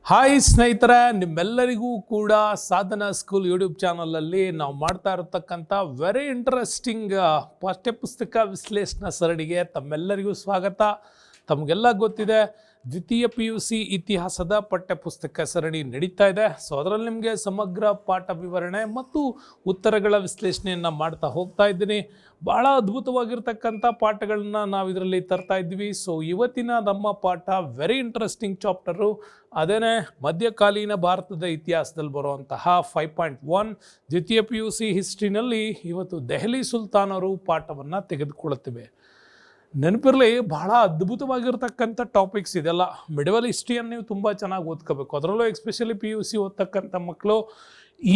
Hi ಸ್ನೇಹಿತರೆ, ನಿಮ್ಮೆಲ್ಲರಿಗೂ ಕೂಡ ಸಾಧನಾ ಸ್ಕೂಲ್ ಯೂಟ್ಯೂಬ್ ಚಾನಲಲ್ಲಿ ನಾವು ಮಾಡ್ತಾ ಇರತಕ್ಕಂಥ ವೆರಿ ಇಂಟ್ರೆಸ್ಟಿಂಗ್ ಪಠ್ಯಪುಸ್ತಕ ವಿಶ್ಲೇಷಣಾ ಸರಣಿಗೆ ತಮ್ಮೆಲ್ಲರಿಗೂ ಸ್ವಾಗತ. ತಮಗೆಲ್ಲ ಗೊತ್ತಿದೆ, ದ್ವಿತೀಯ PUC ಇತಿಹಾಸದ ಪಠ್ಯಪುಸ್ತಕ ಸರಣಿ ನಡೀತಾ ಇದೆ. ಸೊ ಅದರಲ್ಲಿ ನಿಮಗೆ ಸಮಗ್ರ ಪಾಠ ವಿವರಣೆ ಮತ್ತು ಉತ್ತರಗಳ ವಿಶ್ಲೇಷಣೆಯನ್ನು ಮಾಡ್ತಾ ಹೋಗ್ತಾ ಇದ್ದೀನಿ. ಭಾಳ ಅದ್ಭುತವಾಗಿರ್ತಕ್ಕಂಥ ಪಾಠಗಳನ್ನ ನಾವು ಇದರಲ್ಲಿ ತರ್ತಾ ಇದ್ವಿ. ಸೊ ಇವತ್ತಿನ ನಮ್ಮ ಪಾಠ ವೆರಿ ಇಂಟ್ರೆಸ್ಟಿಂಗ್ ಚಾಪ್ಟರು, ಅದೇನೇ ಮಧ್ಯಕಾಲೀನ ಭಾರತದ ಇತಿಹಾಸದಲ್ಲಿ ಬರುವಂತಹ 5.1 ದ್ವಿತೀಯ PUC ಹಿಸ್ಟ್ರಿನಲ್ಲಿ ಇವತ್ತು ದೆಹಲಿ ಸುಲ್ತಾನರು ಪಾಠವನ್ನು ತೆಗೆದುಕೊಳ್ಳುತ್ತೇವೆ. ನೆನಪಿರಲಿ, ಬಹಳ ಅದ್ಭುತವಾಗಿರ್ತಕ್ಕಂಥ ಟಾಪಿಕ್ಸ್ ಇದೆಲ್ಲ. ಮಿಡವಲ್ ಹಿಸ್ಟ್ರಿಯನ್ನು ನೀವು ತುಂಬ ಚೆನ್ನಾಗಿ ಓದ್ಕೋಬೇಕು. ಅದರಲ್ಲೂ ಎಸ್ಪೆಷಲಿ PUC ಓದ್ತಕ್ಕಂಥ ಮಕ್ಕಳು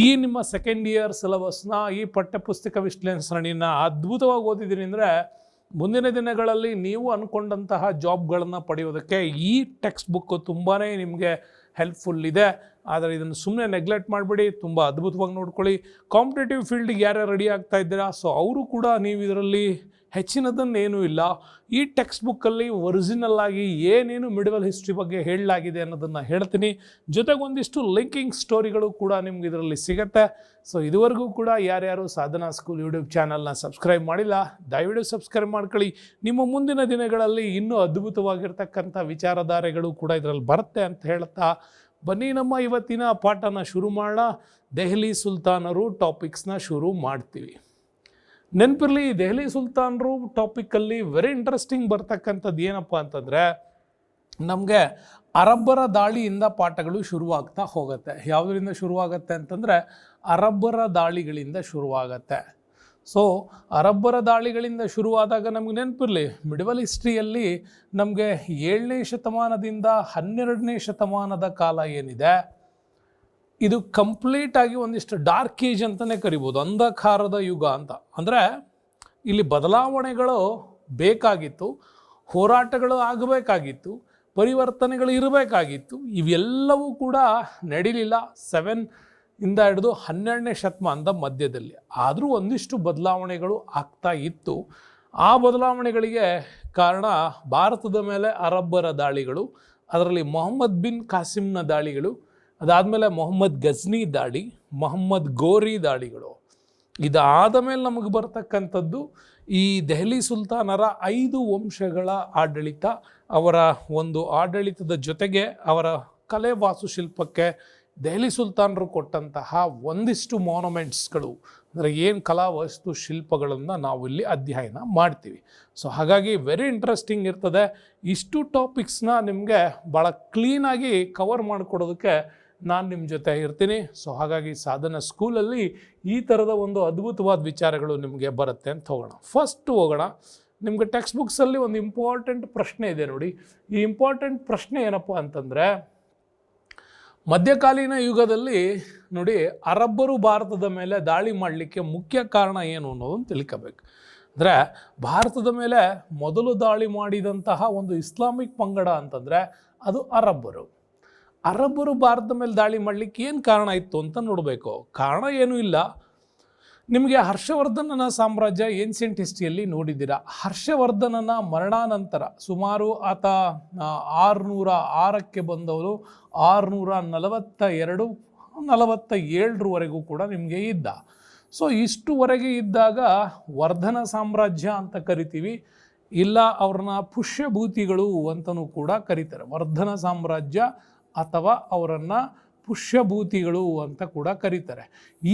ಈ ನಿಮ್ಮ ಸೆಕೆಂಡ್ ಇಯರ್ ಸಿಲೆಬಸ್ನ ಈ ಪಠ್ಯಪುಸ್ತಕ ವಿಶ್ಲೇಷಣೆಯನ್ನು ಅದ್ಭುತವಾಗಿ ಓದಿದ್ದೀನಿ ಅಂದರೆ ಮುಂದಿನ ದಿನಗಳಲ್ಲಿ ನೀವು ಅಂದ್ಕೊಂಡಂತಹ ಜಾಬ್ಗಳನ್ನು ಪಡೆಯೋದಕ್ಕೆ ಈ ಟೆಕ್ಸ್ಟ್ ಬುಕ್ಕು ತುಂಬಾ ನಿಮಗೆ ಹೆಲ್ಪ್ಫುಲ್ ಇದೆ. ಆದರೆ ಇದನ್ನು ಸುಮ್ಮನೆ ನೆಗ್ಲೆಕ್ಟ್ ಮಾಡಿಬಿಡಿ, ತುಂಬ ಅದ್ಭುತವಾಗಿ ನೋಡ್ಕೊಳ್ಳಿ. ಕಾಂಪಿಟೇಟಿವ್ ಫೀಲ್ಡಿಗೆ ಯಾರ್ಯಾರು ರೆಡಿ ಆಗ್ತಾ ಇದ್ದೀರಾ, ಸೊ ಅವರು ಕೂಡ ನೀವು ಇದರಲ್ಲಿ ಹೆಚ್ಚಿನದನ್ನೇನೂ ಇಲ್ಲ. ಈ ಟೆಕ್ಸ್ಟ್ ಬುಕ್ಕಲ್ಲಿ ಒರಿಜಿನಲ್ ಆಗಿ ಏನೇನು ಮಿಡವಲ್ ಹಿಸ್ಟ್ರಿ ಬಗ್ಗೆ ಹೇಳಲಾಗಿದೆ ಅನ್ನೋದನ್ನು ಹೇಳ್ತೀನಿ. ಜೊತೆಗೆ ಒಂದಿಷ್ಟು ಲಿಂಕಿಂಗ್ ಸ್ಟೋರಿಗಳು ಕೂಡ ನಿಮ್ಗೆ ಇದರಲ್ಲಿ ಸಿಗುತ್ತೆ. ಸೊ ಇದುವರೆಗೂ ಕೂಡ ಯಾರ್ಯಾರು ಸಾಧನಾ ಸ್ಕೂಲ್ ಯೂಟ್ಯೂಬ್ ಚಾನಲ್ನ ಸಬ್ಸ್ಕ್ರೈಬ್ ಮಾಡಿಲ್ಲ, ದಯವಿಟ್ಟು ಸಬ್ಸ್ಕ್ರೈಬ್ ಮಾಡ್ಕೊಳ್ಳಿ. ನಿಮ್ಮ ಮುಂದಿನ ದಿನಗಳಲ್ಲಿ ಇನ್ನೂ ಅದ್ಭುತವಾಗಿರ್ತಕ್ಕಂಥ ವಿಚಾರಧಾರೆಗಳು ಕೂಡ ಇದರಲ್ಲಿ ಬರುತ್ತೆ ಅಂತ ಹೇಳ್ತಾ ಬನ್ನಿ ನಮ್ಮ ಇವತ್ತಿನ ಪಾಠನ ಶುರು ಮಾಡೋಣ. ದೆಹಲಿ ಸುಲ್ತಾನರು ಟಾಪಿಕ್ಸ್ನ ಶುರು ಮಾಡ್ತೀವಿ. ನೆನಪಿರಲಿ, ದೆಹಲಿ ಸುಲ್ತಾನರು ಟಾಪಿಕಲ್ಲಿ ವೆರಿ ಇಂಟ್ರೆಸ್ಟಿಂಗ್ ಬರ್ತಕ್ಕಂಥದ್ದು ಏನಪ್ಪ ಅಂತಂದರೆ, ನಮಗೆ ಅರಬ್ಬರ ದಾಳಿಯಿಂದ ಪಾಠಗಳು ಶುರುವಾಗ್ತಾ ಹೋಗುತ್ತೆ. ಯಾವುದರಿಂದ ಶುರುವಾಗತ್ತೆ ಅಂತಂದರೆ ಅರಬ್ಬರ ದಾಳಿಗಳಿಂದ ಶುರುವಾಗತ್ತೆ. ಸೊ ಅರಬ್ಬರ ದಾಳಿಗಳಿಂದ ಶುರುವಾದಾಗ ನಮಗೆ ನೆನಪಿರಲಿ, ಮಿಡವಲ್ ಹಿಸ್ಟ್ರಿಯಲ್ಲಿ ನಮಗೆ 7ನೇ ಶತಮಾನದಿಂದ 12ನೇ ಶತಮಾನದ ಕಾಲ ಏನಿದೆ, ಇದು ಕಂಪ್ಲೀಟಾಗಿ ಒಂದಿಷ್ಟು ಡಾರ್ಕ್ ಏಜ್ ಅಂತಲೇ ಕರಿಬೋದು, ಅಂಧಕಾರದ ಯುಗ ಅಂತ. ಅಂದರೆ ಇಲ್ಲಿ ಬದಲಾವಣೆಗಳು ಬೇಕಾಗಿತ್ತು, ಹೋರಾಟಗಳು ಆಗಬೇಕಾಗಿತ್ತು, ಪರಿವರ್ತನೆಗಳು ಇರಬೇಕಾಗಿತ್ತು. ಇವೆಲ್ಲವೂ ಕೂಡ ನಡೀಲಿಲ್ಲ 7 ಇಂದ ಹಿಡಿದು 12ನೇ ಶತಮಾನದ ಮಧ್ಯದಲ್ಲಿ. ಆದರೂ ಒಂದಿಷ್ಟು ಬದಲಾವಣೆಗಳು ಆಗ್ತಾ ಇತ್ತು. ಆ ಬದಲಾವಣೆಗಳಿಗೆ ಕಾರಣ ಭಾರತದ ಮೇಲೆ ಅರಬ್ಬರ ದಾಳಿಗಳು, ಅದರಲ್ಲಿ ಮೊಹಮ್ಮದ್ ಬಿನ್ ಕಾಸಿಮ್ನ ದಾಳಿಗಳು, ಅದಾದಮೇಲೆ ಮೊಹಮ್ಮದ್ ಗಜ್ನಿ ದಾಳಿ, ಮೊಹಮ್ಮದ್ ಗೋರಿ ದಾಳಿಗಳು. ಇದಾದ ಮೇಲೆ ನಮಗೆ ಬರ್ತಕ್ಕಂಥದ್ದು ಈ ದೆಹಲಿ ಸುಲ್ತಾನರ 5 ವಂಶಗಳ ಆಡಳಿತ. ಅವರ ಒಂದು ಆಡಳಿತದ ಜೊತೆಗೆ ಅವರ ಕಲೆ ವಾಸ್ತುಶಿಲ್ಪಕ್ಕೆ ದೆಹಲಿ ಸುಲ್ತಾನರು ಕೊಟ್ಟಂತಹ ಒಂದಿಷ್ಟು ಮಾನ್ಯುಮೆಂಟ್ಸ್ಗಳು, ಅಂದರೆ ಏನು ಕಲಾ ವಾಸ್ತುಶಿಲ್ಪಗಳನ್ನು ನಾವು ಇಲ್ಲಿ ಅಧ್ಯಯನ ಮಾಡ್ತೀವಿ. ಸೊ ಹಾಗಾಗಿ ವೆರಿ ಇಂಟ್ರೆಸ್ಟಿಂಗ್ ಇರ್ತದೆ. ಇಷ್ಟು ಟಾಪಿಕ್ಸ್ನ ನಿಮಗೆ ಭಾಳ ಕ್ಲೀನಾಗಿ ಕವರ್ ಮಾಡಿಕೊಡೋದಕ್ಕೆ ನಾನು ನಿಮ್ಮ ಜೊತೆ ಇರ್ತೀನಿ. ಸೊ ಹಾಗಾಗಿ ಸಾಧನಾ ಸ್ಕೂಲಲ್ಲಿ ಈ ಥರದ ಒಂದು ಅದ್ಭುತವಾದ ವಿಚಾರಗಳು ನಿಮಗೆ ಬರುತ್ತೆ ಅಂತ ಹೋಗೋಣ. ಫಸ್ಟ್ ಹೋಗೋಣ, ನಿಮಗೆ ಟೆಕ್ಸ್ಟ್ ಬುಕ್ಸಲ್ಲಿ ಒಂದು ಇಂಪಾರ್ಟೆಂಟ್ ಪ್ರಶ್ನೆ ಇದೆ ನೋಡಿ. ಈ ಇಂಪಾರ್ಟೆಂಟ್ ಪ್ರಶ್ನೆ ಏನಪ್ಪ ಅಂತಂದರೆ, ಮಧ್ಯಕಾಲೀನ ಯುಗದಲ್ಲಿ ನೋಡಿ ಅರಬ್ಬರು ಭಾರತದ ಮೇಲೆ ದಾಳಿ ಮಾಡಲಿಕ್ಕೆ ಮುಖ್ಯ ಕಾರಣ ಏನು ಅನ್ನೋದನ್ನು ತಿಳ್ಕೋಬೇಕು. ಅಂದರೆ ಭಾರತದ ಮೇಲೆ ಮೊದಲು ದಾಳಿ ಮಾಡಿದಂತಹ ಒಂದು ಇಸ್ಲಾಮಿಕ್ ಪಂಗಡ ಅಂತಂದರೆ ಅದು ಅರಬ್ಬರು. ಅರಬ್ಬರು ಭಾರತದ ಮೇಲೆ ದಾಳಿ ಮಾಡಲಿಕ್ಕೆ ಏನು ಕಾರಣ ಇತ್ತು ಅಂತ ನೋಡಬೇಕು. ಕಾರಣ ಏನೂ ಇಲ್ಲ. ನಿಮಗೆ ಹರ್ಷವರ್ಧನನ ಸಾಮ್ರಾಜ್ಯ ಏನ್ಷಿಯಂಟ್ ಹಿಸ್ಟ್ರಿಯಲ್ಲಿ ನೋಡಿದ್ದೀರಾ. ಹರ್ಷವರ್ಧನನ ಮರಣಾನಂತರ ಸುಮಾರು ಆತ 606ಕ್ಕೆ ಬಂದವರು 642-47ರವರೆಗೂ ಕೂಡ ನಿಮಗೆ ಇದ್ದ. ಸೊ ಇಷ್ಟುವರೆಗೆ ಇದ್ದಾಗ ವರ್ಧನ ಸಾಮ್ರಾಜ್ಯ ಅಂತ ಕರಿತೀವಿ, ಇಲ್ಲ ಅವ್ರನ್ನ ಪುಷ್ಯಭೂತಿಗಳು ಅಂತಲೂ ಕೂಡ ಕರೀತಾರೆ. ವರ್ಧನ ಸಾಮ್ರಾಜ್ಯ ಅಥವಾ ಅವರನ್ನು ಪುಷ್ಯಭೂತಿಗಳು ಅಂತ ಕೂಡ ಕರೀತಾರೆ.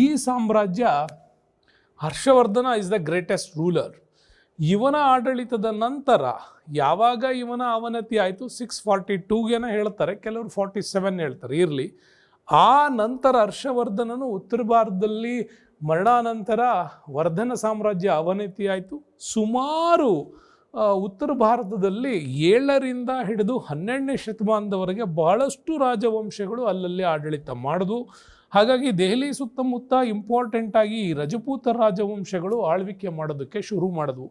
ಈ ಸಾಮ್ರಾಜ್ಯ, Harshavardhana is the greatest ruler. ಇವನ ಆಡಳಿತದ ನಂತರ ಯಾವಾಗ ಇವನ ಅವನತಿ ಆಯಿತು 642ಗೆನ ಹೇಳ್ತಾರೆ, ಕೆಲವರು 47 ಹೇಳ್ತಾರೆ, ಇರಲಿ. ಆ ನಂತರ ಹರ್ಷವರ್ಧನನು ಉತ್ತರ ಭಾರತದಲ್ಲಿ ಮರಣಾನಂತರ ವರ್ಧನ ಸಾಮ್ರಾಜ್ಯ ಅವನತಿ ಆಯಿತು. ಸುಮಾರು ಉತ್ತರ ಭಾರತದಲ್ಲಿ 7ರಿಂದ ಹಿಡಿದು 12ನೇ ಶತಮಾನದವರೆಗೆ ಬಹಳಷ್ಟು ರಾಜವಂಶಗಳು ಅಲ್ಲಲ್ಲಿ ಆಡಳಿತ ಮಾಡಿದ್ವು. ಹಾಗಾಗಿ ದೆಹಲಿ ಸುತ್ತಮುತ್ತ ಇಂಪಾರ್ಟೆಂಟಾಗಿ ರಜಪೂತ ರಾಜವಂಶಗಳು ಆಳ್ವಿಕೆ ಮಾಡೋದಕ್ಕೆ ಶುರು ಮಾಡಿದ್ವು.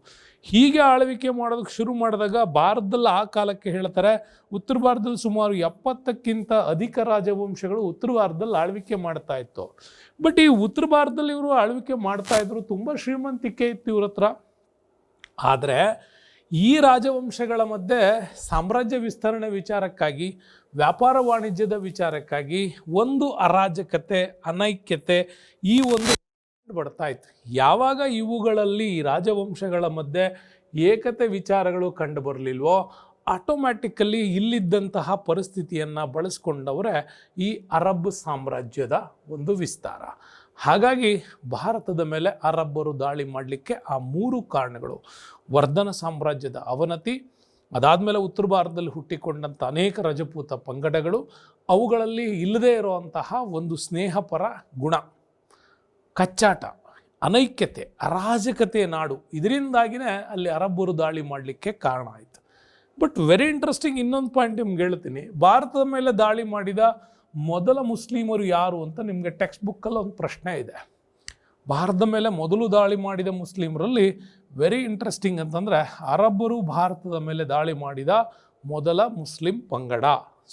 ಹೀಗೆ ಆಳ್ವಿಕೆ ಮಾಡೋದಕ್ಕೆ ಶುರು ಮಾಡಿದಾಗ ಭಾರತದಲ್ಲಿ ಆ ಕಾಲಕ್ಕೆ ಹೇಳ್ತಾರೆ ಉತ್ತರ ಭಾರತದಲ್ಲಿ ಸುಮಾರು 70ಕ್ಕಿಂತ ಅಧಿಕ ರಾಜವಂಶಗಳು ಉತ್ತರ ಭಾರತದಲ್ಲಿ ಆಳ್ವಿಕೆ ಮಾಡ್ತಾ ಇತ್ತು. ಬಟ್ ಈ ಉತ್ತರ ಭಾರತದಲ್ಲಿ ಇವರು ಆಳ್ವಿಕೆ ಮಾಡ್ತಾಯಿದ್ರು, ತುಂಬ ಶ್ರೀಮಂತಿಕೆ ಇತ್ತು ಇವ್ರ ಹತ್ರ. ಆದರೆ ಈ ರಾಜವಂಶಗಳ ಮಧ್ಯೆ ಸಾಮ್ರಾಜ್ಯ ವಿಸ್ತರಣೆ ವಿಚಾರಕ್ಕಾಗಿ, ವ್ಯಾಪಾರ ವಾಣಿಜ್ಯದ ವಿಚಾರಕ್ಕಾಗಿ ಒಂದು ಅರಾಜಕತೆ, ಅನೈಕ್ಯತೆ ಈ ಒಂದು ಬರ್ತಾ ಇತ್ತು. ಯಾವಾಗ ಇವುಗಳಲ್ಲಿ ರಾಜವಂಶಗಳ ಮಧ್ಯೆ ಏಕತೆ ವಿಚಾರಗಳು ಕಂಡು ಬರಲಿಲ್ವೋ ಆಟೋಮ್ಯಾಟಿಕಲಿ ಇಲ್ಲಿದ್ದಂತಹ ಪರಿಸ್ಥಿತಿಯನ್ನು ಬಳಸ್ಕೊಂಡವರೇ ಈ ಅರಬ್ ಸಾಮ್ರಾಜ್ಯದ ಒಂದು ವಿಸ್ತಾರ. ಹಾಗಾಗಿ ಭಾರತದ ಮೇಲೆ ಅರಬ್ಬರು ದಾಳಿ ಮಾಡಲಿಕ್ಕೆ ಆ 3 ಕಾರಣಗಳು: ವರ್ಧನ ಸಾಮ್ರಾಜ್ಯದ ಅವನತಿ, ಅದಾದಮೇಲೆ ಉತ್ತರ ಭಾರತದಲ್ಲಿ ಹುಟ್ಟಿಕೊಂಡಂಥ ಅನೇಕ ರಜಪೂತ ಪಂಗಡಗಳು, ಅವುಗಳಲ್ಲಿ ಇಲ್ಲದೇ ಇರುವಂತಹ ಒಂದು ಸ್ನೇಹಪರ ಗುಣ, ಕಚ್ಚಾಟ, ಅನೈಕ್ಯತೆ, ಅರಾಜಕತೆ ನಾಡು, ಇದರಿಂದಾಗಿಯೇ ಅಲ್ಲಿ ಅರಬ್ಬರು ದಾಳಿ ಮಾಡಲಿಕ್ಕೆ ಕಾರಣ ಆಯಿತು. ಬಟ್ ವೆರಿ ಇಂಟ್ರೆಸ್ಟಿಂಗ್ ಇನ್ನೊಂದು ಪಾಯಿಂಟ್ ನಿಮ್ಗೆ ಹೇಳ್ತೀನಿ. ಭಾರತದ ಮೇಲೆ ದಾಳಿ ಮಾಡಿದ ಮೊದಲ ಮುಸ್ಲಿಮರು ಯಾರು ಅಂತ ನಿಮಗೆ ಟೆಕ್ಸ್ಟ್ ಬುಕ್ಕಲ್ಲಿ ಒಂದು ಪ್ರಶ್ನೆ ಇದೆ. ಭಾರತದ ಮೇಲೆ ಮೊದಲು ದಾಳಿ ಮಾಡಿದ ಮುಸ್ಲಿಮರಲ್ಲಿ ವೆರಿ ಇಂಟ್ರೆಸ್ಟಿಂಗ್ ಅಂತಂದರೆ ಅರಬ್ಬರು ಭಾರತದ ಮೇಲೆ ದಾಳಿ ಮಾಡಿದ ಮೊದಲ ಮುಸ್ಲಿಂ ಪಂಗಡ.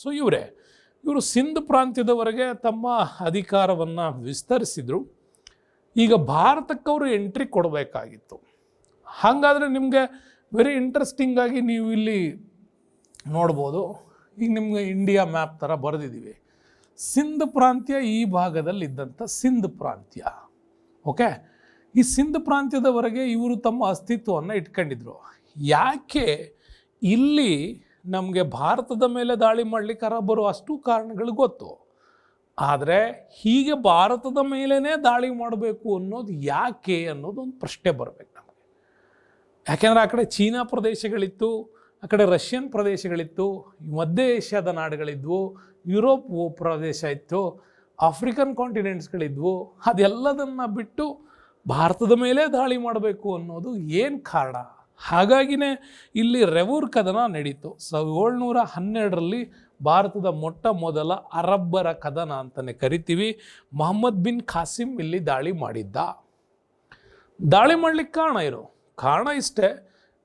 ಸೊ ಇವರು ಸಿಂಧ್ ಪ್ರಾಂತ್ಯದವರೆಗೆ ತಮ್ಮ ಅಧಿಕಾರವನ್ನು ವಿಸ್ತರಿಸಿದರು. ಈಗ ಭಾರತಕ್ಕವರು ಎಂಟ್ರಿ ಕೊಡಬೇಕಾಗಿತ್ತು. ಹಾಗಾದರೆ ನಿಮಗೆ ವೆರಿ ಇಂಟ್ರೆಸ್ಟಿಂಗಾಗಿ ನೀವು ಇಲ್ಲಿ ನೋಡ್ಬೋದು. ಈಗ ನಿಮಗೆ ಇಂಡಿಯಾ ಮ್ಯಾಪ್ ಥರ ಬರೆದಿದ್ದೀವಿ. ಸಿಂಧ್ ಪ್ರಾಂತ್ಯ ಈ ಭಾಗದಲ್ಲಿ ಇದ್ದಂಥ ಸಿಂಧ್ ಪ್ರಾಂತ್ಯ. ಓಕೆ, ಈ ಸಿಂಧ್ ಪ್ರಾಂತ್ಯದವರೆಗೆ ಇವರು ತಮ್ಮ ಅಸ್ತಿತ್ವವನ್ನು ಇಟ್ಕೊಂಡಿದ್ರು. ಯಾಕೆ ಇಲ್ಲಿ ನಮಗೆ ಭಾರತದ ಮೇಲೆ ದಾಳಿ ಮಾಡಲಿಕ್ಕೆ ಅರಬ್ಬರು ಅಷ್ಟು ಕಾರಣಗಳು ಗೊತ್ತು. ಆದರೆ ಹೀಗೆ ಭಾರತದ ಮೇಲೇ ದಾಳಿ ಮಾಡಬೇಕು ಅನ್ನೋದು ಯಾಕೆ ಅನ್ನೋದು ಒಂದು ಪ್ರಶ್ನೆ ಬರಬೇಕು ನಮಗೆ. ಯಾಕೆಂದರೆ ಆ ಕಡೆ ಚೀನಾ ಪ್ರದೇಶಗಳಿತ್ತು, ಆ ಕಡೆ ರಷ್ಯನ್ ಪ್ರದೇಶಗಳಿತ್ತು, ಮಧ್ಯ ಏಷ್ಯಾದ ನಾಡುಗಳಿದ್ವು, ಯುರೋಪ್ ಪ್ರದೇಶ ಇತ್ತು, ಆಫ್ರಿಕನ್ ಕಾಂಟಿನೆಂಟ್ಸ್ಗಳಿದ್ವು. ಅದೆಲ್ಲದನ್ನು ಬಿಟ್ಟು ಭಾರತದ ಮೇಲೆ ದಾಳಿ ಮಾಡಬೇಕು ಅನ್ನೋದು ಏನು ಕಾರಣ? ಹಾಗಾಗಿನೇ ಇಲ್ಲಿ ರೆವೂರ್ ಕದನ ನಡೀತು. 1712ರಲ್ಲಿ ಭಾರತದ ಮೊಟ್ಟ ಮೊದಲ ಅರಬ್ಬರ ಕದನ ಅಂತಲೇ ಕರಿತೀವಿ. ಮೊಹಮ್ಮದ್ ಬಿನ್ ಖಾಸಿಮ್ ಇಲ್ಲಿ ದಾಳಿ ಮಾಡಿದ್ದ. ದಾಳಿ ಮಾಡಲಿಕ್ಕೆ ಕಾರಣ ಇಷ್ಟೇ.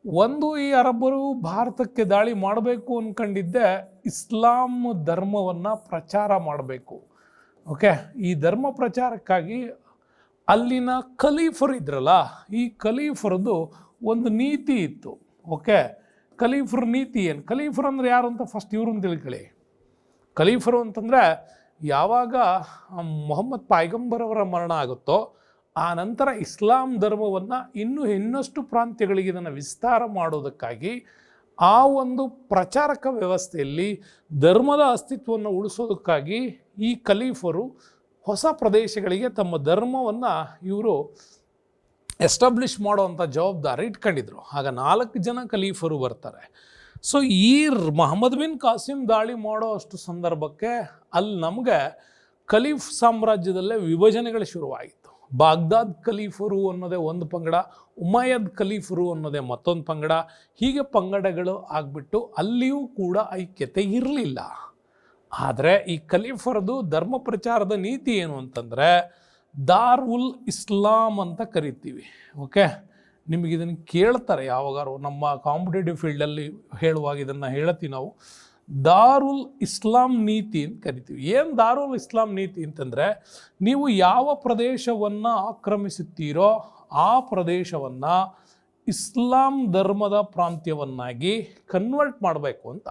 ಒಂದು, ಈ ಅರಬ್ಬರು ಭಾರತಕ್ಕೆ ದಾಳಿ ಮಾಡಬೇಕು ಅಂದ್ಕೊಂಡಿದ್ದೆ ಇಸ್ಲಾಂ ಧರ್ಮವನ್ನು ಪ್ರಚಾರ ಮಾಡಬೇಕು. ಓಕೆ, ಈ ಧರ್ಮ ಪ್ರಚಾರಕ್ಕಾಗಿ ಅಲ್ಲಿನ ಖಲೀಫರು ಇದ್ರಲ್ಲ, ಈ ಖಲೀಫರದ್ದು ಒಂದು ನೀತಿ ಇತ್ತು. ಓಕೆ, ಖಲೀಫರ ನೀತಿ ಏನು? ಖಲೀಫರು ಅಂದರೆ ಯಾರು ಅಂತ ಫಸ್ಟ್ ಇವ್ರನ್ನ ತಿಳ್ಕೊಳ್ಳಿ. ಖಲೀಫರು ಅಂತಂದರೆ ಯಾವಾಗ ಮೊಹಮ್ಮದ್ ಪೈಗಂಬರ್ ಅವರ ಮರಣ ಆಗುತ್ತೋ ಆ ನಂತರ ಇಸ್ಲಾಂ ಧರ್ಮವನ್ನು ಇನ್ನಷ್ಟು ಪ್ರಾಂತ್ಯಗಳಿಗೆ ಇದನ್ನು ವಿಸ್ತಾರ ಮಾಡೋದಕ್ಕಾಗಿ ಆ ಒಂದು ಪ್ರಚಾರಕ ವ್ಯವಸ್ಥೆಯಲ್ಲಿ ಧರ್ಮದ ಅಸ್ತಿತ್ವವನ್ನು ಉಳಿಸೋದಕ್ಕಾಗಿ ಈ ಖಲೀಫರು ಹೊಸ ಪ್ರದೇಶಗಳಿಗೆ ತಮ್ಮ ಧರ್ಮವನ್ನು ಇವರು ಎಸ್ಟಾಬ್ಲಿಷ್ ಮಾಡೋವಂಥ ಜವಾಬ್ದಾರಿ ಇಟ್ಕೊಂಡಿದ್ರು. ಆಗ 4 ಜನ ಖಲೀಫರು ಬರ್ತಾರೆ. ಸೊ ಈ ಮೊಹಮ್ಮದ್ ಬಿನ್ ಖಾಸಿಮ್ ದಾಳಿ ಮಾಡೋ ಅಷ್ಟು ಸಂದರ್ಭಕ್ಕೆ ಅಲ್ಲಿ ನಮಗೆ ಖಲೀಫ್ ಸಾಮ್ರಾಜ್ಯದಲ್ಲೇ ವಿಭಜನೆಗಳು ಶುರುವಾಯಿತು. ಬಾಗ್ದಾದ್ ಖಲೀಫರು ಅನ್ನೋದೇ ಒಂದು ಪಂಗಡ, ಉಮಯ್ಯದ್ ಖಲೀಫರು ಅನ್ನೋದೇ ಮತ್ತೊಂದು ಪಂಗಡ. ಹೀಗೆ ಪಂಗಡಗಳು ಆಗಿಬಿಟ್ಟು ಅಲ್ಲಿಯೂ ಕೂಡ ಐಕ್ಯತೆ ಇರಲಿಲ್ಲ. ಆದರೆ ಈ ಖಲೀಫರದು ಧರ್ಮ ಪ್ರಚಾರದ ನೀತಿ ಏನು ಅಂತಂದರೆ ದಾರ್ ಉಲ್ ಇಸ್ಲಾಂ ಅಂತ ಕರಿತೀವಿ. ಓಕೆ, ನಿಮಗೆ ಇದನ್ನು ಕೇಳ್ತಾರೆ ಯಾವಾಗಾರು, ನಮ್ಮ ಕಾಂಪಿಟೇಟಿವ್ ಫೀಲ್ಡಲ್ಲಿ ಹೇಳುವಾಗ ಇದನ್ನು ಹೇಳ್ತೀವಿ ನಾವು. ದಾರುಲ್ ಇಸ್ಲಾಂ ನೀತಿ ಅಂತ ಕರಿತೀವಿ. ಏನು ದಾರುಲ್ ಇಸ್ಲಾಂ ನೀತಿ ಅಂತಂದರೆ, ನೀವು ಯಾವ ಪ್ರದೇಶವನ್ನು ಆಕ್ರಮಿಸುತ್ತೀರೋ ಆ ಪ್ರದೇಶವನ್ನು ಇಸ್ಲಾಂ ಧರ್ಮದ ಪ್ರಾಂತ್ಯವನ್ನಾಗಿ ಕನ್ವರ್ಟ್ ಮಾಡಬೇಕು ಅಂತ.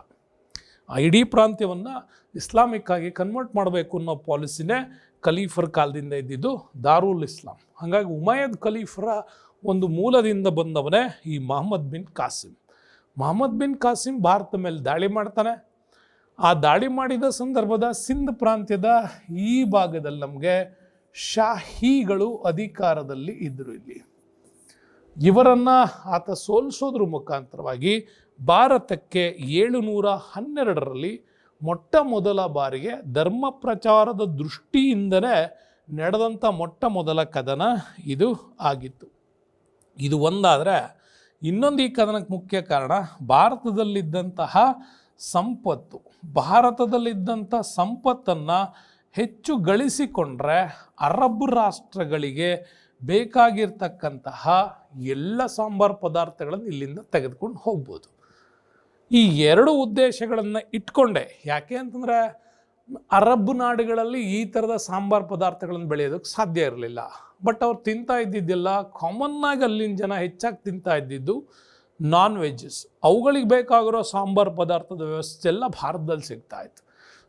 ಆ ಇಡೀ ಪ್ರಾಂತ್ಯವನ್ನು ಇಸ್ಲಾಮಿಕ್ ಆಗಿ ಕನ್ವರ್ಟ್ ಮಾಡಬೇಕು ಅನ್ನೋ ಪಾಲಿಸಿನೇ ಖಲೀಫರ್ ಕಾಲದಿಂದ ಇದ್ದಿದ್ದು ದಾರುಲ್ ಇಸ್ಲಾಂ. ಹಾಗಾಗಿ ಉಮಯ್ಯದ್ ಖಲೀಫರ ಒಂದು ಮೂಲದಿಂದ ಬಂದವನೇ ಈ ಮೊಹಮ್ಮದ್ ಬಿನ್ ಖಾಸಿಮ್. ಮೊಹಮ್ಮದ್ ಬಿನ್ ಖಾಸಿಮ್ ಭಾರತದ ಮೇಲೆ ದಾಳಿ ಮಾಡ್ತಾನೆ. ಆ ದಾಳಿ ಮಾಡಿದ ಸಂದರ್ಭದ ಸಿಂಧ್ ಪ್ರಾಂತ್ಯದ ಈ ಭಾಗದಲ್ಲಿ ನಮಗೆ ಶಾಹಿಗಳು ಅಧಿಕಾರದಲ್ಲಿ ಇದ್ದರು. ಇಲ್ಲಿ ಇವರನ್ನು ಆತ ಸೋಲಿಸೋದ್ರ ಮುಖಾಂತರವಾಗಿ ಭಾರತಕ್ಕೆ 712ರಲ್ಲಿ ಮೊಟ್ಟ ಮೊದಲ ಬಾರಿಗೆ ಧರ್ಮ ಪ್ರಚಾರದ ದೃಷ್ಟಿಯಿಂದಲೇ ನಡೆದಂಥ ಮೊಟ್ಟ ಮೊದಲ ಕದನ ಇದು ಆಗಿತ್ತು. ಇದು ಒಂದಾದರೆ, ಇನ್ನೊಂದು ಈ ಕದನಕ್ಕೆ ಮುಖ್ಯ ಕಾರಣ ಭಾರತದಲ್ಲಿದ್ದಂತಹ ಸಂಪತ್ತು. ಭಾರತದಲ್ಲಿದ್ದಂಥ ಸಂಪತ್ತನ್ನು ಹೆಚ್ಚು ಗಳಿಸಿಕೊಂಡ್ರೆ ಅರಬ್ ರಾಷ್ಟ್ರಗಳಿಗೆ ಬೇಕಾಗಿರ್ತಕ್ಕಂತಹ ಎಲ್ಲ ಸಾಂಬಾರು ಪದಾರ್ಥಗಳನ್ನು ಇಲ್ಲಿಂದ ತೆಗೆದುಕೊಂಡು ಹೋಗ್ಬೋದು. ಈ 2 ಉದ್ದೇಶಗಳನ್ನು ಇಟ್ಕೊಂಡೆ. ಯಾಕೆ ಅಂತಂದರೆ ಅರಬ್ ನಾಡುಗಳಲ್ಲಿ ಈ ಥರದ ಸಾಂಬಾರು ಪದಾರ್ಥಗಳನ್ನು ಬೆಳೆಯೋದಕ್ಕೆ ಸಾಧ್ಯ ಇರಲಿಲ್ಲ. ಬಟ್ ಅವ್ರು ತಿಂತಾ ಇದ್ದಿದ್ದೆಲ್ಲ ಕಾಮನ್ನಾಗಿ ಅಲ್ಲಿನ ಜನ ಹೆಚ್ಚಾಗಿ ತಿಂತಾ ಇದ್ದಿದ್ದು ನಾನ್ ವೆಜ್ಜಸ್, ಅವುಗಳಿಗೆ ಬೇಕಾಗಿರೋ ಸಾಂಬಾರು ಪದಾರ್ಥದ ವ್ಯವಸ್ಥೆ ಎಲ್ಲ ಭಾರತದಲ್ಲಿ ಸಿಗ್ತಾ ಇತ್ತು.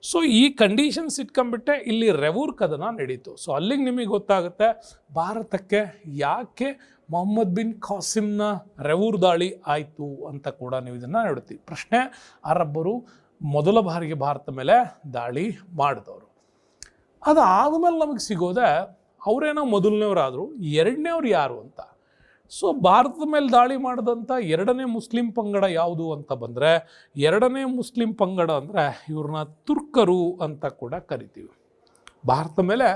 ಸೊ ಈ ಕಂಡೀಷನ್ಸ್ ಇಟ್ಕೊಂಡ್ಬಿಟ್ಟೆ ಇಲ್ಲಿ ರೆವೂರ್ ಕದನ ನಡೀತು. ಸೊ ಅಲ್ಲಿಗೆ ನಿಮಗೆ ಗೊತ್ತಾಗುತ್ತೆ ಭಾರತಕ್ಕೆ ಯಾಕೆ ಮೊಹಮ್ಮದ್ ಬಿನ್ ಖಾಸಿಮ್ನ ರೆವೂರ್ ದಾಳಿ ಆಯಿತು ಅಂತ ಕೂಡ ನೀವು ಇದನ್ನು ನೋಡ್ತೀವಿ. ಪ್ರಶ್ನೆ, ಅರಬ್ಬರು ಮೊದಲ ಬಾರಿಗೆ ಭಾರತ ಮೇಲೆ ದಾಳಿ ಮಾಡಿದವರು. ಅದಾದಮೇಲೆ ನಮಗೆ ಸಿಗೋದೆ ಅವರೇನೋ ಮೊದಲನೇವರಾದರು, ಎರಡನೇವ್ರು ಯಾರು ಅಂತ. ಸೊ ಭಾರತದ ಮೇಲೆ ದಾಳಿ ಮಾಡಿದಂಥ ಎರಡನೇ ಮುಸ್ಲಿಂ ಪಂಗಡ ಯಾವುದು ಅಂತ ಬಂದರೆ, ಎರಡನೇ ಮುಸ್ಲಿಂ ಪಂಗಡ ಅಂದರೆ ಇವ್ರನ್ನ ತುರ್ಕರು ಅಂತ ಕೂಡ ಕರಿತೀವಿ. ಭಾರತದ ಮೇಲೆ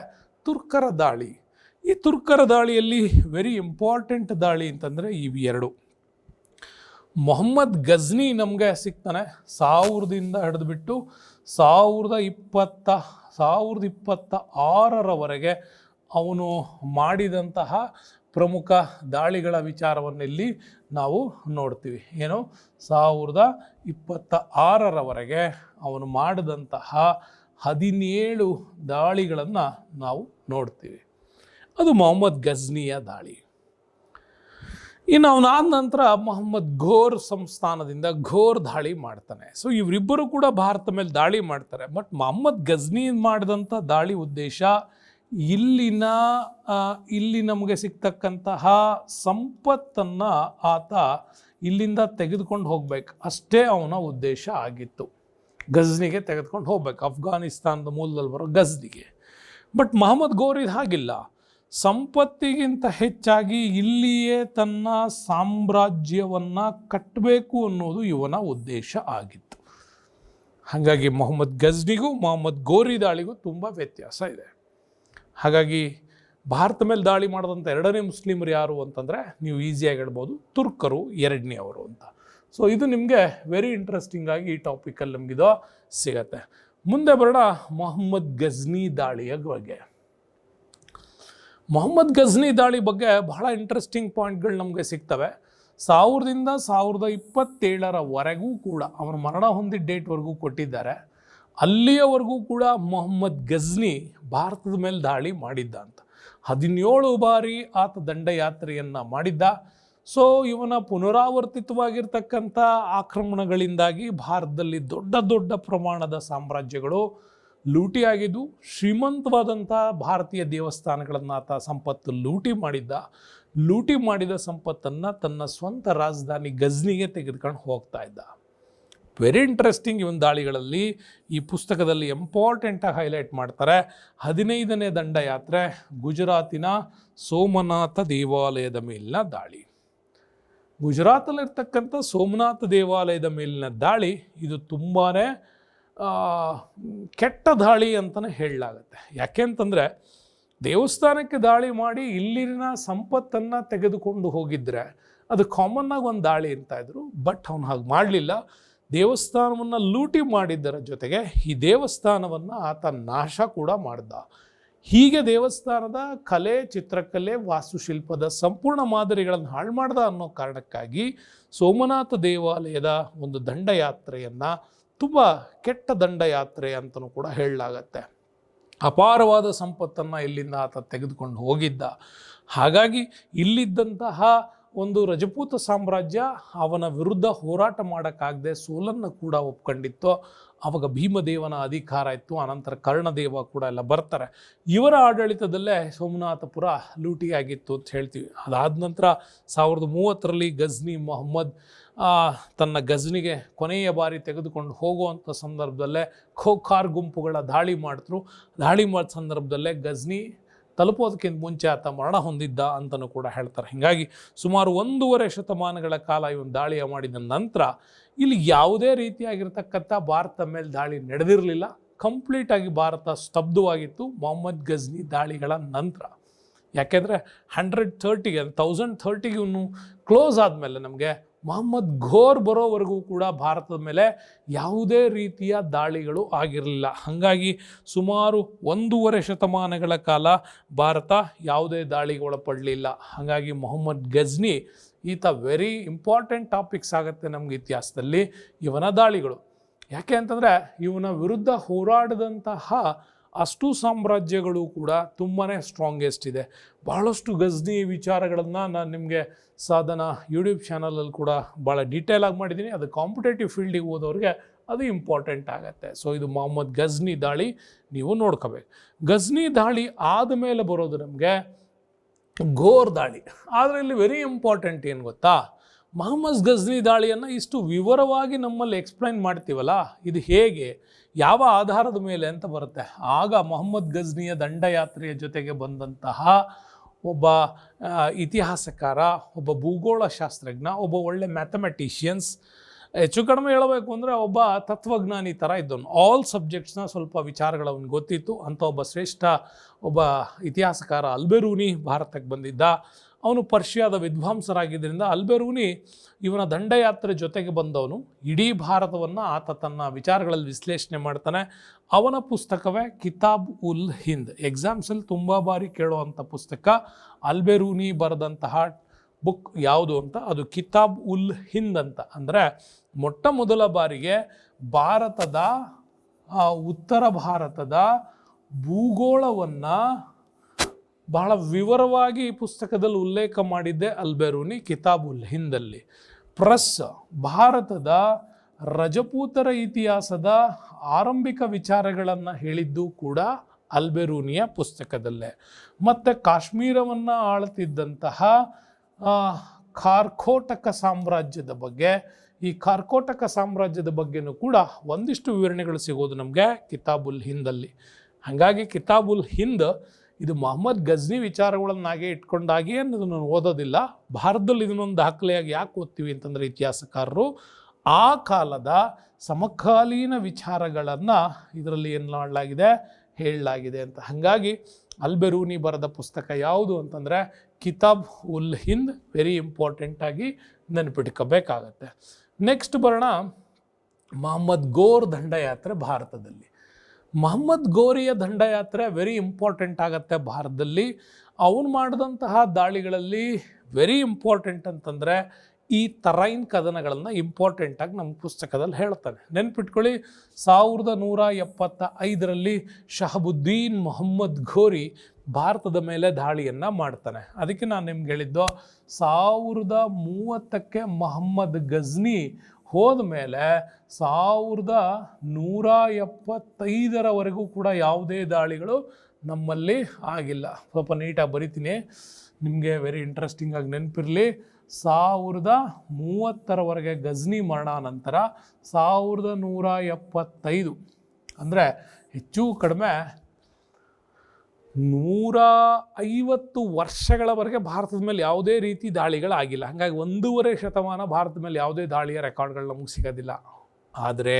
ತುರ್ಕರ ದಾಳಿ. ಈ ತುರ್ಕರ ದಾಳಿಯಲ್ಲಿ ವೆರಿ ಇಂಪಾರ್ಟೆಂಟ್ ದಾಳಿ ಅಂತಂದರೆ ಇವು ಎರಡು. ಮೊಹಮ್ಮದ್ ಗಜ್ನಿ ನಮಗೆ ಸಿಗ್ತಾನೆ 1000ದಿಂದ ಹಿಡಿದುಬಿಟ್ಟು 1026ರವರೆಗೆ ಅವನು ಮಾಡಿದಂತಹ ಪ್ರಮುಖ ದಾಳಿಗಳ ವಿಚಾರವನ್ನು ಇಲ್ಲಿ ನಾವು ನೋಡ್ತೀವಿ. ಏನು, 1026ರವರೆಗೆ ಅವನು ಮಾಡಿದಂತಹ 17 ದಾಳಿಗಳನ್ನು ನಾವು ನೋಡ್ತೀವಿ. ಅದು ಮೊಹಮ್ಮದ್ ಗಜ್ನಿಯ ದಾಳಿ. ಇನ್ನು ಅವನಾದ ನಂತರ ಮೊಹಮ್ಮದ್ ಘೋರ್ ಸಂಸ್ಥಾನದಿಂದ ಘೋರ್ ದಾಳಿ ಮಾಡ್ತಾನೆ. ಸೊ ಇವರಿಬ್ಬರು ಕೂಡ ಭಾರತ ಮೇಲೆ ದಾಳಿ ಮಾಡ್ತಾರೆ. ಬಟ್ ಮೊಹಮ್ಮದ್ ಗಜ್ನಿ ಮಾಡಿದಂಥ ದಾಳಿ ಉದ್ದೇಶ ಇಲ್ಲಿ ನಮಗೆ ಸಿಗ್ತಕ್ಕಂತಹ ಸಂಪತ್ತನ್ನು ಆತ ಇಲ್ಲಿಂದ ತೆಗೆದುಕೊಂಡು ಹೋಗ್ಬೇಕು, ಅಷ್ಟೇ ಅವನ ಉದ್ದೇಶ ಆಗಿತ್ತು. ಗಜ್ನಿಗೆ ತೆಗೆದುಕೊಂಡು ಹೋಗ್ಬೇಕು, ಅಫ್ಘಾನಿಸ್ತಾನದ ಮೂಲದಲ್ಲಿ ಬರೋ ಗಜ್ನಿಗೆ. ಬಟ್ ಮೊಹಮ್ಮದ್ ಘೋರ್ ಇದು ಹಾಗಿಲ್ಲ. ಸಂಪತ್ತಿಗಿಂತ ಹೆಚ್ಚಾಗಿ ಇಲ್ಲಿಯೇ ತನ್ನ ಸಾಮ್ರಾಜ್ಯವನ್ನು ಕಟ್ಟಬೇಕು ಅನ್ನೋದು ಇವನ ಉದ್ದೇಶ ಆಗಿತ್ತು. ಹಾಗಾಗಿ ಮೊಹಮ್ಮದ್ ಗಜ್ನಿಗೂ ಮೊಹಮ್ಮದ್ ಘೋರಿ ದಾಳಿಗೂ ತುಂಬ ವ್ಯತ್ಯಾಸ ಇದೆ. ಹಾಗಾಗಿ ಭಾರತ ಮೇಲೆ ದಾಳಿ ಮಾಡಿದಂಥ ಎರಡನೇ ಮುಸ್ಲಿಮರು ಯಾರು ಅಂತಂದರೆ ನೀವು ಈಸಿಯಾಗಿ ಹೇಳ್ಬೋದು ತುರ್ಕರು ಎರಡನೇವರು ಅಂತ. ಸೊ ಇದು ನಿಮಗೆ ವೆರಿ ಇಂಟ್ರೆಸ್ಟಿಂಗ್ ಆಗಿ ಈ ಟಾಪಿಕಲ್ಲಿ ನಮಗಿದು ಸಿಗತ್ತೆ. ಮುಂದೆ ಬರೋಣ ಮೊಹಮ್ಮದ್ ಗಜ್ನಿ ದಾಳಿಯ ಬಗ್ಗೆ. ಮೊಹಮ್ಮದ್ ಗಜ್ನಿ ದಾಳಿ ಬಗ್ಗೆ ಬಹಳ ಇಂಟ್ರೆಸ್ಟಿಂಗ್ ಪಾಯಿಂಟ್ಗಳು ನಮಗೆ ಸಿಗ್ತವೆ. 1000ರಿಂದ 1027ರವರೆಗೂ ಕೂಡ ಅವನ ಮರಣ ಹೊಂದಿದ ಡೇಟ್ವರೆಗೂ ಕೊಟ್ಟಿದ್ದಾರೆ. ಅಲ್ಲಿಯವರೆಗೂ ಕೂಡ ಮೊಹಮ್ಮದ್ ಗಜ್ನಿ ಭಾರತದ ಮೇಲೆ ದಾಳಿ ಮಾಡಿದ್ದ ಅಂತ. 17 ಬಾರಿ ಆತ ದಂಡಯಾತ್ರೆಯನ್ನು ಮಾಡಿದ್ದ. ಸೊ ಇವನ ಪುನರಾವರ್ತಿತವಾಗಿರ್ತಕ್ಕಂಥ ಆಕ್ರಮಣಗಳಿಂದಾಗಿ ಭಾರತದಲ್ಲಿ ದೊಡ್ಡ ದೊಡ್ಡ ಪ್ರಮಾಣದ ಸಾಮ್ರಾಜ್ಯಗಳು ಲೂಟಿಯಾಗಿದ್ದು, ಶ್ರೀಮಂತವಾದಂಥ ಭಾರತೀಯ ದೇವಸ್ಥಾನಗಳನ್ನು ಆತ ಸಂಪತ್ತು ಲೂಟಿ ಮಾಡಿದ ಸಂಪತ್ತನ್ನು ತನ್ನ ಸ್ವಂತ ರಾಜಧಾನಿ ಗಜ್ನಿಗೆ ತೆಗೆದುಕೊಂಡು ಹೋಗ್ತಾ ಇದ್ದ. Very interesting. ಇವನ್ ದಾಳಿಗಳಲ್ಲಿ ಈ ಪುಸ್ತಕದಲ್ಲಿ ಇಂಪಾರ್ಟೆಂಟಾಗಿ ಹೈಲೈಟ್ ಮಾಡ್ತಾರೆ 15ನೇ ದಂಡಯಾತ್ರೆ, ಗುಜರಾತಿನ ಸೋಮನಾಥ ದೇವಾಲಯದ ಮೇಲಿನ ದಾಳಿ. ಗುಜರಾತಲ್ಲಿರ್ತಕ್ಕಂಥ ಸೋಮನಾಥ ದೇವಾಲಯದ ಮೇಲಿನ ದಾಳಿ ಇದು ತುಂಬಾ ಕೆಟ್ಟ ದಾಳಿ ಅಂತಲೇ ಹೇಳಲಾಗುತ್ತೆ. ಯಾಕೆಂತಂದರೆ ದೇವಸ್ಥಾನಕ್ಕೆ ದಾಳಿ ಮಾಡಿ ಇಲ್ಲಿನ ಸಂಪತ್ತನ್ನು ತೆಗೆದುಕೊಂಡು ಹೋಗಿದ್ರೆ ಅದು ಕಾಮನ್ನಾಗಿ ಒಂದು ದಾಳಿ ಅಂತಾಯಿದ್ರು. ಬಟ್ ಅವನು ಹಾಗೆ ಮಾಡಲಿಲ್ಲ. ದೇವಸ್ಥಾನವನ್ನು ಲೂಟಿ ಮಾಡಿದ್ದರ ಜೊತೆಗೆ ಈ ದೇವಸ್ಥಾನವನ್ನು ಆತ ನಾಶ ಕೂಡ ಮಾಡ್ದ. ಹೀಗೆ ದೇವಸ್ಥಾನದ ಕಲೆ, ಚಿತ್ರಕಲೆ, ವಾಸ್ತುಶಿಲ್ಪದ ಸಂಪೂರ್ಣ ಮಾದರಿಗಳನ್ನು ಹಾಳು ಮಾಡ್ದ ಅನ್ನೋ ಕಾರಣಕ್ಕಾಗಿ ಸೋಮನಾಥ ದೇವಾಲಯದ ಒಂದು ದಂಡಯಾತ್ರೆಯನ್ನು ತುಂಬ ಕೆಟ್ಟ ದಂಡಯಾತ್ರೆ ಅಂತಲೂ ಕೂಡ ಹೇಳಲಾಗತ್ತೆ. ಅಪಾರವಾದ ಸಂಪತ್ತನ್ನು ಇಲ್ಲಿಂದ ಆತ ತೆಗೆದುಕೊಂಡು ಹೋಗಿದ್ದ. ಹಾಗಾಗಿ ಇಲ್ಲಿದ್ದಂತಹ ಒಂದು ರಜಪೂತ ಸಾಮ್ರಾಜ್ಯ ಅವನ ವಿರುದ್ಧ ಹೋರಾಟ ಮಾಡೋಕ್ಕಾಗದೆ ಸೋಲನ್ನು ಕೂಡ ಒಪ್ಕೊಂಡಿತ್ತು. ಆವಾಗ ಭೀಮದೇವನ ಅಧಿಕಾರ ಇತ್ತು. ಅನಂತರ ಕರ್ಣದೇವ ಕೂಡ ಎಲ್ಲ ಬರ್ತಾರೆ. ಇವರ ಆಡಳಿತದಲ್ಲೇ ಸೋಮನಾಥಪುರ ಲೂಟಿಯಾಗಿತ್ತು ಅಂತ ಹೇಳ್ತೀವಿ. ಅದಾದ ನಂತರ 1030ರಲ್ಲಿ ಗಜ್ನಿ ಮೊಹಮ್ಮದ್ ತನ್ನ ಗಜ್ನಿಗೆ ಕೊನೆಯ ಬಾರಿ ತೆಗೆದುಕೊಂಡು ಹೋಗುವಂಥ ಸಂದರ್ಭದಲ್ಲೇ ಖೋಖಾರ್ ಗುಂಪುಗಳ ದಾಳಿ ಮಾಡಿದ್ರು. ದಾಳಿ ಮಾಡಿದ ಸಂದರ್ಭದಲ್ಲೇ ಗಜ್ನಿ ತಲುಪೋದಕ್ಕಿಂತ ಮುಂಚೆ ಆತ ಮರಣ ಹೊಂದಿದ್ದ ಅಂತಲೂ ಕೂಡ ಹೇಳ್ತಾರೆ. ಹೀಗಾಗಿ ಸುಮಾರು 1.5 ಶತಮಾನಗಳ ಕಾಲ ಇವನು ದಾಳಿಯ ಮಾಡಿದ ನಂತರ ಇಲ್ಲಿ ಯಾವುದೇ ರೀತಿಯಾಗಿರ್ತಕ್ಕಂಥ ಭಾರತ ಮೇಲೆ ದಾಳಿ ನಡೆದಿರಲಿಲ್ಲ. ಕಂಪ್ಲೀಟಾಗಿ ಭಾರತ ಸ್ತಬ್ಧವಾಗಿತ್ತು ಮೊಹಮ್ಮದ್ ಗಜ್ನಿ ದಾಳಿಗಳ ನಂತರ. ಯಾಕೆಂದರೆ 1030ಗೆ ಇವನು ಕ್ಲೋಸ್ ಆದಮೇಲೆ ನಮಗೆ ಮೊಹಮ್ಮದ್ ಘೋರ್ ಬರೋವರೆಗೂ ಕೂಡ ಭಾರತದ ಮೇಲೆ ಯಾವುದೇ ರೀತಿಯ ದಾಳಿಗಳು ಆಗಿರಲಿಲ್ಲ. ಹಾಗಾಗಿ ಸುಮಾರು 1.5 ಶತಮಾನಗಳ ಕಾಲ ಭಾರತ ಯಾವುದೇ ದಾಳಿಗೆ ಒಳಪಡಲಿಲ್ಲ. ಹಾಗಾಗಿ ಮೊಹಮ್ಮದ್ ಗಜ್ನಿ ಈತ ವೆರಿ ಇಂಪಾರ್ಟೆಂಟ್ ಟಾಪಿಕ್ಸ್ ಆಗುತ್ತೆ ನಮಗೆ ಇತಿಹಾಸದಲ್ಲಿ ಇವನ ದಾಳಿಗಳು. ಯಾಕೆ ಅಂತಂದರೆ ಇವನ ವಿರುದ್ಧ ಹೋರಾಡಿದಂತಹ ಅಷ್ಟು ಸಾಮ್ರಾಜ್ಯಗಳು ಕೂಡ ತುಂಬಾ ಸ್ಟ್ರಾಂಗೆಸ್ಟ್ ಇದೆ. ಬಹಳಷ್ಟು ಗಜ್ನಿ ವಿಚಾರಗಳನ್ನು ನಾನು ನಿಮಗೆ ಸಾಧನ ಯೂಟ್ಯೂಬ್ ಚಾನಲಲ್ಲಿ ಕೂಡ ಭಾಳ ಡೀಟೇಲಾಗಿ ಮಾಡಿದ್ದೀನಿ. ಅದು ಕಾಂಪಿಟೇಟಿವ್ ಫೀಲ್ಡಿಗೆ ಹೋದವ್ರಿಗೆ ಅದು ಇಂಪಾರ್ಟೆಂಟ್ ಆಗುತ್ತೆ. ಸೊ ಇದು ಮೊಹಮ್ಮದ್ ಗಜ್ನಿ ದಾಳಿ ನೀವು ನೋಡ್ಕೋಬೇಕು. ಗಜ್ನಿ ದಾಳಿ ಆದಮೇಲೆ ಬರೋದು ನಮಗೆ ಘೋರ್ ದಾಳಿ. ಆದರೆ ಇಲ್ಲಿ ವೆರಿ ಇಂಪಾರ್ಟೆಂಟ್ ಏನು ಗೊತ್ತಾ, ಮೊಹಮ್ಮದ್ ಗಜ್ನಿ ದಾಳಿಯನ್ನು ಇಷ್ಟು ವಿವರವಾಗಿ ನಮ್ಮಲ್ಲಿ ಎಕ್ಸ್ಪ್ಲೈನ್ ಮಾಡ್ತೀವಲ್ಲ, ಇದು ಹೇಗೆ, ಯಾವ ಆಧಾರದ ಮೇಲೆ ಅಂತ ಬರುತ್ತೆ. ಆಗ ಮೊಹಮ್ಮದ್ ಗಜ್ನಿಯ ದಂಡಯಾತ್ರೆಯ ಜೊತೆಗೆ ಬಂದಂತಹ ಒಬ್ಬ ಇತಿಹಾಸಕಾರ, ಒಬ್ಬ ಭೂಗೋಳ ಶಾಸ್ತ್ರಜ್ಞ, ಒಬ್ಬ ಒಳ್ಳೆ ಮ್ಯಾಥಮೆಟಿಷಿಯನ್ಸ್, ಹೆಚ್ಚು ಕಡಿಮೆ ಹೇಳಬೇಕು ಅಂದರೆ ಒಬ್ಬ ತತ್ವಜ್ಞಾನಿ ಥರ ಇದ್ದವನು. ಆಲ್ ಸಬ್ಜೆಕ್ಟ್ಸ್ನ ಸ್ವಲ್ಪ ವಿಚಾರಗಳು ಅವನಿಗೆ ಗೊತ್ತಿತ್ತು ಅಂತ ಒಬ್ಬ ಶ್ರೇಷ್ಠ ಒಬ್ಬ ಇತಿಹಾಸಕಾರ ಅಲ್ಬೆರೂನಿ ಭಾರತಕ್ಕೆ ಬಂದಿದ್ದ. ಅವನು ಪರ್ಷಿಯಾದ ವಿದ್ವಾಂಸರಾಗಿದ್ದರಿಂದ ಅಲ್ಬೆರೂನಿ ಇವನ ದಂಡಯಾತ್ರೆ ಜೊತೆಗೆ ಬಂದವನು. ಇಡೀ ಭಾರತವನ್ನು ಆತ ತನ್ನ ವಿಚಾರಗಳಲ್ಲಿ ವಿಶ್ಲೇಷಣೆ ಮಾಡ್ತಾನೆ. ಅವನ ಪುಸ್ತಕವೇ ಕಿತಾಬ್ ಉಲ್ ಹಿಂದ್. ಎಕ್ಸಾಮ್ಸಲ್ಲಿ ತುಂಬ ಬಾರಿ ಕೇಳುವಂಥ ಪುಸ್ತಕ. ಅಲ್ಬೆರೂನಿ ಬರೆದಂತಹ ಬುಕ್ ಯಾವುದು ಅಂತ, ಅದು ಕಿತಾಬ್ ಉಲ್ ಹಿಂದ್ ಅಂತ. ಅಂದರೆ ಮೊಟ್ಟ ಮೊದಲ ಬಾರಿಗೆ ಭಾರತದ ಉತ್ತರ ಭಾರತದ ಭೂಗೋಳವನ್ನು ಬಹಳ ವಿವರವಾಗಿ ಈ ಪುಸ್ತಕದಲ್ಲಿ ಉಲ್ಲೇಖ ಮಾಡಿದ್ದೆ ಅಲ್ಬೆರೂನಿ ಕಿತಾಬ್ ಉಲ್ ಹಿಂದಲ್ಲಿ. ಪ್ಲಸ್ ಭಾರತದ ರಜಪೂತರ ಇತಿಹಾಸದ ಆರಂಭಿಕ ವಿಚಾರಗಳನ್ನು ಹೇಳಿದ್ದು ಕೂಡ ಅಲ್ಬೆರೂನಿಯ ಪುಸ್ತಕದಲ್ಲೇ. ಮತ್ತು ಕಾಶ್ಮೀರವನ್ನು ಆಳುತ್ತಿದ್ದಂತಹ ಕಾರ್ಕೋಟಕ ಸಾಮ್ರಾಜ್ಯದ ಬಗ್ಗೆ, ಈ ಕಾರ್ಕೋಟಕ ಸಾಮ್ರಾಜ್ಯದ ಬಗ್ಗೆನೂ ಕೂಡ ಒಂದಿಷ್ಟು ವಿವರಣೆಗಳು ಸಿಗೋದು ನಮಗೆ ಕಿತಾಬ್ ಉಲ್ ಹಿಂದಲ್ಲಿ. ಹಾಗಾಗಿ ಕಿತಾಬ್ ಉಲ್ ಹಿಂದ್ ಇದು ಮೊಹಮ್ಮದ್ ಗಜ್ನಿ ವಿಚಾರಗಳನ್ನಾಗೆ ಇಟ್ಕೊಂಡಾಗಿ ಅನ್ನೋದನ್ನು ಓದೋದಿಲ್ಲ. ಭಾರತದಲ್ಲಿ ಇದನ್ನೊಂದು ದಾಖಲೆಯಾಗಿ ಯಾಕೆ ಓದ್ತೀವಿ ಅಂತಂದರೆ, ಇತಿಹಾಸಕಾರರು ಆ ಕಾಲದ ಸಮಕಾಲೀನ ವಿಚಾರಗಳನ್ನು ಇದರಲ್ಲಿ ಏನು ಮಾಡಲಾಗಿದೆ, ಹೇಳಲಾಗಿದೆ ಅಂತ. ಹಾಗಾಗಿ ಅಲ್ಬೆರೂನಿ ಬರೆದ ಪುಸ್ತಕ ಯಾವುದು ಅಂತಂದರೆ ಕಿತಾಬ್ ಉಲ್ ಹಿಂದ್. ವೆರಿ ಇಂಪಾರ್ಟೆಂಟಾಗಿ ನೆನಪಿಟ್ಕೋಬೇಕಾಗತ್ತೆ. ನೆಕ್ಸ್ಟ್ ಬರೋಣ ಮೊಹಮ್ಮದ್ ಘೋರ್ ದಂಡಯಾತ್ರೆ ಭಾರತದಲ್ಲಿ. ಮೊಹಮ್ಮದ್ ಘೋರಿಯ ದಂಡಯಾತ್ರೆ ವೆರಿ ಇಂಪಾರ್ಟೆಂಟ್ ಆಗುತ್ತೆ ಭಾರತದಲ್ಲಿ. ಅವನು ಮಾಡಿದಂತಹ ದಾಳಿಗಳಲ್ಲಿ ವೆರಿ ಇಂಪಾರ್ಟೆಂಟ್ ಅಂತಂದರೆ ಈ ತರೈನ್ ಕದನಗಳನ್ನು ಇಂಪಾರ್ಟೆಂಟಾಗಿ ನಮ್ಮ ಪುಸ್ತಕದಲ್ಲಿ ಹೇಳ್ತಾನೆ. ನೆನ್ಪಿಟ್ಕೊಳ್ಳಿ, 1175ರಲ್ಲಿ ಶಹಬುದ್ದೀನ್ ಮೊಹಮ್ಮದ್ ಘೋರಿ ಭಾರತದ ಮೇಲೆ ದಾಳಿಯನ್ನು ಮಾಡ್ತಾನೆ. ಅದಕ್ಕೆ ನಾನು ನಿಮ್ಗೆ ಹೇಳಿದ್ದು 1030ಕ್ಕೆ ಮೊಹಮ್ಮದ್ ಗಜ್ನಿ ಹೋದ ಮೇಲೆ 1175ರವರೆಗೂ ಕೂಡ ಯಾವುದೇ ದಾಳಿಗಳು ನಮ್ಮಲ್ಲಿ ಆಗಿಲ್ಲ. ಸ್ವಲ್ಪ ನೀಟಾಗಿ ಬರಿತೀನಿ, ನಿಮಗೆ ವೆರಿ ಇಂಟ್ರೆಸ್ಟಿಂಗಾಗಿ ನೆನಪಿರಲಿ. 1030ರವರೆಗೆ ಗಜ್ನಿ ಮರಣ ನಂತರ 1175 ಅಂದರೆ ಹೆಚ್ಚು ಕಡಿಮೆ 150 ವರ್ಷಗಳವರೆಗೆ ಭಾರತದ ಮೇಲೆ ಯಾವುದೇ ರೀತಿ ದಾಳಿಗಳಾಗಿಲ್ಲ. ಹಾಗಾಗಿ 1.5 ಶತಮಾನ ಭಾರತದ ಮೇಲೆ ಯಾವುದೇ ದಾಳಿಯ ರೆಕಾರ್ಡ್ಗಳು ನಮಗೆ ಸಿಗೋದಿಲ್ಲ. ಆದರೆ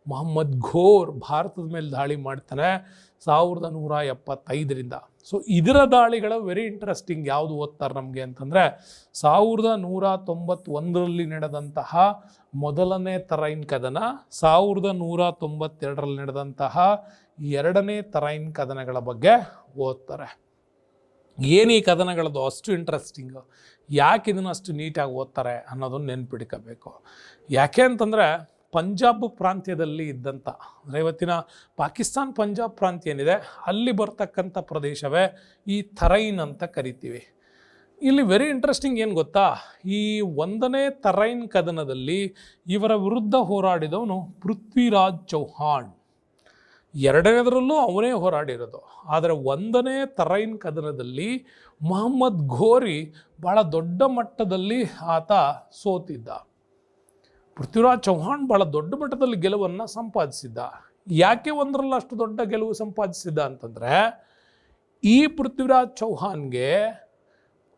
ಮೊಹಮ್ಮದ್ ಘೋರ್ ಭಾರತದ ಮೇಲೆ ದಾಳಿ ಮಾಡ್ತಾನೆ 1175ರಿಂದ. ಸೊ ಇದರ ದಾಳಿಗಳು ವೆರಿ ಇಂಟ್ರೆಸ್ಟಿಂಗ್. ಯಾವುದು ಓದ್ತಾರೆ ನಮಗೆ ಅಂತಂದರೆ, 1191ರಲ್ಲಿ ನಡೆದಂತಹ ಮೊದಲನೇ ತರೈನ್ ಕದನ, 1192ರಲ್ಲಿ ನಡೆದಂತಹ ಎರಡನೇ ತರೈನ್ ಕದನಗಳ ಬಗ್ಗೆ ಓದ್ತಾರೆ. ಏನು ಈ ಕದನಗಳದ್ದು ಅಷ್ಟು ಇಂಟ್ರೆಸ್ಟಿಂಗು, ಯಾಕೆ ಇದನ್ನು ಅಷ್ಟು ನೀಟಾಗಿ ಓದ್ತಾರೆ ಅನ್ನೋದನ್ನು ನೆನ್ಪಿಡ್ಕೋಬೇಕು. ಯಾಕೆ ಅಂತಂದರೆ, ಪಂಜಾಬ್ ಪ್ರಾಂತ್ಯದಲ್ಲಿ ಇದ್ದಂಥ, ಅಂದರೆ ಇವತ್ತಿನ ಪಾಕಿಸ್ತಾನ್ ಪಂಜಾಬ್ ಪ್ರಾಂತ್ಯ ಏನಿದೆ ಅಲ್ಲಿ ಬರ್ತಕ್ಕಂಥ ಪ್ರದೇಶವೇ ಈ ತರೈನ್ ಅಂತ ಕರಿತೀವಿ. ಇಲ್ಲಿ ವೆರಿ ಇಂಟ್ರೆಸ್ಟಿಂಗ್ ಏನು ಗೊತ್ತಾ, ಈ 1ನೇ ತರೈನ್ ಕದನದಲ್ಲಿ ಇವರ ವಿರುದ್ಧ ಹೋರಾಡಿದವನು ಪೃಥ್ವಿರಾಜ್ ಚೌಹಾಣ್. 2ನೇದರಲ್ಲೂ ಅವನೇ ಹೋರಾಡಿರೋದು. ಆದರೆ 1ನೇ ತರೈನ್ ಕದನದಲ್ಲಿ ಮೊಹಮ್ಮದ್ ಘೋರಿ ಭಾಳ ದೊಡ್ಡ ಮಟ್ಟದಲ್ಲಿ ಆತ ಸೋತಿದ್ದ. ಪೃಥ್ವಿರಾಜ್ ಚೌಹಾಣ್ ಭಾಳ ದೊಡ್ಡ ಮಟ್ಟದಲ್ಲಿ ಗೆಲುವನ್ನು ಸಂಪಾದಿಸಿದ್ದ. ಯಾಕೆ 1ರಲ್ಲಿ ಅಷ್ಟು ದೊಡ್ಡ ಗೆಲುವು ಸಂಪಾದಿಸಿದ್ದ ಅಂತಂದರೆ, ಈ ಪೃಥ್ವಿರಾಜ್ ಚೌಹಾನ್ಗೆ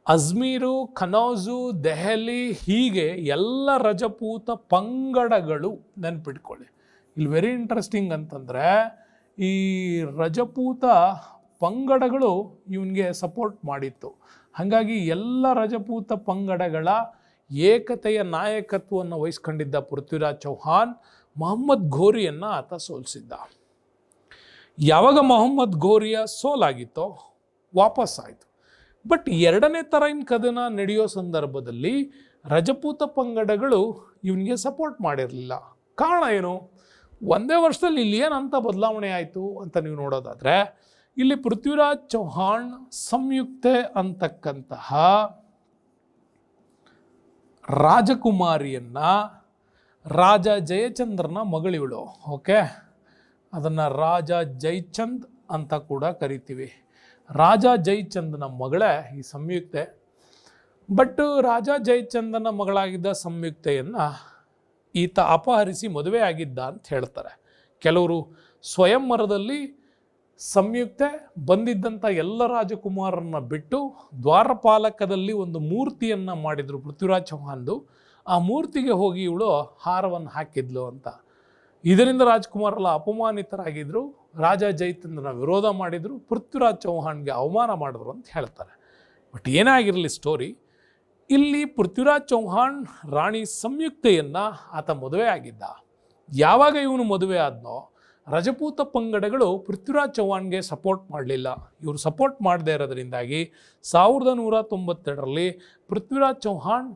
ಅಜ್ಮೀರು, ಕನೌಜು, ದೆಹಲಿ ಹೀಗೆ ಎಲ್ಲ ರಜಪೂತ ಪಂಗಡಗಳು, ನೆನ್ಪಿಟ್ಕೊಳ್ಳಿ ಇಲ್ಲಿ ವೆರಿ ಇಂಟ್ರೆಸ್ಟಿಂಗ್ ಅಂತಂದರೆ, ಈ ರಜಪೂತ ಪಂಗಡಗಳು ಇವನಿಗೆ ಸಪೋರ್ಟ್ ಮಾಡಿತ್ತು. ಹಾಗಾಗಿ ಎಲ್ಲ ರಜಪೂತ ಪಂಗಡಗಳ ಏಕತೆಯ ನಾಯಕತ್ವವನ್ನು ವಹಿಸ್ಕೊಂಡಿದ್ದ ಪೃಥ್ವಿರಾಜ್ ಚೌಹಾನ್ ಮೊಹಮ್ಮದ್ ಘೋರಿಯನ್ನು ಆತ ಸೋಲಿಸಿದ್ದ. ಯಾವಾಗ ಮೊಹಮ್ಮದ್ ಘೋರಿಯ ಸೋಲಾಗಿತ್ತೋ ವಾಪಸ್ಸಾಯಿತು. ಬಟ್ 2ನೇ ತರೈನ್ ಕದನ ನಡೆಯೋ ಸಂದರ್ಭದಲ್ಲಿ ರಜಪೂತ ಪಂಗಡಗಳು ಇವನಿಗೆ ಸಪೋರ್ಟ್ ಮಾಡಿರಲಿಲ್ಲ. ಕಾರಣ ಏನು? ಒಂದೇ ವರ್ಷದಲ್ಲಿ ಇಲ್ಲಿ ಏನಂತ ಬದಲಾವಣೆ ಆಯಿತು ಅಂತ ನೀವು ನೋಡೋದಾದರೆ, ಇಲ್ಲಿ ಪೃಥ್ವಿರಾಜ್ ಚೌಹಾಣ್ ಸಂಯುಕ್ತೆ ಅಂತಕ್ಕಂತಹ ರಾಜಕುಮಾರಿಯನ್ನ ರಾಜ ಜಯಚಂದ್ರನ ಮಗಳಿವಳು. ಓಕೆ, ಅದನ್ನು ರಾಜ ಜಯಚಂದ್ ಅಂತ ಕೂಡ ಕರಿತೀವಿ. ರಾಜ ಜಯಚಂದ್ನ ಮಗಳೇ ಈ ಸಂಯುಕ್ತೆ. ಬಟ್ ರಾಜ ಜಯಚಂದ್ರನ ಮಗಳಾಗಿದ್ದ ಸಂಯುಕ್ತೆಯನ್ನು ಈತ ಅಪಹರಿಸಿ ಮದುವೆ ಆಗಿದ್ದ ಅಂತ ಹೇಳ್ತಾರೆ. ಕೆಲವರು ಸ್ವಯಂವರದಲ್ಲಿ ಸಂಯುಕ್ತೆ ಬಂದಿದ್ದಂಥ ಎಲ್ಲ ರಾಜಕುಮಾರರನ್ನ ಬಿಟ್ಟು ದ್ವಾರಪಾಲಕದಲ್ಲಿ ಒಂದು ಮೂರ್ತಿಯನ್ನು ಮಾಡಿದರು ಪೃಥ್ವಿರಾಜ್ ಚೌಹಾನ್ದು. ಆ ಮೂರ್ತಿಗೆ ಹೋಗಿ ಇವಳು ಹಾರವನ್ನು ಹಾಕಿದ್ಲು ಅಂತ. ಇದರಿಂದ ರಾಜ್ಕುಮಾರೆಲ್ಲ ಅಪಮಾನಿತರಾಗಿದ್ದರು, ರಾಜ ಜಯಚಂದ್ರನ ವಿರೋಧ ಮಾಡಿದರು, ಪೃಥ್ವಿರಾಜ್ ಚೌಹಾಣ್ಗೆ ಅವಮಾನ ಮಾಡಿದ್ರು ಅಂತ ಹೇಳ್ತಾರೆ. ಬಟ್ ಏನಾಗಿರಲಿ ಸ್ಟೋರಿ, ಇಲ್ಲಿ ಪೃಥ್ವಿರಾಜ್ ಚೌಹಾಣ್ ರಾಣಿ ಸಂಯುಕ್ತೆಯನ್ನು ಆತ ಮದುವೆ ಆಗಿದ್ದ. ಯಾವಾಗ ಇವನು ಮದುವೆ ಆದ್ನೋ ರಜಪೂತ ಪಂಗಡಗಳು ಪೃಥ್ವಿರಾಜ್ ಚೌಹಾಣ್ಗೆ ಸಪೋರ್ಟ್ ಮಾಡಲಿಲ್ಲ. ಇವರು ಸಪೋರ್ಟ್ ಮಾಡದೇ ಇರೋದ್ರಿಂದಾಗಿ 1192ರಲ್ಲಿ ಪೃಥ್ವಿರಾಜ್ ಚೌಹಾಣ್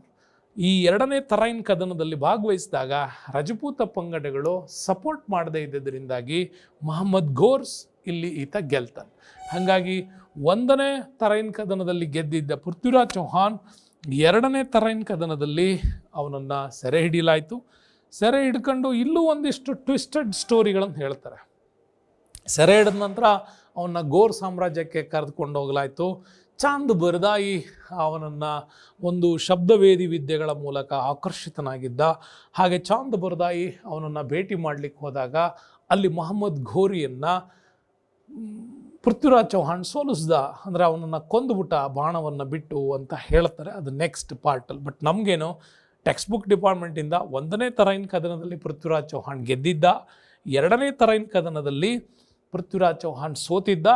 ಈ 2ನೇ ತರೈನ್ ಕದನದಲ್ಲಿ ಭಾಗವಹಿಸಿದಾಗ ರಜಪೂತ ಪಂಗಡಗಳು ಸಪೋರ್ಟ್ ಮಾಡದೇ ಇದ್ದದರಿಂದಾಗಿ ಮೊಹಮ್ಮದ್ ಘೋರ್ಸ್ ಇಲ್ಲಿ ಈತ ಗೆಲ್ತಾನೆ. ಹಾಗಾಗಿ 1ನೇ ತರೈನ್ ಕದನದಲ್ಲಿ ಗೆದ್ದಿದ್ದ ಪೃಥ್ವಿರಾಜ್ ಚೌಹಾಣ್ 2ನೇ ತರೈನ್ ಕದನದಲ್ಲಿ ಅವನನ್ನು ಸೆರೆ ಹಿಡಿಯಲಾಯಿತು. ಸೆರೆ ಹಿಡ್ಕೊಂಡು ಇಲ್ಲೂ ಒಂದಿಷ್ಟು ಟ್ವಿಸ್ಟೆಡ್ ಸ್ಟೋರಿಗಳನ್ನು ಹೇಳ್ತಾರೆ. ಸೆರೆ ಹಿಡಿದ ನಂತರ ಅವನ್ನ ಗೋರ್ ಸಾಮ್ರಾಜ್ಯಕ್ಕೆ ಕರೆದುಕೊಂಡು ಹೋಗಲಾಯಿತು. ಚಾಂದ್ ಬರ್ದಾಯಿ ಅವನನ್ನು ಒಂದು ಶಬ್ದವೇದಿ ವಿದ್ಯೆಗಳ ಮೂಲಕ ಆಕರ್ಷಿತನಾಗಿದ್ದ. ಹಾಗೆ ಚಾಂದ್ ಬರ್ದಾಯಿ ಅವನನ್ನು ಭೇಟಿ ಮಾಡಲಿಕ್ಕೆ ಹೋದಾಗ ಅಲ್ಲಿ ಮೊಹಮ್ಮದ್ ಘೋರಿಯನ್ನು ಪೃಥ್ವಿರಾಜ್ ಚೌಹಾಣ್ ಸೋಲಿಸ್ದ, ಅಂದರೆ ಅವನನ್ನು ಕೊಂದುಬಿಟ್ಟ ಬಾಣವನ್ನು ಬಿಟ್ಟು ಅಂತ ಹೇಳ್ತಾರೆ. ಅದು ನೆಕ್ಸ್ಟ್ ಪಾರ್ಟಲ್ಲಿ. ಬಟ್ ನಮಗೇನು ಟೆಕ್ಸ್ಟ್ ಬುಕ್ ಡಿಪಾರ್ಟ್ಮೆಂಟಿಂದ 1ನೇ ತರೈನ್ ಕದನದಲ್ಲಿ ಪೃಥ್ವಿರಾಜ್ ಚೌಹಾಣ್ ಗೆದ್ದಿದ್ದ, 2ನೇ ತರೈನ್ ಕದನದಲ್ಲಿ ಪೃಥ್ವಿರಾಜ್ ಚೌಹಾಣ್ ಸೋತಿದ್ದ.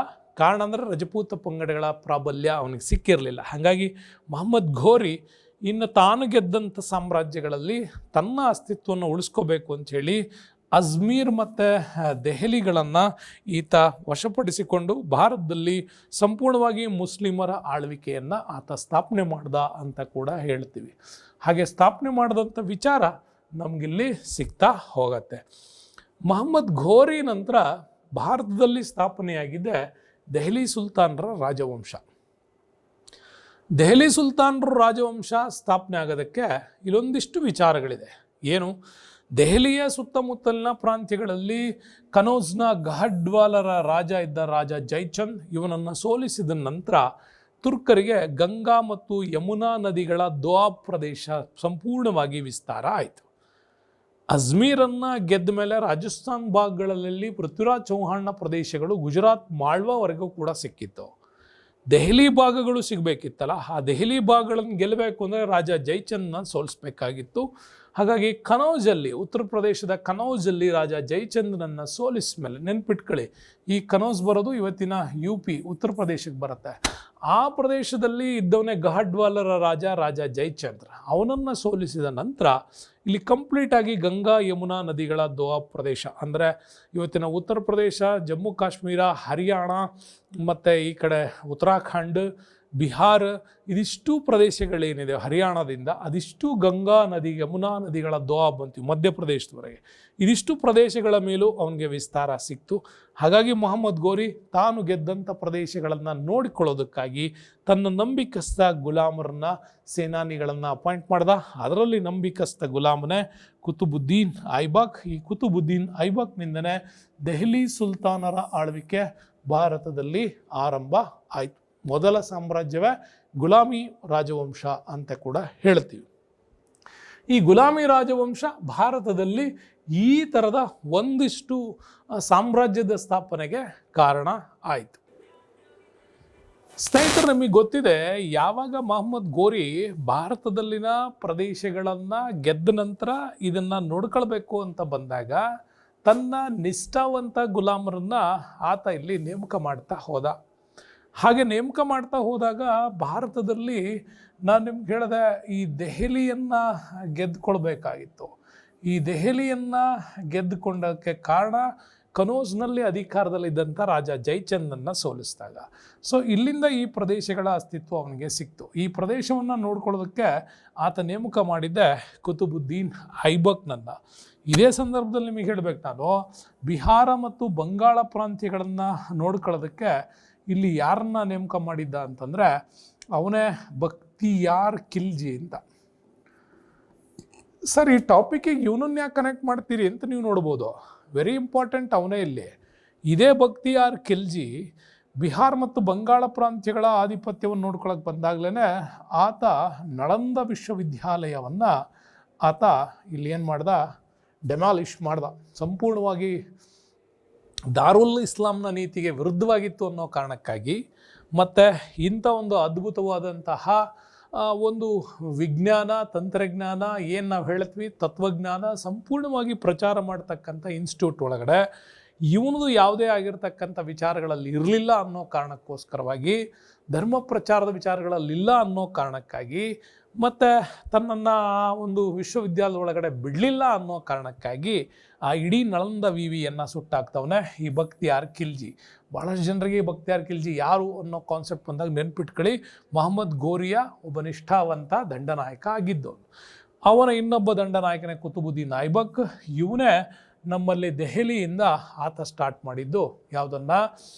ಕಾರಣ ಅಂದರೆ ರಜಪೂತ ಪಂಗಡಗಳ ಪ್ರಾಬಲ್ಯ ಅವನಿಗೆ ಸಿಕ್ಕಿರಲಿಲ್ಲ. ಹಾಗಾಗಿ ಮೊಹಮ್ಮದ್ ಘೋರಿ ಇನ್ನು ತಾನು ಗೆದ್ದಂಥ ಸಾಮ್ರಾಜ್ಯಗಳಲ್ಲಿ ತನ್ನ ಅಸ್ತಿತ್ವವನ್ನು ಉಳಿಸ್ಕೋಬೇಕು ಅಂಥೇಳಿ ಅಜ್ಮೀರ್ ಮತ್ತು ದೆಹಲಿಗಳನ್ನು ಈತ ವಶಪಡಿಸಿಕೊಂಡು ಭಾರತದಲ್ಲಿ ಸಂಪೂರ್ಣವಾಗಿ ಮುಸ್ಲಿಮರ ಆಳ್ವಿಕೆಯನ್ನು ಆತ ಸ್ಥಾಪನೆ ಮಾಡ್ದ ಅಂತ ಕೂಡ ಹೇಳ್ತೀವಿ. ಹಾಗೆ ಸ್ಥಾಪನೆ ಮಾಡಿದಂಥ ವಿಚಾರ ನಮಗಿಲ್ಲಿ ಸಿಗ್ತಾ ಹೋಗತ್ತೆ. ಮೊಹಮ್ಮದ್ ಘೋರಿ ನಂತರ ಭಾರತದಲ್ಲಿ ಸ್ಥಾಪನೆಯಾಗಿದೆ ದೆಹಲಿ ಸುಲ್ತಾನರ ರಾಜವಂಶ. ದೆಹಲಿ ಸುಲ್ತಾನರ ರಾಜವಂಶ ಸ್ಥಾಪನೆ ಆಗೋದಕ್ಕೆ ಇಲ್ಲೊಂದಿಷ್ಟು ವಿಚಾರಗಳಿದೆ. ಏನು, ದೆಹಲಿಯ ಸುತ್ತಮುತ್ತಲಿನ ಪ್ರಾಂತ್ಯಗಳಲ್ಲಿ ಕನೌಜ್ನ ಗಹಡ್ವಾಲರ ರಾಜ ಇದ್ದ ರಾಜ ಜಯಚಂದ್ ಇವನನ್ನು ಸೋಲಿಸಿದ ನಂತರ ತುರ್ಕರಿಗೆ ಗಂಗಾ ಮತ್ತು ಯಮುನಾ ನದಿಗಳ ದೋಆಬ್ ಪ್ರದೇಶ ಸಂಪೂರ್ಣವಾಗಿ ವಿಸ್ತಾರ ಆಯಿತು. ಅಜ್ಮೀರನ್ನು ಗೆದ್ದ ಮೇಲೆ ರಾಜಸ್ಥಾನ್ ಭಾಗಗಳಲ್ಲಿ ಪೃಥ್ವಿರಾಜ್ ಚೌಹಾಣ್ನ ಪ್ರದೇಶಗಳು ಗುಜರಾತ್ ಮಾಳ್ವಾವರೆಗೂ ಕೂಡ ಸಿಕ್ಕಿತ್ತು. ದೆಹಲಿ ಭಾಗಗಳು ಸಿಗಬೇಕಿತ್ತಲ್ಲ, ಆ ದೆಹಲಿ ಭಾಗಗಳನ್ನು ಗೆಲ್ಲಬೇಕು ಅಂದರೆ ರಾಜ ಜಯಚಂದ್ನ ಸೋಲಿಸಬೇಕಾಗಿತ್ತು. ಹಾಗಾಗಿ ಕನೌಜಲ್ಲಿ, ಉತ್ತರ ಪ್ರದೇಶದ ಕನೌಜಲ್ಲಿ ರಾಜ ಜಯಚಂದ್ರನನ್ನು ಸೋಲಿಸಿದ ಮೇಲೆ, ನೆನ್ಪಿಟ್ಕೊಳ್ಳಿ ಈ ಕನೌಜ್ ಬರೋದು ಇವತ್ತಿನ UP ಉತ್ತರ ಪ್ರದೇಶಕ್ಕೆ ಬರುತ್ತೆ. ಆ ಪ್ರದೇಶದಲ್ಲಿ ಇದ್ದವನೇ ಗಹಡ್ವಾಲರ ರಾಜ ಜಯಚಂದ್ರ. ಅವನನ್ನು ಸೋಲಿಸಿದ ನಂತರ ಇಲ್ಲಿ ಕಂಪ್ಲೀಟಾಗಿ ಗಂಗಾ ಯಮುನಾ ನದಿಗಳ ದೋಆಬ್ ಪ್ರದೇಶ, ಅಂದರೆ ಇವತ್ತಿನ ಉತ್ತರ ಪ್ರದೇಶ, ಜಮ್ಮು ಕಾಶ್ಮೀರ, ಹರಿಯಾಣ ಮತ್ತು ಈ ಕಡೆ ಉತ್ತರಾಖಂಡ್, ಬಿಹಾರ, ಇದಿಷ್ಟು ಪ್ರದೇಶಗಳೇನಿದೆ ಹರಿಯಾಣದಿಂದ ಅದಿಷ್ಟು ಗಂಗಾ ನದಿ ಯಮುನಾ ನದಿಗಳ ದೋಆಬ್ ಅಂತೀವಿ ಮಧ್ಯಪ್ರದೇಶದವರೆಗೆ, ಇದಿಷ್ಟು ಪ್ರದೇಶಗಳ ಮೇಲೂ ಅವನಿಗೆ ವಿಸ್ತಾರ ಸಿಕ್ತು. ಹಾಗಾಗಿ ಮೊಹಮ್ಮದ್ ಘೋರಿ ತಾನು ಗೆದ್ದಂಥ ಪ್ರದೇಶಗಳನ್ನು ನೋಡಿಕೊಳ್ಳೋದಕ್ಕಾಗಿ ತನ್ನ ನಂಬಿಕಸ್ಥ ಗುಲಾಮರನ್ನ, ಸೇನಾನಿಗಳನ್ನು ಅಪಾಯಿಂಟ್ ಮಾಡ್ದ. ಅದರಲ್ಲಿ ನಂಬಿಕಸ್ಥ ಗುಲಾಮನೇ ಕುತುಬುದ್ದೀನ್ ಐಬಕ್. ಈ ಕುತುಬುದ್ದೀನ್ ಐಬಕ್ನಿಂದನೇ ದೆಹಲಿ ಸುಲ್ತಾನರ ಆಳ್ವಿಕೆ ಭಾರತದಲ್ಲಿ ಆರಂಭ ಆಯಿತು. ಮೊದಲ ಸಾಮ್ರಾಜ್ಯವೇ ಗುಲಾಮಿ ರಾಜವಂಶ ಅಂತ ಕೂಡ ಹೇಳ್ತೀವಿ. ಈ ಗುಲಾಮಿ ರಾಜವಂಶ ಭಾರತದಲ್ಲಿ ಈ ಥರದ ಒಂದಿಷ್ಟು ಸಾಮ್ರಾಜ್ಯದ ಸ್ಥಾಪನೆಗೆ ಕಾರಣ ಆಯಿತು. ಸ್ನೇಹಿತರು, ನಮಗೆ ಗೊತ್ತಿದೆ, ಯಾವಾಗ ಮೊಹಮ್ಮದ್ ಘೋರಿ ಭಾರತದಲ್ಲಿನ ಪ್ರದೇಶಗಳನ್ನು ಗೆದ್ದ ನಂತರ ಇದನ್ನು ನೋಡ್ಕೊಳ್ಬೇಕು ಅಂತ ಬಂದಾಗ ತನ್ನ ನಿಷ್ಠಾವಂತ ಗುಲಾಮರನ್ನು ಆತ ಇಲ್ಲಿ ನೇಮಕ ಮಾಡ್ತಾ ಹೋದ. ಹಾಗೆ ನೇಮಕ ಮಾಡ್ತಾ ಹೋದಾಗ ಭಾರತದಲ್ಲಿ ನಾನು ನಿಮ್ಗೆ ಹೇಳಿದೆ, ಈ ದೆಹಲಿಯನ್ನು ಗೆದ್ದುಕೊಳ್ಬೇಕಾಗಿತ್ತು. ಈ ದೆಹಲಿಯನ್ನು ಗೆದ್ದುಕೊಂಡಕ್ಕೆ ಕಾರಣ ಕನೋಜ್ನಲ್ಲಿ ಅಧಿಕಾರದಲ್ಲಿದ್ದಂಥ ರಾಜ ಜಯಚಂದನ್ನ ಸೋಲಿಸಿದಾಗ. ಸೊ ಇಲ್ಲಿಂದ ಈ ಪ್ರದೇಶಗಳ ಅಸ್ತಿತ್ವ ಅವನಿಗೆ ಸಿಕ್ತು. ಈ ಪ್ರದೇಶವನ್ನು ನೋಡ್ಕೊಳ್ಳೋದಕ್ಕೆ ಆತ ನೇಮಕ ಮಾಡಿದ್ದೆ ಕುತುಬುದ್ದೀನ್ ಐಬಕ್ನನ್ನು. ಇದೇ ಸಂದರ್ಭದಲ್ಲಿ ನಿಮಗೆ ಹೇಳಬೇಕು, ನಾನು ಬಿಹಾರ ಮತ್ತು ಬಂಗಾಳ ಪ್ರಾಂತ್ಯಗಳನ್ನು ನೋಡ್ಕೊಳ್ಳೋದಕ್ಕೆ ಇಲ್ಲಿ ಯಾರನ್ನ ನೇಮಕ ಮಾಡಿದ್ದ ಅಂತಂದರೆ ಅವನೇ ಬಕ್ತಿಯಾರ್ ಖಿಲ್ಜಿ ಅಂತ. ಸರ್, ಈ ಟಾಪಿಕ್ಕಿಗೆ ಇವನನ್ನ ಯಾಕೆ ಕನೆಕ್ಟ್ ಮಾಡ್ತೀರಿ ಅಂತ ನೀವು ನೋಡ್ಬೋದು. ವೆರಿ ಇಂಪಾರ್ಟೆಂಟ್ ಅವನೇ ಇಲ್ಲಿ. ಇದೇ ಬಕ್ತಿಯಾರ್ ಖಿಲ್ಜಿ ಬಿಹಾರ್ ಮತ್ತು ಬಂಗಾಳ ಪ್ರಾಂತ್ಯಗಳ ಆಧಿಪತ್ಯವನ್ನು ನೋಡ್ಕೊಳಕ್ಕೆ ಬಂದಾಗಲೇ ಆತ ನಳಂದ ವಿಶ್ವವಿದ್ಯಾಲಯವನ್ನು ಆತ ಇಲ್ಲಿ ಏನು ಮಾಡ್ದ, ಡೆಮಾಲಿಷ್ ಮಾಡ್ದ. ಸಂಪೂರ್ಣವಾಗಿ ದಾರುಲ್ ಇಸ್ಲಾಂನ ನೀತಿಗೆ ವಿರುದ್ಧವಾಗಿತ್ತು ಅನ್ನೋ ಕಾರಣಕ್ಕಾಗಿ, ಮತ್ತು ಇಂಥ ಒಂದು ಅದ್ಭುತವಾದಂತಹ ಒಂದು ವಿಜ್ಞಾನ ತಂತ್ರಜ್ಞಾನ ಏನು ನಾವು ಹೇಳ್ತೀವಿ ತತ್ವಜ್ಞಾನ ಸಂಪೂರ್ಣವಾಗಿ ಪ್ರಚಾರ ಮಾಡ್ತಕ್ಕಂಥ ಇನ್ಸ್ಟಿಟ್ಯೂಟ್ ಒಳಗಡೆ ಇವನದು ಯಾವುದೇ ಆಗಿರ್ತಕ್ಕಂಥ ವಿಚಾರಗಳಲ್ಲಿ ಇರಲಿಲ್ಲ ಅನ್ನೋ ಕಾರಣಕ್ಕೋಸ್ಕರವಾಗಿ, ಧರ್ಮ ಪ್ರಚಾರದ ವಿಚಾರಗಳಲ್ಲಿಲ್ಲ ಅನ್ನೋ ಕಾರಣಕ್ಕಾಗಿ, ಮತ್ತು ತನ್ನನ್ನು ಒಂದು ವಿಶ್ವವಿದ್ಯಾಲಯದ ಒಳಗಡೆ ಬಿಡಲಿಲ್ಲ ಅನ್ನೋ ಕಾರಣಕ್ಕಾಗಿ ಆ ಇಡೀ ನಳಂದ ವಿವಿಯನ್ನು ಸುಟ್ಟಾಕ್ತವನೇ ಈ ಬಕ್ತಿಯಾರ್ ಖಿಲ್ಜಿ. ಭಾಳಷ್ಟು ಜನರಿಗೆ ಬಕ್ತಿಯಾರ್ ಖಿಲ್ಜಿ ಯಾರು ಅನ್ನೋ ಕಾನ್ಸೆಪ್ಟ್ ಬಂದಾಗ ನೆನ್ಪಿಟ್ಕೊಳ್ಳಿ, ಮೊಹಮ್ಮದ್ ಗೋರಿಯಾ ಒಬ್ಬ ನಿಷ್ಠಾವಂತ ದಂಡನಾಯಕ ಆಗಿದ್ದವನು. ಅವನ ಇನ್ನೊಬ್ಬ ದಂಡನಾಯಕನೇ ಕುತುಬುದ್ದೀನ್ ಐಬಕ್. ಇವನೇ ನಮ್ಮಲ್ಲಿ ದೆಹಲಿಯಿಂದ ಆತ ಸ್ಟಾರ್ಟ್ ಮಾಡಿದ್ದು ಯಾವುದನ್ನು,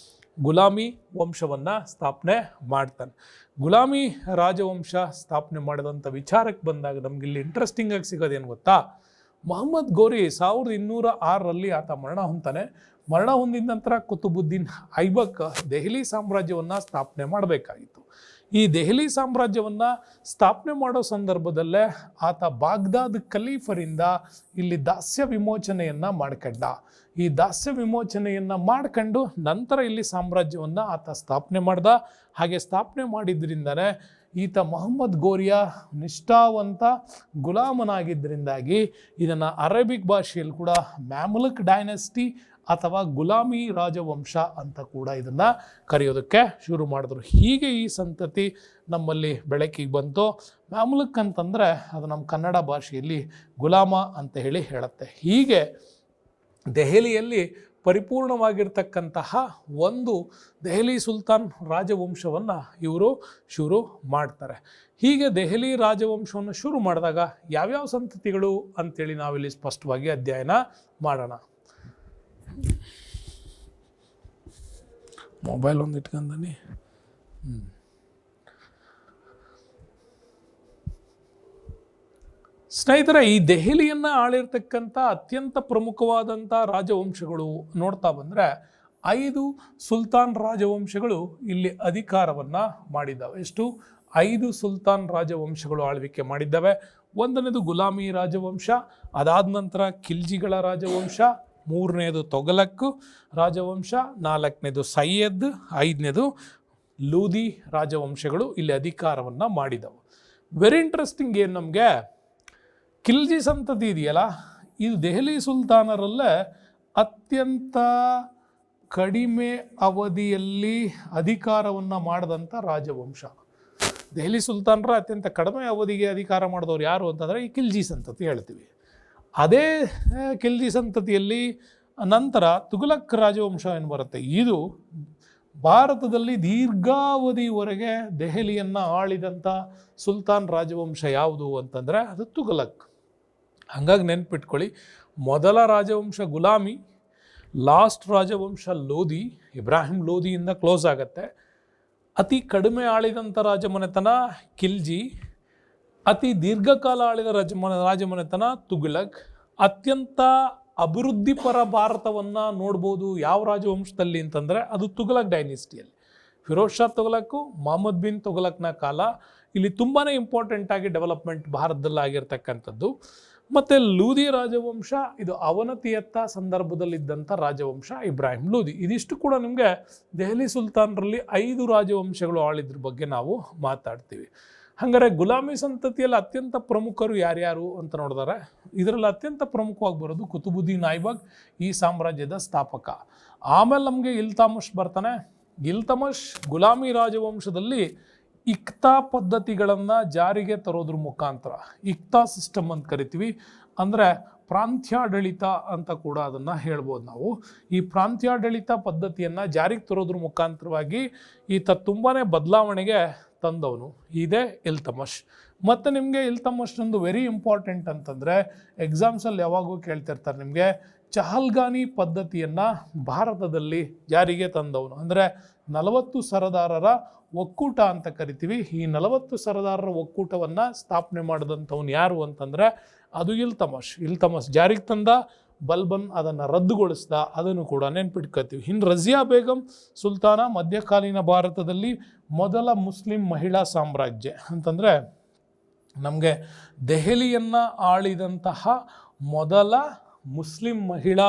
ಗುಲಾಮಿ ವಂಶವನ್ನು ಸ್ಥಾಪನೆ ಮಾಡ್ತಾನೆ. ಗುಲಾಮಿ ರಾಜವಂಶ ಸ್ಥಾಪನೆ ಮಾಡಿದಂಥ ವಿಚಾರಕ್ಕೆ ಬಂದಾಗ ನಮಗಿಲ್ಲಿ ಇಂಟ್ರೆಸ್ಟಿಂಗ್ ಆಗಿ ಸಿಗೋದೇನು ಗೊತ್ತಾ, ಮೊಹಮ್ಮದ್ ಗೋರಿ 1206ರಲ್ಲಿ ಆತ ಮರಣ ಹೊಂತಾನೆ. ಮರಣ ಹೊಂದಿದ ನಂತರ ಕುತುಬುದ್ದೀನ್ ಐಬಕ್ ದೆಹಲಿ ಸಾಮ್ರಾಜ್ಯವನ್ನು ಸ್ಥಾಪನೆ ಮಾಡಬೇಕಾಗಿತ್ತು. ಈ ದೆಹಲಿ ಸಾಮ್ರಾಜ್ಯವನ್ನು ಸ್ಥಾಪನೆ ಮಾಡೋ ಸಂದರ್ಭದಲ್ಲೇ ಆತ ಬಾಗ್ದಾದ್ ಖಲೀಫರಿಂದ ಇಲ್ಲಿ ದಾಸ್ಯ ವಿಮೋಚನೆಯನ್ನು ಮಾಡ್ಕೊಂಡ. ಈ ದಾಸ್ಯ ವಿಮೋಚನೆಯನ್ನು ಮಾಡ್ಕೊಂಡು ನಂತರ ಇಲ್ಲಿ ಸಾಮ್ರಾಜ್ಯವನ್ನು ಆತ ಸ್ಥಾಪನೆ ಮಾಡ್ದ. ಹಾಗೆ ಸ್ಥಾಪನೆ ಮಾಡಿದ್ರಿಂದನೇ ಈತ ಮೊಹಮ್ಮದ್ ಗೋರಿಯಾ ನಿಷ್ಠಾವಂತ ಗುಲಾಮನಾಗಿದ್ದರಿಂದಾಗಿ ಇದನ್ನು ಅರೇಬಿಕ್ ಭಾಷೆಯಲ್ಲಿ ಕೂಡ ಮ್ಯಾಮುಲಕ್ ಡೈನೆಸ್ಟಿ ಅಥವಾ ಗುಲಾಮಿ ರಾಜವಂಶ ಅಂತ ಕೂಡ ಇದನ್ನು ಕರೆಯೋದಕ್ಕೆ ಶುರು ಮಾಡಿದ್ರು. ಹೀಗೆ ಈ ಸಂತತಿ ನಮ್ಮಲ್ಲಿ ಬೆಳಕಿಗೆ ಬಂತು. ಮ್ಯಾಮುಲಕ್ ಅಂತಂದರೆ ಅದು ನಮ್ಮ ಕನ್ನಡ ಭಾಷೆಯಲ್ಲಿ ಗುಲಾಮ ಅಂತ ಹೇಳುತ್ತೆ. ಹೀಗೆ ದೆಹಲಿಯಲ್ಲಿ ಪರಿಪೂರ್ಣವಾಗಿರ್ತಕ್ಕಂತಹ ಒಂದು ದೆಹಲಿ ಸುಲ್ತಾನ್ ರಾಜವಂಶವನ್ನು ಇವರು ಶುರು ಮಾಡ್ತಾರೆ. ಹೀಗೆ ದೆಹಲಿ ರಾಜವಂಶವನ್ನು ಶುರು ಮಾಡಿದಾಗ ಯಾವ್ಯಾವ ಸಂತತಿಗಳು ಅಂತೇಳಿ ನಾವಿಲ್ಲಿ ಸ್ಪಷ್ಟವಾಗಿ ಅಧ್ಯಯನ ಮಾಡೋಣ. ಮೊಬೈಲ್ ಒಂದು ಇಟ್ಕೊಂಡನಿ. ಸ್ನೇಹಿತರೆ, ಈ ದೆಹಲಿಯನ್ನು ಆಳಿರ್ತಕ್ಕಂಥ ಅತ್ಯಂತ ಪ್ರಮುಖವಾದಂಥ ರಾಜವಂಶಗಳು ನೋಡ್ತಾ ಬಂದರೆ 5 ಸುಲ್ತಾನ್ ರಾಜವಂಶಗಳು ಇಲ್ಲಿ ಅಧಿಕಾರವನ್ನು ಮಾಡಿದ್ದಾವೆ. ಎಷ್ಟು? 5 ಸುಲ್ತಾನ್ ರಾಜವಂಶಗಳು ಆಳ್ವಿಕೆ ಮಾಡಿದ್ದಾವೆ. ಒಂದನೇದು ಗುಲಾಮಿ ರಾಜವಂಶ, ಅದಾದ ನಂತರ ಖಿಲ್ಜಿಗಳ ರಾಜವಂಶ, 3ನೇದು ತೊಗಲಕ್ ರಾಜವಂಶ, 4ನೇದು ಸೈಯದ್, 5ನೇದು ಲೂದಿ ರಾಜವಂಶಗಳು ಇಲ್ಲಿ ಅಧಿಕಾರವನ್ನು ಮಾಡಿದವು. ವೆರಿ ಇಂಟ್ರೆಸ್ಟಿಂಗ್ ಏನು ನಮಗೆ, ಖಿಲ್ಜಿ ಸಂತತಿ ಇದೆಯಲ್ಲ, ಇದು ದೆಹಲಿ ಸುಲ್ತಾನರಲ್ಲೇ ಅತ್ಯಂತ ಕಡಿಮೆ ಅವಧಿಯಲ್ಲಿ ಅಧಿಕಾರವನ್ನು ಮಾಡಿದಂಥ ರಾಜವಂಶ. ದೆಹಲಿ ಸುಲ್ತಾನರ ಅತ್ಯಂತ ಕಡಿಮೆ ಅವಧಿಗೆ ಅಧಿಕಾರ ಮಾಡಿದವರು ಯಾರು ಅಂತಂದರೆ ಈ ಖಿಲ್ಜಿ ಸಂತತಿ ಹೇಳ್ತೀವಿ. ಅದೇ ಖಿಲ್ಜಿ ಸಂತತಿಯಲ್ಲಿ ನಂತರ ತುಘಲಕ್ ರಾಜವಂಶ ಏನು ಬರುತ್ತೆ, ಇದು ಭಾರತದಲ್ಲಿ ದೀರ್ಘಾವಧಿವರೆಗೆ ದೆಹಲಿಯನ್ನು ಆಳಿದಂಥ ಸುಲ್ತಾನ್ ರಾಜವಂಶ ಯಾವುದು ಅಂತಂದರೆ ಅದು ತುಘಲಕ್. ಹಾಗಾಗಿ ನೆನ್ಪಿಟ್ಕೊಳ್ಳಿ, ಮೊದಲ ರಾಜವಂಶ ಗುಲಾಮಿ, ಲಾಸ್ಟ್ ರಾಜವಂಶ ಲೋಧಿ, ಇಬ್ರಾಹಿಂ ಲೋಧಿಯಿಂದ ಕ್ಲೋಸ್ ಆಗುತ್ತೆ. ಅತಿ ಕಡಿಮೆ ಆಳಿದಂಥ ರಾಜಮನೆತನ ಖಿಲ್ಜಿ, ಅತಿ ದೀರ್ಘಕಾಲ ಆಳಿದ ರಾಜಮನೆತನ ತುಘಲಕ್. ಅತ್ಯಂತ ಅಭಿವೃದ್ಧಿಪರ ಭಾರತವನ್ನು ನೋಡ್ಬೋದು ಯಾವ ರಾಜವಂಶದಲ್ಲಿ ಅಂತಂದರೆ ಅದು ತುಘಲಕ್ ಡೈನೆಸ್ಟಿಯಲ್ಲಿ. ಫಿರೋಜ್ ಶಾ ತುಘಲಕ್ಕು, ಮೊಹಮ್ಮದ್ ಬಿನ್ ತುಘಲಕ್ನ ಕಾಲ ಇಲ್ಲಿ ತುಂಬಾ ಇಂಪಾರ್ಟೆಂಟಾಗಿ ಡೆವಲಪ್ಮೆಂಟ್ ಭಾರತದಲ್ಲಿ ಆಗಿರ್ತಕ್ಕಂಥದ್ದು. ಮತ್ತು ಲೂದಿ ರಾಜವಂಶ ಇದು ಅವನತಿಯತ್ತ ಸಂದರ್ಭದಲ್ಲಿದ್ದಂಥ ರಾಜವಂಶ ಇಬ್ರಾಹಿಂ ಲೂದಿ. ಇದಿಷ್ಟು ಕೂಡ ನಿಮಗೆ ದೆಹಲಿ ಸುಲ್ತಾನರಲ್ಲಿ 5 ರಾಜವಂಶಗಳು ಆಳಿದ್ರ ಬಗ್ಗೆ ನಾವು ಮಾತಾಡ್ತೀವಿ. ಹಾಗಾದರೆ ಗುಲಾಮಿ ಸಂತತಿಯಲ್ಲಿ ಅತ್ಯಂತ ಪ್ರಮುಖರು ಯಾರ್ಯಾರು ಅಂತ ನೋಡಿದರೆ ಇದರಲ್ಲಿ ಅತ್ಯಂತ ಪ್ರಮುಖವಾಗಿ ಬರೋದು ಕುತುಬುದ್ದೀನ್ ಐಬಕ್, ಈ ಸಾಮ್ರಾಜ್ಯದ ಸ್ಥಾಪಕ. ಆಮೇಲೆ ನಮಗೆ ಇಲ್ತಮಷ್ ಬರ್ತಾನೆ. ಇಲ್ತಮಷ್ ಗುಲಾಮಿ ರಾಜವಂಶದಲ್ಲಿ ಇಕ್ತಾ ಪದ್ಧತಿಗಳನ್ನು ಜಾರಿಗೆ ತರೋದ್ರ ಮುಖಾಂತರ, ಇಕ್ತಾ ಸಿಸ್ಟಮ್ ಅಂತ ಕರಿತೀವಿ, ಅಂದರೆ ಪ್ರಾಂತ್ಯಾಡಳಿತ ಅಂತ ಕೂಡ ಅದನ್ನು ಹೇಳ್ಬೋದು ನಾವು. ಈ ಪ್ರಾಂತ್ಯಾಡಳಿತ ಪದ್ಧತಿಯನ್ನು ಜಾರಿಗೆ ತರೋದ್ರ ಮುಖಾಂತರವಾಗಿ ಈತ ತುಂಬಾ ಬದಲಾವಣೆಗೆ ತಂದವನು ಇದೇ ಇಲ್ತಮಷ್. ಮತ್ತು ನಿಮಗೆ ಇಲ್ತಮಷ್ ಒಂದು ವೆರಿ ಇಂಪಾರ್ಟೆಂಟ್ ಅಂತಂದರೆ ಎಕ್ಸಾಮ್ಸಲ್ಲಿ ಯಾವಾಗೂ ಕೇಳ್ತಿರ್ತಾರೆ ನಿಮಗೆ, ಚಹಲ್ಗಾನಿ ಪದ್ಧತಿಯನ್ನು ಭಾರತದಲ್ಲಿ ಜಾರಿಗೆ ತಂದವನು. ಅಂದರೆ 40 ಸರದಾರರ ಒಕ್ಕೂಟ ಅಂತ ಕರಿತೀವಿ. ಈ 40 ಸರದಾರರ ಒಕ್ಕೂಟವನ್ನು ಸ್ಥಾಪನೆ ಮಾಡಿದಂಥವ್ನು ಯಾರು ಅಂತಂದರೆ ಅದು ಇಲ್ತಮಷ್ ಜಾರಿಗೆ ತಂದ. ಬಲ್ಬನ್ ಅದನ್ನು ರದ್ದುಗೊಳಿಸ್ದ, ಅದನ್ನು ಕೂಡ ನೆನ್ಪಿಟ್ಕೋತೀವಿ. ಇನ್ನು ರಜಿಯಾ ಬೇಗಂ ಸುಲ್ತಾನ ಮಧ್ಯಕಾಲೀನ ಭಾರತದಲ್ಲಿ ಮೊದಲ ಮುಸ್ಲಿಂ ಮಹಿಳಾ ಸಾಮ್ರಾಜ್ಯ ಅಂತಂದರೆ ನಮಗೆ ದೆಹಲಿಯನ್ನು ಆಳಿದಂತಹ ಮೊದಲ ಮುಸ್ಲಿಂ ಮಹಿಳಾ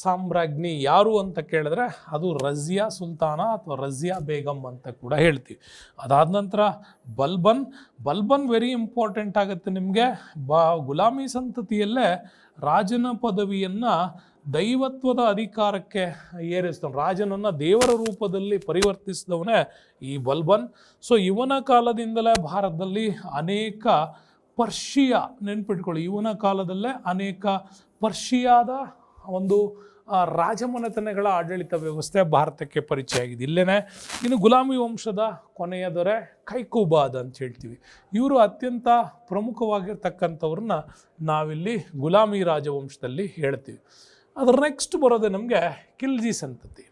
ಸಾಮ್ರಾಜ್ಞಿ ಯಾರು ಅಂತ ಕೇಳಿದ್ರೆ ಅದು ರಜಿಯಾ ಸುಲ್ತಾನ ಅಥವಾ ರಜಿಯಾ ಬೇಗಂ ಅಂತ ಕೂಡ ಹೇಳ್ತೀವಿ. ಅದಾದ ನಂತರ ಬಲ್ಬನ್ ವೆರಿ ಇಂಪಾರ್ಟೆಂಟ್ ಆಗುತ್ತೆ ನಿಮಗೆ. ಗುಲಾಮಿ ಸಂತತಿಯಲ್ಲೇ ರಾಜನ ಪದವಿಯನ್ನು ದೈವತ್ವದ ಅಧಿಕಾರಕ್ಕೆ ಏರಿಸಿದವನು, ರಾಜನನ್ನು ದೇವರ ರೂಪದಲ್ಲಿ ಪರಿವರ್ತಿಸಿದವನೇ ಈ ಬಲ್ಬನ್. ಸೊ ಇವನ ಕಾಲದಿಂದಲೇ ಭಾರತದಲ್ಲಿ ಅನೇಕ ಪರ್ಷಿಯಾ, ನೆನ್ಪಿಟ್ಕೊಳ್ಳಿ, ಇವನ ಕಾಲದಲ್ಲೇ ಅನೇಕ ಪರ್ಷಿಯಾದ ಒಂದು ರಾಜಮನೆತನಗಳ ಆಡಳಿತ ವ್ಯವಸ್ಥೆ ಭಾರತಕ್ಕೆ ಪರಿಚಯ ಆಗಿದೆ. ಇಲ್ಲೇನೆ ಇನ್ನು ಗುಲಾಮಿ ವಂಶದ ಕೊನೆಯ ದೊರೆ ಕೈಕುಬಾದ್ ಅಂತ ಹೇಳ್ತೀವಿ. ಇವರು ಅತ್ಯಂತ ಪ್ರಮುಖವಾಗಿರ್ತಕ್ಕಂಥವ್ರನ್ನ ನಾವಿಲ್ಲಿ ಗುಲಾಮಿ ರಾಜವಂಶದಲ್ಲಿ ಹೇಳ್ತೀವಿ. ಅದರ ನೆಕ್ಸ್ಟ್ ಬರೋದೆ ನಮಗೆ ಖಿಲ್ಜಿ ಸಂತತಿ.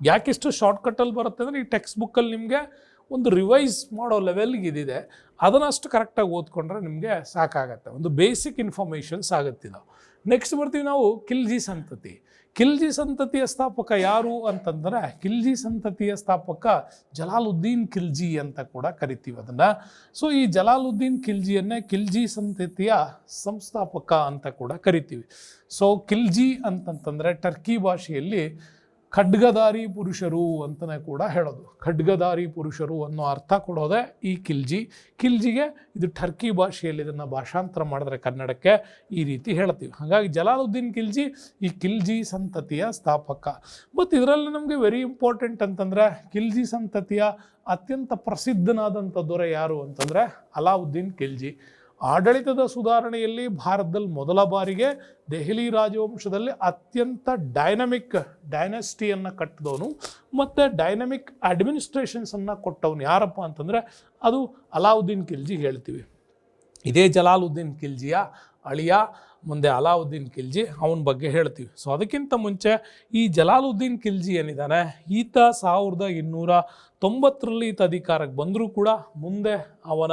ಯಾಕಿಷ್ಟು ಶಾರ್ಟ್ಕಟ್ಟಲ್ಲಿ ಬರುತ್ತೆ ಅಂದರೆ ಈ ಟೆಕ್ಸ್ಟ್ ಬುಕ್ಕಲ್ಲಿ ನಿಮಗೆ ಒಂದು ರಿವೈಸ್ ಮಾಡೋ ಲೆವೆಲ್ಗೆ ಇದಿದೆ, ಅದನ್ನಷ್ಟು ಕರೆಕ್ಟಾಗಿ ಓದ್ಕೊಂಡ್ರೆ ನಿಮಗೆ ಸಾಕಾಗತ್ತೆ, ಒಂದು ಬೇಸಿಕ್ ಇನ್ಫಾರ್ಮೇಷನ್ಸ್ ಆಗುತ್ತೆ. ನಾವು ನೆಕ್ಸ್ಟ್ ಬರ್ತೀವಿ ನಾವು ಖಿಲ್ಜಿ ಸಂತತಿಯ ಸ್ಥಾಪಕ ಯಾರು ಅಂತಂದರೆ ಖಿಲ್ಜಿ ಸಂತತಿಯ ಸ್ಥಾಪಕ ಜಲಾಲುದ್ದೀನ್ ಖಿಲ್ಜಿ ಅಂತ ಕೂಡ ಕರಿತೀವಿ ಅದನ್ನು. ಸೊ ಈ ಜಲಾಲುದ್ದೀನ್ ಖಿಲ್ಜಿಯನ್ನೇ ಖಿಲ್ಜಿ ಸಂತತಿಯ ಸಂಸ್ಥಾಪಕ ಅಂತ ಕೂಡ ಕರಿತೀವಿ. ಸೊ ಖಿಲ್ಜಿ ಅಂತಂತಂದರೆ ಟರ್ಕಿ ಭಾಷೆಯಲ್ಲಿ ಖಡ್ಗಧಾರಿ ಪುರುಷರು ಅಂತಲೇ ಕೂಡ ಹೇಳೋದು. ಖಡ್ಗಧಾರಿ ಪುರುಷರು ಅನ್ನೋ ಅರ್ಥ ಕೊಡೋದೇ ಈ ಖಿಲ್ಜಿಗೆ. ಇದು ಟರ್ಕಿ ಭಾಷೆಯಲ್ಲಿ ಇದನ್ನು ಭಾಷಾಂತರ ಮಾಡಿದ್ರೆ ಕನ್ನಡಕ್ಕೆ ಈ ರೀತಿ ಹೇಳ್ತೀವಿ. ಹಾಗಾಗಿ ಜಲಾಲುದ್ದೀನ್ ಖಿಲ್ಜಿ ಈ ಖಿಲ್ಜಿ ಸಂತತಿಯ ಸ್ಥಾಪಕ. ಮತ್ತು ಇದರಲ್ಲಿ ನಮಗೆ ವೆರಿ ಇಂಪಾರ್ಟೆಂಟ್ ಅಂತಂದರೆ ಖಿಲ್ಜಿ ಸಂತತಿಯ ಅತ್ಯಂತ ಪ್ರಸಿದ್ಧನಾದಂಥ ದೊರೆ ಯಾರು ಅಂತಂದರೆ ಅಲಾವುದ್ದೀನ್ ಖಿಲ್ಜಿ. ಆಡಳಿತದ ಸುಧಾರಣೆಯಲ್ಲಿ ಭಾರತದಲ್ಲಿ ಮೊದಲ ಬಾರಿಗೆ ದೆಹಲಿ ರಾಜವಂಶದಲ್ಲಿ ಅತ್ಯಂತ ಡೈನಮಿಕ್ ಡೈನೆಸ್ಟಿಯನ್ನು ಕಟ್ಟಿದವನು ಮತ್ತು ಡೈನಮಿಕ್ ಅಡ್ಮಿನಿಸ್ಟ್ರೇಷನ್ಸನ್ನು ಕೊಟ್ಟವನು ಯಾರಪ್ಪ ಅಂತಂದರೆ ಅದು ಅಲಾವುದ್ದೀನ್ ಖಿಲ್ಜಿ ಹೇಳ್ತೀವಿ. ಇದೇ ಜಲಾಲುದ್ದೀನ್ ಖಿಲ್ಜಿಯ ಅಳಿಯ ಮುಂದೆ ಅಲಾವುದ್ದೀನ್ ಖಿಲ್ಜಿ, ಅವನ ಬಗ್ಗೆ ಹೇಳ್ತೀವಿ. ಸೊ ಅದಕ್ಕಿಂತ ಮುಂಚೆ ಈ ಜಲಾಲುದ್ದೀನ್ ಖಿಲ್ಜಿ ಏನಿದ್ದಾನೆ ಈತ 1290ರಲ್ಲಿ ಈತ ಅಧಿಕಾರಕ್ಕೆ ಬಂದರೂ ಕೂಡ ಮುಂದೆ ಅವನ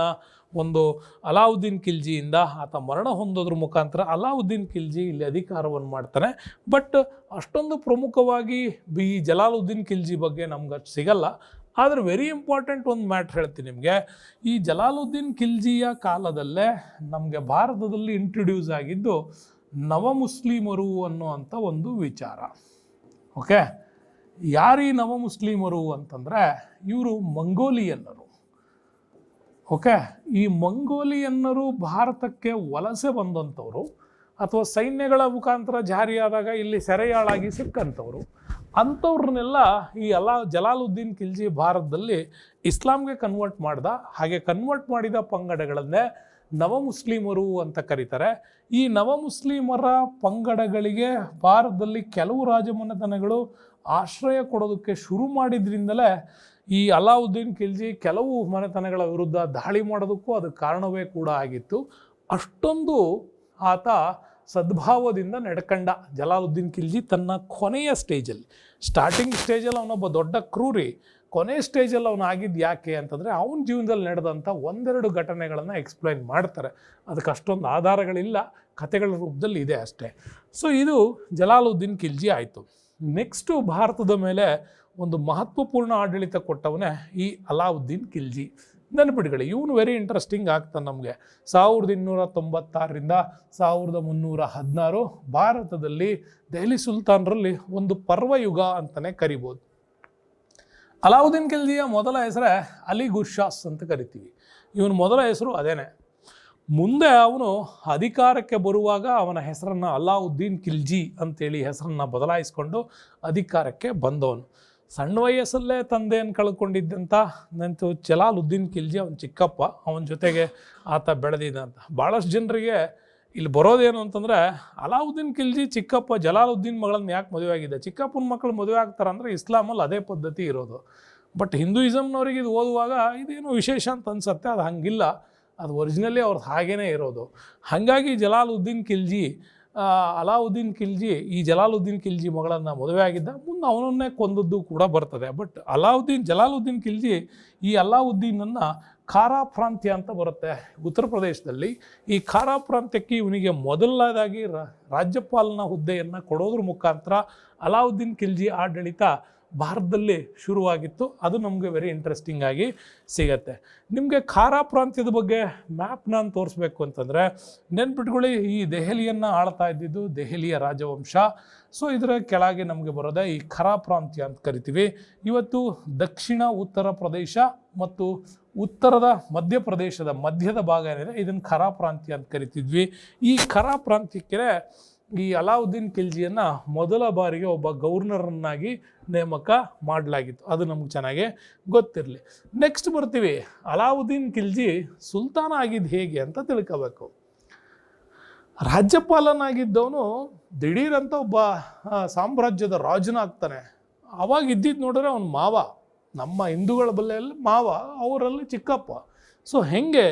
ಒಂದು ಅಲಾವುದ್ದೀನ್ ಖಿಲ್ಜಿಯಿಂದ ಆತ ಮರಣ ಹೊಂದೋದ್ರ ಮುಖಾಂತರ ಅಲಾವುದ್ದೀನ್ ಖಿಲ್ಜಿ ಇಲ್ಲಿ ಅಧಿಕಾರವನ್ನು ಮಾಡ್ತಾನೆ. ಬಟ್ ಅಷ್ಟೊಂದು ಪ್ರಮುಖವಾಗಿ ಈ ಜಲಾಲುದ್ದೀನ್ ಖಿಲ್ಜಿ ಬಗ್ಗೆ ನಮ್ಗೆ ಸಿಗಲ್ಲ. ಆದರೆ ವೆರಿ ಇಂಪಾರ್ಟೆಂಟ್ ಒಂದು ಮ್ಯಾಟ್ರ್ ಹೇಳ್ತೀನಿ ನಿಮಗೆ. ಈ ಜಲಾಲುದ್ದೀನ್ ಖಿಲ್ಜಿಯ ಕಾಲದಲ್ಲೇ ನಮಗೆ ಭಾರತದಲ್ಲಿ ಇಂಟ್ರೊಡ್ಯೂಸ್ ಆಗಿದ್ದು ನವ ಮುಸ್ಲಿಮರು ಅನ್ನುವಂಥ ಒಂದು ವಿಚಾರ. ಓಕೆ, ಯಾರೀ ನವ ಮುಸ್ಲಿಮರು ಅಂತಂದರೆ ಇವರು ಮಂಗೋಲಿಯನ್ನರು. ಓಕೆ, ಈ ಮಂಗೋಲಿಯನ್ನರು ಭಾರತಕ್ಕೆ ವಲಸೆ ಬಂದಂಥವ್ರು ಅಥವಾ ಸೈನ್ಯಗಳ ಮುಖಾಂತರ ಜಾರಿಯಾದಾಗ ಇಲ್ಲಿ ಸೆರೆಯಾಳಾಗಿ ಸಿಕ್ಕಂಥವ್ರು. ಅಂಥವ್ರನ್ನೆಲ್ಲ ಈ ಜಲಾಲುದ್ದೀನ್ ಖಿಲ್ಜಿ ಭಾರತದಲ್ಲಿ ಇಸ್ಲಾಂಗೆ ಕನ್ವರ್ಟ್ ಮಾಡ್ದ. ಹಾಗೆ ಕನ್ವರ್ಟ್ ಮಾಡಿದ ಪಂಗಡಗಳನ್ನೇ ನವ ಮುಸ್ಲಿಮರು ಅಂತ ಕರೀತಾರೆ. ಈ ನವ ಮುಸ್ಲಿಮರ ಪಂಗಡಗಳಿಗೆ ಭಾರತದಲ್ಲಿ ಕೆಲವು ರಾಜಮನೆತನಗಳು ಆಶ್ರಯ ಕೊಡೋದಕ್ಕೆ ಶುರು ಮಾಡಿದ್ರಿಂದಲೇ ಈ ಅಲಾವುದ್ದೀನ್ ಖಿಲ್ಜಿ ಕೆಲವು ಮನೆತನಗಳ ವಿರುದ್ಧ ದಾಳಿ ಮಾಡೋದಕ್ಕೂ ಅದು ಕಾರಣವೇ ಕೂಡ ಆಗಿತ್ತು. ಅಷ್ಟೊಂದು ಆತ ಸದ್ಭಾವದಿಂದ ನಡ್ಕಂಡ ಜಲಾಲುದ್ದೀನ್ ಖಿಲ್ಜಿ ತನ್ನ ಕೊನೆಯ ಸ್ಟೇಜಲ್ಲಿ. ಸ್ಟಾರ್ಟಿಂಗ್ ಸ್ಟೇಜಲ್ಲಿ ಅವನೊಬ್ಬ ದೊಡ್ಡ ಕ್ರೂರಿ, ಕೊನೆ ಸ್ಟೇಜಲ್ಲಿ ಅವನು ಆಗಿದ್ದು ಯಾಕೆ ಅಂತಂದರೆ ಅವನ ಜೀವನದಲ್ಲಿ ನಡೆದಂಥ ಒಂದೆರಡು ಘಟನೆಗಳನ್ನು ಎಕ್ಸ್ಪ್ಲೈನ್ ಮಾಡ್ತಾರೆ. ಅದಕ್ಕೆ ಅಷ್ಟೊಂದು ಆಧಾರಗಳಿಲ್ಲ, ಕಥೆಗಳ ರೂಪದಲ್ಲಿ ಇದೆ ಅಷ್ಟೇ. ಸೊ ಇದು ಜಲಾಲುದ್ದೀನ್ ಖಿಲ್ಜಿ ಆಯಿತು. ನೆಕ್ಸ್ಟು ಭಾರತದ ಮೇಲೆ ಒಂದು ಮಹತ್ವಪೂರ್ಣ ಆಡಳಿತ ಕೊಟ್ಟವನೇ ಈ ಅಲಾವುದ್ದೀನ್ ಖಿಲ್ಜಿ. ನೆನಪಿಟ್ಕೊಳ್ಳಿ, ಇವನು ವೆರಿ ಇಂಟ್ರೆಸ್ಟಿಂಗ್ ಆಗ್ತಾನೆ ನಮಗೆ. 1296ರಿಂದ 1316 ಭಾರತದಲ್ಲಿ ದೆಹಲಿ ಸುಲ್ತಾನರಲ್ಲಿ ಒಂದು ಪರ್ವಯುಗ ಅಂತಲೇ ಕರಿಬೋದು. ಅಲಾವುದ್ದೀನ್ ಖಿಲ್ಜಿಯ ಮೊದಲ ಹೆಸರೇ ಅಲಿ ಗುರ್ಷಾಸ್ ಅಂತ ಕರಿತೀವಿ. ಇವನ ಮೊದಲ ಹೆಸರು ಅದೇನೆ. ಮುಂದೆ ಅವನು ಅಧಿಕಾರಕ್ಕೆ ಬರುವಾಗ ಅವನ ಹೆಸರನ್ನು ಅಲಾವುದ್ದೀನ್ ಖಿಲ್ಜಿ ಅಂತೇಳಿ ಹೆಸರನ್ನು ಬದಲಾಯಿಸ್ಕೊಂಡು ಅಧಿಕಾರಕ್ಕೆ ಬಂದವನು. ಸಣ್ಣ ವಯಸ್ಸಲ್ಲೇ ತಂದೆಯನ್ನು ಕಳ್ಕೊಂಡಿದ್ದಂಥ ನಂತು ಜಲಾಲುದ್ದೀನ್ ಖಿಲ್ಜಿ ಅವನ ಚಿಕ್ಕಪ್ಪ, ಅವನ ಜೊತೆಗೆ ಆತ ಬೆಳೆದಿದ್ದಂತ. ಭಾಳಷ್ಟು ಜನರಿಗೆ ಇಲ್ಲಿ ಬರೋದೇನು ಅಂತಂದರೆ, ಅಲಾವುದ್ದೀನ್ ಖಿಲ್ಜಿ ಚಿಕ್ಕಪ್ಪ ಜಲಾಲುದ್ದೀನ್ ಮಗಳನ್ನ ಯಾಕೆ ಮದುವೆ ಆಗಿದೆ? ಚಿಕ್ಕಪ್ಪನ ಮಕ್ಕಳು ಮದುವೆ ಆಗ್ತಾರೆ ಅಂದರೆ ಇಸ್ಲಾಮಲ್ಲಿ ಅದೇ ಪದ್ಧತಿ ಇರೋದು. ಬಟ್ ಹಿಂದೂಯಿಸಮ್ನವ್ರಿಗೆ ಇದು ಓದುವಾಗ ಇದೇನೋ ವಿಶೇಷ ಅಂತ ಅನಿಸುತ್ತೆ. ಅದು ಹಂಗಿಲ್ಲ, ಅದು ಒರಿಜಿನಲಿ ಅವ್ರದ್ದು ಹಾಗೇ ಇರೋದು. ಹಾಗಾಗಿ ಅಲಾವುದ್ದೀನ್ ಖಿಲ್ಜಿ ಈ ಜಲಾಲುದ್ದೀನ್ ಖಿಲ್ಜಿ ಮಗಳನ್ನು ಮದುವೆ ಆಗಿದ್ದ. ಮುಂದೆ ಅವನನ್ನೇ ಕೊಂದದ್ದು ಕೂಡ ಬರ್ತದೆ. ಬಟ್ ಜಲಾಲುದ್ದೀನ್ ಖಿಲ್ಜಿ ಈ ಅಲಾವುದ್ದೀನನ್ನು ಖಾರಾ ಪ್ರಾಂತ್ಯ ಅಂತ ಬರುತ್ತೆ ಉತ್ತರ ಪ್ರದೇಶದಲ್ಲಿ. ಈ ಖಾರಾ ಪ್ರಾಂತ್ಯಕ್ಕೆ ಇವನಿಗೆ ಮೊದಲನೇದಾಗಿ ರಾಜ್ಯಪಾಲನ ಹುದ್ದೆಯನ್ನು ಕೊಡೋದ್ರ ಮುಖಾಂತರ ಅಲಾವುದ್ದೀನ್ ಖಿಲ್ಜಿ ಆಡಳಿತ ಭಾರತದಲ್ಲಿ ಶುರುವಾಗಿತ್ತು. ಅದು ನಮಗೆ ವೆರಿ ಇಂಟ್ರೆಸ್ಟಿಂಗ್ ಆಗಿ ಸಿಗತ್ತೆ. ನಿಮಗೆ ಖಾರಾ ಪ್ರಾಂತ್ಯದ ಬಗ್ಗೆ ಮ್ಯಾಪ್ನ ತೋರಿಸ್ಬೇಕು ಅಂತಂದರೆ ನೆನ್ಪಿಟ್ಕೊಳ್ಳಿ, ಈ ದೆಹಲಿಯನ್ನು ಆಳ್ತಾ ಇದ್ದಿದ್ದು ದೆಹಲಿಯ ರಾಜವಂಶ. ಸೊ ಇದರ ಕೆಳಗೆ ನಮಗೆ ಬರೋದೇ ಈ ಖಾರಾ ಪ್ರಾಂತ್ಯ ಅಂತ ಕರಿತೀವಿ. ಇವತ್ತು ದಕ್ಷಿಣ ಉತ್ತರ ಪ್ರದೇಶ ಮತ್ತು ಉತ್ತರದ ಮಧ್ಯಪ್ರದೇಶದ ಮಧ್ಯದ ಭಾಗ ಏನಿದೆ ಇದನ್ನು ಖಾರಾ ಪ್ರಾಂತ್ಯ ಅಂತ ಕರಿತಿದ್ವಿ. ಈ ಖಾರಾ ಪ್ರಾಂತ್ಯಕ್ಕೆ ಈ ಅಲಾವುದ್ದೀನ್ ಖಿಲ್ಜಿಯನ್ನು ಮೊದಲ ಬಾರಿಗೆ ಒಬ್ಬ ಗವರ್ನರನ್ನಾಗಿ ನೇಮಕ ಮಾಡಲಾಗಿತ್ತು. ಅದು ನಮ್ಗೆ ಚೆನ್ನಾಗಿ ಗೊತ್ತಿರಲಿ. ನೆಕ್ಸ್ಟ್ ಬರ್ತೀವಿ, ಅಲಾವುದ್ದೀನ್ ಖಿಲ್ಜಿ ಸುಲ್ತಾನ ಆಗಿದ್ದು ಹೇಗೆ ಅಂತ ತಿಳ್ಕೋಬೇಕು. ರಾಜ್ಯಪಾಲನಾಗಿದ್ದವನು ದಿಢೀರಂತ ಒಬ್ಬ ಸಾಮ್ರಾಜ್ಯದ ರಾಜನಾಗ್ತಾನೆ. ಅವಾಗ ಇದ್ದಿದ್ದು ನೋಡಿದ್ರೆ ಅವನು ಮಾವ, ನಮ್ಮ ಹಿಂದೂಗಳ ಬಲ್ಲೆಯಲ್ಲಿ ಮಾವ, ಅವರಲ್ಲಿ ಚಿಕ್ಕಪ್ಪ. ಸೊ ಹೆಂಗೆ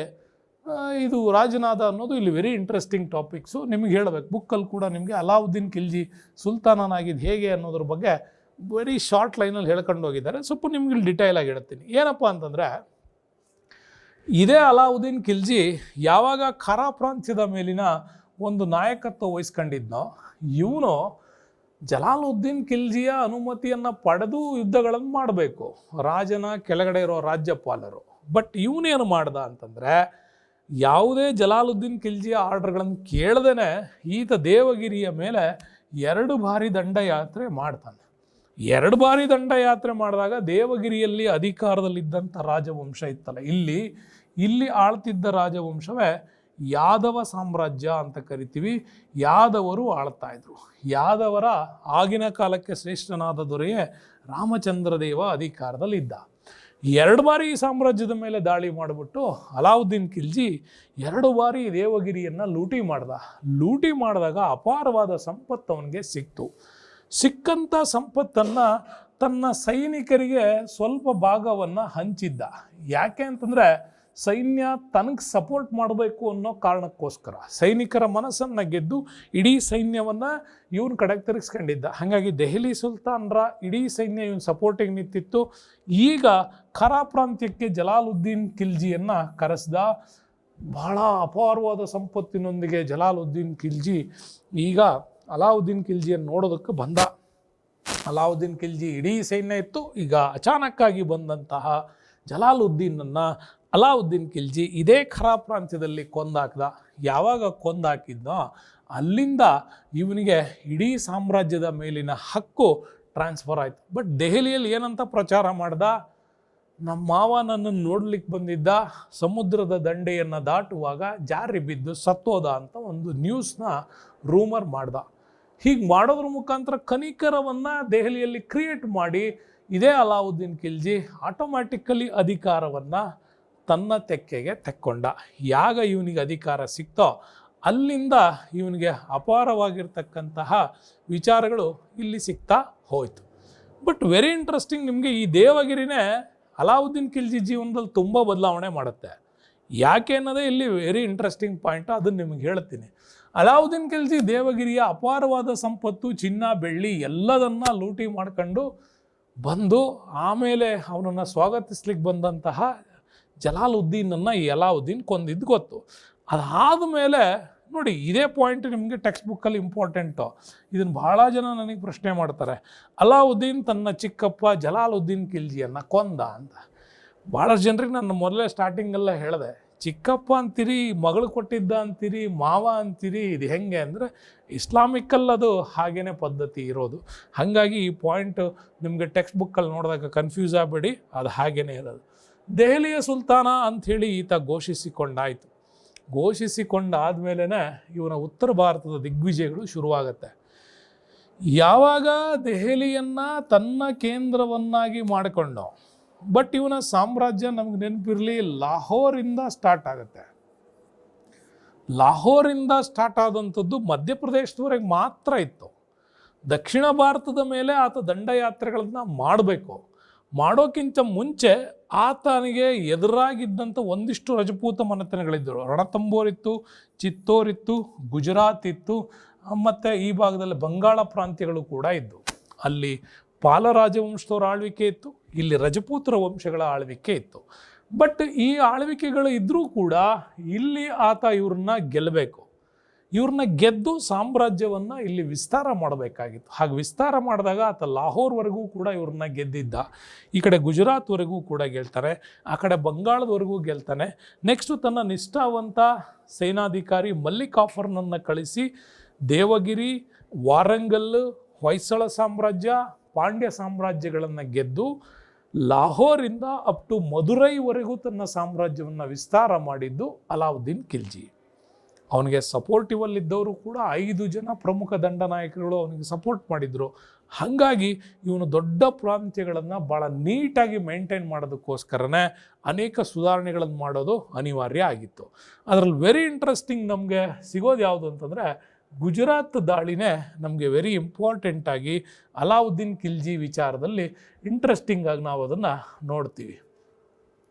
ಇದು ರಾಜನಾದ ಅನ್ನೋದು ಇಲ್ಲಿ ವೆರಿ ಇಂಟ್ರೆಸ್ಟಿಂಗ್ ಟಾಪಿಕ್ಸು. ನಿಮಗೆ ಹೇಳಬೇಕು, ಬುಕ್ಕಲ್ಲಿ ಕೂಡ ನಿಮಗೆ ಅಲಾವುದ್ದೀನ್ ಖಿಲ್ಜಿ ಸುಲ್ತಾನನಾಗಿದ್ದು ಹೇಗೆ ಅನ್ನೋದ್ರ ಬಗ್ಗೆ ವೆರಿ ಶಾರ್ಟ್ ಲೈನಲ್ಲಿ ಹೇಳ್ಕೊಂಡು ಹೋಗಿದ್ದಾರೆ. ಸ್ವಲ್ಪ ನಿಮ್ಗೆ ಇಲ್ಲಿ ಡಿಟೈಲ್ ಆಗಿ ಹೇಳ್ತೀನಿ. ಏನಪ್ಪ ಅಂತಂದರೆ, ಇದೇ ಅಲಾವುದ್ದೀನ್ ಖಿಲ್ಜಿ ಯಾವಾಗ ಖಾರಾ ಪ್ರಾಂತ್ಯದ ಮೇಲಿನ ಒಂದು ನಾಯಕತ್ವ ವಹಿಸ್ಕೊಂಡಿದ್ನೋ, ಇವನು ಜಲಾಲುದ್ದೀನ್ ಖಿಲ್ಜಿಯ ಅನುಮತಿಯನ್ನು ಪಡೆದು ಯುದ್ಧಗಳನ್ನು ಮಾಡಬೇಕು, ರಾಜನ ಕೆಳಗಡೆ ಇರೋ ರಾಜ್ಯಪಾಲರು. ಬಟ್ ಇವನೇನು ಮಾಡ್ದ ಅಂತಂದರೆ, ಯಾವುದೇ ಜಲಾಲುದ್ದೀನ್ ಖಿಲ್ಜಿಯ ಆರ್ಡರ್ಗಳನ್ನು ಕೇಳದೇನೆ ಈತ ದೇವಗಿರಿಯ ಮೇಲೆ 2 ಬಾರಿ ದಂಡಯಾತ್ರೆ ಮಾಡ್ತಾನೆ. 2 ಬಾರಿ ದಂಡಯಾತ್ರೆ ಮಾಡಿದಾಗ ದೇವಗಿರಿಯಲ್ಲಿ ಅಧಿಕಾರದಲ್ಲಿದ್ದಂಥ ರಾಜವಂಶ ಇತ್ತಲ್ಲ, ಇಲ್ಲಿ ಆಳ್ತಿದ್ದ ರಾಜವಂಶವೇ ಯಾದವ ಸಾಮ್ರಾಜ್ಯ ಅಂತ ಕರಿತೀವಿ. ಯಾದವರು ಆಳ್ತಾ ಇದ್ರು. ಯಾದವರ ಆಗಿನ ಕಾಲಕ್ಕೆ ಶ್ರೇಷ್ಠನಾದ ದೊರೆಯೇ ರಾಮಚಂದ್ರ ದೇವ ಅಧಿಕಾರದಲ್ಲಿದ್ದ. 2 ಬಾರಿ ಈ ಸಾಮ್ರಾಜ್ಯದ ಮೇಲೆ ದಾಳಿ ಮಾಡಿಬಿಟ್ಟು ಅಲಾವುದ್ದೀನ್ ಖಿಲ್ಜಿ 2 ಬಾರಿ ದೇವಗಿರಿಯನ್ನು ಲೂಟಿ ಮಾಡಿದಾಗ ಅಪಾರವಾದ ಸಂಪತ್ತು ಅವನಿಗೆ ಸಿಕ್ಕಂಥ ಸಂಪತ್ತನ್ನು ತನ್ನ ಸೈನಿಕರಿಗೆ ಸ್ವಲ್ಪ ಭಾಗವನ್ನು ಹಂಚಿದ್ದ. ಯಾಕೆ ಅಂತಂದರೆ, ಸೈನ್ಯ ತನಗೆ ಸಪೋರ್ಟ್ ಮಾಡಬೇಕು ಅನ್ನೋ ಕಾರಣಕ್ಕೋಸ್ಕರ ಸೈನಿಕರ ಮನಸ್ಸನ್ನು ಗೆದ್ದು ಇಡೀ ಸೈನ್ಯವನ್ನು ಇವನ ಕಡೆಗೆ ತಿರುಗಿಸ್ಕೊಂಡಿದ್ದ. ಹಾಗಾಗಿ ದೆಹಲಿ ಸುಲ್ತಾನರ ಇಡೀ ಸೈನ್ಯ ಇವನ ಸಪೋರ್ಟಿಗೆ ನಿಂತಿತ್ತು. ಈಗ ಖಾರಾ ಪ್ರಾಂತ್ಯಕ್ಕೆ ಜಲಾಲುದ್ದೀನ್ ಖಿಲ್ಜಿಯನ್ನು ಕರೆಸ್ದ. ಬಹಳ ಅಪಾರವಾದ ಸಂಪತ್ತಿನೊಂದಿಗೆ ಜಲಾಲುದ್ದೀನ್ ಖಿಲ್ಜಿ ಈಗ ಅಲಾವುದ್ದೀನ್ ಖಿಲ್ಜಿಯನ್ನು ನೋಡೋದಕ್ಕೆ ಬಂದ. ಅಲಾವುದ್ದೀನ್ ಖಿಲ್ಜಿ ಇಡೀ ಸೈನ್ಯ ಇತ್ತು. ಈಗ ಅಚಾನಕ್ಕಾಗಿ ಬಂದಂತಹ ಜಲಾಲುದ್ದೀನನ್ನು ಅಲಾವುದ್ದೀನ್ ಖಿಲ್ಜಿ ಇದೇ ಖಾರಾ ಪ್ರಾಂತ್ಯದಲ್ಲಿ ಕೊಂದಾಕ್ದ. ಯಾವಾಗ ಕೊಂದಾಕಿದ್ನೋ ಅಲ್ಲಿಂದ ಇವನಿಗೆ ಇಡೀ ಸಾಮ್ರಾಜ್ಯದ ಮೇಲಿನ ಹಕ್ಕು ಟ್ರಾನ್ಸ್ಫರ್ ಆಯಿತು. ಬಟ್ ದೆಹಲಿಯಲ್ಲಿ ಏನಂತ ಪ್ರಚಾರ ಮಾಡ್ದ, ನಮ್ಮ ಮಾವ ನನ್ನನ್ನು ನೋಡ್ಲಿಕ್ಕೆ ಬಂದಿದ್ದ, ಸಮುದ್ರದ ದಂಡೆಯನ್ನು ದಾಟುವಾಗ ಜಾರಿ ಬಿದ್ದು ಸತ್ತೋದ ಅಂತ ಒಂದು ನ್ಯೂಸ್ನ ರೂಮರ್ ಮಾಡ್ದ. ಹೀಗೆ ಮಾಡೋದ್ರ ಮುಖಾಂತರ ಕನಿಕರವನ್ನು ದೆಹಲಿಯಲ್ಲಿ ಕ್ರಿಯೇಟ್ ಮಾಡಿ ಇದೇ ಅಲಾವುದ್ದೀನ್ ಖಿಲ್ಜಿ ಆಟೋಮ್ಯಾಟಿಕಲಿ ಅಧಿಕಾರವನ್ನು ತನ್ನ ತೆಕ್ಕೆಗೆ ತೆಕ್ಕೊಂಡ. ಯಾಗ ಇವನಿಗೆ ಅಧಿಕಾರ ಸಿಕ್ತೋ ಅಲ್ಲಿಂದ ಇವನಿಗೆ ಅಪಾರವಾಗಿರ್ತಕ್ಕಂತಹ ವಿಚಾರಗಳು ಇಲ್ಲಿ ಸಿಗ್ತಾ ಹೋಯಿತು. ಬಟ್ ವೆರಿ ಇಂಟ್ರೆಸ್ಟಿಂಗ್, ನಿಮಗೆ ಈ ದೇವಗಿರಿನೇ ಅಲಾವುದ್ದೀನ್ ಖಿಲ್ಜಿ ಜೀವನದಲ್ಲಿ ತುಂಬ ಬದಲಾವಣೆ ಮಾಡುತ್ತೆ. ಯಾಕೆ ಅನ್ನೋದೇ ಇಲ್ಲಿ ವೆರಿ ಇಂಟ್ರೆಸ್ಟಿಂಗ್ ಪಾಯಿಂಟ್. ಅದನ್ನು ನಿಮಗೆ ಹೇಳ್ತೀನಿ. ಅಲಾವುದ್ದೀನ್ ಖಿಲ್ಜಿ ದೇವಗಿರಿಯ ಅಪಾರವಾದ ಸಂಪತ್ತು, ಚಿನ್ನ ಬೆಳ್ಳಿ ಎಲ್ಲದನ್ನು ಲೂಟಿ ಮಾಡ್ಕೊಂಡು ಬಂದು ಆಮೇಲೆ ಅವನನ್ನು ಸ್ವಾಗತಿಸ್ಲಿಕ್ಕೆ ಬಂದಂತಹ ಜಲಾಲುದ್ದೀನನ್ನು ಈ ಅಲಾವುದ್ದೀನ್ ಕೊಂದಿದ್ದು ಗೊತ್ತು. ಅದಾದ ಮೇಲೆ ನೋಡಿ, ಇದೇ ಪಾಯಿಂಟ್ ನಿಮಗೆ ಟೆಕ್ಸ್ಟ್ ಬುಕ್ಕಲ್ಲಿ ಇಂಪಾರ್ಟೆಂಟು. ಇದನ್ನು ಭಾಳ ಜನ ನನಗೆ ಪ್ರಶ್ನೆ ಮಾಡ್ತಾರೆ, ಅಲಾವುದ್ದೀನ್ ತನ್ನ ಚಿಕ್ಕಪ್ಪ ಜಲಾಲುದ್ದೀನ್ ಖಿಲ್ಜಿಯನ್ನು ಕೊಂದ ಅಂತ. ಭಾಳಷ್ಟು ಜನರಿಗೆ ನಾನು ಮೊದಲೇ ಸ್ಟಾರ್ಟಿಂಗೆಲ್ಲ ಹೇಳಿದೆ, ಚಿಕ್ಕಪ್ಪ ಅಂತೀರಿ, ಮಗಳು ಕೊಟ್ಟಿದ್ದ ಅಂತೀರಿ, ಮಾವ ಅಂತೀರಿ, ಇದು ಹೆಂಗೆ ಅಂದರೆ ಇಸ್ಲಾಮಿಕ್ಕಲ್ಲಿ ಅದು ಹಾಗೇ ಪದ್ಧತಿ ಇರೋದು. ಹಾಗಾಗಿ ಈ ಪಾಯಿಂಟು ನಿಮಗೆ ಟೆಕ್ಸ್ಟ್ ಬುಕ್ಕಲ್ಲಿ ನೋಡಿದಾಗ ಕನ್ಫ್ಯೂಸ್ ಆಗಬೇಡಿ, ಅದು ಹಾಗೇ ಇರೋದು. ದೆಹಲಿಯ ಸುಲ್ತಾನ ಅಂಥೇಳಿ ಈತ ಘೋಷಿಸಿಕೊಂಡಾದ್ಮೇಲೆ ಇವನ ಉತ್ತರ ಭಾರತದ ದಿಗ್ವಿಜಯಗಳು ಶುರುವಾಗುತ್ತೆ. ಯಾವಾಗ ದೆಹಲಿಯನ್ನು ತನ್ನ ಕೇಂದ್ರವನ್ನಾಗಿ ಮಾಡಿಕೊಂಡು, ಬಟ್ ಇವನ ಸಾಮ್ರಾಜ್ಯ ನಮ್ಗೆ ನೆನಪಿರಲಿ ಲಾಹೋರಿಂದ ಸ್ಟಾರ್ಟ್ ಆಗುತ್ತೆ. ಲಾಹೋರಿಂದ ಸ್ಟಾರ್ಟ್ ಆದಂಥದ್ದು ಮಧ್ಯಪ್ರದೇಶದವರೆಗೆ ಮಾತ್ರ ಇತ್ತು. ದಕ್ಷಿಣ ಭಾರತದ ಮೇಲೆ ಆತ ದಂಡಯಾತ್ರೆಗಳನ್ನು ಮಾಡಬೇಕು. ಮಾಡೋಕ್ಕಿಂತ ಮುಂಚೆ ಆತನಿಗೆ ಎದುರಾಗಿದ್ದಂಥ ಒಂದಿಷ್ಟು ರಜಪೂತ ಮನೆತನಗಳಿದ್ದರು. ರಣತಂಬೋರ್ ಇತ್ತು, ಚಿತ್ತೋರ್ ಇತ್ತು, ಗುಜರಾತ್ ಇತ್ತು, ಮತ್ತು ಈ ಭಾಗದಲ್ಲಿ ಬಂಗಾಳ ಪ್ರಾಂತ್ಯಗಳು ಕೂಡ ಇದ್ದವು. ಅಲ್ಲಿ ಪಾಲ ರಾಜವಂಶದವರ ಆಳ್ವಿಕೆ ಇತ್ತು, ಇಲ್ಲಿ ರಜಪೂತರ ವಂಶಗಳ ಆಳ್ವಿಕೆ ಇತ್ತು. ಬಟ್ ಈ ಆಳ್ವಿಕೆಗಳು ಇದ್ದರೂ ಕೂಡ ಇಲ್ಲಿ ಆತ ಇವ್ರನ್ನ ಗೆಲ್ಲಬೇಕು. ಇವ್ರನ್ನ ಗೆದ್ದು ಸಾಮ್ರಾಜ್ಯವನ್ನು ಇಲ್ಲಿ ವಿಸ್ತಾರ ಮಾಡಬೇಕಾಗಿತ್ತು. ಹಾಗೆ ವಿಸ್ತಾರ ಮಾಡಿದಾಗ ಆತ ಲಾಹೋರ್ವರೆಗೂ ಕೂಡ ಇವ್ರನ್ನ ಗೆದ್ದಿದ್ದ. ಈ ಕಡೆ ಗುಜರಾತ್ವರೆಗೂ ಕೂಡ ಗೆಲ್ತಾನೆ, ಆ ಕಡೆ ಬಂಗಾಳದವರೆಗೂ ಗೆಲ್ತಾನೆ. ನೆಕ್ಸ್ಟು ತನ್ನ ನಿಷ್ಠಾವಂತ ಸೇನಾಧಿಕಾರಿ ಮಲ್ಲಿಕಾಫರ್ನನ್ನು ಕಳಿಸಿ ದೇವಗಿರಿ, ವಾರಂಗಲ್, ಹೊಯ್ಸಳ ಸಾಮ್ರಾಜ್ಯ, ಪಾಂಡ್ಯ ಸಾಮ್ರಾಜ್ಯಗಳನ್ನು ಗೆದ್ದು ಲಾಹೋರಿಂದ ಅಪ್ ಟು ಮದುರೈವರೆಗೂ ತನ್ನ ಸಾಮ್ರಾಜ್ಯವನ್ನು ವಿಸ್ತಾರ ಮಾಡಿದ್ದು ಅಲಾವುದ್ದೀನ್ ಖಿಲ್ಜಿ. ಅವನಿಗೆ ಸಪೋರ್ಟಿವಲ್ಲಿದ್ದವರು ಕೂಡ 5 ಜನ ಪ್ರಮುಖ ದಂಡನಾಯಕರುಗಳು ಅವನಿಗೆ ಸಪೋರ್ಟ್ ಮಾಡಿದರು. ಹಾಗಾಗಿ ಇವನು ದೊಡ್ಡ ಪ್ರಾಂತ್ಯಗಳನ್ನು ಭಾಳ ನೀಟಾಗಿ ಮೇಂಟೈನ್ ಮಾಡೋದಕ್ಕೋಸ್ಕರನೇ ಅನೇಕ ಸುಧಾರಣೆಗಳನ್ನು ಮಾಡೋದು ಅನಿವಾರ್ಯ ಆಗಿತ್ತು. ಅದರಲ್ಲಿ ವೆರಿ ಇಂಟ್ರೆಸ್ಟಿಂಗ್ ನಮಗೆ ಸಿಗೋದು ಯಾವುದು ಅಂತಂದರೆ ಗುಜರಾತ್ ದಾಳಿನೇ ನಮಗೆ ವೆರಿ ಇಂಪಾರ್ಟೆಂಟಾಗಿ ಅಲಾವುದ್ದೀನ್ ಖಿಲ್ಜಿ ವಿಚಾರದಲ್ಲಿ ಇಂಟ್ರೆಸ್ಟಿಂಗಾಗಿ ನಾವು ಅದನ್ನು ನೋಡ್ತೀವಿ.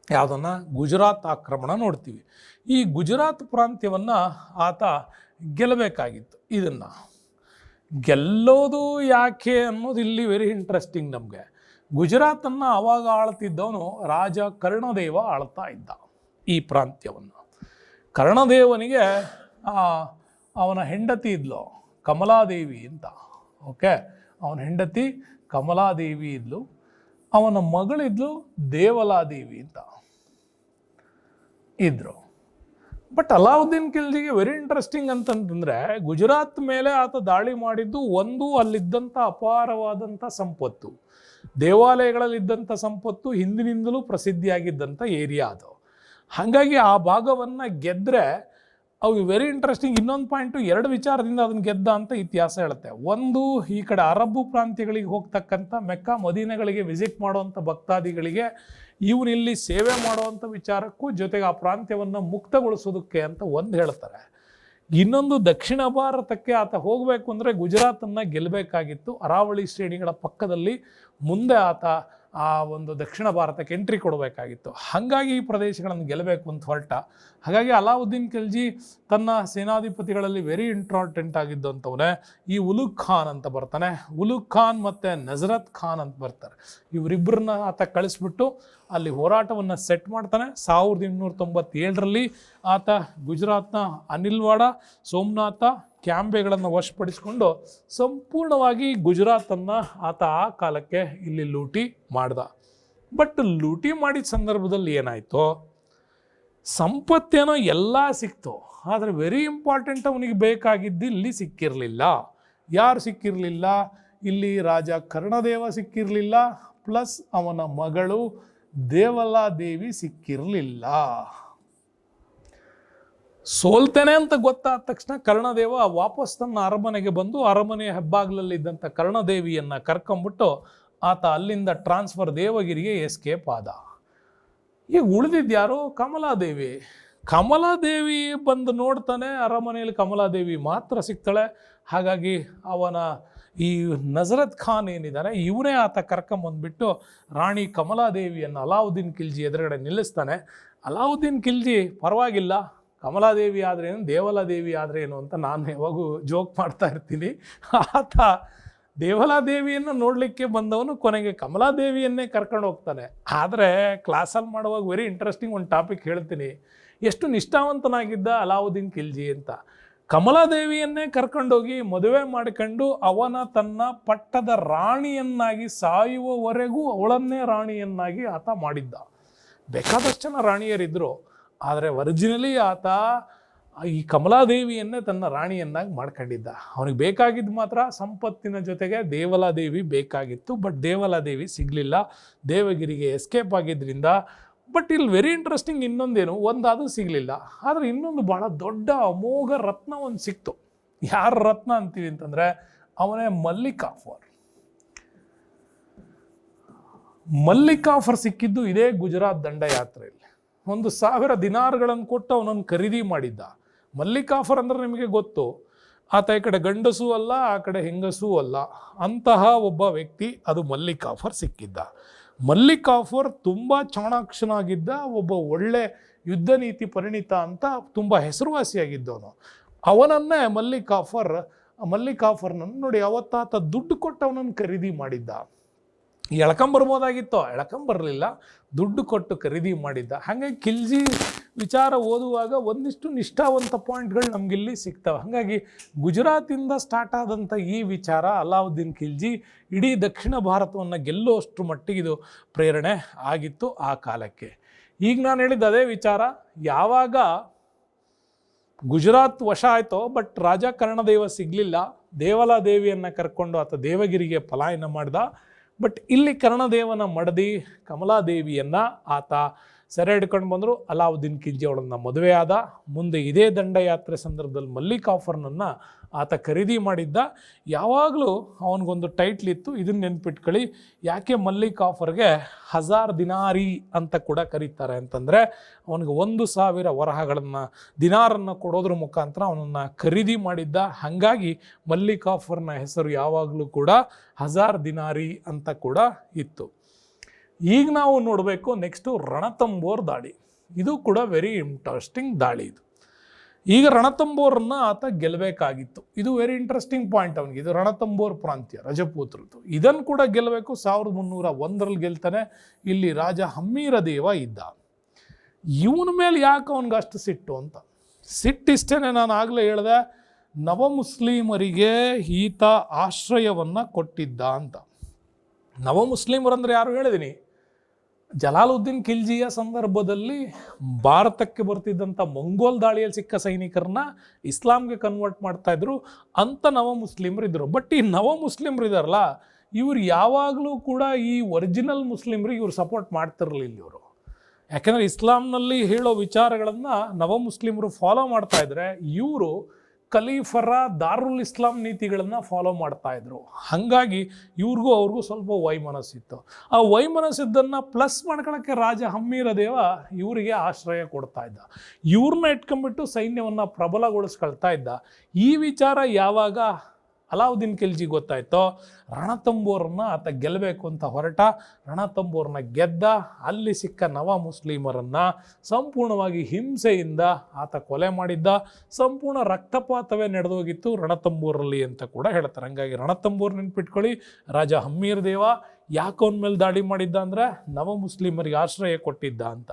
ಯಾವುದನ್ನು? ಗುಜರಾತ್ ಆಕ್ರಮಣ ನೋಡ್ತೀವಿ. ಈ ಗುಜರಾತ್ ಪ್ರಾಂತ್ಯವನ್ನು ಆತ ಗೆಲ್ಲಬೇಕಾಗಿತ್ತು. ಇದನ್ನು ಗೆಲ್ಲೋದು ಯಾಕೆ ಅನ್ನೋದು ಇಲ್ಲಿ ವೆರಿ ಇಂಟ್ರೆಸ್ಟಿಂಗ್ ನಮಗೆ. ಗುಜರಾತನ್ನು ಆವಾಗ ಆಳ್ತಿದ್ದವನು ರಾಜ ಕರ್ಣದೇವ ಆಳ್ತಾ ಇದ್ದ ಈ ಪ್ರಾಂತ್ಯವನ್ನು. ಕರ್ಣದೇವನಿಗೆ ಅವನ ಹೆಂಡತಿ ಇದ್ಲು ಕಮಲಾದೇವಿ ಅಂತ. ಓಕೆ, ಅವನ ಹೆಂಡತಿ ಕಮಲಾದೇವಿ ಇದ್ಲು, ಅವನ ಮಗಳಿದ್ಲು ದೇವಲಾದೇವಿ ಅಂತ ಇದ್ರು. ಬಟ್ ಅಲಾವುದ್ದೀನ್ ಖಿಲ್ಜಿಗೆ ವೆರಿ ಇಂಟ್ರೆಸ್ಟಿಂಗ್ ಅಂತಂತಂದರೆ ಗುಜರಾತ್ ಮೇಲೆ ಆತ ದಾಳಿ ಮಾಡಿದ್ದು ಒಂದು, ಅಲ್ಲಿದ್ದಂಥ ಅಪಾರವಾದಂಥ ಸಂಪತ್ತು, ದೇವಾಲಯಗಳಲ್ಲಿದ್ದಂಥ ಸಂಪತ್ತು ಹಿಂದಿನಿಂದಲೂ ಪ್ರಸಿದ್ಧಿಯಾಗಿದ್ದಂಥ ಏರಿಯಾ ಅದು. ಹಾಗಾಗಿ ಆ ಭಾಗವನ್ನು ಗೆದ್ದರೆ ಅವು ವೆರಿ ಇಂಟ್ರೆಸ್ಟಿಂಗ್. ಇನ್ನೊಂದು ಪಾಯಿಂಟು, 2 ವಿಚಾರದಿಂದ ಅದನ್ನು ಗೆದ್ದ ಅಂತ ಇತಿಹಾಸ ಹೇಳುತ್ತೆ. ಒಂದು, ಈ ಕಡೆ ಅರಬ್ಬು ಪ್ರಾಂತ್ಯಗಳಿಗೆ ಹೋಗ್ತಕ್ಕಂಥ ಮೆಕ್ಕಾ ಮದೀನೆಗಳಿಗೆ ವಿಸಿಟ್ ಮಾಡುವಂಥ ಭಕ್ತಾದಿಗಳಿಗೆ ಇವನಿಲ್ಲಿ ಸೇವೆ ಮಾಡುವಂಥ ವಿಚಾರಕ್ಕೂ ಜೊತೆಗೆ ಆ ಪ್ರಾಂತ್ಯವನ್ನು ಮುಕ್ತಗೊಳಿಸೋದಕ್ಕೆ ಅಂತ ಒಂದು ಹೇಳ್ತಾರೆ. ಇನ್ನೊಂದು, ದಕ್ಷಿಣ ಭಾರತಕ್ಕೆ ಆತ ಹೋಗಬೇಕು ಅಂದರೆ ಗುಜರಾತನ್ನು ಗೆಲ್ಲಬೇಕಾಗಿತ್ತು. ಅರಾವಳಿ ಶ್ರೇಣಿಗಳ ಪಕ್ಕದಲ್ಲಿ ಮುಂದೆ ಆತ ಆ ಒಂದು ದಕ್ಷಿಣ ಭಾರತಕ್ಕೆ ಎಂಟ್ರಿ ಕೊಡಬೇಕಾಗಿತ್ತು. ಹಾಗಾಗಿ ಈ ಪ್ರದೇಶಗಳನ್ನು ಗೆಲ್ಲಬೇಕು ಅಂತ ಹೊರಟ. ಹಾಗಾಗಿ ಅಲಾವುದ್ದೀನ್ ಖಿಲ್ಜಿ ತನ್ನ ಸೇನಾಧಿಪತಿಗಳಲ್ಲಿ ವೆರಿ ಇಂಪಾರ್ಟೆಂಟ್ ಆಗಿದ್ದಂಥವನೇ ಈ ಉಲುಗ್ ಖಾನ್ ಅಂತ ಬರ್ತಾನೆ. ಉಲುಗ್ ಖಾನ್ ಮತ್ತು ನಜರತ್ ಖಾನ್ ಅಂತ ಬರ್ತಾರೆ. ಇವರಿಬ್ಬರನ್ನ ಆತ ಕಳಿಸ್ಬಿಟ್ಟು ಅಲ್ಲಿ ಹೋರಾಟವನ್ನು ಸೆಟ್ ಮಾಡ್ತಾನೆ. 1897ರಲ್ಲಿ ಆತ ಗುಜರಾತ್ನ ಅನಿಲ್ವಾಡ, ಸೋಮನಾಥ, ಕ್ಯಾಂಬೆಗಳನ್ನು ವಶಪಡಿಸಿಕೊಂಡು ಸಂಪೂರ್ಣವಾಗಿ ಗುಜರಾತನ್ನು ಆತ ಆ ಕಾಲಕ್ಕೆ ಇಲ್ಲಿ ಲೂಟಿ ಮಾಡ್ದ. ಬಟ್ ಲೂಟಿ ಮಾಡಿದ ಸಂದರ್ಭದಲ್ಲಿ ಏನಾಯಿತು, ಸಂಪತ್ತೇನೋ ಎಲ್ಲ ಸಿಕ್ತು, ಆದರೆ ವೆರಿ ಇಂಪಾರ್ಟೆಂಟ್ ಅವನಿಗೆ ಬೇಕಾಗಿದ್ದು ಇಲ್ಲಿ ಸಿಕ್ಕಿರಲಿಲ್ಲ. ಯಾರು ಸಿಕ್ಕಿರಲಿಲ್ಲ? ಇಲ್ಲಿ ರಾಜ ಕರ್ಣದೇವ ಸಿಕ್ಕಿರಲಿಲ್ಲ, ಪ್ಲಸ್ ಅವನ ಮಗಳು ದೇವಲಾದೇವಿ ಸಿಕ್ಕಿರಲಿಲ್ಲ. ಸೋಲ್ತೇನೆ ಅಂತ ಗೊತ್ತಾದ ತಕ್ಷಣ ಕರ್ಣದೇವ ವಾಪಸ್ ತನ್ನ ಅರಮನೆಗೆ ಬಂದು ಅರಮನೆಯ ಹೆಬ್ಬಾಗ್ಲಲ್ಲಿದ್ದಂಥ ಕರ್ಣದೇವಿಯನ್ನು ಕರ್ಕೊಂಬಿಟ್ಟು ಆತ ಅಲ್ಲಿಂದ ಟ್ರಾನ್ಸ್ಫರ್ ದೇವಗಿರಿಗೆ ಎಸ್ಕೇಪ್ ಆದ. ಈಗ ಉಳಿದಿದ್ಯಾರು? ಕಮಲಾದೇವಿ. ಕಮಲಾದೇವಿ ಬಂದು ನೋಡ್ತಾನೆ, ಅರಮನೆಯಲ್ಲಿ ಕಮಲಾದೇವಿ ಮಾತ್ರ ಸಿಗ್ತಾಳೆ. ಹಾಗಾಗಿ ಅವನ ಈ ನಜರತ್ ಖಾನ್ ಏನಿದ್ದಾನೆ ಇವನೇ ಆತ ಕರ್ಕೊಂಬಂದ್ಬಿಟ್ಟು ರಾಣಿ ಕಮಲಾದೇವಿಯನ್ನು ಅಲಾವುದ್ದೀನ್ ಖಿಲ್ಜಿ ಎದುರುಗಡೆ ನಿಲ್ಲಿಸ್ತಾನೆ. ಅಲಾವುದ್ದೀನ್ ಖಿಲ್ಜಿ ಪರವಾಗಿಲ್ಲ, ಕಮಲಾದೇವಿ ಆದ್ರೇನು ದೇವಲಾದೇವಿ ಆದ್ರೇನು ಅಂತ ನಾನು ಯಾವಾಗೂ ಜೋಕ್ ಮಾಡ್ತಾ ಇರ್ತೀನಿ. ಆತ ದೇವಲಾದೇವಿಯನ್ನು ನೋಡಲಿಕ್ಕೆ ಬಂದವನು ಕೊನೆಗೆ ಕಮಲಾದೇವಿಯನ್ನೇ ಕರ್ಕೊಂಡು ಹೋಗ್ತಾನೆ. ಆದರೆ ಕ್ಲಾಸಲ್ಲಿ ಮಾಡುವಾಗ ವೆರಿ ಇಂಟ್ರೆಸ್ಟಿಂಗ್ ಒಂದು ಟಾಪಿಕ್ ಹೇಳ್ತೀನಿ, ಎಷ್ಟು ನಿಷ್ಠಾವಂತನಾಗಿದ್ದ ಅಲಾವುದ್ದೀನ್ ಖಿಲ್ಜಿ ಅಂತ. ಕಮಲಾದೇವಿಯನ್ನೇ ಕರ್ಕೊಂಡೋಗಿ ಮದುವೆ ಮಾಡಿಕೊಂಡು ಅವನ ತನ್ನ ಪಟ್ಟದ ರಾಣಿಯನ್ನಾಗಿ ಸಾಯುವವರೆಗೂ ಅವಳನ್ನೇ ರಾಣಿಯನ್ನಾಗಿ ಆತ ಮಾಡಿದ್ದ. ಬೇಕಾದಷ್ಟು ಜನ ರಾಣಿಯರಿದ್ದರು, ಆದರೆ ಒರಿಜಿನಲಿ ಆತ ಈ ಕಮಲಾದೇವಿಯನ್ನೇ ತನ್ನ ರಾಣಿಯನ್ನಾಗಿ ಮಾಡ್ಕೊಂಡಿದ್ದ. ಅವನಿಗೆ ಬೇಕಾಗಿದ್ದು ಮಾತ್ರ ಸಂಪತ್ತಿನ ಜೊತೆಗೆ ದೇವಲಾದೇವಿ ಬೇಕಾಗಿತ್ತು. ಬಟ್ ದೇವಲಾದೇವಿ ಸಿಗಲಿಲ್ಲ, ದೇವಗಿರಿಗೆ ಎಸ್ಕೇಪ್ ಆಗಿದ್ದರಿಂದ. ಬಟ್ ಇಲ್ಲಿ ವೆರಿ ಇಂಟ್ರೆಸ್ಟಿಂಗ್ ಇನ್ನೊಂದೇನು, ಅದು ಸಿಗಲಿಲ್ಲ, ಆದರೆ ಇನ್ನೊಂದು ಭಾಳ ದೊಡ್ಡ ಅಮೋಘ ರತ್ನ ಒಂದು ಸಿಕ್ತು. ಯಾರ ರತ್ನ ಅಂತೀವಿ ಅಂತಂದರೆ ಅವನೇ ಮಲ್ಲಿಕಾಫರ್. ಮಲ್ಲಿಕಾಫರ್ ಸಿಕ್ಕಿದ್ದು ಇದೇ ಗುಜರಾತ್ ದಂಡಯಾತ್ರೆಯಲ್ಲಿ. 1,000 ದಿನಾರ್ಗಳನ್ನು ಕೊಟ್ಟು ಅವನನ್ನು ಖರೀದಿ ಮಾಡಿದ್ದ. ಮಲ್ಲಿಕಾಫರ್ ಅಂದರೆ ನಿಮಗೆ ಗೊತ್ತು, ಆತ ಈ ಕಡೆ ಗಂಡಸೂ ಅಲ್ಲ, ಆ ಕಡೆ ಹೆಂಗಸೂ ಅಲ್ಲ, ಅಂತಹ ಒಬ್ಬ ವ್ಯಕ್ತಿ ಅದು ಮಲ್ಲಿಕಾಫರ್ ಸಿಕ್ಕಿದ್ದ. ಮಲ್ಲಿಕಾಫರ್ ತುಂಬ ಚಾಣಾಕ್ಷನಾಗಿದ್ದ, ಒಬ್ಬ ಒಳ್ಳೆ ಯುದ್ಧ ನೀತಿ ಪರಿಣಿತ ಅಂತ ತುಂಬ ಹೆಸರುವಾಸಿಯಾಗಿದ್ದವನು. ಅವನನ್ನೇ ಮಲ್ಲಿಕಾಫರ್ನನ್ನು ನೋಡಿ, ಅವತ್ತಾತ ದುಡ್ಡು ಕೊಟ್ಟು ಅವನನ್ನು ಖರೀದಿ ಮಾಡಿದ್ದ. ಎಳ್ಕೊಂಬರ್ಬೋದಾಗಿತ್ತು, ಎಳ್ಕೊಂಬರಲಿಲ್ಲ, ದುಡ್ಡು ಕೊಟ್ಟು ಖರೀದಿ ಮಾಡಿದ್ದ. ಹಾಗಾಗಿ ಖಿಲ್ಜಿ ವಿಚಾರ ಓದುವಾಗ ಒಂದಿಷ್ಟು ನಿಷ್ಠಾವಂತ ಪಾಯಿಂಟ್ಗಳು ನಮಗಿಲ್ಲಿ ಸಿಗ್ತವೆ. ಹಾಗಾಗಿ ಗುಜರಾತಿಂದ ಸ್ಟಾರ್ಟ್ ಆದಂಥ ಈ ವಿಚಾರ ಅಲಾವುದ್ದೀನ್ ಖಿಲ್ಜಿ ಇಡೀ ದಕ್ಷಿಣ ಭಾರತವನ್ನು ಗೆಲ್ಲುವಷ್ಟು ಮಟ್ಟಿಗಿದು ಪ್ರೇರಣೆ ಆಗಿತ್ತು ಆ ಕಾಲಕ್ಕೆ. ಈಗ ನಾನು ಹೇಳಿದ ಅದೇ ವಿಚಾರ, ಯಾವಾಗ ಗುಜರಾತ್ ವಶ ಆಯಿತೋ, ಬಟ್ ರಾಜ ಕರ್ಣದೇವ ಸಿಗಲಿಲ್ಲ, ದೇವಲಾದೇವಿಯನ್ನು ಕರ್ಕೊಂಡು ಆತ ದೇವಗಿರಿಗೆ ಪಲಾಯನ ಮಾಡ್ದ. ಬಟ್ ಇಲ್ಲಿ ಕರ್ಣದೇವನ ಮಡದಿ ಕಮಲಾದೇವಿಯನ್ನು ಆತ ಸೆರೆ ಹಿಡ್ಕೊಂಡು ಬಂದರು. ಅಲಾವುದ್ದೀನ್ ಖಿಲ್ಜಿ ಅವಳನ್ನು ಮದುವೆ ಆದ. ಮುಂದೆ ಇದೇ ದಂಡಯಾತ್ರೆ ಸಂದರ್ಭದಲ್ಲಿ ಮಲ್ಲಿಕಾಫರ್ನನ್ನು ಆತ ಖರೀದಿ ಮಾಡಿದ್ದ. ಯಾವಾಗಲೂ ಅವನಿಗೊಂದು ಟೈಟ್ಲ್ ಇತ್ತು, ಇದನ್ನು ನೆನ್ಪಿಟ್ಕೊಳ್ಳಿ. ಯಾಕೆ ಮಲ್ಲಿಕಾಫರ್ಗೆ 1000 ದಿನಾರಿ ಅಂತ ಕೂಡ ಕರೀತಾರೆ ಅಂತಂದರೆ, ಅವನಿಗೆ 1000 ವರಹಗಳನ್ನು ದಿನಾರನ್ನು ಕೊಡೋದ್ರ ಮುಖಾಂತರ ಅವನನ್ನು ಖರೀದಿ ಮಾಡಿದ್ದ. ಹಾಗಾಗಿ ಮಲ್ಲಿಕಾಫರ್ನ ಹೆಸರು ಯಾವಾಗಲೂ ಕೂಡ 1000 ದಿನಾರಿ ಅಂತ ಕೂಡ ಇತ್ತು. ಈಗ ನಾವು ನೋಡಬೇಕು ನೆಕ್ಸ್ಟು ರಣತಂಬೋರ್ ದಾಳಿ. ಇದು ಕೂಡ ವೆರಿ ಇಂಟ್ರೆಸ್ಟಿಂಗ್ ದಾಳಿ ಇದು. ಈಗ ರಣತಂಬೋರನ್ನ ಆತ ಗೆಲ್ಲಬೇಕಾಗಿತ್ತು. ಇದು ವೆರಿ ಇಂಟ್ರೆಸ್ಟಿಂಗ್ ಪಾಯಿಂಟ್ ಅವನಿಗೆ. ಇದು ರಣತಂಬೋರ್ ಪ್ರಾಂತ್ಯ ರಜಪೂತ್ರದ್ದು. ಇದನ್ನು ಕೂಡ ಗೆಲ್ಲಬೇಕು. 1301 ಗೆಲ್ತಾನೆ. ಇಲ್ಲಿ ರಾಜ ಹಮ್ಮೀರದೇವ ಇದ್ದ. ಇವನ ಮೇಲೆ ಯಾಕೆ ಅವನಿಗೆ ಅಷ್ಟು ಸಿಟ್ಟು ಅಂತ, ಸಿಟ್ಟಿಷ್ಟೇ, ನಾನು ಆಗಲೇ ಹೇಳಿದೆ, ನವ ಮುಸ್ಲಿಮರಿಗೆ ಈತ ಆಶ್ರಯವನ್ನು ಕೊಟ್ಟಿದ್ದ ಅಂತ. ನವ ಮುಸ್ಲಿಮರಂದ್ರೆ ಯಾರು ಹೇಳಿದ್ದೀನಿ? ಜಲಾಲುದ್ದೀನ್ ಖಿಲ್ಜಿಯ ಸಂದರ್ಭದಲ್ಲಿ ಭಾರತಕ್ಕೆ ಬರ್ತಿದ್ದಂಥ ಮಂಗೋಲ್ ದಾಳಿಯಲ್ಲಿ ಸಿಕ್ಕ ಸೈನಿಕರನ್ನ ಇಸ್ಲಾಂಗೆ ಕನ್ವರ್ಟ್ ಮಾಡ್ತಾಯಿದ್ರು ಅಂಥ ನವ ಮುಸ್ಲಿಮರಿದ್ದರು. ಬಟ್ ಈ ನವ ಮುಸ್ಲಿಮರಿದಾರಲ್ಲ, ಇವ್ರು ಯಾವಾಗಲೂ ಕೂಡ ಈ ಒರಿಜಿನಲ್ ಮುಸ್ಲಿಮ್ರಿಗೆ ಇವ್ರು ಸಪೋರ್ಟ್ ಮಾಡ್ತಿರಲಿಲ್ಲ ಇವರು. ಯಾಕೆಂದರೆ ಇಸ್ಲಾಂನಲ್ಲಿ ಹೇಳೋ ವಿಚಾರಗಳನ್ನು ನವ ಮುಸ್ಲಿಮರು ಫಾಲೋ ಮಾಡ್ತಾಯಿದ್ರೆ, ಇವರು ಖಲೀಫರ ದಾರುಲ್ ಇಸ್ಲಾಂ ನೀತಿಗಳನ್ನು ಫಾಲೋ ಮಾಡ್ತಾಯಿದ್ರು. ಹಾಗಾಗಿ ಇವ್ರಿಗೂ ಅವ್ರಿಗೂ ಸ್ವಲ್ಪ ವೈಮನಸ್ಸಿತ್ತು. ಆ ವೈಮನಸ್ಸಿದ್ದನ್ನು ಪ್ಲಸ್ ಮಾಡ್ಕೊಳ್ಳೋಕ್ಕೆ ರಾಜ ಹಮ್ಮೀರದೇವ ಇವರಿಗೆ ಆಶ್ರಯ ಕೊಡ್ತಾ ಇದ್ದ. ಇವ್ರನ್ನ ಇಟ್ಕೊಂಡ್ಬಿಟ್ಟು ಸೈನ್ಯವನ್ನು ಪ್ರಬಲಗೊಳಿಸ್ಕೊಳ್ತಾ ಇದ್ದ. ಈ ವಿಚಾರ ಯಾವಾಗ ಅಲಾವುದ್ದೀನ್ ಖಿಲ್ಜಿ ಗೊತ್ತಾಯ್ತೋ, ರಣತಂಬೋರನ್ನ ಆತ ಗೆಲ್ಲಬೇಕು ಅಂತ ಹೊರಟ. ರಣತಂಬೋರನ್ನ ಗೆದ್ದ. ಅಲ್ಲಿ ಸಿಕ್ಕ ನವ ಮುಸ್ಲಿಮರನ್ನು ಸಂಪೂರ್ಣವಾಗಿ ಹಿಂಸೆಯಿಂದ ಆತ ಕೊಲೆ ಮಾಡಿದ್ದ. ಸಂಪೂರ್ಣ ರಕ್ತಪಾತವೇ ನಡೆದೋಗಿತ್ತು ರಣತಂಬೋರಲ್ಲಿ ಅಂತ ಕೂಡ ಹೇಳ್ತಾರೆ. ಹಂಗಾಗಿ ರಣತಂಬೋರ್ ನೆನ್ಪಿಟ್ಕೊಳ್ಳಿ. ರಾಜ ಹಮ್ಮೀರ್ ದೇವ ಯಾಕೆ ಅವನ ಮೇಲೆ ದಾಳಿ ಮಾಡಿದ್ದ ಅಂದರೆ, ನವ ಮುಸ್ಲಿಮರಿಗೆ ಆಶ್ರಯ ಕೊಟ್ಟಿದ್ದ ಅಂತ.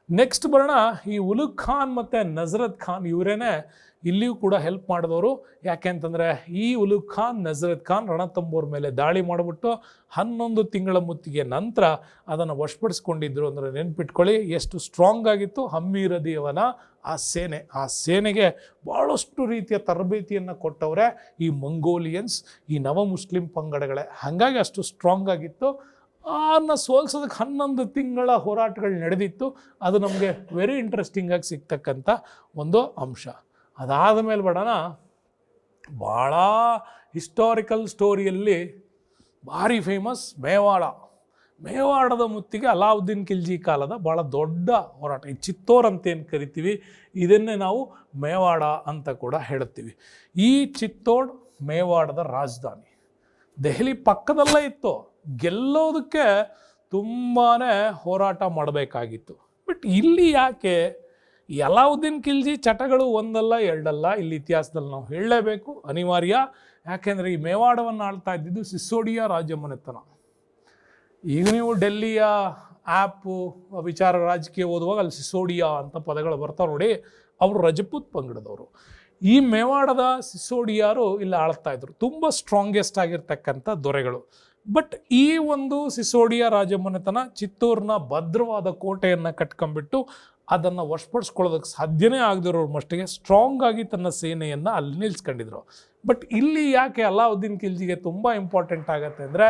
ನೆಕ್ಸ್ಟ್ ಬರೋಣ, ಈ ಉಲುಗ್ ಖಾನ್ ಮತ್ತು ನಜರತ್ ಖಾನ್ ಇವರೇನೆ ಇಲ್ಲಿಯೂ ಕೂಡ ಹೆಲ್ಪ್ ಮಾಡಿದವರು. ಯಾಕೆ ಅಂತಂದರೆ, ಈ ಉಲುಗ್ ಖಾನ್ ನಜರತ್ ಖಾನ್ ರಣತಂಬೋರ್ ಮೇಲೆ ದಾಳಿ ಮಾಡಿಬಿಟ್ಟು 11 ತಿಂಗಳ ಮುತ್ತಿಗೆ ನಂತರ ಅದನ್ನು ವಶಪಡಿಸ್ಕೊಂಡಿದ್ರು. ಅಂದರೆ ನೆನ್ಪಿಟ್ಕೊಳ್ಳಿ ಎಷ್ಟು ಸ್ಟ್ರಾಂಗ್ ಆಗಿತ್ತು ಹಮ್ಮೀರದೇವನ ಆ ಸೇನೆ. ಆ ಸೇನೆಗೆ ಭಾಳಷ್ಟು ರೀತಿಯ ತರಬೇತಿಯನ್ನು ಕೊಟ್ಟವರೇ ಈ ಮಂಗೋಲಿಯನ್ಸ್, ಈ ನವ ಮುಸ್ಲಿಂ ಪಂಗಡಗಳೇ. ಹಾಗಾಗಿ ಅಷ್ಟು ಸ್ಟ್ರಾಂಗ್ ಆಗಿತ್ತು. ಅದನ್ನು ಸೋಲ್ಸೋದಕ್ಕೆ 11 ತಿಂಗಳ ಹೋರಾಟಗಳು ನಡೆದಿತ್ತು. ಅದು ನಮಗೆ ವೆರಿ ಇಂಟ್ರೆಸ್ಟಿಂಗಾಗಿ ಸಿಗ್ತಕ್ಕಂಥ ಒಂದು ಅಂಶ. ಅದಾದ ಮೇಲೆ ಬರೋಣ, ಭಾಳ ಹಿಸ್ಟಾರಿಕಲ್ ಸ್ಟೋರಿಯಲ್ಲಿ ಭಾರಿ ಫೇಮಸ್ ಮೇವಾಡದ ಮುತ್ತಿಗೆ ಅಲಾವುದ್ದೀನ್ ಖಿಲ್ಜಿ ಕಾಲದ ಭಾಳ ದೊಡ್ಡ ಹೋರಾಟ. ಈ ಚಿತ್ತೋರ್ ಅಂತ ಏನು ಕರಿತೀವಿ, ಇದನ್ನೇ ನಾವು ಮೇವಾಡ ಅಂತ ಕೂಡ ಹೇಳ್ತೀವಿ. ಈ ಚಿತ್ತೋಡ್ ಮೇವಾಡದ ರಾಜಧಾನಿ. ದೆಹಲಿ ಪಕ್ಕದಲ್ಲೇ ಇತ್ತು. ಗೆಲ್ಲೋದಕ್ಕೆ ತುಂಬಾ ಹೋರಾಟ ಮಾಡಬೇಕಾಗಿತ್ತು. ಬಟ್ ಇಲ್ಲಿ ಯಾಕೆ ಅಲಾವುದ್ದೀನ್ ಖಿಲ್ಜಿ ಚಟಗಳು ಒಂದಲ್ಲ ಎರಡಲ್ಲ, ಇಲ್ಲಿ ಇತಿಹಾಸದಲ್ಲಿ ನಾವು ಹೇಳಲೇಬೇಕು, ಅನಿವಾರ್ಯ. ಯಾಕೆಂದರೆ ಈ ಮೇವಾಡವನ್ನು ಆಳ್ತಾ ಇದ್ದಿದ್ದು ಸಿಸೋಡಿಯಾ ರಾಜಮನೆತನ. ಈಗ ನೀವು ಡೆಲ್ಲಿಯ ಆ್ಯಪು ವಿಚಾರ ರಾಜಕೀಯ ಓದುವಾಗ ಅಲ್ಲಿ ಸಿಸೋಡಿಯಾ ಅಂತ ಪದಗಳು ಬರ್ತಾವೆ ನೋಡಿ, ಅವರು ರಜಪೂತ್ ಪಂಗಡದವರು. ಈ ಮೇವಾಡದ ಸಿಸೋಡಿಯಾರು ಇಲ್ಲಿ ಆಳ್ತಾ ಇದ್ರು. ತುಂಬ ಸ್ಟ್ರಾಂಗೆಸ್ಟ್ ಆಗಿರ್ತಕ್ಕಂಥ ದೊರೆಗಳು. ಬಟ್ ಈ ಒಂದು ಸಿಸೋಡಿಯಾ ರಾಜಮನೆತನ ಚಿತ್ತೂರಿನ ಭದ್ರವಾದ ಕೋಟೆಯನ್ನು ಕಟ್ಕೊಂಡ್ಬಿಟ್ಟು ಅದನ್ನು ವಶಪಡಿಸ್ಕೊಳ್ಳೋದಕ್ಕೆ ಸಾಧ್ಯನೇ ಆಗದಿರೋರ ಮಟ್ಟಿಗೆ ಸ್ಟ್ರಾಂಗ್ ಆಗಿ ತನ್ನ ಸೇನೆಯನ್ನು ಅಲ್ಲಿ ನಿಲ್ಲಿಸ್ಕೊಂಡಿದ್ರು. ಬಟ್ ಇಲ್ಲಿ ಯಾಕೆ ಅಲಾವುದ್ದೀನ್ ಖಿಲ್ಜಿಗೆ ತುಂಬ ಇಂಪಾರ್ಟೆಂಟ್ ಆಗುತ್ತೆ ಅಂದರೆ,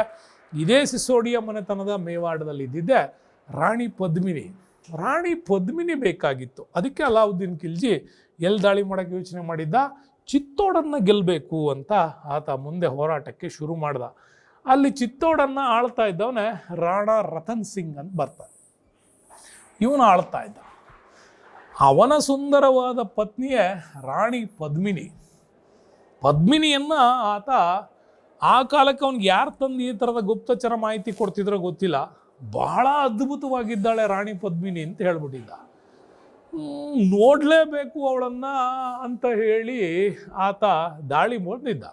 ಇದೇ ಸಿಸೋಡಿಯಾ ಮನೆತನದ ಮೇವಾಡದಲ್ಲಿ ಇದ್ದಿದ್ದೆ ರಾಣಿ ಪದ್ಮಿನಿ ಬೇಕಾಗಿತ್ತು. ಅದಕ್ಕೆ ಅಲಾವುದ್ದೀನ್ ಖಿಲ್ಜಿ ಎಲ್ಲಿ ದಾಳಿ ಮಾಡೋಕ್ಕೆ ಯೋಚನೆ ಮಾಡಿದ್ದ, ಚಿತ್ತೋಡನ್ನು ಗೆಲ್ಲಬೇಕು ಅಂತ ಆತ ಮುಂದೆ ಹೋರಾಟಕ್ಕೆ ಶುರು ಮಾಡ್ದ. ಅಲ್ಲಿ ಚಿತ್ತೋಡನ್ನು ಆಳ್ತಾ ಇದ್ದವನೇ ರಾಣಾ ರತನ್ ಸಿಂಗ್ ಅಂತ ಬರ್ತಾನೆ. ಇವನು ಆಳ್ತಾ ಇದ್ದ. ಅವನ ಸುಂದರವಾದ ಪತ್ನಿಯೇ ರಾಣಿ ಪದ್ಮಿನಿ. ಪದ್ಮಿನಿಯನ್ನು ಆತ ಆ ಕಾಲಕ್ಕೆ ಅವ್ನಿಗೆ ಯಾರು ತಂದು ಈ ಥರದ ಗುಪ್ತಚರ ಮಾಹಿತಿ ಕೊಡ್ತಿದ್ರೋ ಗೊತ್ತಿಲ್ಲ, ಬಹಳ ಅದ್ಭುತವಾಗಿದ್ದಾಳೆ ರಾಣಿ ಪದ್ಮಿನಿ ಅಂತ ಹೇಳ್ಬಿಟ್ಟಿದ್ದ. ನೋಡಲೇಬೇಕು ಅವಳನ್ನು ಅಂತ ಹೇಳಿ ಆತ ದಾಳಿ ಮಾಡಿದ್ದ.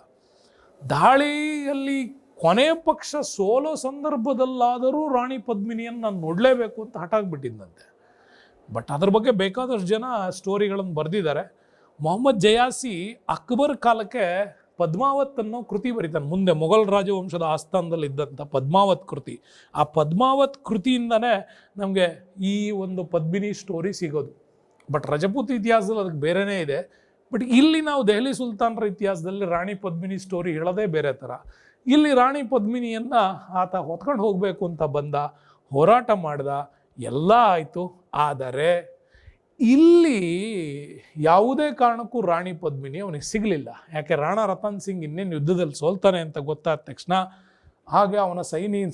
ದಾಳಿಯಲ್ಲಿ ಕೊನೆ ಪಕ್ಷ ಸೋಲೋ ಸಂದರ್ಭದಲ್ಲಾದರೂ ರಾಣಿ ಪದ್ಮಿನಿಯನ್ನು ನಾನು ನೋಡಲೇಬೇಕು ಅಂತ ಹಠಾಗ್ಬಿಟ್ಟಿದ್ದಂತೆ. ಬಟ್ ಅದ್ರ ಬಗ್ಗೆ ಬೇಕಾದಷ್ಟು ಜನ ಸ್ಟೋರಿಗಳನ್ನು ಬರೆದಿದ್ದಾರೆ. ಮೊಹಮ್ಮದ್ ಜಯಾಸಿ ಅಕ್ಬರ್ ಕಾಲಕ್ಕೆ ಪದ್ಮಾವತ್ ಅನ್ನೋ ಕೃತಿ ಬರೀತಾನೆ. ಮುಂದೆ ಮೊಘಲ್ ರಾಜವಂಶದ ಆಸ್ಥಾನದಲ್ಲಿ ಇದ್ದಂಥ ಪದ್ಮಾವತ್ ಕೃತಿ, ಆ ಪದ್ಮಾವತ್ ಕೃತಿಯಿಂದನೇ ನಮಗೆ ಈ ಒಂದು ಪದ್ಮಿನಿ ಸ್ಟೋರಿ ಸಿಗೋದು. ಬಟ್ ರಜಪೂತ್ ಇತಿಹಾಸದಲ್ಲಿ ಅದಕ್ಕೆ ಬೇರೆಯೇ ಇದೆ. ಬಟ್ ಇಲ್ಲಿ ನಾವು ದೆಹಲಿ ಸುಲ್ತಾನರ ಇತಿಹಾಸದಲ್ಲಿ ರಾಣಿ ಪದ್ಮಿನಿ ಸ್ಟೋರಿ ಹೇಳೋದೇ ಬೇರೆ ಥರ. ಇಲ್ಲಿ ರಾಣಿ ಪದ್ಮಿನಿಯನ್ನು ಆತ ಹೊತ್ಕೊಂಡು ಹೋಗಬೇಕು ಅಂತ ಬಂದ, ಹೋರಾಟ ಮಾಡ್ದ, ಎಲ್ಲ ಆಯಿತು. ಆದರೆ ಇಲ್ಲಿ ಯಾವುದೇ ಕಾರಣಕ್ಕೂ ರಾಣಿ ಪದ್ಮಿನಿ ಅವನಿಗೆ ಸಿಗಲಿಲ್ಲ. ಯಾಕೆ, ರಾಣಾ ರತನ್ ಸಿಂಗ್ ಇನ್ನೇನು ಯುದ್ಧದಲ್ಲಿ ಸೋಲ್ತಾನೆ ಅಂತ ಗೊತ್ತಾದ ತಕ್ಷಣ ಹಾಗೆ ಅವನ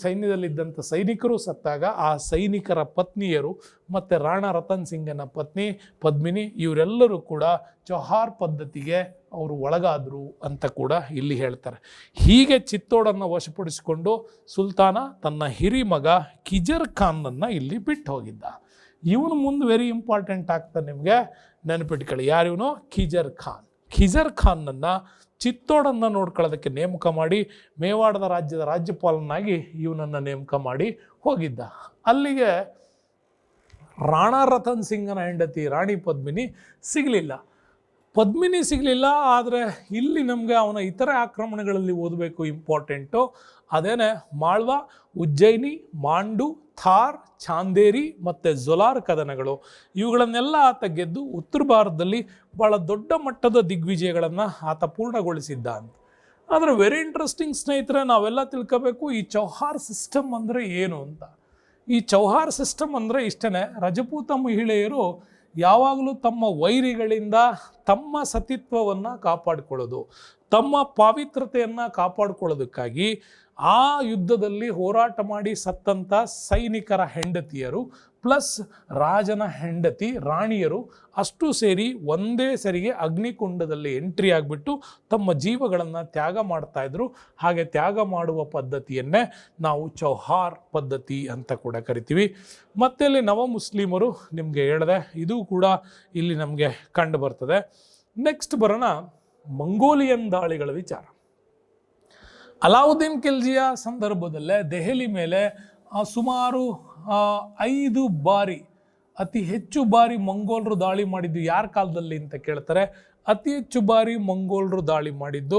ಸೈನ್ಯದಲ್ಲಿದ್ದಂಥ ಸೈನಿಕರು ಸತ್ತಾಗ ಆ ಸೈನಿಕರ ಪತ್ನಿಯರು ಮತ್ತು ರಾಣಾ ರತನ್ ಸಿಂಗನ ಪತ್ನಿ ಪದ್ಮಿನಿ ಇವರೆಲ್ಲರೂ ಕೂಡ ಚೌಹಾರ್ ಪದ್ಧತಿಗೆ ಅವರು ಒಳಗಾದರು ಅಂತ ಕೂಡ ಇಲ್ಲಿ ಹೇಳ್ತಾರೆ. ಹೀಗೆ ಚಿತ್ತೋಡನ್ನು ವಶಪಡಿಸಿಕೊಂಡು ಸುಲ್ತಾನ ತನ್ನ ಹಿರಿಮಗ ಕಿಜರ್ ಖಾನ್ನನ್ನು ಇಲ್ಲಿ ಬಿಟ್ಟು ಹೋಗಿದ್ದ. ಇವನು ಮುಂದೆ ವೆರಿ ಇಂಪಾರ್ಟೆಂಟ್ ಆಗ್ತಾನೆ, ನಿಮಗೆ ನೆನಪಿಟ್ಕೊಳ್ಳಿ. ಯಾರಿವನು? ಕಿಜರ್ ಖಾನ್. ಕಿಜರ್ ಖಾನ್ನನ್ನು ಚಿತ್ತೋಡನ್ನು ನೋಡ್ಕೊಳ್ಳೋದಕ್ಕೆ ನೇಮಕ ಮಾಡಿ ಮೇವಾಡದ ರಾಜ್ಯದ ರಾಜ್ಯಪಾಲನಾಗಿ ಇವನನ್ನು ನೇಮಕ ಮಾಡಿ ಹೋಗಿದ್ದ. ಅಲ್ಲಿಗೆ ರಾಣಾ ರತನ್ ಸಿಂಗನ ಹೆಂಡತಿ ರಾಣಿ ಪದ್ಮಿನಿ ಸಿಗಲಿಲ್ಲ. ಆದರೆ ಇಲ್ಲಿ ನಮಗೆ ಅವನ ಇತರ ಆಕ್ರಮಣಗಳಲ್ಲಿ ಓದಬೇಕು ಇಂಪಾರ್ಟೆಂಟು. ಅದೇನೆ ಮಾಳ್ವಾ, ಉಜ್ಜಯಿನಿ, ಮಾಂಡು, ಥಾರ್, ಚಾಂದೇರಿ ಮತ್ತು ಝೊಲಾರ್ ಕದನಗಳು. ಇವುಗಳನ್ನೆಲ್ಲ ಆತ ಗೆದ್ದು ಉತ್ತರ ಭಾರತದಲ್ಲಿ ಭಾಳ ದೊಡ್ಡ ಮಟ್ಟದ ದಿಗ್ವಿಜಯಗಳನ್ನು ಆತ ಪೂರ್ಣಗೊಳಿಸಿದ್ದ ಅಂತ. ಆದರೆ ವೆರಿ ಇಂಟ್ರೆಸ್ಟಿಂಗ್ ಸ್ನೇಹಿತರೆ, ನಾವೆಲ್ಲ ತಿಳ್ಕೋಬೇಕು ಈ ಚೌಹಾರ್ ಸಿಸ್ಟಮ್ ಅಂದರೆ ಏನು ಅಂತ. ಈ ಚೌಹಾರ್ ಸಿಸ್ಟಮ್ ಅಂದರೆ ಇಷ್ಟೇ, ರಜಪೂತ ಮಹಿಳೆಯರು ಯಾವಾಗಲೂ ತಮ್ಮ ವೈರಿಗಳಿಂದ ತಮ್ಮ ಸತಿತ್ವವನ್ನು ಕಾಪಾಡಿಕೊಳ್ಳೋದು, ತಮ್ಮ ಪಾವಿತ್ರತೆಯನ್ನು ಕಾಪಾಡಿಕೊಳ್ಳೋದಕ್ಕಾಗಿ ಆ ಯುದ್ಧದಲ್ಲಿ ಹೋರಾಟ ಮಾಡಿ ಸತ್ತಂಥ ಸೈನಿಕರ ಹೆಂಡತಿಯರು ಪ್ಲಸ್ ರಾಜನ ಹೆಂಡತಿ ರಾಣಿಯರು ಅಷ್ಟು ಸೇರಿ ಒಂದೇ ಸರಿಗೆ ಅಗ್ನಿಕುಂಡದಲ್ಲಿ ಎಂಟ್ರಿ ಆಗಿಬಿಟ್ಟು ತಮ್ಮ ಜೀವಗಳನ್ನು ತ್ಯಾಗ ಮಾಡ್ತಾಯಿದ್ರು. ಹಾಗೆ ತ್ಯಾಗ ಮಾಡುವ ಪದ್ಧತಿಯನ್ನೇ ನಾವು ಚೌಹಾರ್ ಪದ್ಧತಿ ಅಂತ ಕೂಡ ಕರಿತೀವಿ. ಮತ್ತು ಇಲ್ಲಿ ನವ ಮುಸ್ಲಿಮರು ನಿಮಗೆ ಹೇಳಿದೆ, ಇದು ಕೂಡ ಇಲ್ಲಿ ನಮಗೆ ಕಂಡು ಬರ್ತದೆ. ನೆಕ್ಸ್ಟ್ ಬರೋಣ ಮಂಗೋಲಿಯನ್ ದಾಳಿಗಳ ವಿಚಾರ. ಅಲಾವುದ್ದೀನ್ ಖಿಲ್ಜಿಯ ಸಂದರ್ಭದಲ್ಲೇ ದೆಹಲಿ ಮೇಲೆ ಸುಮಾರು 5 ಬಾರಿ ಅತಿ ಹೆಚ್ಚು ಬಾರಿ ಮಂಗೋಲರು ದಾಳಿ ಮಾಡಿದ್ದು ಯಾರ ಕಾಲದಲ್ಲಿ ಅಂತ ಕೇಳ್ತಾರೆ. ಅತಿ ಹೆಚ್ಚು ಬಾರಿ ಮಂಗೋಲರು ದಾಳಿ ಮಾಡಿದ್ದು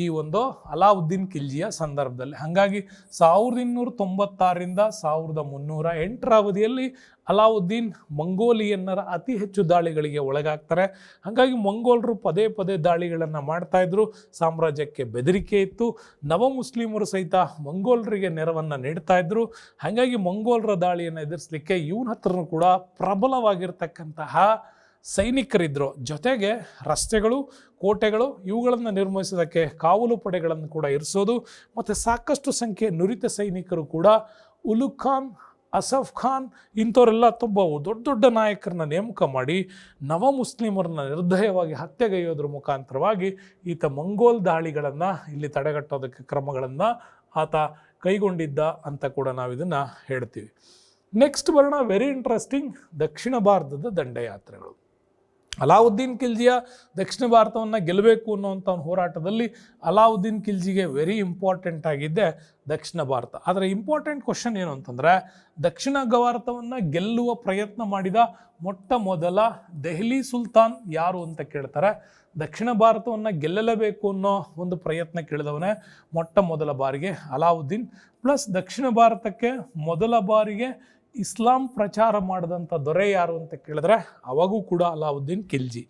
ಈ ಒಂದು ಅಲಾವುದ್ದೀನ್ ಖಿಲ್ಜಿಯ ಸಂದರ್ಭದಲ್ಲಿ. ಹಾಗಾಗಿ 1296ರಿಂದ 1308ರ ಅವಧಿಯಲ್ಲಿ ಅಲಾವುದ್ದೀನ್ ಮಂಗೋಲಿಯನ್ನರ ಅತಿ ಹೆಚ್ಚು ದಾಳಿಗಳಿಗೆ ಒಳಗಾಗ್ತಾರೆ. ಹಾಗಾಗಿ ಮಂಗೋಲರು ಪದೇ ಪದೇ ದಾಳಿಗಳನ್ನು ಮಾಡ್ತಾಯಿದ್ರು, ಸಾಮ್ರಾಜ್ಯಕ್ಕೆ ಬೆದರಿಕೆ ಇತ್ತು. ನವ ಮುಸ್ಲಿಮರು ಸಹಿತ ಮಂಗೋಲರಿಗೆ ನೆರವನ್ನು ನೀಡ್ತಾಯಿದ್ರು. ಹಾಗಾಗಿ ಮಂಗೋಲರ ದಾಳಿಯನ್ನು ಎದುರಿಸಲಿಕ್ಕೆ ಇವನ ಹತ್ರನೂ ಕೂಡ ಪ್ರಬಲವಾಗಿರ್ತಕ್ಕಂತಹ ಸೈನಿಕರಿದ್ದರು. ಜೊತೆಗೆ ರಸ್ತೆಗಳು, ಕೋಟೆಗಳು ಇವುಗಳನ್ನು ನಿರ್ಮಿಸೋದಕ್ಕೆ ಕಾವಲು ಪಡೆಗಳನ್ನು ಕೂಡ ಇರಿಸೋದು ಮತ್ತು ಸಾಕಷ್ಟು ಸಂಖ್ಯೆಯ ನುರಿತ ಸೈನಿಕರು ಕೂಡ ಉಲುಗ್ ಖಾನ್, ಅಸಫ್ ಖಾನ್ ಇಂಥವರೆಲ್ಲ ತುಂಬ ದೊಡ್ಡ ದೊಡ್ಡ ನಾಯಕರನ್ನ ನೇಮಕ ಮಾಡಿ ನವ ಮುಸ್ಲಿಮರನ್ನ ನಿರ್ದಯವಾಗಿ ಹತ್ಯೆಗೈಯೋದ್ರ ಮುಖಾಂತರವಾಗಿ ಈತ ಮಂಗೋಲ್ ದಾಳಿಗಳನ್ನು ಇಲ್ಲಿ ತಡೆಗಟ್ಟೋದಕ್ಕೆ ಕ್ರಮಗಳನ್ನು ಆತ ಕೈಗೊಂಡಿದ್ದ ಅಂತ ಕೂಡ ನಾವು ಇದನ್ನು ಹೇಳ್ತೀವಿ. ನೆಕ್ಸ್ಟ್ ಬರೋಣ ವೆರಿ ಇಂಟ್ರೆಸ್ಟಿಂಗ್, ದಕ್ಷಿಣ ಭಾರತದ ದಂಡಯಾತ್ರೆಗಳು. ಅಲಾವುದ್ದೀನ್ ಖಿಲ್ಜಿಯ ದಕ್ಷಿಣ ಭಾರತವನ್ನು ಗೆಲ್ಲಬೇಕು ಅನ್ನೋವಂಥ ಒಂದು ಹೋರಾಟದಲ್ಲಿ ಅಲಾವುದ್ದೀನ್ ಖಿಲ್ಜಿಗೆ ವೆರಿ ಇಂಪಾರ್ಟೆಂಟ್ ಆಗಿದ್ದೆ ದಕ್ಷಿಣ ಭಾರತ. ಆದರೆ ಇಂಪಾರ್ಟೆಂಟ್ ಕ್ವಶನ್ ಏನು ಅಂತಂದರೆ, ದಕ್ಷಿಣ ಭಾರತವನ್ನು ಗೆಲ್ಲುವ ಪ್ರಯತ್ನ ಮಾಡಿದ ಮೊಟ್ಟ ಮೊದಲ ದೆಹಲಿ ಸುಲ್ತಾನ್ ಯಾರು ಅಂತ ಕೇಳ್ತಾರೆ. ದಕ್ಷಿಣ ಭಾರತವನ್ನು ಗೆಲ್ಲಲೇಬೇಕು ಅನ್ನೋ ಒಂದು ಪ್ರಯತ್ನ ಕೇಳಿದವನೇ ಮೊಟ್ಟ ಮೊದಲ ಬಾರಿಗೆ ಅಲಾವುದ್ದೀನ್. ಪ್ಲಸ್ ದಕ್ಷಿಣ ಭಾರತಕ್ಕೆ ಮೊದಲ ಬಾರಿಗೆ ಇಸ್ಲಾಂ ಪ್ರಚಾರ ಮಾಡಿದಂಥ ದೊರೆ ಯಾರು ಅಂತ ಕೇಳಿದ್ರೆ ಅವಾಗೂ ಕೂಡ ಅಲಾವುದ್ದೀನ್ ಖಿಲ್ಜಿ.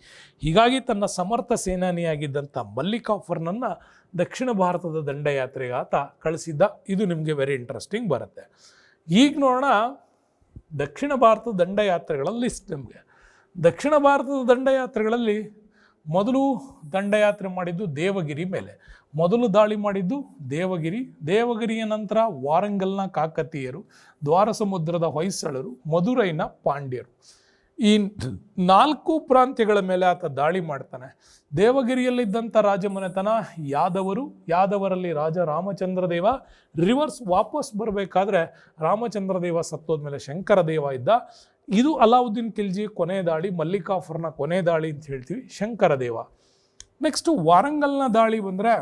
ಹೀಗಾಗಿ ತನ್ನ ಸಮರ್ಥ ಸೇನಾನಿಯಾಗಿದ್ದಂಥ ಮಲ್ಲಿಕ್ ಕಾಫರ್ನನ್ನು ದಕ್ಷಿಣ ಭಾರತದ ದಂಡಯಾತ್ರೆಗೆ ಆತ ಕಳಿಸಿದ್ದ. ಇದು ನಿಮಗೆ ವೆರಿ ಇಂಟ್ರೆಸ್ಟಿಂಗ್ ಬರುತ್ತೆ. ಈಗ ನೋಡೋಣ ದಕ್ಷಿಣ ಭಾರತದ ದಂಡಯಾತ್ರೆಗಳ ಲಿಸ್ಟ್. ನಮಗೆ ದಕ್ಷಿಣ ಭಾರತದ ದಂಡಯಾತ್ರೆಗಳಲ್ಲಿ ಮೊದಲು ದಂಡಯಾತ್ರೆ ಮಾಡಿದ್ದು ದೇವಗಿರಿ ಮೇಲೆ. ಮೊದಲು ದಾಳಿ ಮಾಡಿದ್ದು ದೇವಗಿರಿಯ ನಂತರ ವಾರಂಗಲ್ನ ಕಾಕತೀಯರು, ದ್ವಾರ ಸಮುದ್ರದ ಹೊಯ್ಸಳರು, ಮಧುರೈನ ಪಾಂಡ್ಯರು. ಈ 4 ಪ್ರಾಂತ್ಯಗಳ ಮೇಲೆ ಆತ ದಾಳಿ ಮಾಡ್ತಾನೆ. ದೇವಗಿರಿಯಲ್ಲಿದ್ದಂಥ ರಾಜಮನೆತನ ಯಾದವರಲ್ಲಿ ರಾಜ ರಾಮಚಂದ್ರದೇವ. ರಿವರ್ಸ್ ವಾಪಸ್ ಬರಬೇಕಾದ್ರೆ ರಾಮಚಂದ್ರದೇವ ಸತ್ತೋದ್ಮೇಲೆ ಶಂಕರದೇವ ಇದ್ದ. ಇದು ಅಲಾವುದ್ದೀನ್ ಖಿಲ್ಜಿ ಕೊನೆ ದಾಳಿ, ಮಲ್ಲಿಕಾಫರ್ನ ಕೊನೆ ದಾಳಿ ಅಂತ ಹೇಳ್ತೀವಿ, ಶಂಕರದೇವ. ನೆಕ್ಸ್ಟ್ ವಾರಂಗಲ್ನ ದಾಳಿ ಬಂದರೆ,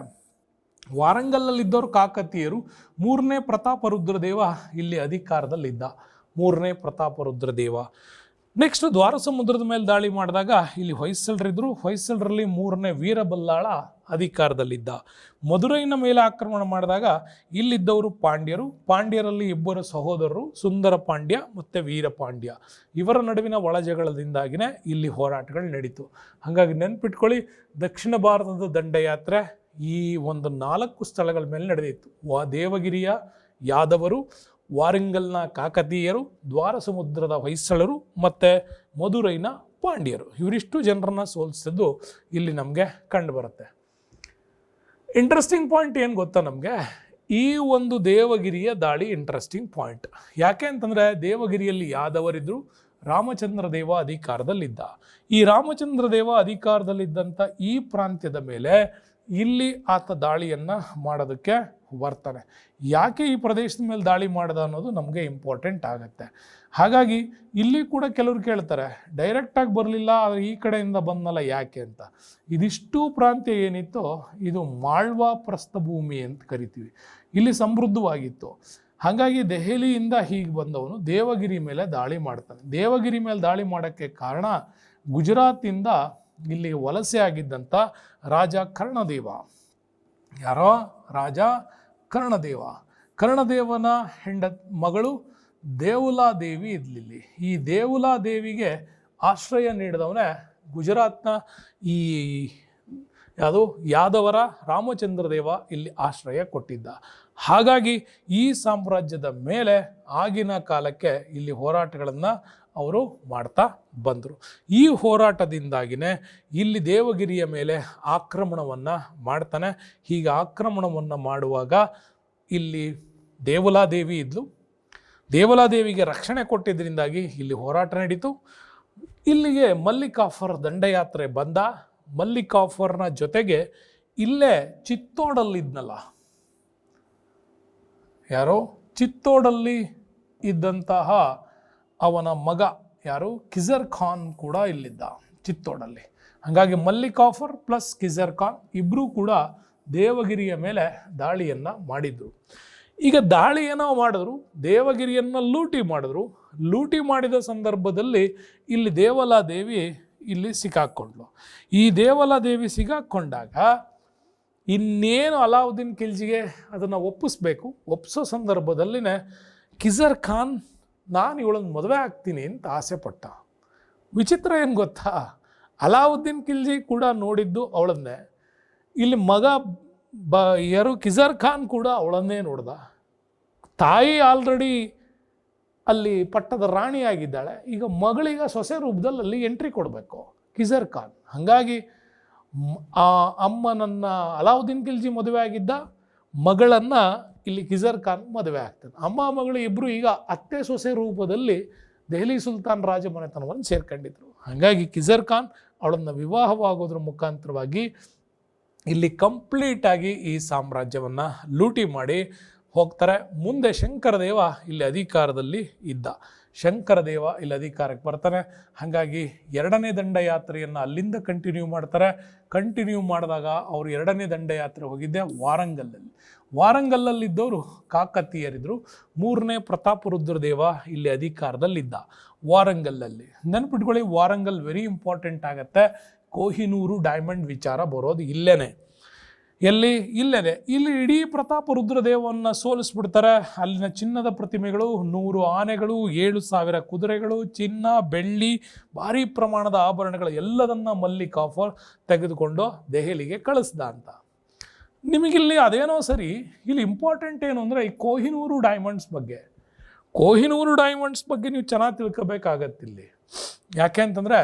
ವಾರಂಗಲ್ಲಲ್ಲಿದ್ದವರು ಕಾಕತೀಯರು. 3ನೇ ಪ್ರತಾಪರುದ್ರದೇವ ಇಲ್ಲಿ ಅಧಿಕಾರದಲ್ಲಿದ್ದ, 3ನೇ ಪ್ರತಾಪರುದ್ರದೇವ. ನೆಕ್ಸ್ಟ್ ದ್ವಾರ ಸಮುದ್ರದ ಮೇಲೆ ದಾಳಿ ಮಾಡಿದಾಗ ಇಲ್ಲಿ ಹೊಯ್ಸಳರಿದ್ದರು. ಹೊಯ್ಸಳರಲ್ಲಿ 3ನೇ ವೀರಬಲ್ಲಾಳ ಅಧಿಕಾರದಲ್ಲಿದ್ದ. ಮಧುರೈನ ಮೇಲೆ ಆಕ್ರಮಣ ಮಾಡಿದಾಗ ಇಲ್ಲಿದ್ದವರು ಪಾಂಡ್ಯರಲ್ಲಿ 2 ಸಹೋದರರು, ಸುಂದರ ಪಾಂಡ್ಯ ಮತ್ತು ವೀರಪಾಂಡ್ಯ. ಇವರ ನಡುವಿನ ಒಳಜಗಳದಿಂದಾಗಿನೇ ಇಲ್ಲಿ ಹೋರಾಟಗಳು ನಡೀತು. ಹಾಗಾಗಿ ನೆನ್ಪಿಟ್ಕೊಳ್ಳಿ, ದಕ್ಷಿಣ ಭಾರತದ ದಂಡಯಾತ್ರೆ ಈ ಒಂದು 4 ಸ್ಥಳಗಳ ಮೇಲೆ ನಡೆದಿತ್ತು. ದೇವಗಿರಿಯ ಯಾದವರು, ವಾರಂಗಲ್ನ ಕಾಕತೀಯರು, ದ್ವಾರ ಸಮುದ್ರದ ಹೊಯ್ಸಳರು ಮತ್ತು ಮಧುರೈನ ಪಾಂಡ್ಯರು. ಇವರಿಷ್ಟು ಜನರನ್ನ ಸೋಲಿಸಿದ್ದು ಇಲ್ಲಿ ನಮಗೆ ಕಂಡು ಬರುತ್ತೆ. ಇಂಟ್ರೆಸ್ಟಿಂಗ್ ಪಾಯಿಂಟ್ ಏನು ಗೊತ್ತಾ ನಮಗೆ, ಈ ಒಂದು ದೇವಗಿರಿಯ ದಾಳಿ ಇಂಟ್ರೆಸ್ಟಿಂಗ್ ಪಾಯಿಂಟ್. ಯಾಕೆ ಅಂತಂದರೆ ದೇವಗಿರಿಯಲ್ಲಿ ಯಾದವರಿದ್ದರು, ರಾಮಚಂದ್ರ ದೇವ ಅಧಿಕಾರದಲ್ಲಿದ್ದ. ಈ ರಾಮಚಂದ್ರ ದೇವ ಅಧಿಕಾರದಲ್ಲಿದ್ದಂಥ ಈ ಪ್ರಾಂತ್ಯದ ಮೇಲೆ ಇಲ್ಲಿ ಆತ ದಾಳಿಯನ್ನು ಮಾಡೋದಕ್ಕೆ ಬರ್ತಾನೆ. ಯಾಕೆ ಈ ಪ್ರದೇಶದ ಮೇಲೆ ದಾಳಿ ಮಾಡ್ದ ಅನ್ನೋದು ನಮಗೆ ಇಂಪಾರ್ಟೆಂಟ್ ಆಗುತ್ತೆ. ಹಾಗಾಗಿ ಇಲ್ಲಿ ಕೂಡ ಕೆಲವರು ಕೇಳ್ತಾರೆ, ಡೈರೆಕ್ಟಾಗಿ ಬರಲಿಲ್ಲ, ಈ ಕಡೆಯಿಂದ ಬಂದಲ್ಲ ಯಾಕೆ ಅಂತ. ಇದಿಷ್ಟು ಪ್ರಾಂತ್ಯ ಏನಿತ್ತು ಇದು ಮಾಳ್ವಾ ಪ್ರಸ್ಥಭೂಮಿ ಅಂತ ಕರಿತೀವಿ. ಇಲ್ಲಿ ಸಮೃದ್ಧವಾಗಿತ್ತು. ಹಾಗಾಗಿ ದೆಹಲಿಯಿಂದ ಹೀಗೆ ಬಂದವನು ದೇವಗಿರಿ ಮೇಲೆ ದಾಳಿ ಮಾಡ್ತಾನೆ. ದೇವಗಿರಿ ಮೇಲೆ ದಾಳಿ ಮಾಡೋಕ್ಕೆ ಕಾರಣ ಗುಜರಾತಿಂದ ಇಲ್ಲಿ ವಲಸೆ ಆಗಿದ್ದಂಥ ರಾಜ ಕರ್ಣದೇವ. ಯಾರೋ ರಾಜ ಕರ್ಣದೇವ. ಕರ್ಣದೇವನ ಮಗಳು ದೇವುಲಾದೇವಿ ಇದ್ಲಿಲ್ಲಿ. ಈ ದೇವುಲಾದೇವಿಗೆ ಆಶ್ರಯ ನೀಡಿದವನೇ ಗುಜರಾತ್ನ ಈ ಯಾದವರ ರಾಮಚಂದ್ರದೇವ ಇಲ್ಲಿ ಆಶ್ರಯ ಕೊಟ್ಟಿದ್ದ. ಹಾಗಾಗಿ ಈ ಸಾಮ್ರಾಜ್ಯದ ಮೇಲೆ ಆಗಿನ ಕಾಲಕ್ಕೆ ಇಲ್ಲಿ ಹೋರಾಟಗಳನ್ನು ಅವರು ಮಾಡ್ತಾ ಬಂದರು. ಈ ಹೋರಾಟದಿಂದಾಗಿನೇ ಇಲ್ಲಿ ದೇವಗಿರಿಯ ಮೇಲೆ ಆಕ್ರಮಣವನ್ನು ಮಾಡ್ತಾನೆ. ಹೀಗೆ ಆಕ್ರಮಣವನ್ನು ಮಾಡುವಾಗ ಇಲ್ಲಿ ದೇವುಲಾದೇವಿ ಇದ್ಲು. ದೇವುಲಾದೇವಿಗೆ ರಕ್ಷಣೆ ಕೊಟ್ಟಿದ್ದರಿಂದಾಗಿ ಇಲ್ಲಿ ಹೋರಾಟ ನಡೀತು. ಇಲ್ಲಿಗೆ ಮಲ್ಲಿಕಾಫರ್ ದಂಡಯಾತ್ರೆ ಬಂದ. ಮಲ್ಲಿಕಾಫರ್ನ ಜೊತೆಗೆ ಇಲ್ಲೇ ಚಿತ್ತೋಡಲ್ಲಿದ್ನಲ್ಲ, ಯಾರೋ ಚಿತ್ತೋಡಲ್ಲಿ ಇದ್ದಂತಹ ಅವನ ಮಗ ಯಾರು ಕಿಜರ್ ಖಾನ್ ಕೂಡ ಇಲ್ಲಿದ್ದ ಚಿತ್ತೋಡಲ್ಲಿ. ಹಾಗಾಗಿ ಮಲ್ಲಿಕಾಫರ್ ಪ್ಲಸ್ ಕಿಜರ್ ಖಾನ್ ಇಬ್ಬರೂ ಕೂಡ ದೇವಗಿರಿಯ ಮೇಲೆ ದಾಳಿಯನ್ನು ಮಾಡಿದರು. ಈಗ ದಾಳಿ ಏನೋ ಮಾಡಿದ್ರು, ದೇವಗಿರಿಯನ್ನು ಲೂಟಿ ಮಾಡಿದ್ರು. ಲೂಟಿ ಮಾಡಿದ ಸಂದರ್ಭದಲ್ಲಿ ಇಲ್ಲಿ ದೇವಲಾದೇವಿ ಇಲ್ಲಿ ಸಿಕ್ಕಾಕ್ಕೊಂಡ್ಲು. ಈ ದೇವಲಾದೇವಿ ಸಿಕ್ಕಾಕ್ಕೊಂಡಾಗ ಇನ್ನೇನು ಅಲಾವುದ್ದೀನ್ ಖಿಲ್ಜಿಗೆ ಅದನ್ನು ಒಪ್ಪಿಸ್ಬೇಕು. ಒಪ್ಪಿಸೋ ಸಂದರ್ಭದಲ್ಲಿನೇ ಕಿಜರ್ ಖಾನ್ ನಾನು ಇವಳನ್ನು ಮದುವೆ ಆಗ್ತೀನಿ ಅಂತ ಆಸೆ ಪಟ್ಟ. ವಿಚಿತ್ರ ಏನು ಗೊತ್ತಾ, ಅಲಾವುದ್ದೀನ್ ಖಿಲ್ಜಿ ಕೂಡ ನೋಡಿದ್ದು ಅವಳನ್ನೇ. ಇಲ್ಲಿ ಮಗ ಯಾರು ಕಿಜರ್ ಖಾನ್ ಕೂಡ ಅವಳನ್ನೇ ನೋಡ್ದ. ತಾಯಿ ಆಲ್ರೆಡಿ ಅಲ್ಲಿ ಪಟ್ಟದ ರಾಣಿಯಾಗಿದ್ದಾಳೆ. ಈಗ ಮಗಳಿಗ ಸೊಸೆ ರೂಪದಲ್ಲಿ ಅಲ್ಲಿ ಎಂಟ್ರಿ ಕೊಡಬೇಕು ಕಿಜರ್ ಖಾನ್. ಹಾಗಾಗಿ ಆ ಅಮ್ಮನನ್ನು ಅಲಾವುದ್ದೀನ್ ಖಿಲ್ಜಿ ಮದುವೆ ಆಗಿದ್ದ, ಮಗಳನ್ನು ಇಲ್ಲಿ ಕಿಜರ್ ಖಾನ್ ಮದುವೆ ಆಗ್ತದೆ. ಅಮ್ಮ ಮಗಳು ಇಬ್ಬರು ಈಗ ಅತ್ತೆ ಸೊಸೆ ರೂಪದಲ್ಲಿ ದೆಹಲಿ ಸುಲ್ತಾನ್ ರಾಜಮನೆತನವನ್ನು ಸೇರ್ಕೊಂಡಿದ್ರು. ಹಾಗಾಗಿ ಕಿಜರ್ ಖಾನ್ ಅವಳನ್ನು ವಿವಾಹವಾಗೋದ್ರ ಮುಖಾಂತರವಾಗಿ ಇಲ್ಲಿ ಕಂಪ್ಲೀಟಾಗಿ ಈ ಸಾಮ್ರಾಜ್ಯವನ್ನು ಲೂಟಿ ಮಾಡಿ ಹೋಗ್ತಾರೆ. ಮುಂದೆ ಶಂಕರದೇವ ಇಲ್ಲಿ ಅಧಿಕಾರದಲ್ಲಿ ಇದ್ದ. ಶಂಕರದೇವ ಇಲ್ಲಿ ಅಧಿಕಾರಕ್ಕೆ ಬರ್ತಾನೆ. ಹಾಗಾಗಿ 2ನೇ ದಂಡಯಾತ್ರೆಯನ್ನು ಅಲ್ಲಿಂದ ಕಂಟಿನ್ಯೂ ಮಾಡ್ತಾರೆ. ಕಂಟಿನ್ಯೂ ಮಾಡಿದಾಗ ಅವರು 2ನೇ ದಂಡಯಾತ್ರೆ ಹೋಗಿದ್ದೆ ವಾರಂಗಲ್ಲಲ್ಲಿ. ವಾರಂಗಲ್ಲಲ್ಲಿದ್ದವರು ಕಾಕತೀಯರಿದ್ದರು. 3ನೇ ಪ್ರತಾಪರುದ್ರದೇವ ಇಲ್ಲಿ ಅಧಿಕಾರದಲ್ಲಿದ್ದ ವಾರಂಗಲ್ಲಲ್ಲಿ. ನೆನಪಿಟ್ಕೊಳ್ಳಿ, ವಾರಂಗಲ್ ವೆರಿ ಇಂಪಾರ್ಟೆಂಟ್ ಆಗುತ್ತೆ. ಕೊಹಿನೂರು ಡೈಮಂಡ್ ವಿಚಾರ ಬರೋದು ಇಲ್ಲೇನೆ. ಇಲ್ಲೇನೆ ಇಲ್ಲಿ ಇಡೀ ಪ್ರತಾಪರುದ್ರದೇವವನ್ನು ಸೋಲಿಸ್ಬಿಡ್ತಾರೆ. ಅಲ್ಲಿನ ಚಿನ್ನದ ಪ್ರತಿಮೆಗಳು, 100 ಆನೆಗಳು, 7,000 ಕುದುರೆಗಳು, ಚಿನ್ನ, ಬೆಳ್ಳಿ, ಭಾರಿ ಪ್ರಮಾಣದ ಆಭರಣಗಳು ಎಲ್ಲದನ್ನು ಮಲ್ಲಿಕಾಫರ್ ತೆಗೆದುಕೊಂಡು ದೆಹಲಿಗೆ ಕಳಿಸ್ದ ಅಂತ. ನಿಮಗಿಲ್ಲಿ ಅದೇನೋ ಸರಿ, ಇಲ್ಲಿ ಇಂಪಾರ್ಟೆಂಟ್ ಏನು ಅಂದರೆ ಈ ಕೊಹಿನೂರು ಡೈಮಂಡ್ಸ್ ಬಗ್ಗೆ. ಕೊಹಿನೂರು ಡೈಮಂಡ್ಸ್ ಬಗ್ಗೆ ನೀವು ಚೆನ್ನಾಗಿ ತಿಳ್ಕೋಬೇಕಾಗತ್ತಿಲ್ಲಿ. ಯಾಕೆ ಅಂತಂದರೆ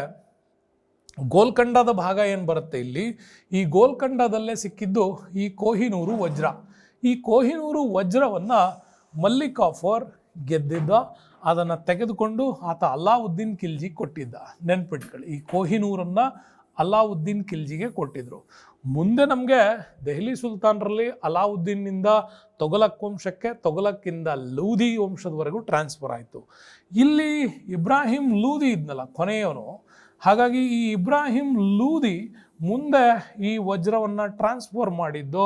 ಗೋಲ್ಕಂಡದ ಭಾಗ ಏನು ಬರುತ್ತೆ ಇಲ್ಲಿ, ಈ ಗೋಲ್ಕಂಡದಲ್ಲೇ ಸಿಕ್ಕಿದ್ದು ಈ ಕೊಹಿನೂರು ವಜ್ರ. ಈ ಕೊಹಿನೂರು ವಜ್ರವನ್ನು ಮಲ್ಲಿಕಾಫರ್ ಗೆದ್ದಿದ್ದ, ಅದನ್ನು ತೆಗೆದುಕೊಂಡು ಆತ ಅಲಾವುದ್ದೀನ್ ಖಿಲ್ಜಿ ಕೊಟ್ಟಿದ್ದ. ನೆನ್ಪಿಟ್ಕೊಳ್ಳಿ, ಈ ಕೊಹಿನೂರನ್ನು ಅಲಾವುದ್ದೀನ್ ಖಿಲ್ಜಿಗೆ ಕೊಟ್ಟಿದ್ರು. ಮುಂದೆ ನಮಗೆ ದೆಹಲಿ ಸುಲ್ತಾನರಲ್ಲಿ ಅಲಾವುದ್ದೀನ್ನಿಂದ ತೊಗಲಕ್ ವಂಶಕ್ಕೆ, ತೊಗಲಕ್ಕಿಂದ ಲೂದಿ ವಂಶದವರೆಗೂ ಟ್ರಾನ್ಸ್ಫರ್ ಆಯಿತು. ಇಲ್ಲಿ ಇಬ್ರಾಹಿಂ ಲೂದಿ ಇದ್ನಲ್ಲ ಕೊನೆಯವನು, ಹಾಗಾಗಿ ಈ ಇಬ್ರಾಹಿಂ ಲೂದಿ ಮುಂದೆ ಈ ವಜ್ರವನ್ನು ಟ್ರಾನ್ಸ್ಫರ್ ಮಾಡಿದ್ದು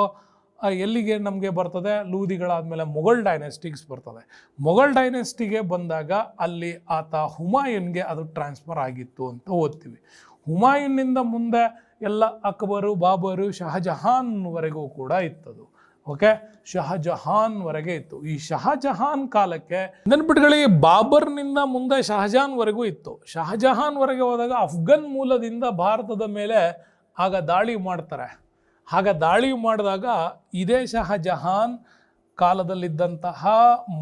ಎಲ್ಲಿಗೆ ನಮಗೆ ಬರ್ತದೆ? ಲೂದಿಗಳಾದಮೇಲೆ ಮೊಘಲ್ ಡೈನೆಸ್ಟಿಗ್ಸ್ ಬರ್ತದೆ. ಮೊಘಲ್ ಡೈನೆಸ್ಟಿಗೆ ಬಂದಾಗ ಅಲ್ಲಿ ಆತ ಹುಮಾಯೂನ್ಗೆ ಅದು ಟ್ರಾನ್ಸ್ಫರ್ ಆಗಿತ್ತು ಅಂತ ಓದ್ತೀವಿ. ಹುಮಾಯೂನ್ನಿಂದ ಮುಂದೆ ಎಲ್ಲ ಅಕ್ಬರು, ಬಾಬರು, ಶಹಜಹಾನ್ವರೆಗೂ ಕೂಡ ಇತ್ತದು. ಓಕೆ, ಶಹಜಹಾನ್ವರೆಗೆ ಇತ್ತು. ಈ ಶಹಜಹಾನ್ ಕಾಲಕ್ಕೆ ನೆನ್ಪಿಟ್ಕೊಳ್ಳಿ, ಬಾಬರ್ನಿಂದ ಮುಂದೆ ಶಹಜಹಾನ್ವರೆಗೂ ಇತ್ತು. ಶಹಜಹಾನ್ವರೆಗೆ ಹೋದಾಗ ಅಫ್ಘನ್ ಮೂಲದಿಂದ ಭಾರತದ ಮೇಲೆ ಆಗ ದಾಳಿ ಮಾಡ್ತಾರೆ. ಆಗ ದಾಳಿ ಮಾಡಿದಾಗ ಇದೇ ಶಹಜಹಾನ್ ಕಾಲದಲ್ಲಿದ್ದಂತಹ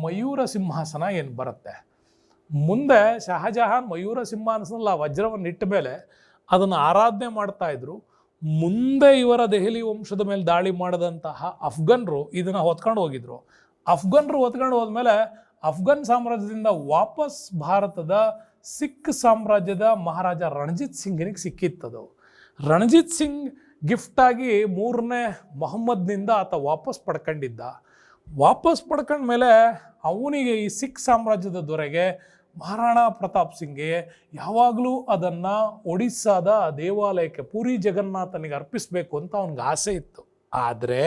ಮಯೂರ ಸಿಂಹಾಸನ ಏನು ಬರುತ್ತೆ, ಮುಂದೆ ಶಹಜಹಾನ್ ಮಯೂರ ಸಿಂಹಾಸನಲ್ಲ ವಜ್ರವನ್ನು ಇಟ್ಟ ಮೇಲೆ ಅದನ್ನು ಆರಾಧನೆ ಮಾಡ್ತಾ ಇದ್ರು. ಮುಂದೆ ಇವರ ದೆಹಲಿ ವಂಶದ ಮೇಲೆ ದಾಳಿ ಮಾಡಿದಂತಹ ಅಫ್ಘನ್ರು ಇದನ್ನು ಹೊತ್ಕೊಂಡು ಹೋಗಿದ್ರು. ಅಫ್ಘನ್ರು ಹೊತ್ಕೊಂಡು ಹೋದ್ಮೇಲೆ ಅಫ್ಘನ್ ಸಾಮ್ರಾಜ್ಯದಿಂದ ವಾಪಸ್ ಭಾರತದ ಸಿಖ್ ಸಾಮ್ರಾಜ್ಯದ ಮಹಾರಾಜ ರಣಜಿತ್ ಸಿಂಗನಿಗೆ ಸಿಕ್ಕಿತ್ತದು. ರಣಜಿತ್ ಸಿಂಗ್ ಗಿಫ್ಟಾಗಿ 3ನೇ ಮೊಹಮ್ಮದ್ನಿಂದ ಆತ ವಾಪಸ್ ಪಡ್ಕೊಂಡಿದ್ದ. ವಾಪಸ್ ಪಡ್ಕೊಂಡ್ಮೇಲೆ ಅವನಿಗೆ ಈ ಸಿಖ್ ಸಾಮ್ರಾಜ್ಯದ ದೊರೆಗೆ ಮಹಾರಾಣಾ ಪ್ರತಾಪ್ ಸಿಂಗ್ಗೆ ಯಾವಾಗಲೂ ಅದನ್ನು ಒಡಿಸ್ಸಾದ ದೇವಾಲಯಕ್ಕೆ ಪುರಿ ಜಗನ್ನಾಥನಿಗೆ ಅರ್ಪಿಸಬೇಕು ಅಂತ ಅವನಿಗೆ ಆಸೆ ಇತ್ತು. ಆದರೆ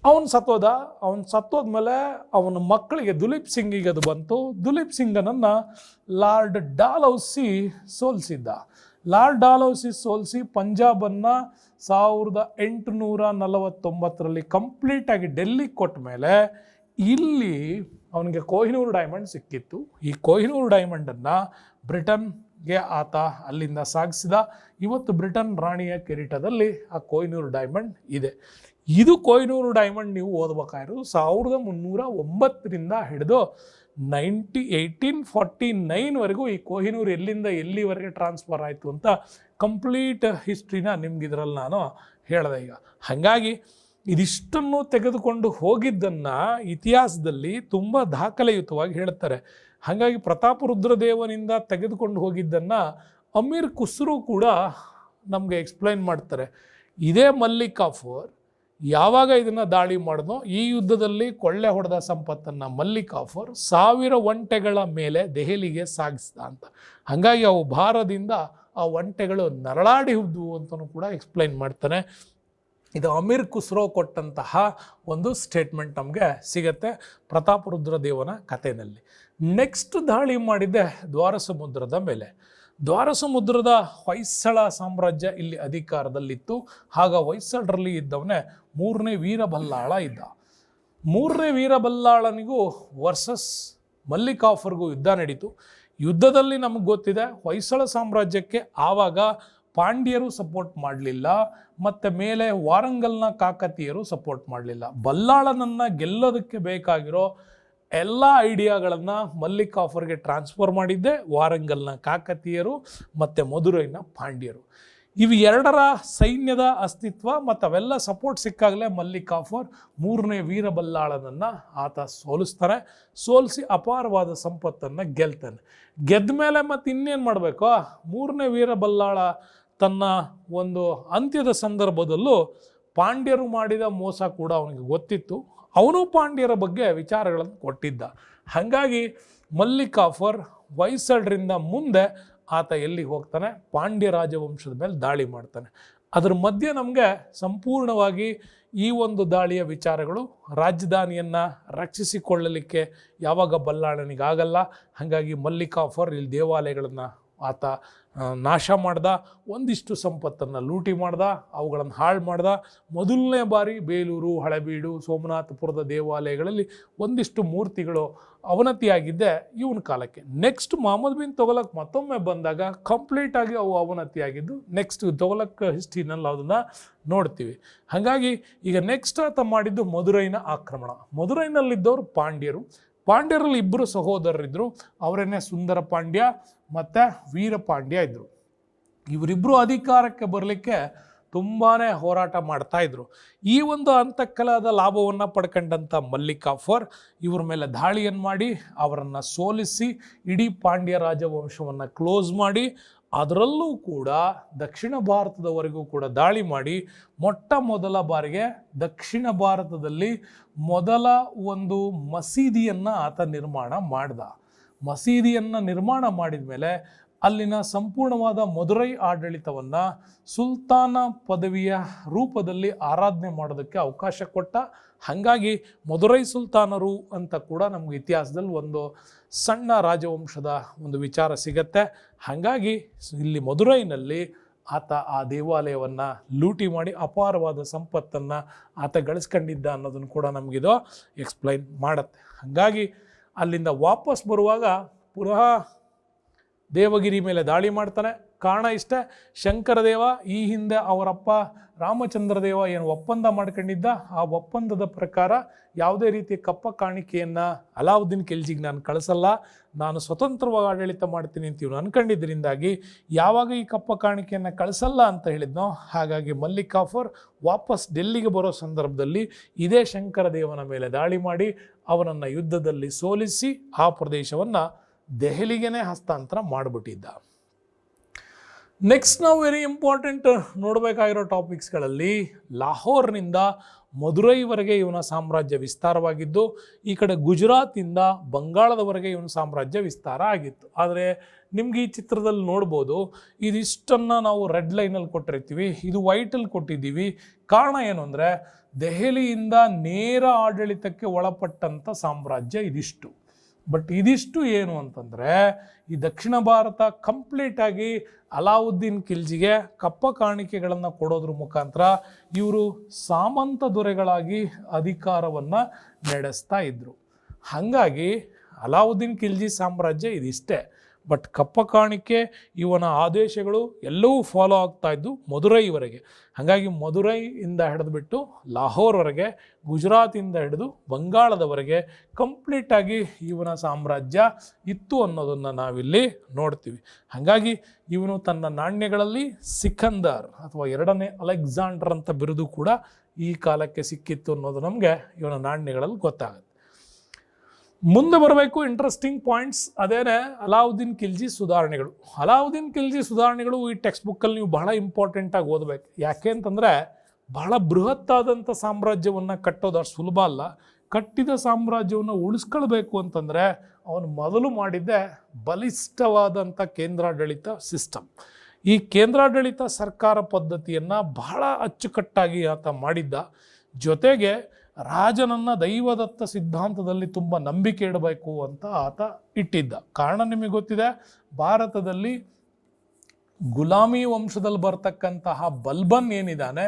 ಅವನು ಸತ್ತೋದ್ಮೇಲೆ ಅವನ ಮಕ್ಕಳಿಗೆ ದುಲೀಪ್ ಸಿಂಗಿಗೆ ಅದು ಬಂತು. ದುಲೀಪ್ ಸಿಂಗನನ್ನು ಲಾರ್ಡ್ ಡಾಲೌಸಿ ಸೋಲಿಸಿದ್ದ. ಲಾರ್ಡ್ ಡಾಲೌಸಿ ಸೋಲಿಸಿ ಪಂಜಾಬನ್ನು 1849ರಲ್ಲಿ ಕಂಪ್ಲೀಟಾಗಿ ಡೆಲ್ಲಿಗೆ ಕೊಟ್ಟ ಮೇಲೆ ಇಲ್ಲಿ ಅವನಿಗೆ ಕೊಹಿನೂರ್ ಡೈಮಂಡ್ ಸಿಕ್ಕಿತ್ತು. ಈ ಕೊಹಿನೂರ್ ಡೈಮಂಡನ್ನು ಬ್ರಿಟನ್ಗೆ ಆತ ಅಲ್ಲಿಂದ ಸಾಗಿಸಿದ. ಇವತ್ತು ಬ್ರಿಟನ್ ರಾಣಿಯ ಕಿರೀಟದಲ್ಲಿ ಆ ಕೊಹಿನೂರ್ ಡೈಮಂಡ್ ಇದೆ. ಇದು ಕೊಹಿನೂರ್ ಡೈಮಂಡ್ ನೀವು ಓದಬೇಕಾಗಿರೋದು 1309ರಿಂದ ಹಿಡಿದು 1849ವರೆಗೂ ಈ ಕೊಹಿನೂರ್ ಎಲ್ಲಿಂದ ಎಲ್ಲಿವರೆಗೆ ಟ್ರಾನ್ಸ್ಫರ್ ಆಯಿತು ಅಂತ ಕಂಪ್ಲೀಟ್ ಹಿಸ್ಟ್ರಿನ ನಿಮ್ಗೆ ಇದರಲ್ಲಿ ನಾನು ಹೇಳಿದೆ. ಈಗ ಹಾಗಾಗಿ ಇದಿಷ್ಟನ್ನು ತೆಗೆದುಕೊಂಡು ಹೋಗಿದ್ದನ್ನು ಇತಿಹಾಸದಲ್ಲಿ ತುಂಬ ದಾಖಲೆಯುತವಾಗಿ ಹೇಳ್ತಾರೆ. ಹಾಗಾಗಿ ಪ್ರತಾಪರುದ್ರದೇವನಿಂದ ತೆಗೆದುಕೊಂಡು ಹೋಗಿದ್ದನ್ನು ಅಮೀರ್ ಖುಸ್ರು ಕೂಡ ನಮಗೆ ಎಕ್ಸ್ಪ್ಲೈನ್ ಮಾಡ್ತಾರೆ. ಇದೇ ಮಲ್ಲಿಕ್ ಕಾಫೂರ್ ಯಾವಾಗ ಇದನ್ನು ದಾಳಿ ಮಾಡಿದ್ನೋ ಈ ಯುದ್ಧದಲ್ಲಿ ಕೊಳ್ಳೆ ಹೊಡೆದ ಸಂಪತ್ತನ್ನು ಮಲ್ಲಿಕ್ ಕಾಫೂರ್ 1000 ಒಂಟೆಗಳ ಮೇಲೆ ದೆಹಲಿಗೆ ಸಾಗಿಸಿದ ಅಂತ. ಹಾಗಾಗಿ ಅವು ಭಾರದಿಂದ ಆ ಒಂಟೆಗಳು ನರಳಾಡಿ ಹೋದ್ವು ಅಂತಲೂ ಕೂಡ ಎಕ್ಸ್ಪ್ಲೈನ್ ಮಾಡ್ತಾನೆ. ಇದು ಅಮೀರ್ ಖುಸ್ರೋ ಕೊಟ್ಟಂತಹ ಒಂದು ಸ್ಟೇಟ್ಮೆಂಟ್ ನಮಗೆ ಸಿಗತ್ತೆ ಪ್ರತಾಪರುದ್ರದೇವನ ಕಥೆಯಲ್ಲಿ. ನೆಕ್ಸ್ಟ್ ದಾಳಿ ಮಾಡಿದ್ದೆ ದ್ವಾರಸಮುದ್ರದ ಮೇಲೆ. ದ್ವಾರಸಮುದ್ರದ ಹೊಯ್ಸಳ ಸಾಮ್ರಾಜ್ಯ ಇಲ್ಲಿ ಅಧಿಕಾರದಲ್ಲಿತ್ತು. ಆಗ ಹೊಯ್ಸಳರಲ್ಲಿ ಇದ್ದವನೇ 3ನೇ ವೀರಬಲ್ಲಾಳ ಇದ್ದ. 3ನೇ ವೀರಬಲ್ಲಾಳನಿಗೂ ವರ್ಸಸ್ ಮಲ್ಲಿಕ್ ಕಾಫೂರ್ಗೂ ಯುದ್ಧ ನಡೀತು. ಯುದ್ಧದಲ್ಲಿ ನಮಗೆ ಗೊತ್ತಿದೆ ಹೊಯ್ಸಳ ಸಾಮ್ರಾಜ್ಯಕ್ಕೆ ಆವಾಗ ಪಾಂಡ್ಯರು ಸಪೋರ್ಟ್ ಮಾಡಲಿಲ್ಲ, ಮತ್ತು ಮೇಲೆ ವಾರಂಗಲ್ನ ಕಾಕತೀಯರು ಸಪೋರ್ಟ್ ಮಾಡಲಿಲ್ಲ. ಬಲ್ಲಾಳನನ್ನು ಗೆಲ್ಲೋದಕ್ಕೆ ಬೇಕಾಗಿರೋ ಎಲ್ಲ ಐಡಿಯಾಗಳನ್ನು ಮಲ್ಲಿಕ್ ಕಾಫೂರ್ಗೆ ಟ್ರಾನ್ಸ್ಫರ್ ಮಾಡಿದ್ದೆ ವಾರಂಗಲ್ನ ಕಾಕತೀಯರು ಮತ್ತು ಮಧುರೈನ ಪಾಂಡ್ಯರು. ಇವು ಎರಡರ ಸೈನ್ಯದ ಅಸ್ತಿತ್ವ ಮತ್ತು ಅವೆಲ್ಲ ಸಪೋರ್ಟ್ ಸಿಕ್ಕಾಗಲೇ ಮಲ್ಲಿಕ್ ಕಾಫೂರ್ 3ನೇ ವೀರಬಲ್ಲಾಳನನ್ನು ಆತ ಸೋಲಿಸ್ತಾರೆ. ಸೋಲಿಸಿ ಅಪಾರವಾದ ಸಂಪತ್ತನ್ನು ಗೆಲ್ತಾನೆ. ಗೆದ್ದ ಮೇಲೆ ಮತ್ತು ಇನ್ನೇನು ಮಾಡಬೇಕು? 3ನೇ ವೀರಬಲ್ಲಾಳ ತನ್ನ ಒಂದು ಅಂತ್ಯದ ಸಂದರ್ಭದಲ್ಲೂ ಪಾಂಡ್ಯರು ಮಾಡಿದ ಮೋಸ ಕೂಡ ಅವನಿಗೆ ಗೊತ್ತಿತ್ತು. ಅವನು ಪಾಂಡ್ಯರ ಬಗ್ಗೆ ವಿಚಾರಗಳನ್ನು ಕೊಟ್ಟಿದ್ದ. ಹಾಗಾಗಿ ಮಲ್ಲಿಕ್ ಕಾಫೂರ್ ಹೊಯ್ಸಳರಿಂದ ಮುಂದೆ ಆತ ಎಲ್ಲಿಗೆ ಹೋಗ್ತಾನೆ? ಪಾಂಡ್ಯ ರಾಜವಂಶದ ಮೇಲೆ ದಾಳಿ ಮಾಡ್ತಾನೆ. ಅದರ ಮಧ್ಯೆ ನಮಗೆ ಸಂಪೂರ್ಣವಾಗಿ ಈ ಒಂದು ದಾಳಿಯ ವಿಚಾರಗಳು, ರಾಜಧಾನಿಯನ್ನು ರಕ್ಷಿಸಿಕೊಳ್ಳಲಿಕ್ಕೆ ಯಾವಾಗ ಬಲ್ಲಾಳನಿಗಾಗಲ್ಲ. ಹಾಗಾಗಿ ಮಲ್ಲಿಕ್ ಕಾಫೂರ್ ಇಲ್ಲಿ ದೇವಾಲಯಗಳನ್ನು ಆತ ನಾಶ ಮಾಡ್ದ, ಒಂದಿಷ್ಟು ಸಂಪತ್ತನ್ನು ಲೂಟಿ ಮಾಡ್ದ, ಅವುಗಳನ್ನು ಹಾಳು ಮಾಡ್ದ. ಮೊದಲನೇ ಬಾರಿ ಬೇಲೂರು, ಹಳೆಬೀಡು, ಸೋಮನಾಥಪುರದ ದೇವಾಲಯಗಳಲ್ಲಿ ಒಂದಿಷ್ಟು ಮೂರ್ತಿಗಳು ಅವನತಿಯಾಗಿದ್ದೆ ಇವನ ಕಾಲಕ್ಕೆ. ನೆಕ್ಸ್ಟ್ ಮೊಹಮ್ಮದ್ ಬಿನ್ ತುಘಲಕ್ ಮತ್ತೊಮ್ಮೆ ಬಂದಾಗ ಕಂಪ್ಲೀಟಾಗಿ ಅವು ಅವನತಿಯಾಗಿದ್ದು ನೆಕ್ಸ್ಟ್ ತುಘಲಕ್ ಹಿಸ್ಟ್ರಿನಲ್ಲಿ ಅದನ್ನು ನೋಡ್ತೀವಿ. ಹಾಗಾಗಿ ಈಗ ನೆಕ್ಸ್ಟ್ ಆತ ಮಾಡಿದ್ದು ಮಧುರೈನ ಆಕ್ರಮಣ. ಮಧುರೈನಲ್ಲಿದ್ದವರು ಪಾಂಡ್ಯರು. ಪಾಂಡ್ಯರಲ್ಲಿ 2 ಸಹೋದರರಿದ್ದರು. ಅವರೇನೇ ಸುಂದರ ಪಾಂಡ್ಯ ಮತ್ತು ವೀರಪಾಂಡ್ಯ ಇದ್ದರು. ಇವರಿಬ್ಬರು ಅಧಿಕಾರಕ್ಕೆ ಬರಲಿಕ್ಕೆ ತುಂಬಾ ಹೋರಾಟ ಮಾಡ್ತಾ ಇದ್ರು. ಈ ಒಂದು ಅಂತಃಕಲದ ಲಾಭವನ್ನು ಪಡ್ಕೊಂಡಂಥ ಮಲ್ಲಿಕ್ ಕಾಫೂರ್ ಇವ್ರ ಮೇಲೆ ದಾಳಿಯನ್ನು ಮಾಡಿ ಅವರನ್ನು ಸೋಲಿಸಿ ಇಡೀ ಪಾಂಡ್ಯ ರಾಜವಂಶವನ್ನು ಕ್ಲೋಸ್ ಮಾಡಿ, ಅದರಲ್ಲೂ ಕೂಡ ದಕ್ಷಿಣ ಭಾರತದವರೆಗೂ ಕೂಡ ದಾಳಿ ಮಾಡಿ ಮೊಟ್ಟ ಮೊದಲ ಬಾರಿಗೆ ದಕ್ಷಿಣ ಭಾರತದಲ್ಲಿ ಮೊದಲ ಒಂದು ಮಸೀದಿಯನ್ನು ಆತ ನಿರ್ಮಾಣ ಮಾಡ್ದ. ಮಸೀದಿಯನ್ನು ನಿರ್ಮಾಣ ಮಾಡಿದ ಮೇಲೆ ಅಲ್ಲಿನ ಸಂಪೂರ್ಣವಾದ ಮದುರೈ ಆಡಳಿತವನ್ನು ಸುಲ್ತಾನ ಪದವಿಯ ರೂಪದಲ್ಲಿ ಆರಾಧನೆ ಮಾಡೋದಕ್ಕೆ ಅವಕಾಶ ಕೊಟ್ಟ. ಹಾಗಾಗಿ ಮದುರೈ ಸುಲ್ತಾನರು ಅಂತ ಕೂಡ ನಮಗೆ ಇತಿಹಾಸದಲ್ಲಿ ಒಂದು ಸಣ್ಣ ರಾಜವಂಶದ ಒಂದು ವಿಚಾರ ಸಿಗತ್ತೆ. ಹಾಗಾಗಿ ಇಲ್ಲಿ ಮದುರೈನಲ್ಲಿ ಆತ ಆ ದೇವಾಲಯವನ್ನು ಲೂಟಿ ಮಾಡಿ ಅಪಾರವಾದ ಸಂಪತ್ತನ್ನು ಆತ ಗಳಿಸ್ಕೊಂಡಿದ್ದ ಅನ್ನೋದನ್ನು ಕೂಡ ನಮಗಿದು ಎಕ್ಸ್ಪ್ಲೈನ್ ಮಾಡುತ್ತೆ. ಹಾಗಾಗಿ ಅಲ್ಲಿಂದ ವಾಪಸ್ ಬರುವಾಗ ಪುನಃ ದೇವಗಿರಿ ಮೇಲೆ ದಾಳಿ ಮಾಡ್ತಾನೆ. ಕಾರಣ ಇಷ್ಟೇ, ಶಂಕರದೇವ ಈ ಹಿಂದೆ ಅವರಪ್ಪ ರಾಮಚಂದ್ರದೇವ ಏನು ಒಪ್ಪಂದ ಮಾಡ್ಕೊಂಡಿದ್ದ, ಆ ಒಪ್ಪಂದದ ಪ್ರಕಾರ ಯಾವುದೇ ರೀತಿಯ ಕಪ್ಪ ಕಾಣಿಕೆಯನ್ನು ಅಲಾವುದ್ದೀನ್ ಖಿಲ್ಜಿಗೆ ನಾನು ಕಳಿಸಲ್ಲ, ನಾನು ಸ್ವತಂತ್ರವಾಗಿ ಆಡಳಿತ ಮಾಡ್ತೀನಿ ಅಂತ ಇವನು ಅನ್ಕೊಂಡಿದ್ದರಿಂದಾಗಿ ಯಾವಾಗ ಈ ಕಪ್ಪ ಕಾಣಿಕೆಯನ್ನು ಕಳಿಸಲ್ಲ ಅಂತ ಹೇಳಿದ್ನೋ, ಹಾಗಾಗಿ ಮಲ್ಲಿಕ್ ಕಾಫೂರ್ ವಾಪಸ್ ಡೆಲ್ಲಿಗೆ ಬರೋ ಸಂದರ್ಭದಲ್ಲಿ ಇದೇ ಶಂಕರದೇವನ ಮೇಲೆ ದಾಳಿ ಮಾಡಿ ಅವನನ್ನು ಯುದ್ಧದಲ್ಲಿ ಸೋಲಿಸಿ ಆ ಪ್ರದೇಶವನ್ನು ದೆಹಲಿಗೆ ಹಸ್ತಾಂತರ ಮಾಡಿಬಿಟ್ಟಿದ್ದ. ನೆಕ್ಸ್ಟ್ ನಾವು ವೆರಿ ಇಂಪಾರ್ಟೆಂಟ್ ನೋಡಬೇಕಾಗಿರೋ ಟಾಪಿಕ್ಸ್ಗಳಲ್ಲಿ ಲಾಹೋರ್ನಿಂದ ಮದುರೈವರೆಗೆ ಇವನ ಸಾಮ್ರಾಜ್ಯ ವಿಸ್ತಾರವಾಗಿದ್ದು, ಈ ಕಡೆ ಗುಜರಾತಿಂದ ಬಂಗಾಳದವರೆಗೆ ಇವನ ಸಾಮ್ರಾಜ್ಯ ವಿಸ್ತಾರ ಆಗಿತ್ತು. ಆದರೆ ನಿಮ್ಗೆ ಈ ಚಿತ್ರದಲ್ಲಿ ನೋಡ್ಬೋದು, ಇದಿಷ್ಟನ್ನು ನಾವು ರೆಡ್ ಲೈನಲ್ಲಿ ಕೊಟ್ಟಿರ್ತೀವಿ, ಇದು ವೈಟಲ್ಲಿ ಕೊಟ್ಟಿದ್ದೀವಿ. ಕಾರಣ ಏನು ಅಂದರೆ ದೆಹಲಿಯಿಂದ ನೇರ ಆಡಳಿತಕ್ಕೆ ಒಳಪಟ್ಟಂಥ ಸಾಮ್ರಾಜ್ಯ ಇದಿಷ್ಟು. ಬಟ್ ಇದಿಷ್ಟು ಏನು ಅಂತಂದರೆ ಈ ದಕ್ಷಿಣ ಭಾರತ ಕಂಪ್ಲೀಟಾಗಿ ಅಲಾವುದ್ದೀನ್ ಖಿಲ್ಜಿಗೆ ಕಪ್ಪ ಕಾಣಿಕೆಗಳನ್ನು ಕೊಡೋದ್ರ ಮುಖಾಂತರ ಇವರು ಸಾಮಂತ ದೊರೆಗಳಾಗಿ ಅಧಿಕಾರವನ್ನು ನಡೆಸ್ತಾ ಇದ್ದರು. ಹಾಗಾಗಿ ಅಲಾವುದ್ದೀನ್ ಖಿಲ್ಜಿ ಸಾಮ್ರಾಜ್ಯ ಇದಿಷ್ಟೇ. ಬಟ್ ಕಪ್ಪ ಕಾಣಿಕೆ ಇವನ ಆದೇಶಗಳು ಎಲ್ಲವೂ ಫಾಲೋ ಆಗ್ತಾ ಇದ್ದು ಮದುರೈವರೆಗೆ. ಹಾಗಾಗಿ ಮದುರೈಯಿಂದ ಹಿಡಿದುಬಿಟ್ಟು ಲಾಹೋರ್ವರೆಗೆ, ಗುಜರಾತಿಂದ ಹಿಡಿದು ಬಂಗಾಳದವರೆಗೆ ಕಂಪ್ಲೀಟಾಗಿ ಇವನ ಸಾಮ್ರಾಜ್ಯ ಇತ್ತು ಅನ್ನೋದನ್ನು ನಾವಿಲ್ಲಿ ನೋಡ್ತೀವಿ. ಹಾಗಾಗಿ ಇವನು ತನ್ನ ನಾಣ್ಯಗಳಲ್ಲಿ ಸಿಕಂದರ್ ಅಥವಾ ಎರಡನೇ ಅಲೆಕ್ಸಾಂಡರ್ ಅಂತ ಬಿರುದು ಕೂಡ ಈ ಕಾಲಕ್ಕೆ ಸಿಕ್ಕಿತ್ತು ಅನ್ನೋದು ನಮಗೆ ಇವನ ನಾಣ್ಯಗಳಲ್ಲಿ ಗೊತ್ತಾಗುತ್ತೆ. ಮುಂದೆ ಬರಬೇಕು ಇಂಟ್ರೆಸ್ಟಿಂಗ್ ಪಾಯಿಂಟ್ಸ್, ಅದೇನೆ ಅಲಾವುದ್ದೀನ್ ಖಿಲ್ಜಿ ಸುಧಾರಣೆಗಳು. ಅಲಾವುದ್ದೀನ್ ಖಿಲ್ಜಿ ಸುಧಾರಣೆಗಳು ಈ ಟೆಕ್ಸ್ಟ್ ಬುಕ್ಕಲ್ಲಿ ನೀವು ಬಹಳ ಇಂಪಾರ್ಟೆಂಟಾಗಿ ಓದಬೇಕು. ಯಾಕೆ ಅಂತಂದರೆ ಬಹಳ ಬೃಹತ್ತಾದಂಥ ಸಾಮ್ರಾಜ್ಯವನ್ನು ಕಟ್ಟೋದು ಅಷ್ಟು ಸುಲಭ ಅಲ್ಲ. ಕಟ್ಟಿದ ಸಾಮ್ರಾಜ್ಯವನ್ನು ಉಳಿಸ್ಕೊಳ್ಬೇಕು ಅಂತಂದರೆ ಅವನು ಮೊದಲು ಮಾಡಿದ್ದೆ ಬಲಿಷ್ಠವಾದಂಥ ಕೇಂದ್ರಾಡಳಿತ ಸಿಸ್ಟಮ್. ಈ ಕೇಂದ್ರಾಡಳಿತ ಸರ್ಕಾರ ಪದ್ಧತಿಯನ್ನು ಬಹಳ ಅಚ್ಚುಕಟ್ಟಾಗಿ ಆತ ಮಾಡಿದ್ದ. ಜೊತೆಗೆ ರಾಜನನ್ನು ದೈವದತ್ತ ಸಿದ್ಧಾಂತದಲ್ಲಿ ತುಂಬ ನಂಬಿಕೆ ಇಡಬೇಕು ಅಂತ ಆತ ಇಟ್ಟಿದ್ದ. ಕಾರಣ ನಿಮಗೆ ಗೊತ್ತಿದೆ, ಭಾರತದಲ್ಲಿ ಗುಲಾಮಿ ವಂಶದಲ್ಲಿ ಬರ್ತಕ್ಕಂತಹ ಬಲ್ಬನ್ ಏನಿದ್ದಾನೆ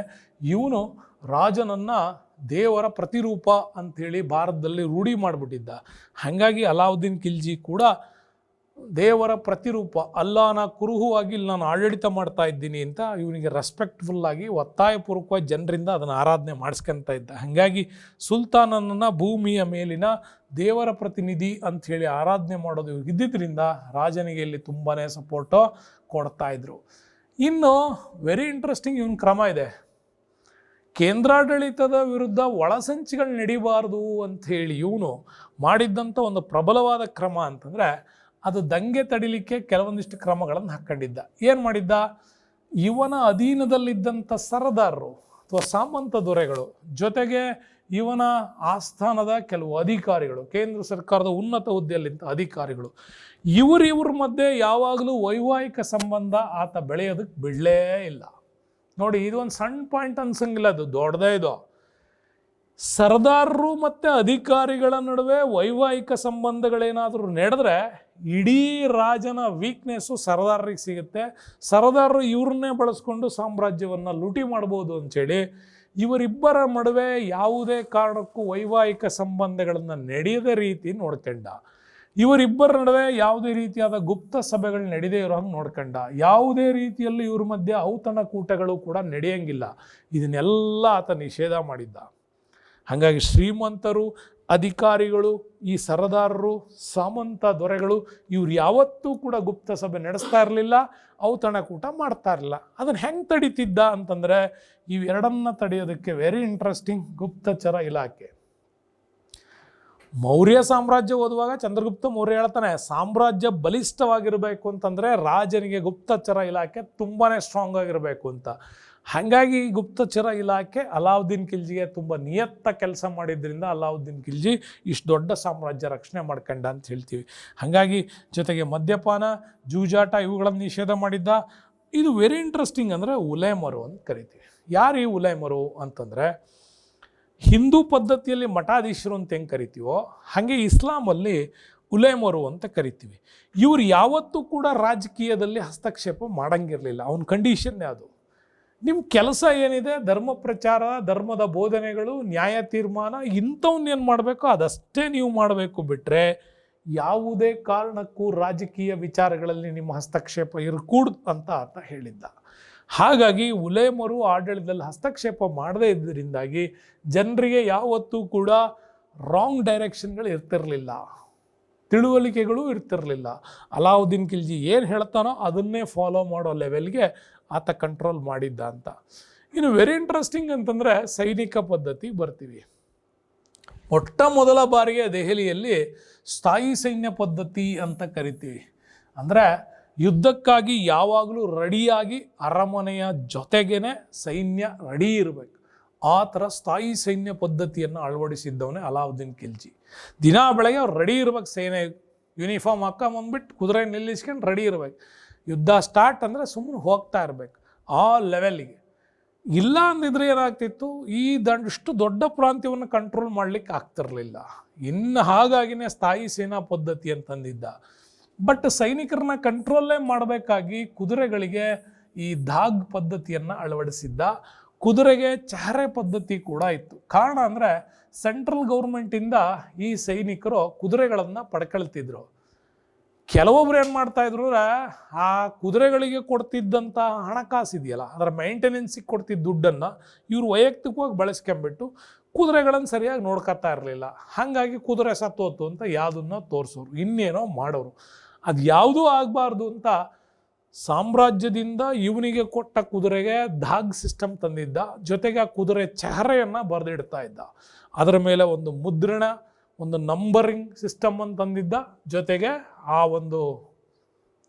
ಇವನು ರಾಜನನ್ನು ದೇವರ ಪ್ರತಿರೂಪ ಅಂಥೇಳಿ ಭಾರತದಲ್ಲಿ ರೂಢಿ ಮಾಡಿಬಿಟ್ಟಿದ್ದ. ಹಾಗಾಗಿ ಅಲಾವುದ್ದೀನ್ ಖಿಲ್ಜಿ ಕೂಡ ದೇವರ ಪ್ರತಿರೂಪ, ಅಲ್ಲಾನ ಕುರುಹುವಾಗಿ ಇಲ್ಲಿ ನಾನು ಆಡಳಿತ ಮಾಡ್ತಾ ಇದ್ದೀನಿ ಅಂತ ಇವನಿಗೆ ರೆಸ್ಪೆಕ್ಟ್ಫುಲ್ಲಾಗಿ ಒತ್ತಾಯಪೂರ್ವಕವಾಗಿ ಜನರಿಂದ ಅದನ್ನು ಆರಾಧನೆ ಮಾಡಿಸ್ಕೊತಾ ಇದ್ದ. ಹಾಗಾಗಿ ಸುಲ್ತಾನನನ್ನು ಭೂಮಿಯ ಮೇಲಿನ ದೇವರ ಪ್ರತಿನಿಧಿ ಅಂಥೇಳಿ ಆರಾಧನೆ ಮಾಡೋದು ಇದ್ದಿದ್ದರಿಂದ ರಾಜನಿಗೆ ಇಲ್ಲಿ ತುಂಬಾ ಸಪೋರ್ಟು ಕೊಡ್ತಾಯಿದ್ರು. ಇನ್ನು ವೆರಿ ಇಂಟ್ರೆಸ್ಟಿಂಗ್ ಇವನ ಕ್ರಮ ಇದೆ. ಕೇಂದ್ರಾಡಳಿತದ ವಿರುದ್ಧ ಒಳಸಂಚಿಗಳು ನಡೀಬಾರ್ದು ಅಂಥೇಳಿ ಇವನು ಮಾಡಿದ್ದಂಥ ಒಂದು ಪ್ರಬಲವಾದ ಕ್ರಮ ಅಂತಂದರೆ ಅದು ದಂಗೆ ತಡಿಲಿಕ್ಕೆ ಕೆಲವೊಂದಿಷ್ಟು ಕ್ರಮಗಳನ್ನು ಹಾಕ್ಕೊಂಡಿದ್ದ. ಏನು ಮಾಡಿದ್ದ, ಇವನ ಅಧೀನದಲ್ಲಿದ್ದಂಥ ಸರದಾರರು ಅಥವಾ ಸಾಮಂತ ದೊರೆಗಳು ಜೊತೆಗೆ ಇವನ ಆಸ್ಥಾನದ ಕೆಲವು ಅಧಿಕಾರಿಗಳು, ಕೇಂದ್ರ ಸರ್ಕಾರದ ಉನ್ನತ ಹುದ್ದೆಯಲ್ಲಿದ್ದ ಅಧಿಕಾರಿಗಳು, ಇವ್ರ ಮಧ್ಯೆ ಯಾವಾಗಲೂ ವೈವಾಹಿಕ ಸಂಬಂಧ ಆತ ಬೆಳೆಯೋದಕ್ಕೆ ಬಿಡಲೇ ಇಲ್ಲ. ನೋಡಿ, ಇದು ಒಂದು ಸಣ್ಣ ಪಾಯಿಂಟ್ ಅನ್ಸಂಗಿಲ್ಲ, ಅದು ದೊಡ್ಡದೇ ಇದು. ಸರ್ದಾರರು ಮತ್ತು ಅಧಿಕಾರಿಗಳ ನಡುವೆ ವೈವಾಹಿಕ ಸಂಬಂಧಗಳೇನಾದರೂ ನಡೆದ್ರೆ ಇಡೀ ರಾಜನ ವೀಕ್ನೆಸ್ಸು ಸರ್ದಾರರಿಗೆ ಸಿಗುತ್ತೆ. ಸರ್ದಾರರು ಇವ್ರನ್ನೇ ಬಳಸ್ಕೊಂಡು ಸಾಮ್ರಾಜ್ಯವನ್ನು ಲೂಟಿ ಮಾಡ್ಬೋದು ಅಂಥೇಳಿ ಇವರಿಬ್ಬರ ನಡುವೆ ಯಾವುದೇ ಕಾರಣಕ್ಕೂ ವೈವಾಹಿಕ ಸಂಬಂಧಗಳನ್ನು ನಡೆಯದ ರೀತಿ ನೋಡ್ಕೊಂಡ. ಇವರಿಬ್ಬರ ನಡುವೆ ಯಾವುದೇ ರೀತಿಯಾದ ಗುಪ್ತ ಸಭೆಗಳು ನಡೆದೇ ಇರೋ ಹಂಗೆ ನೋಡ್ಕೊಂಡ. ಯಾವುದೇ ರೀತಿಯಲ್ಲಿ ಇವ್ರ ಮಧ್ಯೆ ಔತಣಕೂಟಗಳು ಕೂಡ ನಡೆಯಂಗಿಲ್ಲ. ಇದನ್ನೆಲ್ಲ ಆತ ನಿಷೇಧ ಮಾಡಿದ್ದ. ಹಾಗಾಗಿ ಶ್ರೀಮಂತರು ಅಧಿಕಾರಿಗಳು, ಈ ಸರದಾರರು, ಸಾಮಂತ ದೊರೆಗಳು ಇವ್ರು ಯಾವತ್ತೂ ಕೂಡ ಗುಪ್ತ ಸಭೆ ನಡೆಸ್ತಾ ಇರಲಿಲ್ಲ, ಔತಣಕೂಟ ಮಾಡ್ತಾ ಇರಲಿಲ್ಲ. ಅದನ್ನು ಹೆಂಗೆ ತಡೀತಿದ್ದ ಅಂತಂದರೆ ಇವೆರಡನ್ನ ತಡೆಯೋದಕ್ಕೆ ವೆರಿ ಇಂಟ್ರೆಸ್ಟಿಂಗ್ ಗುಪ್ತಚರ ಇಲಾಖೆ. ಮೌರ್ಯ ಸಾಮ್ರಾಜ್ಯ ಓದುವಾಗ ಚಂದ್ರಗುಪ್ತ ಮೌರ್ಯ ಹೇಳ್ತಾನೆ, ಸಾಮ್ರಾಜ್ಯ ಬಲಿಷ್ಠವಾಗಿರಬೇಕು ಅಂತಂದರೆ ರಾಜನಿಗೆ ಗುಪ್ತಚರ ಇಲಾಖೆ ತುಂಬಾ ಸ್ಟ್ರಾಂಗ್ ಆಗಿರಬೇಕು ಅಂತ. ಹಾಗಾಗಿ ಗುಪ್ತಚರ ಇಲಾಖೆ ಅಲಾವುದ್ದೀನ್ ಖಿಲ್ಜಿಗೆ ತುಂಬ ನಿಯತ್ತ ಕೆಲಸ ಮಾಡಿದ್ರಿಂದ ಅಲಾವುದ್ದೀನ್ ಖಿಲ್ಜಿ ಇಷ್ಟು ದೊಡ್ಡ ಸಾಮ್ರಾಜ್ಯ ರಕ್ಷಣೆ ಮಾಡ್ಕೊಂಡ ಅಂತ ಹೇಳ್ತೀವಿ. ಹಾಗಾಗಿ ಜೊತೆಗೆ ಮದ್ಯಪಾನ, ಜೂಜಾಟ ಇವುಗಳನ್ನು ನಿಷೇಧ ಮಾಡಿದ್ದ. ಇದು ವೆರಿ ಇಂಟ್ರೆಸ್ಟಿಂಗ್. ಅಂದರೆ ಉಲೇಮರು ಅಂತ ಕರಿತೀವಿ. ಯಾರು ಈ ಉಲೇಮರು ಅಂತಂದರೆ, ಹಿಂದೂ ಪದ್ಧತಿಯಲ್ಲಿ ಮಠಾಧೀಶರು ಅಂತ ಹೆಂಗೆ ಕರಿತೀವೋ ಹಾಗೆ ಇಸ್ಲಾಮಲ್ಲಿ ಉಲೇಮರು ಅಂತ ಕರಿತೀವಿ. ಇವರು ಯಾವತ್ತೂ ಕೂಡ ರಾಜಕೀಯದಲ್ಲಿ ಹಸ್ತಕ್ಷೇಪ ಮಾಡಂಗಿರಲಿಲ್ಲ. ಅವನ ಕಂಡೀಷನ್ನೇ ಅದು. ನಿಮ್ಮ ಕೆಲಸ ಏನಿದೆ, ಧರ್ಮ ಪ್ರಚಾರ, ಧರ್ಮದ ಬೋಧನೆಗಳು, ನ್ಯಾಯ ತೀರ್ಮಾನ ಇಂಥವನ್ನೇನು ಮಾಡಬೇಕೋ ಅದಷ್ಟೇ ನೀವು ಮಾಡಬೇಕು, ಬಿಟ್ಟರೆ ಯಾವುದೇ ಕಾರಣಕ್ಕೂ ರಾಜಕೀಯ ವಿಚಾರಗಳಲ್ಲಿ ನಿಮ್ಮ ಹಸ್ತಕ್ಷೇಪ ಇರಕೂಡ್ದು ಅಂತ ಆತ ಹೇಳಿದ್ದ. ಹಾಗಾಗಿ ಉಲೇಮರು ಆಡಳಿತದಲ್ಲಿ ಹಸ್ತಕ್ಷೇಪ ಮಾಡದೇ ಇದ್ದರಿಂದಾಗಿ ಜನರಿಗೆ ಯಾವತ್ತೂ ಕೂಡ ರಾಂಗ್ ಡೈರೆಕ್ಷನ್ಗಳು ಇರ್ತಿರಲಿಲ್ಲ, ತಿಳುವಳಿಕೆಗಳು ಇರ್ತಿರಲಿಲ್ಲ. ಅಲಾವುದ್ದೀನ್ ಖಿಲ್ಜಿ ಏನು ಹೇಳ್ತಾನೋ ಅದನ್ನೇ ಫಾಲೋ ಮಾಡೋ ಲೆವೆಲ್ಗೆ ಆತ ಕಂಟ್ರೋಲ್ ಮಾಡಿದ್ದ ಅಂತ. ಇನ್ನು ವೆರಿ ಇಂಟ್ರೆಸ್ಟಿಂಗ್ ಅಂತಂದರೆ ಸೈನಿಕ ಪದ್ಧತಿ ಬರ್ತೀವಿ. ಮೊಟ್ಟ ಮೊದಲ ಬಾರಿಗೆ ದೆಹಲಿಯಲ್ಲಿ ಸ್ಥಾಯಿ ಸೈನ್ಯ ಪದ್ಧತಿ ಅಂತ ಕರಿತೀವಿ. ಅಂದರೆ ಯುದ್ಧಕ್ಕಾಗಿ ಯಾವಾಗಲೂ ರೆಡಿಯಾಗಿ ಅರಮನೆಯ ಜೊತೆಗೇ ಸೈನ್ಯ ರೆಡಿ ಇರಬೇಕು. ಆ ಥರ ಸ್ಥಾಯಿ ಸೈನ್ಯ ಪದ್ಧತಿಯನ್ನು ಅಳವಡಿಸಿದ್ದವನೇ ಅಲಾವುದ್ದೀನ್ ಖಿಲ್ಜಿ. ದಿನ ಬೆಳಗ್ಗೆ ಅವ್ರು ರೆಡಿ ಇರ್ಬೇಕು, ಸೇನೆ ಯೂನಿಫಾರ್ಮ್ ಹಾಕೊಂಬಂದ್ಬಿಟ್ಟು ಕುದುರೆ ನಿಲ್ಲಿಸ್ಕೊಂಡು ರೆಡಿ ಇರ್ಬೇಕು. ಯುದ್ಧ ಸ್ಟಾರ್ಟ್ ಅಂದರೆ ಸುಮ್ಮನೆ ಹೋಗ್ತಾ ಇರಬೇಕು ಆ ಲೆವೆಲ್ಲಿಗೆ. ಇಲ್ಲ ಅಂದಿದ್ರೆ ಏನಾಗ್ತಿತ್ತು, ಇಷ್ಟು ದೊಡ್ಡ ಪ್ರಾಂತ್ಯವನ್ನು ಕಂಟ್ರೋಲ್ ಮಾಡಲಿಕ್ಕೆ ಆಗ್ತಿರಲಿಲ್ಲ. ಇನ್ನು ಹಾಗಾಗಿನೇ ಸ್ಥಾಯಿ ಸೇನಾ ಪದ್ಧತಿ ಅಂತಂದಿದ್ದ. ಬಟ್ ಸೈನಿಕರನ್ನ ಕಂಟ್ರೋಲೇ ಮಾಡಬೇಕಾಗಿ ಕುದುರೆಗಳಿಗೆ ಈ ಧಾಗ್ ಪದ್ಧತಿಯನ್ನು ಅಳವಡಿಸಿದ್ದ. ಕುದುರೆಗೆ ಚಹರೆ ಪದ್ಧತಿ ಕೂಡ ಇತ್ತು. ಕಾರಣ ಅಂದರೆ ಸೆಂಟ್ರಲ್ ಗೌರ್ಮೆಂಟಿಂದ ಈ ಸೈನಿಕರು ಕುದುರೆಗಳನ್ನು ಪಡ್ಕೊಳ್ತಿದ್ರು. ಕೆಲವೊಬ್ರು ಏನು ಮಾಡ್ತಾಯಿದ್ರು ಅಂದರೆ ಆ ಕುದುರೆಗಳಿಗೆ ಕೊಡ್ತಿದ್ದಂಥ ಹಣಕಾಸು ಇದೆಯಲ್ಲ, ಅದರ ಮೇಂಟೆನೆನ್ಸಿಗೆ ಕೊಡ್ತಿದ್ದ ದುಡ್ಡನ್ನು ಇವರು ವೈಯಕ್ತಿಕವಾಗಿ ಬಳಸ್ಕೊಂಬಿಟ್ಟು ಕುದುರೆಗಳನ್ನು ಸರಿಯಾಗಿ ನೋಡ್ಕೊತಾ ಇರಲಿಲ್ಲ. ಹಾಗಾಗಿ ಕುದುರೆ ಸತ್ತೋತು ಅಂತ ಯಾವುದನ್ನು ತೋರಿಸೋರು, ಇನ್ನೇನೋ ಮಾಡೋರು. ಅದು ಯಾವುದೂ ಆಗಬಾರ್ದು ಅಂತ ಸಾಮ್ರಾಜ್ಯದಿಂದ ಇವನಿಗೆ ಕೊಟ್ಟ ಕುದುರೆಗೆ ಧಾಗ್ ಸಿಸ್ಟಮ್ ತಂದಿದ್ದ. ಜೊತೆಗೆ ಆ ಕುದುರೆ ಚಹರೆಯನ್ನು ಬರೆದಿಡ್ತಾ ಇದ್ದ. ಅದರ ಮೇಲೆ ಒಂದು ಮುದ್ರಣ, ಒಂದು ನಂಬರಿಂಗ್ ಸಿಸ್ಟಮ್ ಅಂತ ತಂದಿದ್ದ. ಜೊತೆಗೆ ಆ ಒಂದು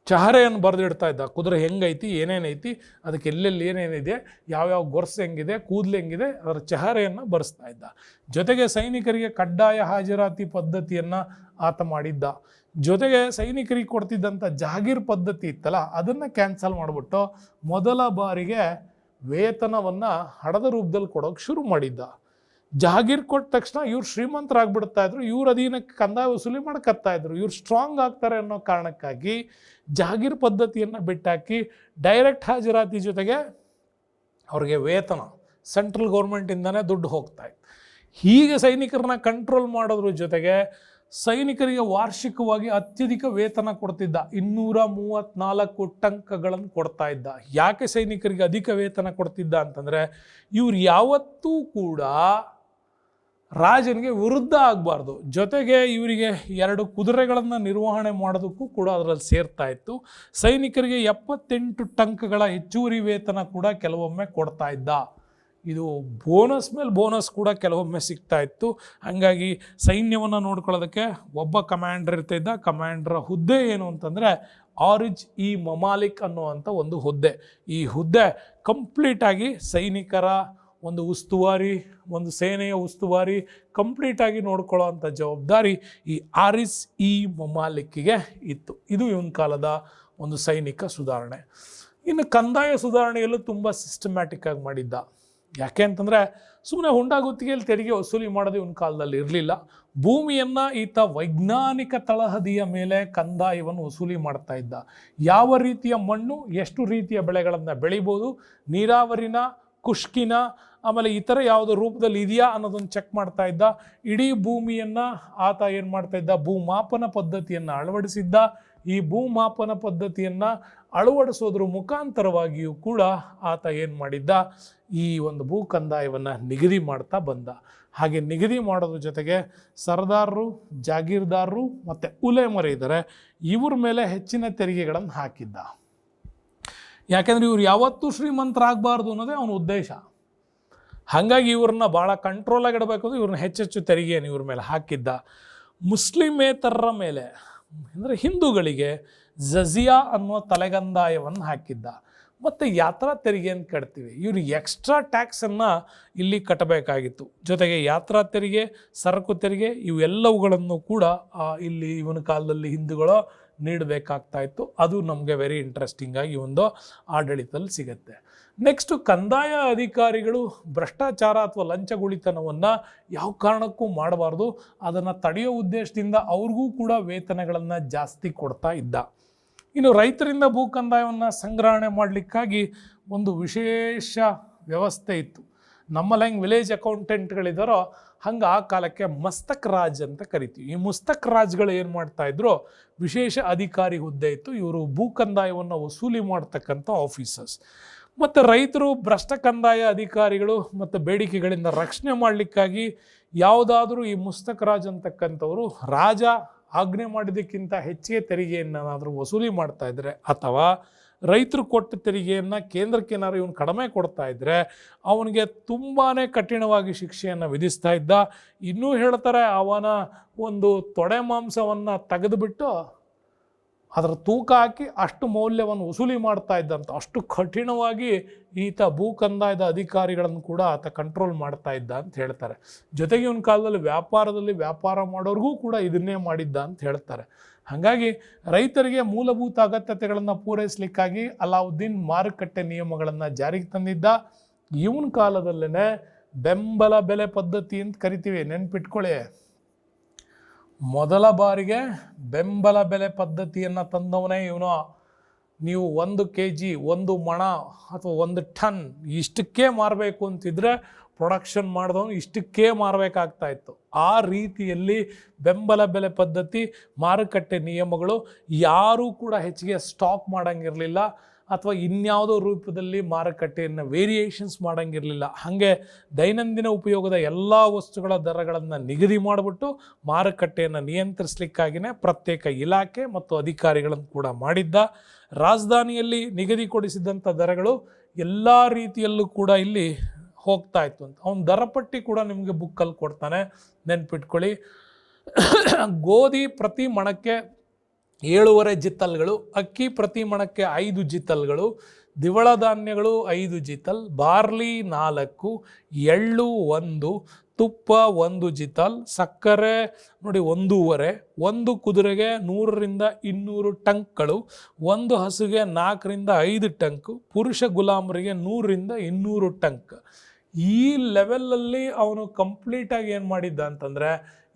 ಚಹರೆಯನ್ನು ಬರೆದಿಡ್ತಾ ಇದ್ದ. ಕುದುರೆ ಹೆಂಗೈತಿ, ಏನೇನೈತಿ, ಅದಕ್ಕೆ ಎಲ್ಲೆಲ್ಲಿ ಏನೇನಿದೆ, ಯಾವ್ಯಾವ ಗೊರ್ಸು ಹೆಂಗಿದೆ, ಕೂದಲು ಹೆಂಗಿದೆ, ಅದರ ಚಹರೆಯನ್ನು ಬರೆಸ್ತಾ ಇದ್ದ. ಜೊತೆಗೆ ಸೈನಿಕರಿಗೆ ಕಡ್ಡಾಯ ಹಾಜರಾತಿ ಪದ್ಧತಿಯನ್ನು ಆತ ಮಾಡಿದ್ದ. ಜೊತೆಗೆ ಸೈನಿಕರಿಗೆ ಕೊಡ್ತಿದ್ದಂಥ ಜಾಗೀರ್ ಪದ್ಧತಿ ಇತ್ತಲ್ಲ, ಅದನ್ನು ಕ್ಯಾನ್ಸಲ್ ಮಾಡಿಬಿಟ್ಟು ಮೊದಲ ಬಾರಿಗೆ ವೇತನವನ್ನು ಹಣದ ರೂಪದಲ್ಲಿ ಕೊಡೋಕೆ ಶುರು ಮಾಡಿದ್ದ. ಜಾಗೀರ್ ಕೊಟ್ಟ ತಕ್ಷಣ ಇವ್ರು ಶ್ರೀಮಂತರಾಗ್ಬಿಡ್ತಾ ಇದ್ರು, ಇವ್ರ ಅಧೀನಕ್ಕೆ ಕಂದಾಯ ವಸೂಲಿ ಮಾಡ್ಕೊತಾ ಇದ್ರು. ಇವ್ರು ಸ್ಟ್ರಾಂಗ್ ಆಗ್ತಾರೆ ಅನ್ನೋ ಕಾರಣಕ್ಕಾಗಿ ಜಾಗೀರ್ ಪದ್ಧತಿಯನ್ನು ಬಿಟ್ಟಾಕಿ ಡೈರೆಕ್ಟ್ ಹಾಜರಾತಿ ಜೊತೆಗೆ ಅವ್ರಿಗೆ ವೇತನ ಸೆಂಟ್ರಲ್ ಗೌರ್ಮೆಂಟಿಂದನೇ ದುಡ್ಡು ಹೋಗ್ತಾ ಇತ್ತು. ಹೀಗೆ ಸೈನಿಕರನ್ನ ಕಂಟ್ರೋಲ್ ಮಾಡೋದ್ರ ಜೊತೆಗೆ ಸೈನಿಕರಿಗೆ ವಾರ್ಷಿಕವಾಗಿ ಅತ್ಯಧಿಕ ವೇತನ ಕೊಡ್ತಿದ್ದ. 234 ಟಂಕಗಳನ್ನು ಕೊಡ್ತಾ ಇದ್ದ. ಯಾಕೆ ಸೈನಿಕರಿಗೆ ಅಧಿಕ ವೇತನ ಕೊಡ್ತಿದ್ದ ಅಂತಂದರೆ, ಇವ್ರು ಯಾವತ್ತೂ ಕೂಡ ರಾಜನಿಗೆ ವಿರುದ್ಧ ಆಗಬಾರ್ದು. ಜೊತೆಗೆ ಇವರಿಗೆ 2 ಕುದುರೆಗಳನ್ನು ನಿರ್ವಹಣೆ ಮಾಡೋದಕ್ಕೂ ಕೂಡ ಅದರಲ್ಲಿ ಸೇರ್ತಾ ಇತ್ತು. ಸೈನಿಕರಿಗೆ 78 ಟಂಕಗಳ ಹೆಚ್ಚುವರಿ ವೇತನ ಕೂಡ ಕೆಲವೊಮ್ಮೆ ಕೊಡ್ತಾ ಇದ್ದ. ಇದು ಬೋನಸ್ ಮೇಲೆ ಬೋನಸ್ ಕೂಡ ಕೆಲವೊಮ್ಮೆ ಸಿಗ್ತಾ ಇತ್ತು. ಹಾಗಾಗಿ ಸೈನ್ಯವನ್ನು ನೋಡ್ಕೊಳ್ಳೋದಕ್ಕೆ ಒಬ್ಬ ಕಮಾಂಡರ್ ಇರ್ತಿದ್ದ. ಕಮಾಂಡರ್ ಹುದ್ದೆ ಏನು ಅಂತಂದರೆ ಆರಿಜ್ ಇ ಮಮಾಲಿಕ್ ಅನ್ನುವಂಥ ಒಂದು ಹುದ್ದೆ. ಈ ಹುದ್ದೆ ಕಂಪ್ಲೀಟಾಗಿ ಸೈನಿಕರ ಒಂದು ಉಸ್ತುವಾರಿ, ಒಂದು ಸೇನೆಯ ಉಸ್ತುವಾರಿ ಕಂಪ್ಲೀಟಾಗಿ ನೋಡ್ಕೊಳ್ಳೋ ಅಂಥ ಜವಾಬ್ದಾರಿ ಈ ಆರಿಸ್ ಇ ಮಮಾಲಿಕ್ಕಿಗೆ ಇತ್ತು. ಇದು ಇವನ ಕಾಲದ ಒಂದು ಸೈನಿಕ ಸುಧಾರಣೆ. ಇನ್ನು ಕಂದಾಯ ಸುಧಾರಣೆಯಲ್ಲೂ ತುಂಬ ಸಿಸ್ಟಮ್ಯಾಟಿಕ್ ಆಗಿ ಮಾಡಿದ್ದ. ಯಾಕೆ ಅಂತಂದರೆ ಸುಮ್ಮನೆ ಹುಂಡಾ ಗುತ್ತಿಗೆಯಲ್ಲಿ ತೆರಿಗೆ ವಸೂಲಿ ಮಾಡೋದು ಇವನ ಕಾಲದಲ್ಲಿ ಇರಲಿಲ್ಲ. ಭೂಮಿಯನ್ನು ಈತ ವೈಜ್ಞಾನಿಕ ತಳಹದಿಯ ಮೇಲೆ ಕಂದಾಯವನ್ನು ವಸೂಲಿ ಮಾಡ್ತಾ ಇದ್ದ. ಯಾವ ರೀತಿಯ ಮಣ್ಣು, ಎಷ್ಟು ರೀತಿಯ ಬೆಳೆಗಳನ್ನು ಬೆಳಿಬೋದು, ನೀರಾವರಿನ, ಖುಷ್ಕಿನ, ಆಮೇಲೆ ಇತರ ಯಾವುದೋ ರೂಪದಲ್ಲಿ ಇದೆಯಾ ಅನ್ನೋದನ್ನು ಚೆಕ್ ಮಾಡ್ತಾ ಇದ್ದ. ಇಡೀ ಭೂಮಿಯನ್ನು ಆತ ಏನು ಮಾಡ್ತಾ ಇದ್ದ, ಭೂಮಾಪನ ಪದ್ಧತಿಯನ್ನು ಅಳವಡಿಸಿದ್ದ. ಈ ಭೂಮಾಪನ ಪದ್ಧತಿಯನ್ನು ಅಳವಡಿಸೋದ್ರ ಮುಖಾಂತರವಾಗಿಯೂ ಕೂಡ ಆತ ಏನು ಮಾಡಿದ್ದ, ಈ ಒಂದು ಭೂ ಕಂದಾಯವನ್ನು ನಿಗದಿ ಮಾಡ್ತಾ ಬಂದ. ಹಾಗೆ ನಿಗದಿ ಮಾಡೋದ್ರ ಜೊತೆಗೆ ಸರ್ದಾರರು, ಜಾಗೀರ್ದಾರರು ಮತ್ತು ಉಲೇಮರು ಇದ್ದಾರೆ, ಇವ್ರ ಮೇಲೆ ಹೆಚ್ಚಿನ ತೆರಿಗೆಗಳನ್ನು ಹಾಕಿದ್ದ. ಯಾಕೆಂದರೆ ಇವ್ರು ಯಾವತ್ತೂ ಶ್ರೀಮಂತರಾಗಬಾರ್ದು ಅನ್ನೋದೇ ಅವನ ಉದ್ದೇಶ. ಹಾಗಾಗಿ ಇವ್ರನ್ನ ಭಾಳ ಕಂಟ್ರೋಲಾಗಿ ಇಡಬೇಕು ಅಂದರೆ ಇವ್ರನ್ನ ಹೆಚ್ಚೆಚ್ಚು ತೆರಿಗೆಯನ್ನು ಇವ್ರ ಮೇಲೆ ಹಾಕಿದ್ದ. ಮುಸ್ಲಿಮೇತರರ ಮೇಲೆ ಅಂದರೆ ಹಿಂದೂಗಳಿಗೆ ಜಜಿಯಾ ಅನ್ನುವ ತಲೆಗಂದಾಯವನ್ನು ಹಾಕಿದ್ದ. ಮತ್ತು ಯಾತ್ರಾ ತೆರಿಗೆಯನ್ನು ಕಟ್ತೀವಿ, ಇವರು ಎಕ್ಸ್ಟ್ರಾ ಟ್ಯಾಕ್ಸನ್ನು ಇಲ್ಲಿ ಕಟ್ಟಬೇಕಾಗಿತ್ತು. ಜೊತೆಗೆ ಯಾತ್ರಾ ತೆರಿಗೆ, ಸರಕು ತೆರಿಗೆ ಇವೆಲ್ಲವುಗಳನ್ನು ಕೂಡ ಇಲ್ಲಿ ಇವನ ಕಾಲದಲ್ಲಿ ಹಿಂದೂಗಳು ನೀಡಬೇಕಾಗ್ತಾ ಇತ್ತು. ಅದು ನಮಗೆ ವೆರಿ ಇಂಟ್ರೆಸ್ಟಿಂಗ್ ಆಗಿ ಒಂದು ಆಡಳಿತದಲ್ಲಿ ಸಿಗುತ್ತೆ. ನೆಕ್ಸ್ಟು ಕಂದಾಯ ಅಧಿಕಾರಿಗಳು ಭ್ರಷ್ಟಾಚಾರ ಅಥವಾ ಲಂಚಗುಳಿತನವನ್ನು ಯಾವ ಕಾರಣಕ್ಕೂ ಮಾಡಬಾರ್ದು, ಅದನ್ನು ತಡೆಯೋ ಉದ್ದೇಶದಿಂದ ಅವ್ರಿಗೂ ಕೂಡ ವೇತನಗಳನ್ನು ಜಾಸ್ತಿ ಕೊಡ್ತಾ ಇದ್ದ. ಇನ್ನು ರೈತರಿಂದ ಭೂ ಕಂದಾಯವನ್ನು ಸಂಗ್ರಹಣೆ ಮಾಡಲಿಕ್ಕಾಗಿ ಒಂದು ವಿಶೇಷ ವ್ಯವಸ್ಥೆ ಇತ್ತು. ನಮ್ಮಲ್ಲಿ ಹೆಂಗೆ ವಿಲೇಜ್ ಅಕೌಂಟೆಂಟ್ಗಳಿದ್ದಾರೋ ಹಂಗೆ ಆ ಕಾಲಕ್ಕೆ ಮಸ್ತಕ್ ರಾಜ್ ಅಂತ ಕರಿತೀವಿ. ಈ ಮುಸ್ತಕ್ ರಾಜ್ಗಳು ಏನು ಮಾಡ್ತಾಯಿದ್ರು, ವಿಶೇಷ ಅಧಿಕಾರಿ ಹುದ್ದೆ ಇತ್ತು. ಇವರು ಭೂ ಕಂದಾಯವನ್ನು ವಸೂಲಿ ಮಾಡ್ತಕ್ಕಂಥ ಆಫೀಸರ್ಸ್. ಮತ್ತು ರೈತರು ಭ್ರಷ್ಟ ಕಂದಾಯ ಅಧಿಕಾರಿಗಳು ಮತ್ತು ಬೇಡಿಕೆಗಳಿಂದ ರಕ್ಷಣೆ ಮಾಡಲಿಕ್ಕಾಗಿ ಯಾವುದಾದ್ರೂ ಈ ಮುಸ್ತಕ್ ರಾಜ್ ಅಂತಕ್ಕಂಥವರು ರಾಜ ಆಜ್ಞೆ ಮಾಡಿದ್ದಕ್ಕಿಂತ ಹೆಚ್ಚಿಗೆ ತೆರಿಗೆಯನ್ನಾದರೂ ವಸೂಲಿ ಮಾಡ್ತಾ ಇದ್ದರೆ, ಅಥವಾ ರೈತರು ಕೊಟ್ಟ ತೆರಿಗೆಯನ್ನು ಕೇಂದ್ರಕ್ಕೆ ಏನಾದ್ರು ಇವನು ಕಡಿಮೆ ಕೊಡ್ತಾ ಇದ್ದರೆ ಅವನಿಗೆ ತುಂಬಾ ಕಠಿಣವಾಗಿ ಶಿಕ್ಷೆಯನ್ನು ವಿಧಿಸ್ತಾ ಇದ್ದ. ಇನ್ನೂ ಹೇಳ್ತಾರೆ, ಅವನ ಒಂದು ತೊಡೆ ಮಾಂಸವನ್ನು ತೆಗೆದುಬಿಟ್ಟು ಅದರ ತೂಕ ಹಾಕಿ ಅಷ್ಟು ಮೌಲ್ಯವನ್ನು ವಸೂಲಿ ಮಾಡ್ತಾ ಇದ್ದಂತ. ಅಷ್ಟು ಕಠಿಣವಾಗಿ ಈತ ಭೂ ಕಂದಾಯದ ಅಧಿಕಾರಿಗಳನ್ನು ಕೂಡ ಆತ ಕಂಟ್ರೋಲ್ ಮಾಡ್ತಾ ಇದ್ದ ಅಂತ ಹೇಳ್ತಾರೆ. ಜೊತೆಗೆ ಇವನ ಕಾಲದಲ್ಲಿ ವ್ಯಾಪಾರ ಮಾಡೋರಿಗೂ ಕೂಡ ಇದನ್ನೇ ಮಾಡಿದ್ದ ಅಂತ ಹೇಳ್ತಾರೆ. ಹಾಗಾಗಿ ರೈತರಿಗೆ ಮೂಲಭೂತ ಅಗತ್ಯತೆಗಳನ್ನು ಪೂರೈಸಲಿಕ್ಕಾಗಿ ಅಲಾವುದ್ದೀನ್ ಮಾರುಕಟ್ಟೆ ನಿಯಮಗಳನ್ನು ಜಾರಿಗೆ ತಂದಿದ್ದ. ಇವನ ಕಾಲದಲ್ಲೇ ಬೆಂಬಲ ಬೆಲೆ ಪದ್ಧತಿ ಅಂತ ಕರಿತೀವಿ, ನೆನ್ಪಿಟ್ಕೊಳ್ಳಿ. ಮೊದಲ ಬಾರಿಗೆ ಬೆಂಬಲ ಬೆಲೆ ಪದ್ಧತಿಯನ್ನು ತಂದವನೇ ಇವನು. ನೀವು 1 kg 1 ಮಣ ಅಥವಾ 1 ಟನ್ ಇಷ್ಟಕ್ಕೆ ಮಾರಬೇಕು ಅಂತಿದ್ರೆ ಪ್ರೊಡಕ್ಷನ್ ಮಾಡಿದವನು ಇಷ್ಟಕ್ಕೆ ಮಾರಬೇಕಾಗ್ತಾ ಇತ್ತು. ಆ ರೀತಿಯಲ್ಲಿ ಬೆಂಬಲ ಬೆಲೆ ಪದ್ಧತಿ, ಮಾರುಕಟ್ಟೆ ನಿಯಮಗಳು, ಯಾರೂ ಕೂಡ ಹೆಚ್ಚಿಗೆ ಸ್ಟಾಕ್ ಮಾಡೋಂಗಿರಲಿಲ್ಲ ಅಥವಾ ಇನ್ಯಾವುದೋ ರೂಪದಲ್ಲಿ ಮಾರುಕಟ್ಟೆಯನ್ನು ವೇರಿಯೇಷನ್ಸ್ ಮಾಡೋಂಗಿರಲಿಲ್ಲ. ಹಾಗೆ ದೈನಂದಿನ ಉಪಯೋಗದ ಎಲ್ಲ ವಸ್ತುಗಳ ದರಗಳನ್ನು ನಿಗದಿ ಮಾಡಿಬಿಟ್ಟು ಮಾರುಕಟ್ಟೆಯನ್ನು ನಿಯಂತ್ರಿಸಲಿಕ್ಕಾಗಿಯೇ ಪ್ರತ್ಯೇಕ ಇಲಾಖೆ ಮತ್ತು ಅಧಿಕಾರಿಗಳನ್ನು ಕೂಡ ಮಾಡಿದ್ದ. ರಾಜಧಾನಿಯಲ್ಲಿ ನಿಗದಿಗೊಳಿಸಿದಂಥ ದರಗಳು ಎಲ್ಲ ರೀತಿಯಲ್ಲೂ ಕೂಡ ಇಲ್ಲಿ ಹೋಗ್ತಾ ಇತ್ತು ಅಂತ. ಅವನ ದರಪಟ್ಟಿ ಕೂಡ ನಿಮಗೆ ಬುಕ್ಕಲ್ಲಿ ಕೊಡ್ತಾನೆ, ನೆನ್ಪಿಟ್ಕೊಳ್ಳಿ. ಗೋಧಿ ಪ್ರತಿ ಮಣಕ್ಕೆ 7.5 ಜಿತ್ತಲ್ಗಳು, ಅಕ್ಕಿ ಪ್ರತಿ ಮಣಕ್ಕೆ 5 ಜಿತ್ತಲ್ಗಳು, ದ್ವಿದಳ ಧಾನ್ಯಗಳು 5 ಜಿತ್ತಲ್, ಬಾರ್ಲಿ 4, ಎಳ್ಳು 1, ತುಪ್ಪ 1 ಜಿತ್ತಲ್, ಸಕ್ಕರೆ ನೋಡಿ 1.5, 1 ಕುದುರೆಗೆ 100ರಿಂದ 200 ಟಂಕ್ಗಳು, 1 ಹಸುಗೆ 4ರಿಂದ 5 ಟಂಕ್, ಪುರುಷ ಗುಲಾಮರಿಗೆ 100ರಿಂದ 200 ಟಂಕ್. ಈ ಲೆವೆಲಲ್ಲಿ ಅವನು ಕಂಪ್ಲೀಟಾಗಿ ಏನು ಮಾಡಿದ್ದ ಅಂತಂದರೆ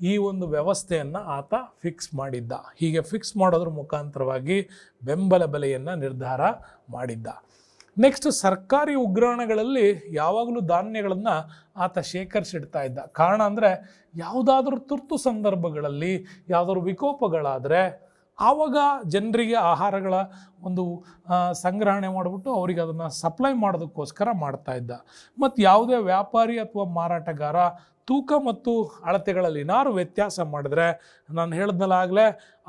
ಈ ಒಂದು ವ್ಯವಸ್ಥೆಯನ್ನು ಆತ ಫಿಕ್ಸ್ ಮಾಡಿದ್ದ. ಹೀಗೆ ಫಿಕ್ಸ್ ಮಾಡೋದ್ರ ಮುಖಾಂತರವಾಗಿ ಬೆಂಬಲ ಬೆಲೆಯನ್ನು ನಿರ್ಧಾರ ಮಾಡಿದ್ದ. ನೆಕ್ಸ್ಟ್, ಸರ್ಕಾರಿ ಉಗ್ರಾಣಗಳಲ್ಲಿ ಯಾವಾಗಲೂ ಧಾನ್ಯಗಳನ್ನು ಆತ ಶೇಖರಿಸಿಡ್ತಾ ಇದ್ದ. ಕಾರಣ ಅಂದರೆ ಯಾವುದಾದ್ರೂ ತುರ್ತು ಸಂದರ್ಭಗಳಲ್ಲಿ ಯಾವುದಾದ್ರು ವಿಕೋಪಗಳಾದರೆ ಆವಾಗ ಜನರಿಗೆ ಆಹಾರಗಳ ಒಂದು ಸಂಗ್ರಹಣೆ ಮಾಡಿಬಿಟ್ಟು ಅವರಿಗೆ ಅದನ್ನು ಸಪ್ಲೈ ಮಾಡೋದಕ್ಕೋಸ್ಕರ ಮಾಡ್ತಾ ಇದ್ದ. ಮತ್ತು ಯಾವುದೇ ವ್ಯಾಪಾರಿ ಅಥವಾ ಮಾರಾಟಗಾರ ತೂಕ ಮತ್ತು ಅಳತೆಗಳಲ್ಲಿ ಏನಾದ್ರು ವ್ಯತ್ಯಾಸ ಮಾಡಿದ್ರೆ, ನಾನು ಹೇಳಿದ್ನಲ್ಲಾಗಲೇ,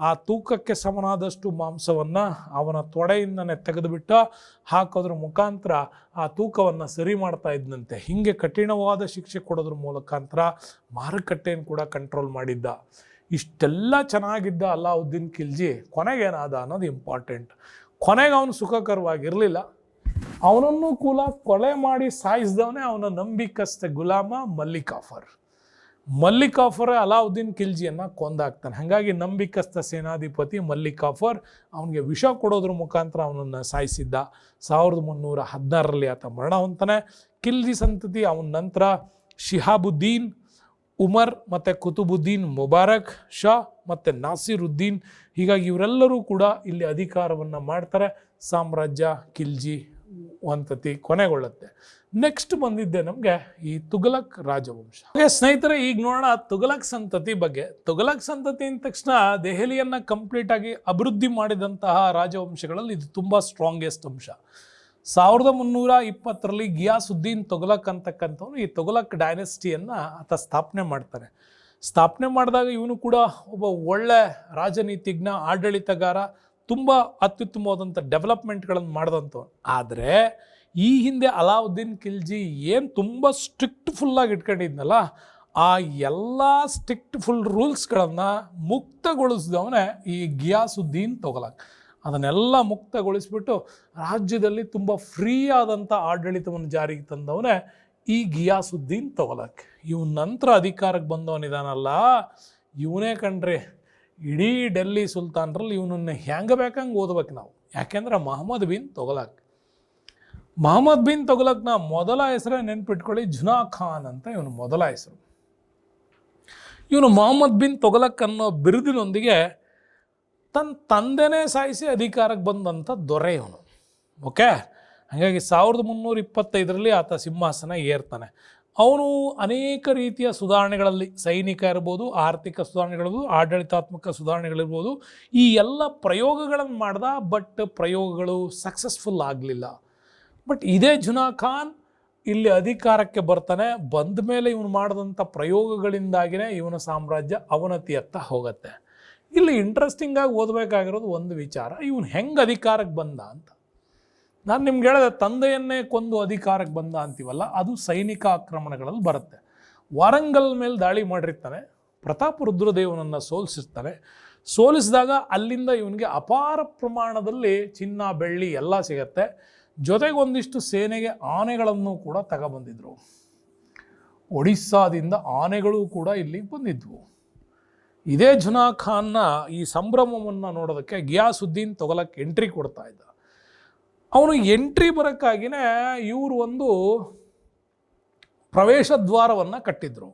ಆ ತೂಕಕ್ಕೆ ಸಮನಾದಷ್ಟು ಮಾಂಸವನ್ನು ಅವನ ತೊಡೆಯಿಂದನೇ ತೆಗೆದುಬಿಟ್ಟು ಹಾಕೋದ್ರ ಮುಖಾಂತರ ಆ ತೂಕವನ್ನು ಸರಿ ಮಾಡ್ತಾ ಇದ್ದಂತೆ. ಹೀಗೆ ಕಠಿಣವಾದ ಶಿಕ್ಷೆ ಕೊಡೋದ್ರ ಮುಖಾಂತರ ಮಾರುಕಟ್ಟೆಯನ್ನು ಕೂಡ ಕಂಟ್ರೋಲ್ ಮಾಡಿದ್ದ. ಇಷ್ಟೆಲ್ಲ ಚೆನ್ನಾಗಿದ್ದ ಅಲಾವುದ್ದೀನ್ ಖಿಲ್ಜಿ ಕೊನೆಗೇನಾದ ಅನ್ನೋದು ಇಂಪಾರ್ಟೆಂಟ್. ಕೊನೆಗೆ ಅವನು ಸುಖಕರವಾಗಿರಲಿಲ್ಲ. ಅವನನ್ನು ಕೂಡ ಕೊಲೆ ಮಾಡಿ ಸಾಯಿಸಿದವನೇ ಅವನ ನಂಬಿಕಸ್ಥ ಗುಲಾಮ ಮಲ್ಲಿಕ್ ಕಾಫರ್ ಅಲಾವುದ್ದೀನ್ ಖಿಲ್ಜಿಯನ್ನು ಕೊಂದಾಗ್ತಾನೆ. ಹಾಗಾಗಿ ನಂಬಿಕಸ್ಥ ಸೇನಾಧಿಪತಿ ಮಲ್ಲಿಕ್ ಕಾಫರ್ ಅವನಿಗೆ ವಿಷ ಕೊಡೋದ್ರ ಮುಖಾಂತರ ಅವನನ್ನು ಸಾಯಿಸಿದ್ದ. 1316ರಲ್ಲಿ ಆತ ಮರಣ ಹೊಂತಾನೆ. ಖಿಲ್ಜಿ ಸಂತತಿ ಅವನ ನಂತರ ಶಿಹಾಬುದ್ದೀನ್, ಉಮರ್ ಮತ್ತು ಕುತುಬುದ್ದೀನ್ ಮುಬಾರಕ್ ಶಾ ಮತ್ತು ನಾಸಿರುದ್ದೀನ್, ಹೀಗಾಗಿ ಇವರೆಲ್ಲರೂ ಕೂಡ ಇಲ್ಲಿ ಅಧಿಕಾರವನ್ನು ಮಾಡ್ತಾರೆ. ಸಾಮ್ರಾಜ್ಯ ಖಿಲ್ಜಿ ವಂತತಿ ಕೊನೆಗೊಳ್ಳುತ್ತೆ. ನೆಕ್ಸ್ಟ್ ಬಂದಿದ್ದೆ ನಮಗೆ ಈ ತುಘಲಕ್ ರಾಜವಂಶ. ಹಾಗೆ ಸ್ನೇಹಿತರೆ, ಈಗ ನೋಡೋಣ ತುಘಲಕ್ ಸಂತತಿ ಬಗ್ಗೆ. ತುಘಲಕ್ ಸಂತತಿ ಅಂದ ತಕ್ಷಣ ದೆಹಲಿಯನ್ನು ಕಂಪ್ಲೀಟಾಗಿ ಅಭಿವೃದ್ಧಿ ಮಾಡಿದಂತಹ ರಾಜವಂಶಗಳಲ್ಲಿ ಇದು ತುಂಬ ಸ್ಟ್ರಾಂಗೆಸ್ಟ್ ಅಂಶ. 1320 ಗಿಯಾಸುದ್ದೀನ್ ತೊಗಲಕ್ ಅಂತಕ್ಕಂಥವನು ಈ ತೊಗಲಕ್ ಡೈನೆಸ್ಟಿಯನ್ನು ಆತ ಸ್ಥಾಪನೆ ಮಾಡ್ತಾನೆ. ಸ್ಥಾಪನೆ ಮಾಡಿದಾಗ ಇವನು ಕೂಡ ಒಬ್ಬ ಒಳ್ಳೆ ರಾಜನೀತಿಜ್ಞ, ಆಡಳಿತಗಾರ, ತುಂಬ ಅತ್ಯುತ್ತಮವಾದಂಥ ಡೆವಲಪ್ಮೆಂಟ್ಗಳನ್ನು ಮಾಡಿದಂಥವನು. ಆದರೆ ಈ ಹಿಂದೆ ಅಲಾವುದ್ದೀನ್ ಖಿಲ್ಜಿ ಏನು ತುಂಬ ಸ್ಟ್ರಿಕ್ಟ್ಫುಲ್ಲಾಗಿ ಇಟ್ಕೊಂಡಿದ್ನಲ್ಲ, ಆ ಎಲ್ಲ ಸ್ಟ್ರಿಕ್ಟ್ಫುಲ್ ರೂಲ್ಸ್ಗಳನ್ನು ಮುಕ್ತಗೊಳಿಸಿದವನೇ ಈ ಗಿಯಾಸುದ್ದೀನ್ ತೊಗಲಕ್. ಅದನ್ನೆಲ್ಲ ಮುಕ್ತಗೊಳಿಸ್ಬಿಟ್ಟು ರಾಜ್ಯದಲ್ಲಿ ತುಂಬ ಫ್ರೀ ಆದಂಥ ಆಡಳಿತವನ್ನು ಜಾರಿಗೆ ತಂದವನೇ ಈ ಗಿಯಾಸುದ್ದೀನ್ ತೊಗಲಕ್. ಇವನ ನಂತರ ಅಧಿಕಾರಕ್ಕೆ ಬಂದವನಿದಾನಲ್ಲ, ಇವನೇ ಕಣ್ರಿ ಇಡೀ ಡೆಲ್ಲಿ ಸುಲ್ತಾನರಲ್ಲಿ ಇವನನ್ನು ಹೆಂಗೆ ಬೇಕಂಗೆ ಓದ್ಬೇಕು ನಾವು. ಯಾಕೆಂದ್ರೆ ಮಹಮ್ಮದ್ ಬಿನ್ ತೊಗಲಕ್. ಮಹಮ್ಮದ್ ಬಿನ್ ತೊಗಲಕ್ನ ಮೊದಲ ಹೆಸರೇ ನೆನ್ಪಿಟ್ಕೊಳ್ಳಿ, ಜುನಾ ಖಾನ್ ಅಂತ ಇವನು ಮೊದಲ ಹೆಸರು. ಇವನು ಮೊಹಮ್ಮದ್ ಬಿನ್ ತೊಗಲಕ್ ಅನ್ನೋ ಬಿರುದಿನೊಂದಿಗೆ ತನ್ನ ತಂದೆನೇ ಸಾಯಿಸಿ ಅಧಿಕಾರಕ್ಕೆ ಬಂದಂಥ ದೊರೆ ಇವನು. ಓಕೆ, ಹಾಗಾಗಿ 1325 ಆತ ಸಿಂಹಾಸನ ಏರ್ತಾನೆ. ಅವನು ಅನೇಕ ರೀತಿಯ ಸುಧಾರಣೆಗಳಲ್ಲಿ, ಸೈನಿಕ ಇರ್ಬೋದು, ಆರ್ಥಿಕ ಸುಧಾರಣೆಗಳಿರ್ಬೋದು, ಆಡಳಿತಾತ್ಮಕ ಸುಧಾರಣೆಗಳಿರ್ಬೋದು, ಈ ಎಲ್ಲ ಪ್ರಯೋಗಗಳನ್ನು ಮಾಡ್ದ. ಬಟ್ ಪ್ರಯೋಗಗಳು ಸಕ್ಸಸ್ಫುಲ್ ಆಗಲಿಲ್ಲ. ಬಟ್ ಇದೇ ಜುನಾ ಖಾನ್ ಇಲ್ಲಿ ಅಧಿಕಾರಕ್ಕೆ ಬರ್ತಾನೆ. ಬಂದ ಮೇಲೆ ಇವನು ಮಾಡಿದಂಥ ಪ್ರಯೋಗಗಳಿಂದಾಗಿಯೇ ಇವನ ಸಾಮ್ರಾಜ್ಯ ಅವನತಿಯತ್ತ ಹೋಗುತ್ತೆ. ಇಲ್ಲಿ ಇಂಟ್ರೆಸ್ಟಿಂಗಾಗಿ ಓದಬೇಕಾಗಿರೋದು ಒಂದು ವಿಚಾರ, ಇವನು ಹೆಂಗೆ ಅಧಿಕಾರಕ್ಕೆ ಬಂದ ಅಂತ. ನಾನು ನಿಮ್ಗೆ ಹೇಳಿದೆ, ತಂದೆಯನ್ನೇ ಕೊಂದು ಅಧಿಕಾರಕ್ಕೆ ಬಂದ ಅಂತೀವಲ್ಲ, ಅದು ಸೈನಿಕ ಆಕ್ರಮಣಗಳಲ್ಲಿ ಬರುತ್ತೆ. ವಾರಂಗಲ್ ಮೇಲೆ ದಾಳಿ ಮಾಡಿರ್ತಾನೆ, ಪ್ರತಾಪ ರುದ್ರದೇವನನ್ನು ಸೋಲಿಸಿರ್ತಾನೆ. ಸೋಲಿಸಿದಾಗ ಅಲ್ಲಿಂದ ಇವನಿಗೆ ಅಪಾರ ಪ್ರಮಾಣದಲ್ಲಿ ಚಿನ್ನ, ಬೆಳ್ಳಿ ಎಲ್ಲ ಸಿಗತ್ತೆ. ಜೊತೆಗೆ ಒಂದಿಷ್ಟು ಸೇನೆಗೆ ಆನೆಗಳನ್ನು ಕೂಡ ತಗೊಬಂದಿದ್ರು. ಒಡಿಸ್ಸಾದಿಂದ ಆನೆಗಳು ಕೂಡ ಇಲ್ಲಿಗೆ ಬಂದಿದ್ವು. ಇದೇ ಜುನಾ ಖಾನ್ನ ಈ ಸಂಭ್ರಮವನ್ನು ನೋಡೋದಕ್ಕೆ ಗಿಯಾಸುದ್ದೀನ್ ತೊಗಲಕ್ ಎಂಟ್ರಿ ಕೊಡ್ತಾ ಇದ್ದ. ಅವನು ಎಂಟ್ರಿ ಬರೋಕ್ಕಾಗಿಯೇ ಇವರು ಒಂದು ಪ್ರವೇಶ ದ್ವಾರವನ್ನು ಕಟ್ಟಿದ್ರು.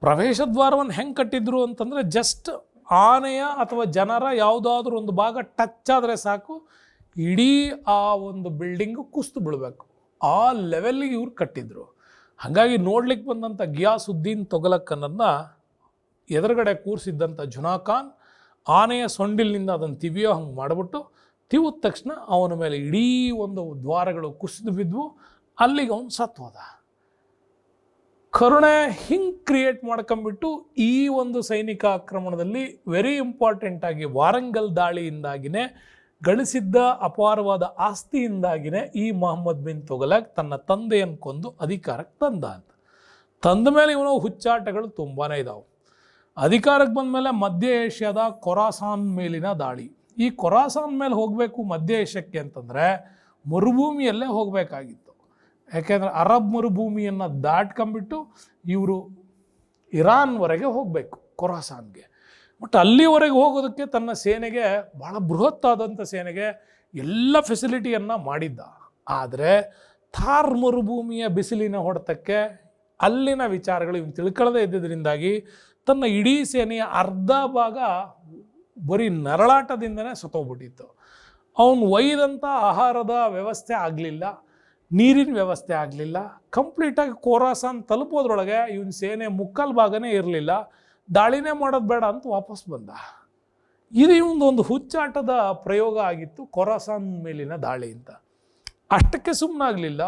ಪ್ರವೇಶ ದ್ವಾರವನ್ನು ಹೆಂಗೆ ಕಟ್ಟಿದ್ರು ಅಂತಂದರೆ, ಜಸ್ಟ್ ಆನೆಯ ಅಥವಾ ಜನರ ಯಾವುದಾದ್ರೂ ಒಂದು ಭಾಗ ಟಚ್ ಆದರೆ ಸಾಕು, ಇಡೀ ಆ ಒಂದು ಬಿಲ್ಡಿಂಗು ಕುಸಿದು ಬೀಳಬೇಕು. ಆ ಲೆವೆಲ್ಲಿಗೆ ಇವ್ರು ಕಟ್ಟಿದ್ರು. ಹಾಗಾಗಿ ನೋಡ್ಲಿಕ್ಕೆ ಬಂದಂಥ ಗಿಯಾಸುದ್ದೀನ್ ತೊಗಲಕ್ಕನನ್ನು ಎದುರುಗಡೆ ಕೂರಿಸಿದ್ದಂಥ ಜುನಾ ಖಾನ್ ಆನೆಯ ಸೊಂಡಿಲಿನಿಂದ ಅದನ್ನು ತಿವಿಯೋ ಹಂಗೆ ಮಾಡಿಬಿಟ್ಟು, ತಿವಿದ ತಕ್ಷಣ ಅವನ ಮೇಲೆ ಇಡೀ ಒಂದು ದ್ವಾರಗಳು ಕುಸಿದು ಬಿದ್ವು. ಅಲ್ಲಿಗೆ ಅವನು ಸತ್ತೋದ. ಕರುಣೆ ಹಿಂಗೆ ಕ್ರಿಯೇಟ್ ಮಾಡ್ಕೊಂಬಿಟ್ಟು ಈ ಒಂದು ಸೈನಿಕ ಆಕ್ರಮಣದಲ್ಲಿ ವೆರಿ ಇಂಪಾರ್ಟೆಂಟಾಗಿ ವಾರಂಗಲ್ ದಾಳಿಯಿಂದಾಗಿಯೇ ಗಳಿಸಿದ್ದ ಅಪಾರವಾದ ಆಸ್ತಿಯಿಂದಾಗಿಯೇ ಈ ಮೊಹಮ್ಮದ್ ಬಿನ್ ತೊಗಲಕ್ ತನ್ನ ತಂದೆಯನ್ನು ಕೊಂದು ಅಧಿಕಾರಕ್ಕೆ ತಂದ ಅಂತ. ತಂದ ಮೇಲೆ ಇವನು ಹುಚ್ಚಾಟಗಳು ತುಂಬಾ ಇದಾವೆ. ಅಧಿಕಾರಕ್ಕೆ ಬಂದ ಮೇಲೆ ಮಧ್ಯ ಏಷ್ಯಾದ ಖೊರಾಸಾನ್ ಮೇಲಿನ ದಾಳಿ. ಈ ಖೊರಾಸಾನ್ ಮೇಲೆ ಹೋಗಬೇಕು ಮಧ್ಯ ಏಷ್ಯಕ್ಕೆ ಅಂತಂದರೆ ಮರುಭೂಮಿಯಲ್ಲೇ ಹೋಗಬೇಕಾಗಿತ್ತು. ಯಾಕೆಂದರೆ ಅರಬ್ ಮರುಭೂಮಿಯನ್ನು ದಾಟ್ಕೊಂಬಿಟ್ಟು ಇವರು ಇರಾನ್ವರೆಗೆ ಹೋಗಬೇಕು, ಖೊರಾಸಾನ್ಗೆ. ಬಟ್ ಅಲ್ಲಿವರೆಗೆ ಹೋಗೋದಕ್ಕೆ ತನ್ನ ಸೇನೆಗೆ, ಭಾಳ ಬೃಹತ್ತಾದಂಥ ಸೇನೆಗೆ ಎಲ್ಲ ಫೆಸಿಲಿಟಿಯನ್ನು ಮಾಡಿದ್ದ. ಆದರೆ ಥಾರ್ ಮರುಭೂಮಿಯ ಬಿಸಿಲಿನ ಹೊಡೆತಕ್ಕೆ ಅಲ್ಲಿನ ವಿಚಾರಗಳು ಇವನು ತಿಳ್ಕೊಳ್ಳದೇ ಇದ್ದಿದ್ದರಿಂದಾಗಿ ತನ್ನ ಇಡೀ ಸೇನೆಯ ಅರ್ಧ ಭಾಗ ಬರೀ ನರಳಾಟದಿಂದನೇ ಸತ್ತೋಗ್ಬಿಟ್ಟಿತ್ತು. ಅವನು ಒಯ್ದಂಥ ಆಹಾರದ ವ್ಯವಸ್ಥೆ ಆಗಲಿಲ್ಲ, ನೀರಿನ ವ್ಯವಸ್ಥೆ ಆಗಲಿಲ್ಲ. ಕಂಪ್ಲೀಟಾಗಿ ಖೊರಾಸಾನ್ ತಲುಪೋದ್ರೊಳಗೆ ಇವನ ಸೇನೆ ಮುಕ್ಕಾಲು ಭಾಗನೇ ಇರಲಿಲ್ಲ. ದಾಳಿನೇ ಮಾಡೋದು ಬೇಡ ಅಂತ ವಾಪಸ್ ಬಂದ. ಇದು ಇವೊಂದೊಂದು ಹುಚ್ಚಾಟದ ಪ್ರಯೋಗ ಆಗಿತ್ತು ಖೊರಾಸಾನ್ ಮೇಲಿನ ದಾಳಿ ಅಂತ. ಅಷ್ಟಕ್ಕೆ ಸುಮ್ಮನಾಗಲಿಲ್ಲ.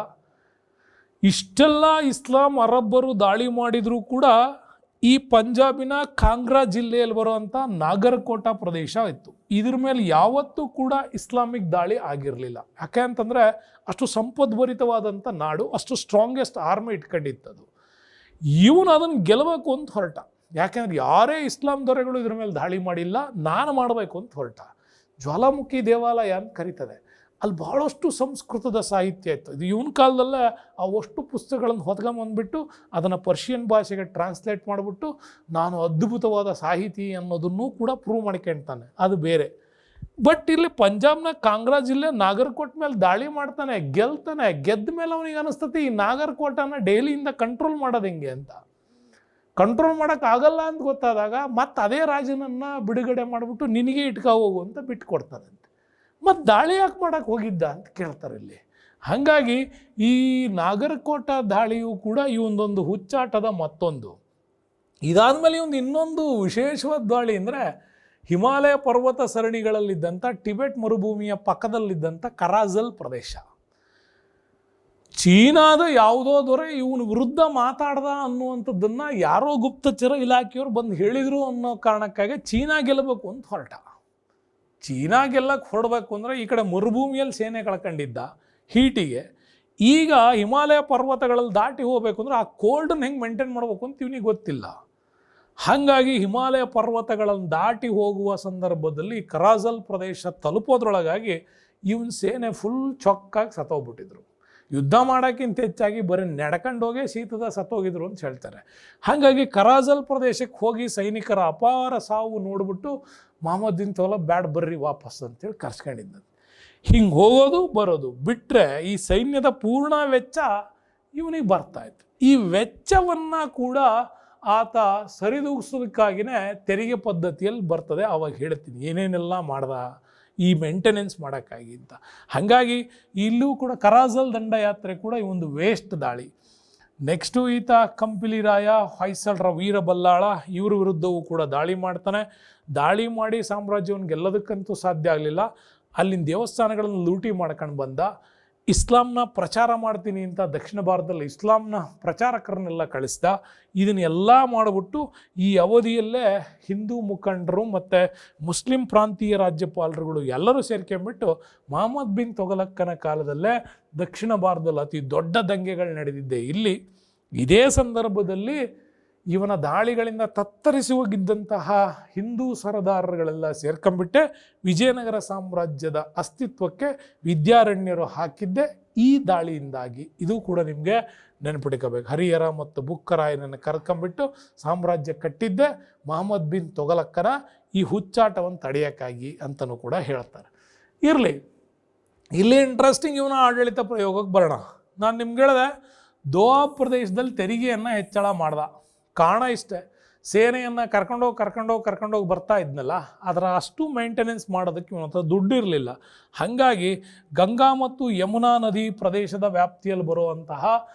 ಇಷ್ಟೆಲ್ಲ ಇಸ್ಲಾಂ ಅರಬ್ಬರು ದಾಳಿ ಮಾಡಿದರೂ ಕೂಡ ಈ ಪಂಜಾಬಿನ ಕಾಂಗ್ರಾ ಜಿಲ್ಲೆಯಲ್ಲಿ ಬರುವಂಥ ನಾಗರಕೋಟ ಪ್ರದೇಶ ಇತ್ತು. ಇದ್ರ ಮೇಲೆ ಯಾವತ್ತೂ ಕೂಡ ಇಸ್ಲಾಮಿಕ್ ದಾಳಿ ಆಗಿರಲಿಲ್ಲ. ಯಾಕೆ ಅಂತಂದರೆ ಅಷ್ಟು ಸಂಪದ್ಭರಿತವಾದಂಥ ನಾಡು, ಅಷ್ಟು ಸ್ಟ್ರಾಂಗೆಸ್ಟ್ ಆರ್ಮಿ ಇಟ್ಕೊಂಡಿತ್ತದು. ಇವನು ಅದನ್ನು ಗೆಲ್ಲಬೇಕು ಅಂತ ಹೊರಟ. ಯಾಕೆಂದ್ರೆ ಯಾರೇ ಇಸ್ಲಾಂ ದೊರೆಗಳು ಇದ್ರ ಮೇಲೆ ದಾಳಿ ಮಾಡಿಲ್ಲ, ನಾನು ಮಾಡಬೇಕು ಅಂತ ಹೊರಟ. ಜ್ವಾಲಾಮುಖಿ ದೇವಾಲಯ ಅಂತ ಕರೀತದೆ. ಅಲ್ಲಿ ಭಾಳಷ್ಟು ಸಂಸ್ಕೃತದ ಸಾಹಿತ್ಯ ಇತ್ತು. ಇದು ಇವನ ಕಾಲದಲ್ಲೇ ಅವಷ್ಟು ಪುಸ್ತಕಗಳನ್ನು ಹೊತ್ಕೊಂಬಂದ್ಬಿಟ್ಟು ಅದನ್ನು ಪರ್ಷಿಯನ್ ಭಾಷೆಗೆ ಟ್ರಾನ್ಸ್ಲೇಟ್ ಮಾಡಿಬಿಟ್ಟು ನಾನು ಅದ್ಭುತವಾದ ಸಾಹಿತಿ ಅನ್ನೋದನ್ನು ಕೂಡ ಪ್ರೂವ್ ಮಾಡ್ಕೊಳ್ತಾನೆ, ಅದು ಬೇರೆ. ಬಟ್ ಇಲ್ಲಿ ಪಂಜಾಬ್ನ ಕಾಂಗ್ರಾ ಜಿಲ್ಲೆ ನಾಗರ್ಕೋಟ್ ಮೇಲೆ ದಾಳಿ ಮಾಡ್ತಾನೆ, ಗೆಲ್ತಾನೆ. ಗೆದ್ದ ಮೇಲೆ ಅವನಿಗೆ ಅನಿಸ್ತತಿ ಈ ನಾಗರ್ಕೋಟನ ಡೈಲಿಯಿಂದ ಕಂಟ್ರೋಲ್ ಮಾಡೋದು ಹೆಂಗೆ ಅಂತ. ಕಂಟ್ರೋಲ್ ಮಾಡೋಕ್ಕಾಗಲ್ಲ ಅಂತ ಗೊತ್ತಾದಾಗ ಮತ್ತೆ ಅದೇ ರಾಜನನ್ನು ಬಿಡುಗಡೆ ಮಾಡಿಬಿಟ್ಟು ನಿನಗೆ ಇಟ್ಕೊ ಹೋಗು ಅಂತ ಬಿಟ್ಟು ಕೊಡ್ತಾರಂತೆ. ಮತ್ತು ದಾಳಿ ಯಾಕೆ ಮಾಡೋಕ್ಕೆ ಹೋಗಿದ್ದ ಅಂತ ಕೇಳ್ತಾರೆ ಇಲ್ಲಿ. ಹಾಗಾಗಿ ಈ ನಾಗರಕೋಟ ದಾಳಿಯು ಕೂಡ ಈ ಒಂದೊಂದು ಹುಚ್ಚಾಟದ ಮತ್ತೊಂದು. ಇದಾದಮೇಲೆ ಒಂದು ಇನ್ನೊಂದು ವಿಶೇಷವಾದ ದಾಳಿ ಅಂದರೆ ಹಿಮಾಲಯ ಪರ್ವತ ಸರಣಿಗಳಲ್ಲಿದ್ದಂಥ ಟಿಬೆಟ್ ಮರುಭೂಮಿಯ ಪಕ್ಕದಲ್ಲಿದ್ದಂಥ ಕರಾಜಲ್ ಪ್ರದೇಶ. ಚೀನಾದ ಯಾವುದೋ ದೊರೆ ಇವನ ವಿರುದ್ಧ ಮಾತಾಡ್ದ ಅನ್ನುವಂಥದ್ದನ್ನು ಯಾರೋ ಗುಪ್ತಚರ ಇಲಾಖೆಯವರು ಬಂದು ಹೇಳಿದರು ಅನ್ನೋ ಕಾರಣಕ್ಕಾಗಿ ಚೀನಾ ಗೆಲ್ಲಬೇಕು ಅಂತ ಹೊರಟ. ಚೀನಾ ಗೆಲ್ಲಕ್ಕೆ ಹೊರಡಬೇಕು ಅಂದರೆ ಈ ಕಡೆ ಮರುಭೂಮಿಯಲ್ಲಿ ಸೇನೆ ಕಳ್ಕೊಂಡಿದ್ದ ಹೀಟಿಗೆ. ಈಗ ಹಿಮಾಲಯ ಪರ್ವತಗಳಲ್ಲಿ ದಾಟಿ ಹೋಗಬೇಕು ಅಂದರೆ ಆ ಕೋಲ್ಡನ್ನು ಹೆಂಗೆ ಮೇಂಟೈನ್ ಮಾಡಬೇಕು ಅಂತ ಇವನಿಗೆ ಗೊತ್ತಿಲ್ಲ. ಹಾಗಾಗಿ ಹಿಮಾಲಯ ಪರ್ವತಗಳನ್ನು ದಾಟಿ ಹೋಗುವ ಸಂದರ್ಭದಲ್ಲಿ ಕರಾಜಲ್ ಪ್ರದೇಶ ತಲುಪೋದ್ರೊಳಗಾಗಿ ಇವನ ಸೇನೆ ಫುಲ್ ಚೊಕ್ಕಾಗಿ ಸತ್ತೋಗ್ಬಿಟ್ಟಿದ್ರು. ಯುದ್ಧ ಮಾಡೋಕ್ಕಿಂತ ಹೆಚ್ಚಾಗಿ ಬರೀ ನಡ್ಕೊಂಡು ಹೋಗೇ ಶೀತದ ಸತ್ತೋಗಿದ್ರು ಅಂತ ಹೇಳ್ತಾರೆ. ಹಾಗಾಗಿ ಕರಾಜಲ್ ಪ್ರದೇಶಕ್ಕೆ ಹೋಗಿ ಸೈನಿಕರ ಅಪಾರ ಸಾವು ನೋಡಿಬಿಟ್ಟು ಮೊಹಮ್ಮದ್ ಬಿನ್ ತುಘಲಕ್ ಬ್ಯಾಡ್ ಬರ್ರಿ ವಾಪಸ್ ಅಂತೇಳಿ ಕರ್ಸ್ಕೊಂಡಿದ್ದ. ಹಿಂಗೆ ಹೋಗೋದು ಬರೋದು ಬಿಟ್ಟರೆ ಈ ಸೈನ್ಯದ ಪೂರ್ಣ ವೆಚ್ಚ ಇವನಿಗೆ ಬರ್ತಾಯಿತ್ತು. ಈ ವೆಚ್ಚವನ್ನು ಕೂಡ ಆತ ಸರಿದೂಗಿಸೋದಕ್ಕಾಗಿಯೇ ತೆರಿಗೆ ಪದ್ಧತಿಯಲ್ಲಿ ಬರ್ತದೆ. ಆವಾಗ ಹೇಳ್ತೀನಿ ಏನೇನೆಲ್ಲ ಮಾಡ್ದ ಈ ಮೇಂಟೆನೆನ್ಸ್ ಮಾಡೋಕ್ಕಾಗಿ ಅಂತ. ಹಾಗಾಗಿ ಇಲ್ಲೂ ಕೂಡ ಕರಾಜಲ್ ದಂಡಯಾತ್ರೆ ಕೂಡ ಈ ಒಂದು ವೇಸ್ಟ್ ದಾಳಿ. ನೆಕ್ಸ್ಟು ಈತ ಕಂಪಿಲಿ ರಾಯ, ಹೊಯ್ಸಳರ ವೀರ ಬಲ್ಲಾಳ ಇವ್ರ ವಿರುದ್ಧವೂ ಕೂಡ ದಾಳಿ ಮಾಡ್ತಾನೆ. ದಾಳಿ ಮಾಡಿ ಸಾಮ್ರಾಜ್ಯವನ್ನು ಗೆಲ್ಲೋದಕ್ಕಂತೂ ಸಾಧ್ಯ ಆಗಲಿಲ್ಲ. ಅಲ್ಲಿನ ದೇವಸ್ಥಾನಗಳನ್ನು ಲೂಟಿ ಮಾಡ್ಕೊಂಡು ಬಂದ. ಇಸ್ಲಾಂನ ಪ್ರಚಾರ ಮಾಡ್ತೀನಿ ಅಂತ ದಕ್ಷಿಣ ಭಾರತದಲ್ಲಿ ಇಸ್ಲಾಂನ ಪ್ರಚಾರಕರನ್ನೆಲ್ಲ ಕಳಿಸ್ದ. ಇದನ್ನೆಲ್ಲ ಮಾಡಿಬಿಟ್ಟು ಈ ಅವಧಿಯಲ್ಲೇ ಹಿಂದೂ ಮುಖಂಡರು ಮತ್ತು ಮುಸ್ಲಿಂ ಪ್ರಾಂತೀಯ ರಾಜ್ಯಪಾಲರುಗಳು ಎಲ್ಲರೂ ಸೇರ್ಕೊಂಡ್ಬಿಟ್ಟು ಮೊಹಮ್ಮದ್ ಬಿನ್ ತುಘಲಕ್ಕನ ಕಾಲದಲ್ಲೇ ದಕ್ಷಿಣ ಭಾರತದಲ್ಲಿ ಅತಿ ದೊಡ್ಡ ದಂಗೆಗಳು ನಡೆದಿದ್ದೆ ಇಲ್ಲಿ. ಇದೇ ಸಂದರ್ಭದಲ್ಲಿ ಇವನ ದಾಳಿಗಳಿಂದ ತತ್ತರಿಸಿ ಹೋಗಿದ್ದಂತಹ ಹಿಂದೂ ಸರದಾರಗಳೆಲ್ಲ ಸೇರ್ಕೊಂಡ್ಬಿಟ್ಟೆ ವಿಜಯನಗರ ಸಾಮ್ರಾಜ್ಯದ ಅಸ್ತಿತ್ವಕ್ಕೆ ವಿದ್ಯಾರಣ್ಯರು ಹಾಕಿದ್ದೆ ಈ ದಾಳಿಯಿಂದಾಗಿ. ಇದು ಕೂಡ ನಿಮಗೆ ನೆನಪಿಟ್ಕೋಬೇಕು. ಹರಿಹರ ಮತ್ತು ಬುಕ್ಕರಾಯನನ್ನು ಕರ್ಕೊಂಡ್ಬಿಟ್ಟು ಸಾಮ್ರಾಜ್ಯ ಕಟ್ಟಿದ್ದೆ ಮೊಹಮ್ಮದ್ ಬಿನ್ ತುಘಲಕ್ಕನ ಈ ಹುಚ್ಚಾಟವನ್ನು ತಡೆಯೋಕ್ಕಾಗಿ ಅಂತಲೂ ಕೂಡ ಹೇಳ್ತಾರೆ. ಇರಲಿ, ಇಲ್ಲಿ ಇಂಟ್ರೆಸ್ಟಿಂಗ್ ಇವನ ಆಡಳಿತ ಪ್ರಯೋಗಕ್ಕೆ ಬರೋಣ. ನಾನು ನಿಮ್ಗೆ ಹೇಳಿದೆ ದೋಹಾ ಪ್ರದೇಶದಲ್ಲಿ ತೆರಿಗೆಯನ್ನು ಹೆಚ್ಚಳ ಮಾಡ್ದ. ಕಾರಣ ಇಷ್ಟೇ, ಸೇನೆಯನ್ನು ಕರ್ಕೊಂಡೋಗಿ ಬರ್ತಾ ಇದ್ನಲ್ಲ, ಅದರ ಅಷ್ಟು ಮೇಂಟೆನೆನ್ಸ್ ಮಾಡೋದಕ್ಕೆ ಇವನ ಹತ್ರ ದುಡ್ಡು ಇರಲಿಲ್ಲ. ಹಾಗಾಗಿ ಗಂಗಾ ಮತ್ತು ಯಮುನಾ ನದಿ ಪ್ರದೇಶದ ವ್ಯಾಪ್ತಿಯಲ್ಲಿ ಬರುವಂತಹ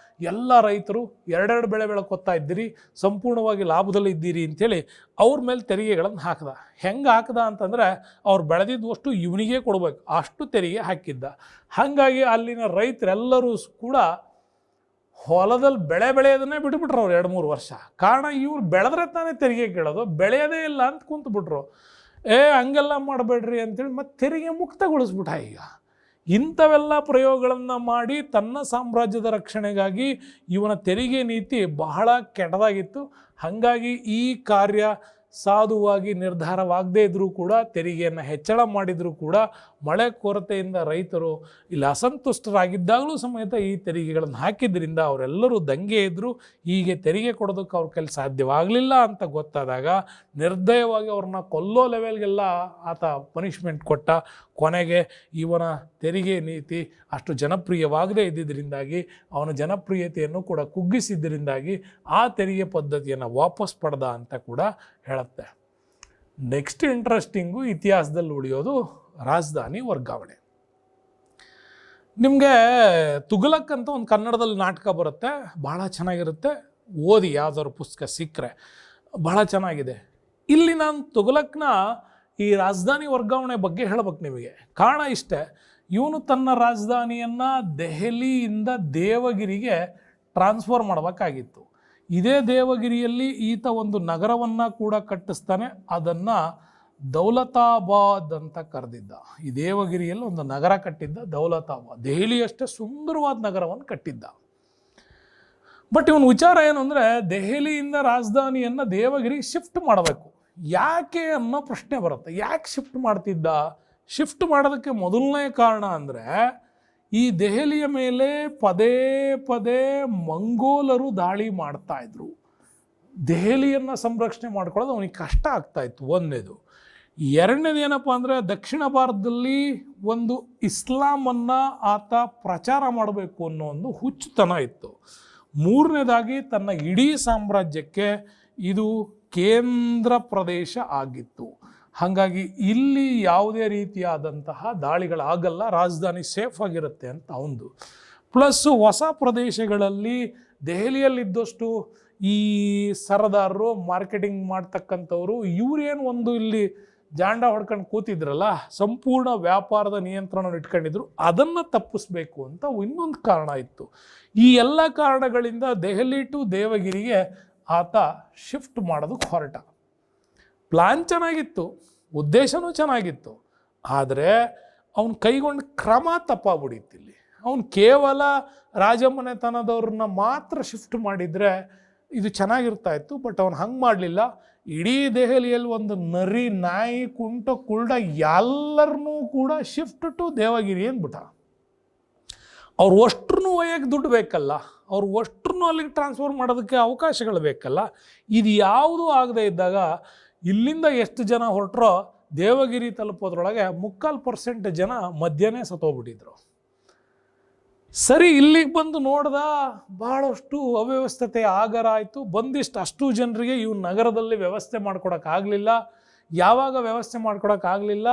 ಎಲ್ಲ ರೈತರು ಎರಡೆರಡು ಬೆಳೆ ಬೆಳಕೊತ್ತಾ ಇದ್ದೀರಿ, ಸಂಪೂರ್ಣವಾಗಿ ಲಾಭದಲ್ಲಿ ಇದ್ದೀರಿ ಅಂಥೇಳಿ ಅವ್ರ ಮೇಲೆ ತೆರಿಗೆಗಳನ್ನು ಹಾಕ್ದ. ಹೆಂಗೆ ಹಾಕ್ದ ಅಂತಂದರೆ ಅವ್ರು ಬೆಳೆದಿದ್ದಷ್ಟು ಇವನಿಗೆ ಕೊಡಬೇಕು ಅಷ್ಟು ತೆರಿಗೆ ಹಾಕಿದ್ದ. ಹಾಗಾಗಿ ಅಲ್ಲಿನ ರೈತರೆಲ್ಲರೂ ಕೂಡ ಹೊಲದಲ್ಲಿ ಬೆಳೆಯೋದನ್ನೇ ಬಿಟ್ಬಿಟ್ರು ಅವ್ರು 2-3 ವರ್ಷ. ಕಾರಣ ಇವ್ರು ಬೆಳೆದ್ರೆ ತಾನೇ ತೆರಿಗೆ ಕೇಳೋದು, ಬೆಳೆಯೋದೇ ಇಲ್ಲ ಅಂತ ಕುಂತ್ಬಿಟ್ರು. ಹಂಗೆಲ್ಲ ಮಾಡಬೇಡ್ರಿ ಅಂತೇಳಿ ಮತ್ತೆ ತೆರಿಗೆ ಮುಕ್ತಗೊಳಿಸ್ಬಿಟ್ಟ. ಈಗ ಇಂಥವೆಲ್ಲ ಪ್ರಯೋಗಗಳನ್ನು ಮಾಡಿ ತನ್ನ ಸಾಮ್ರಾಜ್ಯದ ರಕ್ಷಣೆಗಾಗಿ ಇವನ ತೆರಿಗೆ ನೀತಿ ಬಹಳ ಕೆಟ್ಟದಾಗಿತ್ತು. ಹಾಗಾಗಿ ಈ ಕಾರ್ಯ ಸಾಧುವಾಗಿ ನಿರ್ಧಾರವಾಗದೇ ಇದ್ದರೂ ಕೂಡ ತೆರಿಗೆಯನ್ನು ಹೆಚ್ಚಳ ಮಾಡಿದರೂ ಕೂಡ ಮಳೆ ಕೊರತೆಯಿಂದ ರೈತರು ಇಲ್ಲಿ ಅಸಂತುಷ್ಟರಾಗಿದ್ದಾಗಲೂ ಸಮೇತ ಈ ತೆರಿಗೆಗಳನ್ನು ಹಾಕಿದ್ರಿಂದ ಅವರೆಲ್ಲರೂ ದಂಗೆ ಇದ್ದರು. ಹೀಗೆ ತೆರಿಗೆ ಕೊಡೋದಕ್ಕೆ ಅವ್ರ ಕೈಲಿ ಸಾಧ್ಯವಾಗಲಿಲ್ಲ ಅಂತ ಗೊತ್ತಾದಾಗ ನಿರ್ದಯವಾಗಿ ಅವ್ರನ್ನ ಕೊಲ್ಲೋ ಲೆವೆಲ್ಗೆಲ್ಲ ಆತ ಪನಿಷ್ಮೆಂಟ್ ಕೊಟ್ಟ. ಕೊನೆಗೆ ಇವನ ತೆರಿಗೆ ನೀತಿ ಅಷ್ಟು ಜನಪ್ರಿಯವಾಗದೇ ಇದ್ದಿದ್ದರಿಂದಾಗಿ ಅವನ ಜನಪ್ರಿಯತೆಯನ್ನು ಕೂಡ ಕುಗ್ಗಿಸಿದ್ದರಿಂದಾಗಿ ಆ ತೆರಿಗೆ ಪದ್ಧತಿಯನ್ನು ವಾಪಸ್ ಪಡೆದ ಅಂತ ಕೂಡ ಹೇಳುತ್ತೆ. ನೆಕ್ಸ್ಟ್ ಇಂಟ್ರೆಸ್ಟಿಂಗು ಇತಿಹಾಸದಲ್ಲಿ ಉಳಿಯೋದು ರಾಜಧಾನಿ ವರ್ಗಾವಣೆ. ನಿಮಗೆ ತುಘಲಕ್ ಅಂತ ಒಂದು ಕನ್ನಡದಲ್ಲಿ ನಾಟಕ ಬರುತ್ತೆ, ಭಾಳ ಚೆನ್ನಾಗಿರುತ್ತೆ, ಓದಿ ಯಾವ್ದಾದ್ರು ಪುಸ್ತಕ ಸಿಕ್ಕರೆ ಭಾಳ ಚೆನ್ನಾಗಿದೆ. ಇಲ್ಲಿ ನಾನು ತುಘಲಕ್ನ ಈ ರಾಜಧಾನಿ ವರ್ಗಾವಣೆ ಬಗ್ಗೆ ಹೇಳ್ಬೇಕು ನಿಮಗೆ. ಕಾರಣ ಇಷ್ಟೇ, ಇವನು ತನ್ನ ರಾಜಧಾನಿಯನ್ನು ದೆಹಲಿಯಿಂದ ದೇವಗಿರಿಗೆ ಟ್ರಾನ್ಸ್ಫರ್ ಮಾಡಬೇಕಾಗಿತ್ತು. ಇದೇ ದೇವಗಿರಿಯಲ್ಲಿ ಈತ ಒಂದು ನಗರವನ್ನು ಕೂಡ ಕಟ್ಟಿಸ್ತಾನೆ, ಅದನ್ನು ದೌಲತಾಬಾದ್ ಅಂತ ಕರೆದಿದ್ದ. ಈ ದೇವಗಿರಿಯಲ್ಲಿ ಒಂದು ನಗರ ಕಟ್ಟಿದ್ದ ದೌಲತಾಬಾದ್, ದೆಹಲಿಯಷ್ಟೇ ಸುಂದರವಾದ ನಗರವನ್ನು ಕಟ್ಟಿದ್ದ. ಬಟ್ ಇವನ ವಿಚಾರ ಏನು ಅಂದರೆ ದೆಹಲಿಯಿಂದ ರಾಜಧಾನಿಯನ್ನು ದೇವಗಿರಿಗೆ ಶಿಫ್ಟ್ ಮಾಡಬೇಕು. ಯಾಕೆ ಅನ್ನೋ ಪ್ರಶ್ನೆ ಬರುತ್ತೆ. ಯಾಕೆ ಶಿಫ್ಟ್ ಮಾಡ್ತಿದ್ದ? ಶಿಫ್ಟ್ ಮಾಡೋದಕ್ಕೆ ಮೊದಲನೇ ಕಾರಣ ಅಂದರೆ ಈ ದೆಹಲಿಯ ಮೇಲೆ ಪದೇ ಪದೇ ಮಂಗೋಲರು ದಾಳಿ ಮಾಡ್ತಾಯಿದ್ರು. ದೆಹಲಿಯನ್ನು ಸಂರಕ್ಷಣೆ ಮಾಡ್ಕೊಳ್ಳೋದು ಅವನಿಗೆ ಕಷ್ಟ ಆಗ್ತಾಯಿತ್ತು, ಒಂದನೇದು. ಎರಡನೇದು ಏನಪ್ಪ ಅಂದರೆ ದಕ್ಷಿಣ ಭಾರತದಲ್ಲಿ ಒಂದು ಇಸ್ಲಾಮನ್ನು ಆತ ಪ್ರಚಾರ ಮಾಡಬೇಕು ಅನ್ನೋ ಒಂದು ಹುಚ್ಚುತನ ಇತ್ತು. ಮೂರನೇದಾಗಿ ತನ್ನ ಇಡೀ ಸಾಮ್ರಾಜ್ಯಕ್ಕೆ ಇದು ಕೇಂದ್ರ ಪ್ರದೇಶ ಆಗಿತ್ತು. ಹಾಗಾಗಿ ಇಲ್ಲಿ ಯಾವುದೇ ರೀತಿಯಾದಂತಹ ದಾಳಿಗಳಾಗಲ್ಲ, ರಾಜಧಾನಿ ಸೇಫ್ ಆಗಿರುತ್ತೆ ಅಂತ ಒಂದು. ಪ್ಲಸ್ ಹೊಸ ಪ್ರದೇಶಗಳಲ್ಲಿ ದೆಹಲಿಯಲ್ಲಿದ್ದಷ್ಟು ಈ ಸರದಾರರು ಮಾರ್ಕೆಟಿಂಗ್ ಮಾಡ್ತಕ್ಕಂಥವ್ರು ಇವರೇನು ಒಂದು ಇಲ್ಲಿ ಜಾಂಡ ಹೊಡ್ಕೊಂಡು ಕೂತಿದ್ರಲ್ಲ, ಸಂಪೂರ್ಣ ವ್ಯಾಪಾರದ ನಿಯಂತ್ರಣ ಇಟ್ಕೊಂಡಿದ್ರು. ಅದನ್ನು ತಪ್ಪಿಸ್ಬೇಕು ಅಂತ ಇನ್ನೊಂದು ಕಾರಣ ಇತ್ತು. ಈ ಎಲ್ಲ ಕಾರಣಗಳಿಂದ ದೆಹಲಿ ಟು ದೇವಗಿರಿಗೆ ಆತ ಶಿಫ್ಟ್ ಮಾಡೋದಕ್ಕೆ ಹೊರಟ. ಪ್ಲಾನ್ ಚೆನ್ನಾಗಿತ್ತು, ಉದ್ದೇಶನೂ ಚೆನ್ನಾಗಿತ್ತು, ಆದರೆ ಅವನು ಕೈಗೊಂಡ ಕ್ರಮ ತಪ್ಪಾಗ್ಬಿಟ್ಟಿತ್ತು. ಅವನು ಕೇವಲ ರಾಜಮನೆತನದವ್ರನ್ನ ಮಾತ್ರ ಶಿಫ್ಟ್ ಮಾಡಿದರೆ ಇದು ಚೆನ್ನಾಗಿರ್ತಾ ಇತ್ತು. ಬಟ್ ಅವನು ಹಂಗೆ ಮಾಡಲಿಲ್ಲ. ಇಡೀ ದೆಹಲಿಯಲ್ಲಿ ಒಂದು ನರಿ, ನಾಯಿ, ಕುಂಟ, ಕುರುಡ ಎಲ್ಲರನ್ನೂ ಕೂಡ ಶಿಫ್ಟ್ ಟು ದೇವಗಿರಿ ಅಂದ್ಬಿಟ್ಟ. ಅವ್ರು ಅಷ್ಟ್ರೂ ಒಯ್ಯಕ್ಕೆ ದುಡ್ಡು ಬೇಕಲ್ಲ, ಅವ್ರು ಅಷ್ಟ್ರೂ ಅಲ್ಲಿಗೆ ಟ್ರಾನ್ಸ್ಫರ್ ಮಾಡೋದಕ್ಕೆ ಅವಕಾಶಗಳು ಬೇಕಲ್ಲ. ಇದು ಯಾವುದೂ ಆಗದೆ ಇದ್ದಾಗ ಇಲ್ಲಿಂದ ಎಷ್ಟು ಜನ ಹೊರಟ್ರೋ ದೇವಗಿರಿ ತಲುಪೋದ್ರೊಳಗೆ 3% ಜನ ಮಧ್ಯನೇ ಸತ್ತೋಗ್ಬಿಟ್ಟಿದ್ರು. ಸರಿ, ಇಲ್ಲಿಗೆ ಬಂದು ನೋಡ್ದ, ಭಾಳಷ್ಟು ಅವ್ಯವಸ್ಥತೆ ಆಗರ ಆಯಿತು. ಅಷ್ಟು ಜನರಿಗೆ ಇವು ನಗರದಲ್ಲಿ ವ್ಯವಸ್ಥೆ ಮಾಡ್ಕೊಡೋಕ್ಕಾಗಲಿಲ್ಲ. ಯಾವಾಗ ವ್ಯವಸ್ಥೆ ಮಾಡ್ಕೊಡೋಕ್ಕಾಗಲಿಲ್ಲ,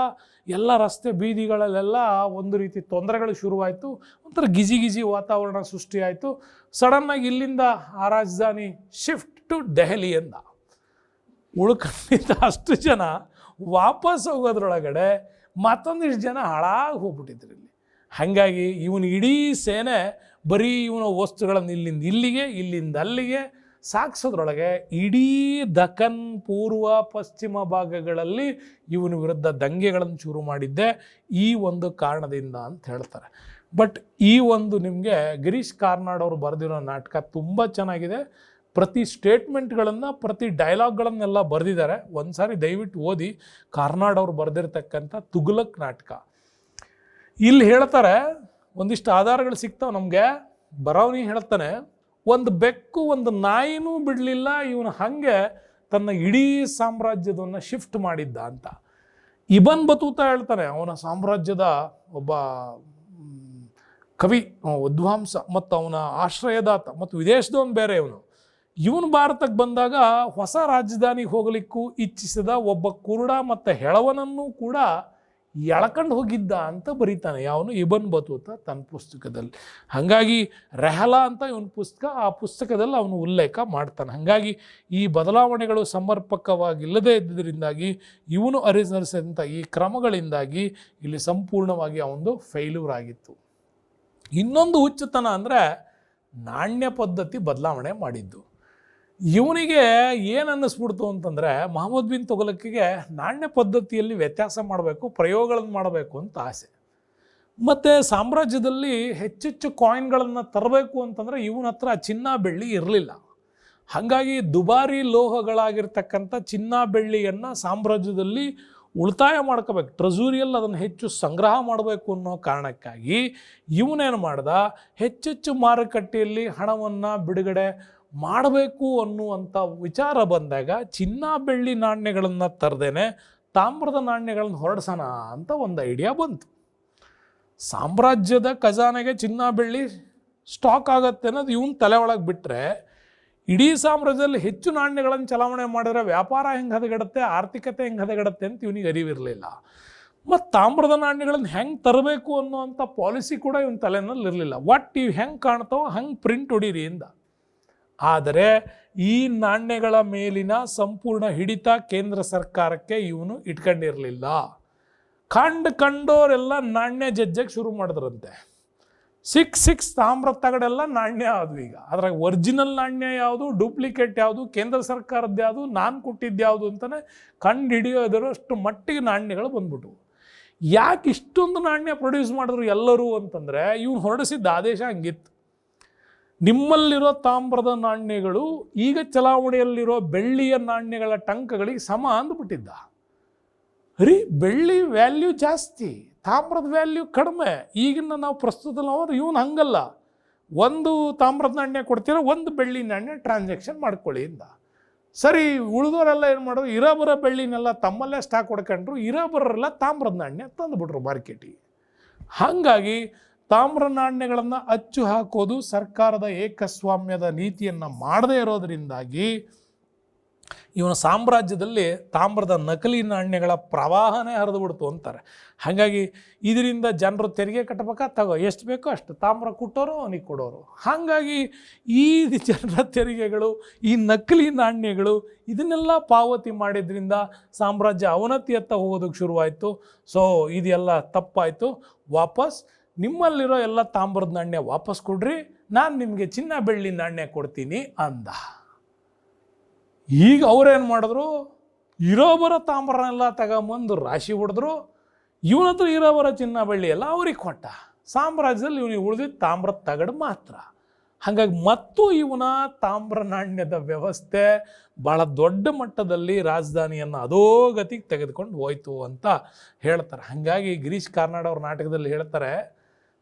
ಎಲ್ಲ ರಸ್ತೆ ಬೀದಿಗಳಲ್ಲೆಲ್ಲ ಒಂದು ರೀತಿ ತೊಂದರೆಗಳು ಶುರುವಾಯಿತು. ಒಂಥರ ಗಿಜಿ ವಾತಾವರಣ ಸೃಷ್ಟಿಯಾಯಿತು. ಸಡನ್ನಾಗಿ ಇಲ್ಲಿಂದ ಆ ರಾಜಧಾನಿ ಶಿಫ್ಟ್ ಟು ದೆಹಲಿ ಅಂದ. ಉಳ್ಕೊಂಡಿದ್ದ ಅಷ್ಟು ಜನ ವಾಪಸ್ ಹೋಗೋದ್ರೊಳಗಡೆ ಮತ್ತೊಂದಿಷ್ಟು ಜನ ಹಾಳಾಗಿ ಹೋಗ್ಬಿಟ್ಟಿದ್ರು ಇಲ್ಲಿ. ಹಾಗಾಗಿ ಇವನು ಇಡೀ ಸೇನೆ ಬರೀ ಇವನ ವಸ್ತುಗಳನ್ನು ಇಲ್ಲಿಂದ ಇಲ್ಲಿಗೆ, ಇಲ್ಲಿಂದ ಅಲ್ಲಿಗೆ ಸಾಗಿಸೋದ್ರೊಳಗೆ ಇಡೀ ದಖನ್ ಪೂರ್ವ ಪಶ್ಚಿಮ ಭಾಗಗಳಲ್ಲಿ ಇವನ ವಿರುದ್ಧ ದಂಗೆಗಳನ್ನು ಶುರು ಮಾಡಿದ್ದೆ ಈ ಒಂದು ಕಾರಣದಿಂದ ಅಂತ ಹೇಳ್ತಾರೆ. ಬಟ್ ಈ ಒಂದು ನಿಮಗೆ ಗಿರೀಶ್ ಕಾರ್ನಾಡ್ ಅವರು ಬರೆದಿರೋ ನಾಟಕ ತುಂಬ ಚೆನ್ನಾಗಿದೆ. ಪ್ರತಿ ಸ್ಟೇಟ್ಮೆಂಟ್ಗಳನ್ನು, ಪ್ರತಿ ಡೈಲಾಗ್ಗಳನ್ನೆಲ್ಲ ಬರೆದಿದ್ದಾರೆ. ಒಂದು ಸಾರಿ ದಯವಿಟ್ಟು ಓದಿ. ಕಾರ್ನಾಡ್ ಅವರು ಬರೆದಿರ್ತಕ್ಕಂಥ ತುಘಲಕ್ ನಾಟಕ. ಇಲ್ಲಿ ಹೇಳ್ತಾರೆ, ಒಂದಿಷ್ಟು ಆಧಾರಗಳು ಸಿಗ್ತಾವೆ ನಮಗೆ. ಬರವನಿ ಹೇಳ್ತಾನೆ, ಒಂದು ಬೆಕ್ಕು ಒಂದು ನಾಯಿನೂ ಬಿಡಲಿಲ್ಲ ಇವನು ಹಾಗೆ ತನ್ನ ಇಡೀ ಸಾಮ್ರಾಜ್ಯದವನ್ನು ಶಿಫ್ಟ್ ಮಾಡಿದ್ದ ಅಂತ. ಇಬನ್ ಬತೂತ ಹೇಳ್ತಾನೆ, ಅವನ ಸಾಮ್ರಾಜ್ಯದ ಒಬ್ಬ ಕವಿ, ವಿದ್ವಾಂಸ ಮತ್ತು ಅವನ ಆಶ್ರಯದಾತ ಮತ್ತು ವಿದೇಶದವನು ಬೇರೆ. ಇವನು ಭಾರತಕ್ಕೆ ಬಂದಾಗ ಹೊಸ ರಾಜಧಾನಿಗೆ ಹೋಗಲಿಕ್ಕೂ ಇಚ್ಛಿಸಿದ ಒಬ್ಬ ಕುರುಡ ಮತ್ತು ಹೆಳವನನ್ನು ಕೂಡ ಎಳ್ಕೊಂಡು ಹೋಗಿದ್ದ ಅಂತ ಬರೀತಾನೆ ಯಾವನು ಇಬನ್ ಬತೂತ ತನ್ನ ಪುಸ್ತಕದಲ್ಲಿ. ಹಾಗಾಗಿ ರೆಹಲಾ ಅಂತ ಇವನ ಪುಸ್ತಕ, ಆ ಪುಸ್ತಕದಲ್ಲಿ ಅವನು ಉಲ್ಲೇಖ ಮಾಡ್ತಾನೆ. ಹಾಗಾಗಿ ಈ ಬದಲಾವಣೆಗಳು ಸಮರ್ಪಕವಾಗಿಲ್ಲದೇ ಇದ್ದರಿಂದಾಗಿ ಇವನು ಅನುಸರಿಸಿದಂಥ ಈ ಕ್ರಮಗಳಿಂದಾಗಿ ಇಲ್ಲಿ ಸಂಪೂರ್ಣವಾಗಿ ಅವನದು ಫೇಲ್ಯೂರ್ ಆಗಿತ್ತು. ಇನ್ನೊಂದು ಹುಚ್ಚುತನ ಅಂದರೆ ನಾಣ್ಯ ಪದ್ಧತಿ ಬದಲಾವಣೆ ಮಾಡಿದ್ದು. ಇವನಿಗೆ ಏನು ಅನ್ನಿಸ್ಬಿಡ್ತು ಅಂತಂದರೆ, ಮಹಮ್ಮದ್ ಬಿನ್ ತುಘಲಕ್ಕಿಗೆ ನಾಣ್ಯ ಪದ್ಧತಿಯಲ್ಲಿ ವ್ಯತ್ಯಾಸ ಮಾಡಬೇಕು, ಪ್ರಯೋಗಗಳನ್ನು ಮಾಡಬೇಕು ಅಂತ ಆಸೆ. ಮತ್ತು ಸಾಮ್ರಾಜ್ಯದಲ್ಲಿ ಹೆಚ್ಚೆಚ್ಚು ಕಾಯಿನ್ಗಳನ್ನು ತರಬೇಕು ಅಂತಂದರೆ ಇವನ ಹತ್ರ ಚಿನ್ನ ಬೆಳ್ಳಿ ಇರಲಿಲ್ಲ. ಹಾಗಾಗಿ ದುಬಾರಿ ಲೋಹಗಳಾಗಿರ್ತಕ್ಕಂಥ ಚಿನ್ನ ಬೆಳ್ಳಿಯನ್ನು ಸಾಮ್ರಾಜ್ಯದಲ್ಲಿ ಉಳಿತಾಯ ಮಾಡ್ಕೋಬೇಕು, ಟ್ರೆಜೂರಿಯಲ್ಲಿ ಅದನ್ನು ಹೆಚ್ಚು ಸಂಗ್ರಹ ಮಾಡಬೇಕು ಅನ್ನೋ ಕಾರಣಕ್ಕಾಗಿ ಇವನೇನು ಮಾಡ್ದ, ಹೆಚ್ಚೆಚ್ಚು ಮಾರುಕಟ್ಟೆಯಲ್ಲಿ ಹಣವನ್ನು ಬಿಡುಗಡೆ ಮಾಡಬೇಕು ಅನ್ನುವಂಥ ವಿಚಾರ ಬಂದಾಗ ಚಿನ್ನ ಬೆಳ್ಳಿ ನಾಣ್ಯಗಳನ್ನು ತರದೇನೆ ತಾಮ್ರದ ನಾಣ್ಯಗಳನ್ನು ಹೊರಡಿಸೋಣ ಅಂತ ಒಂದು ಐಡಿಯಾ ಬಂತು. ಸಾಮ್ರಾಜ್ಯದ ಖಜಾನೆಗೆ ಚಿನ್ನ ಬೆಳ್ಳಿ ಸ್ಟಾಕ್ ಆಗುತ್ತೆ ಅನ್ನೋದು ಇವನು ತಲೆ ಒಳಗೆ ಬಿಟ್ಟರೆ, ಇಡೀ ಸಾಮ್ರಾಜ್ಯದಲ್ಲಿ ಹೆಚ್ಚು ನಾಣ್ಯಗಳನ್ನು ಚಲಾವಣೆ ಮಾಡಿದ್ರೆ ವ್ಯಾಪಾರ ಹೆಂಗೆ ಹದಗೆಡುತ್ತೆ, ಆರ್ಥಿಕತೆ ಹೆಂಗೆ ಹದಗೆಡುತ್ತೆ ಅಂತ ಇವನಿಗೆ ಅರಿವಿರಲಿಲ್ಲ. ಮತ್ತು ತಾಮ್ರದ ನಾಣ್ಯಗಳನ್ನು ಹೆಂಗೆ ತರಬೇಕು ಅನ್ನೋವಂಥ ಪಾಲಿಸಿ ಕೂಡ ಇವನ ತಲೆನಲ್ಲಿ ಇರಲಿಲ್ಲ. ಒಟ್ಟು ಇವು ಹೆಂಗೆ ಕಾಣ್ತಾವೋ ಹಂಗೆ ಪ್ರಿಂಟ್ ಹೊಡೀರಿ ಇಂದ. ಆದರೆ ಈ ನಾಣ್ಯಗಳ ಮೇಲಿನ ಸಂಪೂರ್ಣ ಹಿಡಿತ ಕೇಂದ್ರ ಸರ್ಕಾರಕ್ಕೆ ಇವನು ಇಟ್ಕೊಂಡಿರಲಿಲ್ಲ. ಕಂಡೋರೆಲ್ಲ ನಾಣ್ಯ ಜಜ್ಜಕ್ಕೆ ಶುರು ಮಾಡಿದ್ರಂತೆ. ಸಿಕ್ಸ್ ತಾಮ್ರದ ತಗಡೆಲ್ಲ ನಾಣ್ಯ ಆದವು. ಈಗ ಅದ್ರಾಗ ಒರಿಜಿನಲ್ ನಾಣ್ಯ ಯಾವುದು, ಡೂಪ್ಲಿಕೇಟ್ ಯಾವುದು, ಕೇಂದ್ರ ಸರ್ಕಾರದ್ದು ಯಾವುದು, ನಾನು ಕೊಟ್ಟಿದ್ದು ಯಾವುದು ಅಂತಲೇ ಕಂಡು ಹಿಡಿಯೋದರಷ್ಟು ಮಟ್ಟಿಗೆ ನಾಣ್ಯಗಳು ಬಂದ್ಬಿಟ್ಟು. ಯಾಕೆ ಇಷ್ಟೊಂದು ನಾಣ್ಯ ಪ್ರೊಡ್ಯೂಸ್ ಮಾಡಿದ್ರು ಎಲ್ಲರೂ ಅಂತಂದರೆ, ಇವನು ಹೊರಡಿಸಿದ್ದ ಆದೇಶ ಹಂಗಿತ್ತು. ನಿಮ್ಮಲ್ಲಿರೋ ತಾಮ್ರದ ನಾಣ್ಯಗಳು ಈಗ ಚಲಾವಣೆಯಲ್ಲಿರೋ ಬೆಳ್ಳಿಯ ನಾಣ್ಯಗಳ ಟಂಕಗಳಿಗೆ ಸಮ ಅಂದ್ಬಿಟ್ಟಿದ್ದ. ಬೆಳ್ಳಿ ವ್ಯಾಲ್ಯೂ ಜಾಸ್ತಿ, ತಾಮ್ರದ ವ್ಯಾಲ್ಯೂ ಕಡಿಮೆ. ಈಗಿನ ನಾವು ಪ್ರಸ್ತುತ ಹೋದ್ರೆ ಇವನು ಹಂಗಲ್ಲ, ಒಂದು ತಾಮ್ರದ ನಾಣ್ಯ ಕೊಡ್ತೀರ, ಒಂದು ಬೆಳ್ಳಿ ನಾಣ್ಯ ಟ್ರಾನ್ಸಾಕ್ಷನ್ ಮಾಡ್ಕೊಳ್ಳಿ ಇಂದ. ಸರಿ, ಉಳಿದವರೆಲ್ಲ ಏನು ಮಾಡೋದು, ಇರೋಬರೋ ಬೆಳ್ಳಿನೆಲ್ಲ ತಮ್ಮಲ್ಲೇ ಸ್ಟಾಕ್ ಹೊಡ್ಕೊಂಡ್ರು, ಇರೋಬರೆಲ್ಲ ತಾಮ್ರದ ನಾಣ್ಯ ತಂದುಬಿಟ್ರು ಮಾರ್ಕೆಟಿಗೆ. ಹಾಗಾಗಿ ತಾಮ್ರ ನಾಣ್ಯಗಳನ್ನು ಅಚ್ಚು ಹಾಕೋದು ಸರ್ಕಾರದ ಏಕಸ್ವಾಮ್ಯದ ನೀತಿಯನ್ನು ಮಾಡದೇ ಇರೋದರಿಂದಾಗಿ ಇವನ ಸಾಮ್ರಾಜ್ಯದಲ್ಲಿ ತಾಮ್ರದ ನಕಲಿ ನಾಣ್ಯಗಳ ಪ್ರವಾಹನೇ ಹರಿದು ಬಿಡ್ತು ಅಂತಾರೆ. ಹಾಗಾಗಿ ಇದರಿಂದ ಜನರು ತೆರಿಗೆ ಕಟ್ಟಬೇಕಾ, ತಗೋ ಎಷ್ಟು ಬೇಕೋ ಅಷ್ಟು ತಾಮ್ರ ಕೊಟ್ಟೋರು ಅವನಿಗೆ ಕೊಡೋರು. ಹಾಗಾಗಿ ಈ ಜನರ ತೆರಿಗೆಗಳು, ಈ ನಕಲಿ ನಾಣ್ಯಗಳು ಇದನ್ನೆಲ್ಲ ಪಾವತಿ ಮಾಡಿದ್ರಿಂದ ಸಾಮ್ರಾಜ್ಯ ಅವನತಿಯತ್ತ ಹೋಗೋದಕ್ಕೆ ಶುರುವಾಯಿತು. ಸೊ ಇದೆಲ್ಲ ತಪ್ಪಾಯಿತು. ವಾಪಸ್ ನಿಮ್ಮಲ್ಲಿರೋ ಎಲ್ಲ ತಾಮ್ರದ ನಾಣ್ಯ ವಾಪಸ್ ಕೊಡ್ರಿ, ನಾನು ನಿಮಗೆ ಚಿನ್ನ ಬೆಳ್ಳಿ ನಾಣ್ಯ ಕೊಡ್ತೀನಿ ಅಂದ. ಈಗ ಅವ್ರೇನು ಮಾಡಿದ್ರು, ಇರೋಬರೋ ತಾಮ್ರನೆಲ್ಲ ತಗೊಂಬಂದು ರಾಶಿ ಹೊಡೆದ್ರು. ಇವನ ಹತ್ರ ಇರೋಬರೋ ಚಿನ್ನ ಬೆಳ್ಳಿ ಎಲ್ಲ ಅವ್ರಿಗೆ ಕೊಟ್ಟ. ಸಾಮ್ರಾಜ್ಯದಲ್ಲಿ ಇವನಿಗೆ ಉಳಿದಿದ್ದು ತಾಮ್ರದ ತಗಡು ಮಾತ್ರ. ಹಾಗಾಗಿ ಮತ್ತು ಇವನ ತಾಮ್ರ ನಾಣ್ಯದ ವ್ಯವಸ್ಥೆ ಭಾಳ ದೊಡ್ಡ ಮಟ್ಟದಲ್ಲಿ ರಾಜಧಾನಿಯನ್ನು ಅಧೋಗತಿಗೆ ತೆಗೆದುಕೊಂಡು ಹೋಯ್ತು ಅಂತ ಹೇಳ್ತಾರೆ. ಹಾಗಾಗಿ ಗಿರೀಶ್ ಕಾರ್ನಾಡ್ ಅವ್ರ ನಾಟಕದಲ್ಲಿ ಹೇಳ್ತಾರೆ,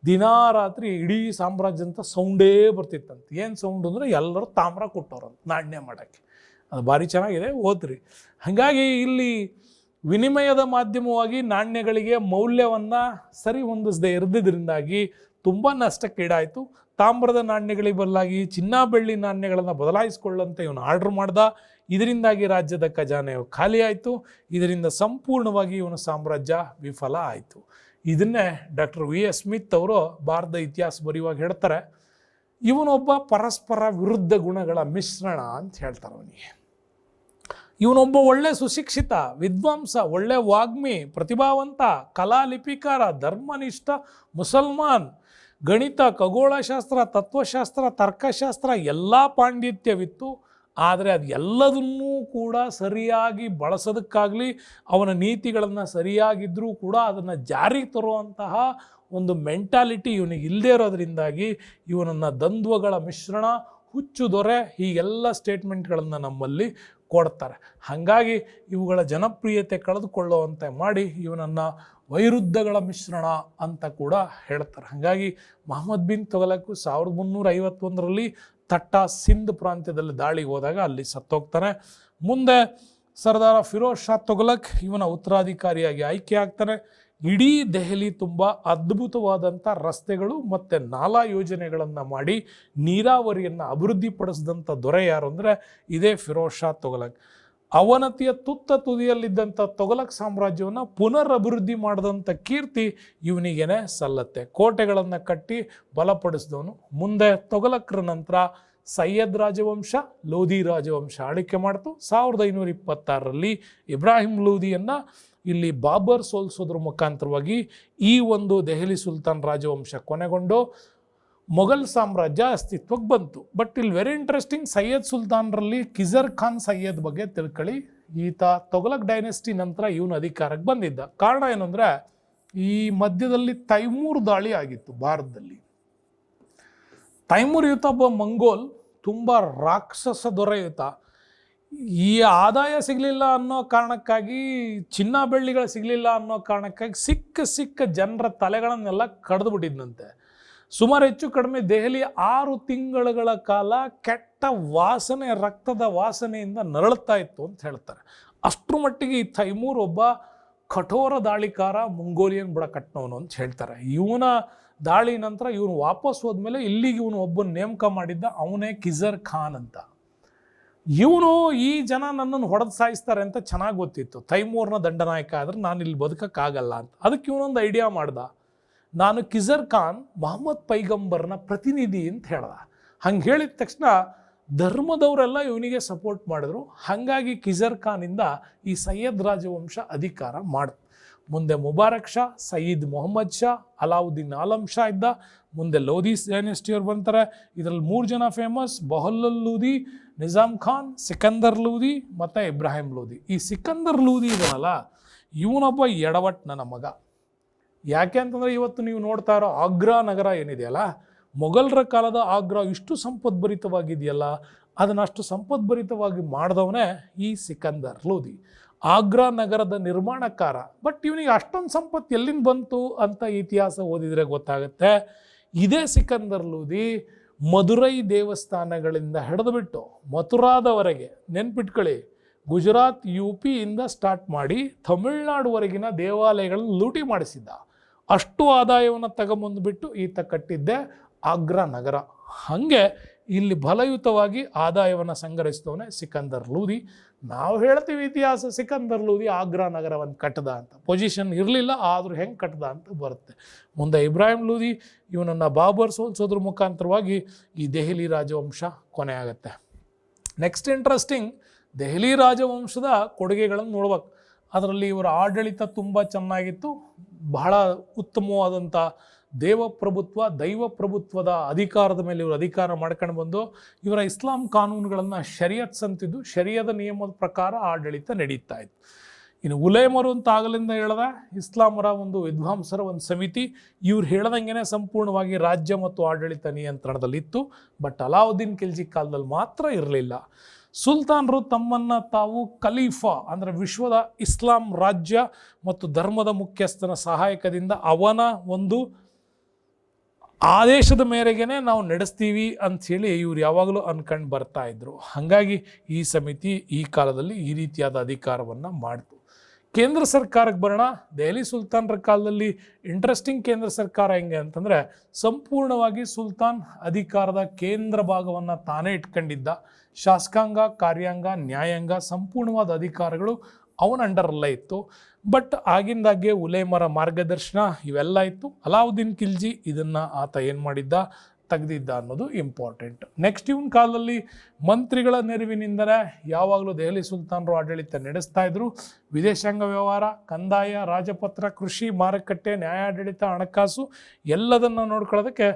ದಿನಾ ರಾತ್ರಿ ಇಡೀ ಸಾಮ್ರಾಜ್ಯ ಅಂತ ಸೌಂಡೇ ಬರ್ತಿತ್ತಂತ. ಏನು ಸೌಂಡು ಅಂದರೆ ಎಲ್ಲರೂ ತಾಮ್ರ ಕೊಟ್ಟವ್ರಂತ ನಾಣ್ಯ ಮಾಡೋಕ್ಕೆ. ಅದು ಭಾರಿ ಚೆನ್ನಾಗಿದೆ, ಓದ್ರಿ. ಹಾಗಾಗಿ ಇಲ್ಲಿ ವಿನಿಮಯದ ಮಾಧ್ಯಮವಾಗಿ ನಾಣ್ಯಗಳಿಗೆ ಮೌಲ್ಯವನ್ನು ಸರಿ ಹೊಂದಿಸದೇ ಇರದಿದ್ದರಿಂದಾಗಿ ತುಂಬ ನಷ್ಟಕ್ಕೀಡಾಯಿತು. ತಾಮ್ರದ ನಾಣ್ಯಗಳಿಗೆ ಬದಲಾಗಿ ಚಿನ್ನ ಬೆಳ್ಳಿ ನಾಣ್ಯಗಳನ್ನು ಬದಲಾಯಿಸಿಕೊಳ್ಳಂತೆ ಇವನು ಆರ್ಡ್ರ್ ಮಾಡ್ದ. ಇದರಿಂದಾಗಿ ರಾಜ್ಯದ ಖಜಾನೆ ಖಾಲಿ ಆಯಿತು. ಇದರಿಂದ ಸಂಪೂರ್ಣವಾಗಿ ಇವನ ಸಾಮ್ರಾಜ್ಯ ವಿಫಲ ಆಯಿತು. ಇದನ್ನೇ ಡಾಕ್ಟರ್ ವಿ.ಎಸ್. ಸ್ಮಿತ್ ಅವರು ಭಾರತದ ಇತಿಹಾಸ ಬರೆಯುವಾಗ ಹೇಳ್ತಾರೆ, ಇವನೊಬ್ಬ ಪರಸ್ಪರ ವಿರುದ್ಧ ಗುಣಗಳ ಮಿಶ್ರಣ ಅಂತ ಹೇಳ್ತಾರೆ. ಅವನಿಗೆ ಇವನೊಬ್ಬ ಒಳ್ಳೆ ಸುಶಿಕ್ಷಿತ ವಿದ್ವಾಂಸ, ಒಳ್ಳೆ ವಾಗ್ಮಿ, ಪ್ರತಿಭಾವಂತ, ಕಲಾ ಲಿಪಿಕಾರ, ಧರ್ಮನಿಷ್ಠ ಮುಸಲ್ಮಾನ್, ಗಣಿತ, ಖಗೋಳಶಾಸ್ತ್ರ, ತತ್ವಶಾಸ್ತ್ರ, ತರ್ಕಶಾಸ್ತ್ರ ಎಲ್ಲ ಪಾಂಡಿತ್ಯವಿತ್ತು. ಆದರೆ ಅದು ಎಲ್ಲದನ್ನೂ ಕೂಡ ಸರಿಯಾಗಿ ಬಳಸೋದಕ್ಕಾಗಲಿ ಅವನ ನೀತಿಗಳನ್ನು ಸರಿಯಾಗಿದ್ದರೂ ಕೂಡ ಅದನ್ನು ಜಾರಿಗೆ ತರುವಂತಹ ಒಂದು ಮೆಂಟಾಲಿಟಿ ಇವನಿಗೆ ಇಲ್ಲದೇ ಇರೋದ್ರಿಂದಾಗಿ ಇವನನ್ನು ದ್ವಂದ್ವಗಳ ಮಿಶ್ರಣ, ಹುಚ್ಚು ದೊರೆ, ಹೀಗೆಲ್ಲ ಸ್ಟೇಟ್ಮೆಂಟ್ಗಳನ್ನು ನಮ್ಮಲ್ಲಿ ಕೊಡ್ತಾರೆ. ಹಾಗಾಗಿ ಇವುಗಳ ಜನಪ್ರಿಯತೆ ಕಳೆದುಕೊಳ್ಳುವಂತೆ ಮಾಡಿ ಇವನನ್ನು ವೈರುಧ್ಯಗಳ ಮಿಶ್ರಣ ಅಂತ ಕೂಡ ಹೇಳ್ತಾರೆ. ಹಾಗಾಗಿ ಮಹಮ್ಮದ್ ಬಿನ್ ತುಘಲಕ್ 1351ರಲ್ಲಿ ತಟ್ಟಾ ಸಿಂಧ್ ಪ್ರಾಂತ್ಯದಲ್ಲಿ ದಾಳಿಗೆ ಹೋದಾಗ ಅಲ್ಲಿ ಸತ್ತೋಗ್ತಾನೆ. ಮುಂದೆ ಸರ್ದಾರ ಫಿರೋಜ್ ಶಾ ತುಘಲಕ್ ಇವನ ಉತ್ತರಾಧಿಕಾರಿಯಾಗಿ ಆಯ್ಕೆ ಆಗ್ತಾನೆ. ಇಡೀ ದೆಹಲಿ ತುಂಬ ಅದ್ಭುತವಾದಂಥ ರಸ್ತೆಗಳು ಮತ್ತು ನಾಲಾ ಯೋಜನೆಗಳನ್ನು ಮಾಡಿ ನೀರಾವರಿಯನ್ನು ಅಭಿವೃದ್ಧಿಪಡಿಸಿದಂಥ ದೊರೆ ಯಾರು ಅಂದರೆ ಇದೇ ಫಿರೋಜ್ ಶಾ ತುಘಲಕ್. ಅವನತಿಯ ತುತ್ತ ತುದಿಯಲ್ಲಿದ್ದಂಥ ತುಘಲಕ್ ಸಾಮ್ರಾಜ್ಯವನ್ನು ಪುನರ್ ಅಭಿವೃದ್ಧಿ ಮಾಡಿದಂಥ ಕೀರ್ತಿ ಇವನಿಗೇನೆ ಸಲ್ಲತ್ತೆ. ಕೋಟೆಗಳನ್ನು ಕಟ್ಟಿ ಬಲಪಡಿಸಿದವನು. ಮುಂದೆ ತುಘಲಕ್ರ ನಂತರ ಸಯ್ಯದ್ ರಾಜವಂಶ, ಲೋಧಿ ರಾಜವಂಶ ಆಳ್ವಿಕೆ ಮಾಡ್ತು. 1526ರಲ್ಲಿ ಇಬ್ರಾಹಿಂ ಲೋಧಿಯನ್ನು ಇಲ್ಲಿ ಬಾಬರ್ ಸೋಲಿಸೋದ್ರ ಮುಖಾಂತರವಾಗಿ ಈ ಒಂದು ದೆಹಲಿ ಸುಲ್ತಾನ್ ರಾಜವಂಶ ಕೊನೆಗೊಂಡು ಮೊಘಲ್ ಸಾಮ್ರಾಜ್ಯ ಅಸ್ತಿತ್ವಕ್ಕೆ ಬಂತು. ಬಟ್ ಇಲ್ಲಿ ವೆರಿ ಇಂಟ್ರೆಸ್ಟಿಂಗ್, ಸಯ್ಯದ್ ಸುಲ್ತಾನ್ರಲ್ಲಿ ಕಿಜರ್ ಖಾನ್ ಸಯ್ಯದ್ ಬಗ್ಗೆ ತಿಳ್ಕೊಳ್ಳಿ. ಈತ ತುಘಲಕ್ ಡೈನೆಸ್ಟಿ ನಂತರ ಇವನು ಅಧಿಕಾರಕ್ಕೆ ಬಂದಿದ್ದ. ಕಾರಣ ಏನು ಅಂದರೆ ಈ ಮಧ್ಯದಲ್ಲಿ ತೈಮೂರ್ ದಾಳಿ ಆಗಿತ್ತು ಭಾರತದಲ್ಲಿ. ತೈಮೂರ್ ಈತ ಒಬ್ಬ ಮಂಗೋಲ್, ತುಂಬ ರಾಕ್ಷಸ ದೊರೆ ಈತ. ಈ ಆದಾಯ ಸಿಗಲಿಲ್ಲ ಅನ್ನೋ ಕಾರಣಕ್ಕಾಗಿ, ಚಿನ್ನ ಬೆಳ್ಳಿಗಳು ಸಿಗಲಿಲ್ಲ ಅನ್ನೋ ಕಾರಣಕ್ಕಾಗಿ ಸಿಕ್ಕ ಜನರ ತಲೆಗಳನ್ನೆಲ್ಲ ಕಡ್ದು ಬಿಟ್ಟಿದ್ದಂತೆ. ಸುಮಾರು ಹೆಚ್ಚು ಕಡಿಮೆ ದೆಹಲಿ 6 ತಿಂಗಳುಗಳ ಕಾಲ ಕೆಟ್ಟ ವಾಸನೆ, ರಕ್ತದ ವಾಸನೆಯಿಂದ ನರಳುತ್ತಾ ಇತ್ತು ಅಂತ ಹೇಳ್ತಾರೆ. ಅಷ್ಟರ ಮಟ್ಟಿಗೆ ಈ ತೈಮೂರ್ ಒಬ್ಬ ಕಠೋರ ದಾಳಿಕಾರ, ಮಂಗೋಲಿಯನ್ ಬುಡಕಟ್ಟನವನು ಅಂತ ಹೇಳ್ತಾರೆ. ಇವನ ದಾಳಿ ನಂತರ ಇವನು ವಾಪಸ್ ಹೋದ್ಮೇಲೆ ಇಲ್ಲಿಗೆ ಇವನು ಒಬ್ಬನ ನೇಮಕ ಮಾಡಿದ್ದ, ಅವನೇ ಕಿಜರ್ ಖಾನ್ ಅಂತ. ಇವನು ಈ ಜನ ನನ್ನನ್ನು ಹೊಡೆದು ಸಾಯಿಸ್ತಾರೆ ಅಂತ ಚೆನ್ನಾಗಿ ಗೊತ್ತಿತ್ತು. ತೈಮೂರ್ನ ದಂಡನಾಯಕ ಆದ್ರೆ ನಾನು ಇಲ್ಲಿ ಬದುಕಕ್ಕಾಗಲ್ಲ ಅಂತ. ಅದಕ್ಕೆ ಇವನೊಂದು ಐಡಿಯಾ ಮಾಡ್ದ, ನಾನು ಕಿಜರ್ ಖಾನ್ ಮೊಹಮ್ಮದ್ ಪೈಗಂಬರ್ನ ಪ್ರತಿನಿಧಿ ಅಂತ ಹೇಳ್ದ. ಹಂಗೆ ಹೇಳಿದ ತಕ್ಷಣ ಧರ್ಮದವರೆಲ್ಲ ಇವನಿಗೆ ಸಪೋರ್ಟ್ ಮಾಡಿದ್ರು. ಹಾಗಾಗಿ ಕಿಜರ್ ಖಾನಿಂದ ಈ ಸಯ್ಯದ್ ರಾಜವಂಶ ಅಧಿಕಾರ ಮಾಡ್ತು. ಮುಂದೆ ಮುಬಾರಕ್ ಶಾ, ಸಯೀದ್ ಮೊಹಮ್ಮದ್ ಶಾ, ಅಲಾವುದ್ದೀನ್ ಆಲಂ ಶಾ ಇದ್ದ. ಮುಂದೆ ಲೋಧಿ ಡೈನೆಸ್ಟಿಯವ್ರು ಬರ್ತಾರೆ. ಇದರಲ್ಲಿ 3 ಜನ ಫೇಮಸ್: ಬಹಲ್ಲಲ್ ಲೋಧಿ, ನಿಜಾಮ್ ಖಾನ್, ಸಿಕಂದರ್ ಲೋಧಿ ಮತ್ತು ಇಬ್ರಾಹಿಂ ಲೋಧಿ. ಈ ಸಿಕಂದರ್ ಲೋಧಿ ಇದನ್ನಲ್ಲ, ಇವನೊಬ್ಬ ಎಡವಟ್ ನನ್ನ ಮಗ. ಯಾಕೆ ಅಂತಂದರೆ ಇವತ್ತು ನೀವು ನೋಡ್ತಾ ಇರೋ ಆಗ್ರಾ ನಗರ ಏನಿದೆಯಲ್ಲ, ಮೊಘಲರ ಕಾಲದ ಆಗ್ರಾ ಇಷ್ಟು ಸಂಪದ್ಭರಿತವಾಗಿದೆಯಲ್ಲ, ಅದನ್ನು ಅಷ್ಟು ಸಂಪದ್ಭರಿತವಾಗಿ ಮಾಡಿದವನೇ ಈ ಸಿಕಂದರ್ ಲೋಧಿ, ಆಗ್ರಾ ನಗರದ ನಿರ್ಮಾಣಕಾರ. ಬಟ್ ಇವನಿಗೆ ಅಷ್ಟೊಂದು ಸಂಪತ್ತು ಎಲ್ಲಿಂದ ಬಂತು ಅಂತ ಇತಿಹಾಸ ಓದಿದರೆ ಗೊತ್ತಾಗುತ್ತೆ. ಇದೇ ಸಿಕಂದರ್ ಲೋಧಿ ಮಧುರೈ ದೇವಸ್ಥಾನಗಳಿಂದ ಹಿಡಿದುಬಿಟ್ಟು ಮಥುರಾದವರೆಗೆ, ನೆನ್ಪಿಟ್ಕೊಳ್ಳಿ, ಗುಜರಾತ್ UP ಇಂದ ಸ್ಟಾರ್ಟ್ ಮಾಡಿ ತಮಿಳ್ನಾಡುವರೆಗಿನ ದೇವಾಲಯಗಳನ್ನು ಲೂಟಿ ಮಾಡಿಸಿದ್ದ. ಅಷ್ಟು ಆದಾಯವನ್ನು ತಗೊಂಬಂದುಬಿಟ್ಟು ಈತ ಕಟ್ಟಿದ್ದೆ ಆಗ್ರಾ ನಗರ. ಹಾಗೆ ಇಲ್ಲಿ ಬಲಯುತವಾಗಿ ಆದಾಯವನ್ನು ಸಂಗ್ರಹಿಸಿದವನೇ ಸಿಕಂದರ್ ಲೂದಿ. ನಾವು ಹೇಳ್ತೀವಿ ಇತಿಹಾಸ, ಸಿಕಂದರ್ ಲೂದಿ ಆಗ್ರಾ ನಗರವನ್ನು ಕಟ್ಟದ ಅಂತ. ಪೊಸಿಷನ್ ಇರಲಿಲ್ಲ, ಆದರೂ ಹೆಂಗೆ ಕಟ್ಟದ ಅಂತ ಬರುತ್ತೆ. ಮುಂದೆ ಇಬ್ರಾಹಿಂ ಲೂದಿ ಇವನನ್ನು ಬಾಬರ್ ಸೋಲಿಸೋದ್ರ ಮುಖಾಂತರವಾಗಿ ಈ ದೆಹಲಿ ರಾಜವಂಶ ಕೊನೆ ಆಗುತ್ತೆ. ನೆಕ್ಸ್ಟ್ ಇಂಟ್ರೆಸ್ಟಿಂಗ್, ದೆಹಲಿ ರಾಜವಂಶದ ಕೊಡುಗೆಗಳನ್ನು ನೋಡ್ಬೇಕು. ಅದರಲ್ಲಿ ಇವರ ಆಡಳಿತ ತುಂಬ ಚೆನ್ನಾಗಿತ್ತು. ಬಹಳ ಉತ್ತಮವಾದಂಥ ದೇವಪ್ರಭುತ್ವ, ದೈವ ಪ್ರಭುತ್ವದ ಅಧಿಕಾರದ ಮೇಲೆ ಇವರು ಅಧಿಕಾರ ಮಾಡ್ಕೊಂಡು ಬಂದು ಇವರ ಇಸ್ಲಾಂ ಕಾನೂನುಗಳನ್ನು ಶರಿಯತ್ಸ್ ಅಂತಿದ್ದು, ಶರಿಯದ ನಿಯಮದ ಪ್ರಕಾರ ಆಡಳಿತ ನಡೀತಾ ಇತ್ತು. ಇನ್ನು ಉಲೇಮರು ಅಂತ ಆಗಲಿಂದ ಹೇಳ್ದ ಇಸ್ಲಾಮರ ಒಂದು ವಿದ್ವಾಂಸರ ಒಂದು ಸಮಿತಿ, ಇವ್ರು ಹೇಳ್ದಂಗೆ ಸಂಪೂರ್ಣವಾಗಿ ರಾಜ್ಯ ಮತ್ತು ಆಡಳಿತ ನಿಯಂತ್ರಣದಲ್ಲಿತ್ತು. ಬಟ್ ಅಲಾವುದ್ದೀನ್ ಖಿಲ್ಜಿ ಕಾಲದಲ್ಲಿ ಮಾತ್ರ ಇರಲಿಲ್ಲ. ಸುಲ್ತಾನರು ತಮ್ಮನ್ನು ತಾವು ಖಲೀಫಾ ಅಂದರೆ ವಿಶ್ವದ ಇಸ್ಲಾಂ ರಾಜ್ಯ ಮತ್ತು ಧರ್ಮದ ಮುಖ್ಯಸ್ಥನ ಸಹಾಯಕದಿಂದ ಅವನ ಒಂದು ಆದೇಶದ ಮೇರೆಗೆ ನಾವು ನಡೆಸ್ತೀವಿ ಅಂಥೇಳಿ ಇವ್ರು ಯಾವಾಗಲೂ ಅನ್ಕೊಂಡು ಬರ್ತಾ ಇದ್ರು. ಹಾಗಾಗಿ ಈ ಸಮಿತಿ ಈ ಕಾಲದಲ್ಲಿ ಈ ರೀತಿಯಾದ ಅಧಿಕಾರವನ್ನು ಮಾಡ್ತು. ಕೇಂದ್ರ ಸರ್ಕಾರಕ್ಕೆ ಬರೋಣ. ದೆಹಲಿ ಸುಲ್ತಾನರ ಕಾಲದಲ್ಲಿ ಇಂಟ್ರೆಸ್ಟಿಂಗ್ ಕೇಂದ್ರ ಸರ್ಕಾರ ಹೆಂಗೆ ಅಂತಂದರೆ, ಸಂಪೂರ್ಣವಾಗಿ ಸುಲ್ತಾನ್ ಅಧಿಕಾರದ ಕೇಂದ್ರ ಭಾಗವನ್ನು ತಾನೇ ಇಟ್ಕೊಂಡಿದ್ದ. ಶಾಸಕಾಂಗ, ಕಾರ್ಯಾಂಗ, ನ್ಯಾಯಾಂಗ ಸಂಪೂರ್ಣವಾದ ಅಧಿಕಾರಗಳು ಅವನ ಅಂಡರಲ್ಲೇ ಇತ್ತು. ಬಟ್ ಆಗಿಂದಾಗೆ ಉಲೇಮರ ಮಾರ್ಗದರ್ಶನ ಇವೆಲ್ಲ ಇತ್ತು. ಅಲಾವುದ್ದೀನ್ ಖಿಲ್ಜಿ ಇದನ್ನು ಆತ ಏನು ಮಾಡಿದ್ದ, ತೆಗೆದಿದ್ದ ಅನ್ನೋದು ಇಂಪಾರ್ಟೆಂಟ್. ನೆಕ್ಸ್ಟ್ ಇವನ ಕಾಲದಲ್ಲಿ ಮಂತ್ರಿಗಳ ನೆರವಿನಿಂದಲೇ ಯಾವಾಗಲೂ ದೆಹಲಿ ಸುಲ್ತಾನರು ಆಡಳಿತ ನಡೆಸ್ತಾ ಇದ್ರು. ವಿದೇಶಾಂಗ ವ್ಯವಹಾರ, ಕಂದಾಯ, ರಾಜಪತ್ರ, ಕೃಷಿ, ಮಾರುಕಟ್ಟೆ, ನ್ಯಾಯಾಡಳಿತ, ಹಣಕಾಸು ಎಲ್ಲದನ್ನು ನೋಡ್ಕೊಳ್ಳೋದಕ್ಕೆ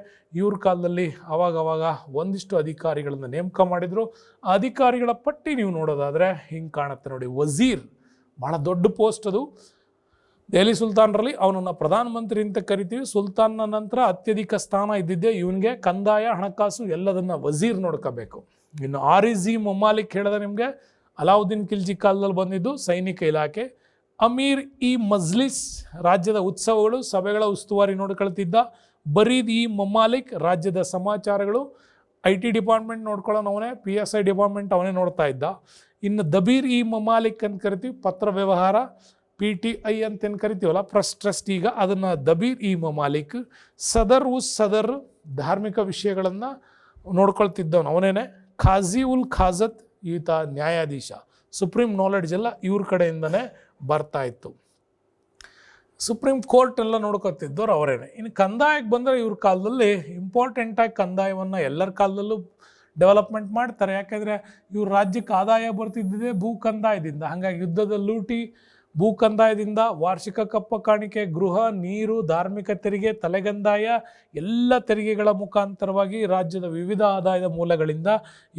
ಇವ್ರ ಕಾಲದಲ್ಲಿ ಅವಾಗವಾಗ ಒಂದಿಷ್ಟು ಅಧಿಕಾರಿಗಳನ್ನು ನೇಮಕ ಮಾಡಿದರು. ಆ ಅಧಿಕಾರಿಗಳ ಪಟ್ಟಿ ನೀವು ನೋಡೋದಾದರೆ ಹಿಂಗೆ ಕಾಣುತ್ತೆ ನೋಡಿ. ವಜೀರ್ ಭಾಳ ದೊಡ್ಡ ಪೋಸ್ಟ್ ಅದು ದೆಹಲಿ ಸುಲ್ತಾನರಲ್ಲಿ. ಅವನನ್ನು ಪ್ರಧಾನಮಂತ್ರಿ ಅಂತ ಕರಿತೀವಿ. ಸುಲ್ತಾನ್ನ ನಂತರ ಅತ್ಯಧಿಕ ಸ್ಥಾನ ಇದ್ದಿದ್ದೆ ಇವನಿಗೆ. ಕಂದಾಯ, ಹಣಕಾಸು ಎಲ್ಲದನ್ನು ವಜೀರ್ ನೋಡ್ಕೋಬೇಕು. ಇನ್ನು ಆರಿಜಿ ಮಮಾಲಿಕ್ ಹೇಳಿದ ನಿಮಗೆ ಅಲಾವುದ್ದೀನ್ ಖಿಲ್ಜಿ ಕಾಲದಲ್ಲಿ ಬಂದಿದ್ದು ಸೈನಿಕ ಇಲಾಖೆ. ಅಮೀರ್ ಇ ಮಜ್ಲಿಸ್ ರಾಜ್ಯದ ಉತ್ಸವಗಳು, ಸಭೆಗಳ ಉಸ್ತುವಾರಿ ನೋಡ್ಕೊಳ್ತಿದ್ದ. ಬರೀದ್ ಇ ಮಮಾಲಿಕ್ ರಾಜ್ಯದ ಸಮಾಚಾರಗಳು. IT ಡಿಪಾರ್ಟ್ಮೆಂಟ್ ನೋಡ್ಕೊಳ್ಳೋನು ಅವನೇ, PSI ಡಿಪಾರ್ಟ್ಮೆಂಟ್ ಅವನೇ ನೋಡ್ತಾ ಇದ್ದ. ಇನ್ನು ದಬೀರ್ ಇ ಮಮಾಲಿಕ್ ಅಂತ ಕರಿತೀವಿ, ಪತ್ರ ವ್ಯವಹಾರ. PTI ಅಂತೇನು ಕರಿತೀವಲ್ಲ, ಪ್ರೆಸ್ ಟ್ರಸ್ಟ್, ಈಗ ಅದನ್ನು ದಬೀರ್ ಇ ಮಮಾಲಿಕ್. ಸದರ್ ಉಸ್ ಸದರ್ ಧಾರ್ಮಿಕ ವಿಷಯಗಳನ್ನು ನೋಡ್ಕೊಳ್ತಿದ್ದವನು ಅವನೇನೆ. ಖಾಜಿ ಉಲ್ ಖಾಜತ್ ಈತ ನ್ಯಾಯಾಧೀಶ. ಸುಪ್ರೀಂ ನಾಲೆಡ್ಜ್ ಎಲ್ಲ ಇವ್ರ ಕಡೆಯಿಂದನೇ ಬರ್ತಾ ಇತ್ತು. ಸುಪ್ರೀಂ ಕೋರ್ಟ್ ಎಲ್ಲ ನೋಡ್ಕೊತಿದ್ದವ್ರು ಅವರೇನೆ. ಇನ್ನು ಕಂದಾಯಕ್ಕೆ ಬಂದರೆ ಇವ್ರ ಕಾಲದಲ್ಲಿ ಇಂಪಾರ್ಟೆಂಟಾಗಿ ಕಂದಾಯವನ್ನು ಎಲ್ಲರ ಕಾಲದಲ್ಲೂ ಡೆವಲಪ್ಮೆಂಟ್ ಮಾಡ್ತಾರೆ. ಯಾಕೆಂದರೆ ಇವ್ರ ರಾಜ್ಯಕ್ಕೆ ಆದಾಯ ಬರ್ತಿದ್ದಿದೆ ಭೂ ಕಂದಾಯದಿಂದ. ಹಾಗಾಗಿ ಯುದ್ಧದ ಲೂಟಿ, ಭೂ ಕಂದಾಯದಿಂದ, ವಾರ್ಷಿಕ ಕಪ್ಪ ಕಾಣಿಕೆ, ಗೃಹ, ನೀರು, ಧಾರ್ಮಿಕ ತೆರಿಗೆ, ತಲೆಗಂದಾಯ ಎಲ್ಲ ತೆರಿಗೆಗಳ ಮುಖಾಂತರವಾಗಿ ರಾಜ್ಯದ ವಿವಿಧ ಆದಾಯದ ಮೂಲಗಳಿಂದ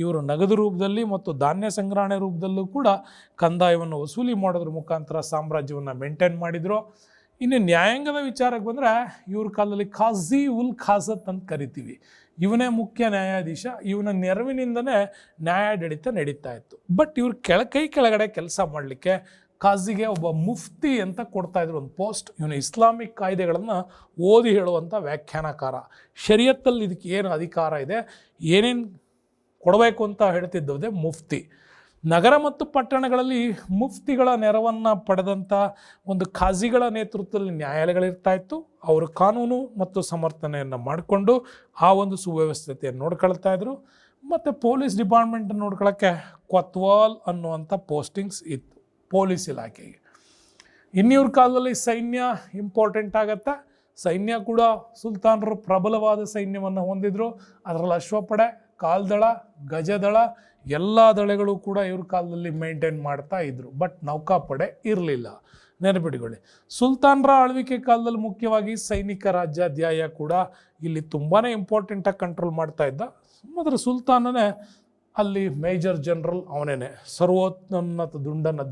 ಇವರು ನಗದು ರೂಪದಲ್ಲಿ ಮತ್ತು ಧಾನ್ಯ ಸಂಗ್ರಹಣೆ ರೂಪದಲ್ಲೂ ಕೂಡ ಕಂದಾಯವನ್ನು ವಸೂಲಿ ಮಾಡೋದ್ರ ಮುಖಾಂತರ ಸಾಮ್ರಾಜ್ಯವನ್ನು ಮೇಂಟೈನ್ ಮಾಡಿದರು. ಇನ್ನು ನ್ಯಾಯಾಂಗದ ವಿಚಾರಕ್ಕೆ ಬಂದರೆ ಇವ್ರ ಕಾಲದಲ್ಲಿ ಖಾಜಿ ಉಲ್ ಖಾಜತ್ ಅಂತ ಕರಿತೀವಿ. ಇವನೇ ಮುಖ್ಯ ನ್ಯಾಯಾಧೀಶ. ಇವನ ನೆರವಿನಿಂದನೇ ನ್ಯಾಯಾಡಳಿತ ನಡೀತಾ ಇತ್ತು. ಬಟ್ ಇವ್ರು ಕೈ ಕೆಳಗಡೆ ಕೆಲಸ ಮಾಡಲಿಕ್ಕೆ ಖಾಜಿಗೆ ಒಬ್ಬ ಮುಫ್ತಿ ಅಂತ ಕೊಡ್ತಾಯಿದ್ರು ಒಂದು ಪೋಸ್ಟ್. ಇವನು ಇಸ್ಲಾಮಿಕ್ ಕಾಯ್ದೆಗಳನ್ನು ಓದಿ ಹೇಳುವಂಥ ವ್ಯಾಖ್ಯಾನಕಾರ. ಶರಿಯತ್ತಲ್ಲಿ ಇದಕ್ಕೆ ಏನು ಅಧಿಕಾರ ಇದೆ, ಏನೇನು ಕೊಡಬೇಕು ಅಂತ ಹೇಳ್ತಿದ್ದೋದೇ ಮುಫ್ತಿ. ನಗರ ಮತ್ತು ಪಟ್ಟಣಗಳಲ್ಲಿ ಮುಫ್ತಿಗಳ ನೆರವನ್ನು ಪಡೆದಂಥ ಒಂದು ಖಾಜಿಗಳ ನೇತೃತ್ವದಲ್ಲಿ ನ್ಯಾಯಾಲಯಗಳಿರ್ತಾ ಇತ್ತು. ಅವರು ಕಾನೂನು ಮತ್ತು ಸಮರ್ಥನೆಯನ್ನು ಮಾಡಿಕೊಂಡು ಆ ಒಂದು ಸುವ್ಯವಸ್ಥತೆಯನ್ನು ನೋಡ್ಕೊಳ್ತಾ ಇದ್ರು. ಮತ್ತು ಪೊಲೀಸ್ ಡಿಪಾರ್ಟ್ಮೆಂಟನ್ನು ನೋಡ್ಕೊಳ್ಳೋಕ್ಕೆ ಕೊತ್ವಾಲ್ ಅನ್ನುವಂಥ ಪೋಸ್ಟಿಂಗ್ಸ್ ಇತ್ತು ಪೊಲೀಸ್ ಇಲಾಖೆಗೆ. ಇನ್ನಿವ್ರ ಕಾಲದಲ್ಲಿ ಸೈನ್ಯ ಇಂಪಾರ್ಟೆಂಟ್ ಆಗತ್ತೆ. ಸೈನ್ಯ ಕೂಡ ಸುಲ್ತಾನರು ಪ್ರಬಲವಾದ ಸೈನ್ಯವನ್ನು ಹೊಂದಿದ್ರು. ಅದರಲ್ಲಿ ಅಶ್ವಪಡೆ, ಕಾಲ್ದಳ, ಗಜದಳ ಎಲ್ಲ ದಳಗಳು ಕೂಡ ಇವ್ರ ಕಾಲದಲ್ಲಿ ಮೇಂಟೈನ್ ಮಾಡ್ತಾ ಇದ್ರು. ಬಟ್ ನೌಕಾಪಡೆ ಇರಲಿಲ್ಲ. ನೆನಪಿಟ್ಕೊಳ್ಳಿ, ಸುಲ್ತಾನರ ಆಳ್ವಿಕೆ ಕಾಲದಲ್ಲಿ ಮುಖ್ಯವಾಗಿ ಸೈನಿಕ ರಾಜ್ಯಾಧ್ಯಾಯ ಕೂಡ ಇಲ್ಲಿ ತುಂಬಾ ಇಂಪಾರ್ಟೆಂಟಾಗಿ ಕಂಟ್ರೋಲ್ ಮಾಡ್ತಾ ಇದ್ದ. ಮಾತ್ರ ಸುಲ್ತಾನನೇ ಅಲ್ಲಿ ಮೇಜರ್ ಜನರಲ್ ಅವನೇನೆ. ಸರ್ವೋನ್ನತ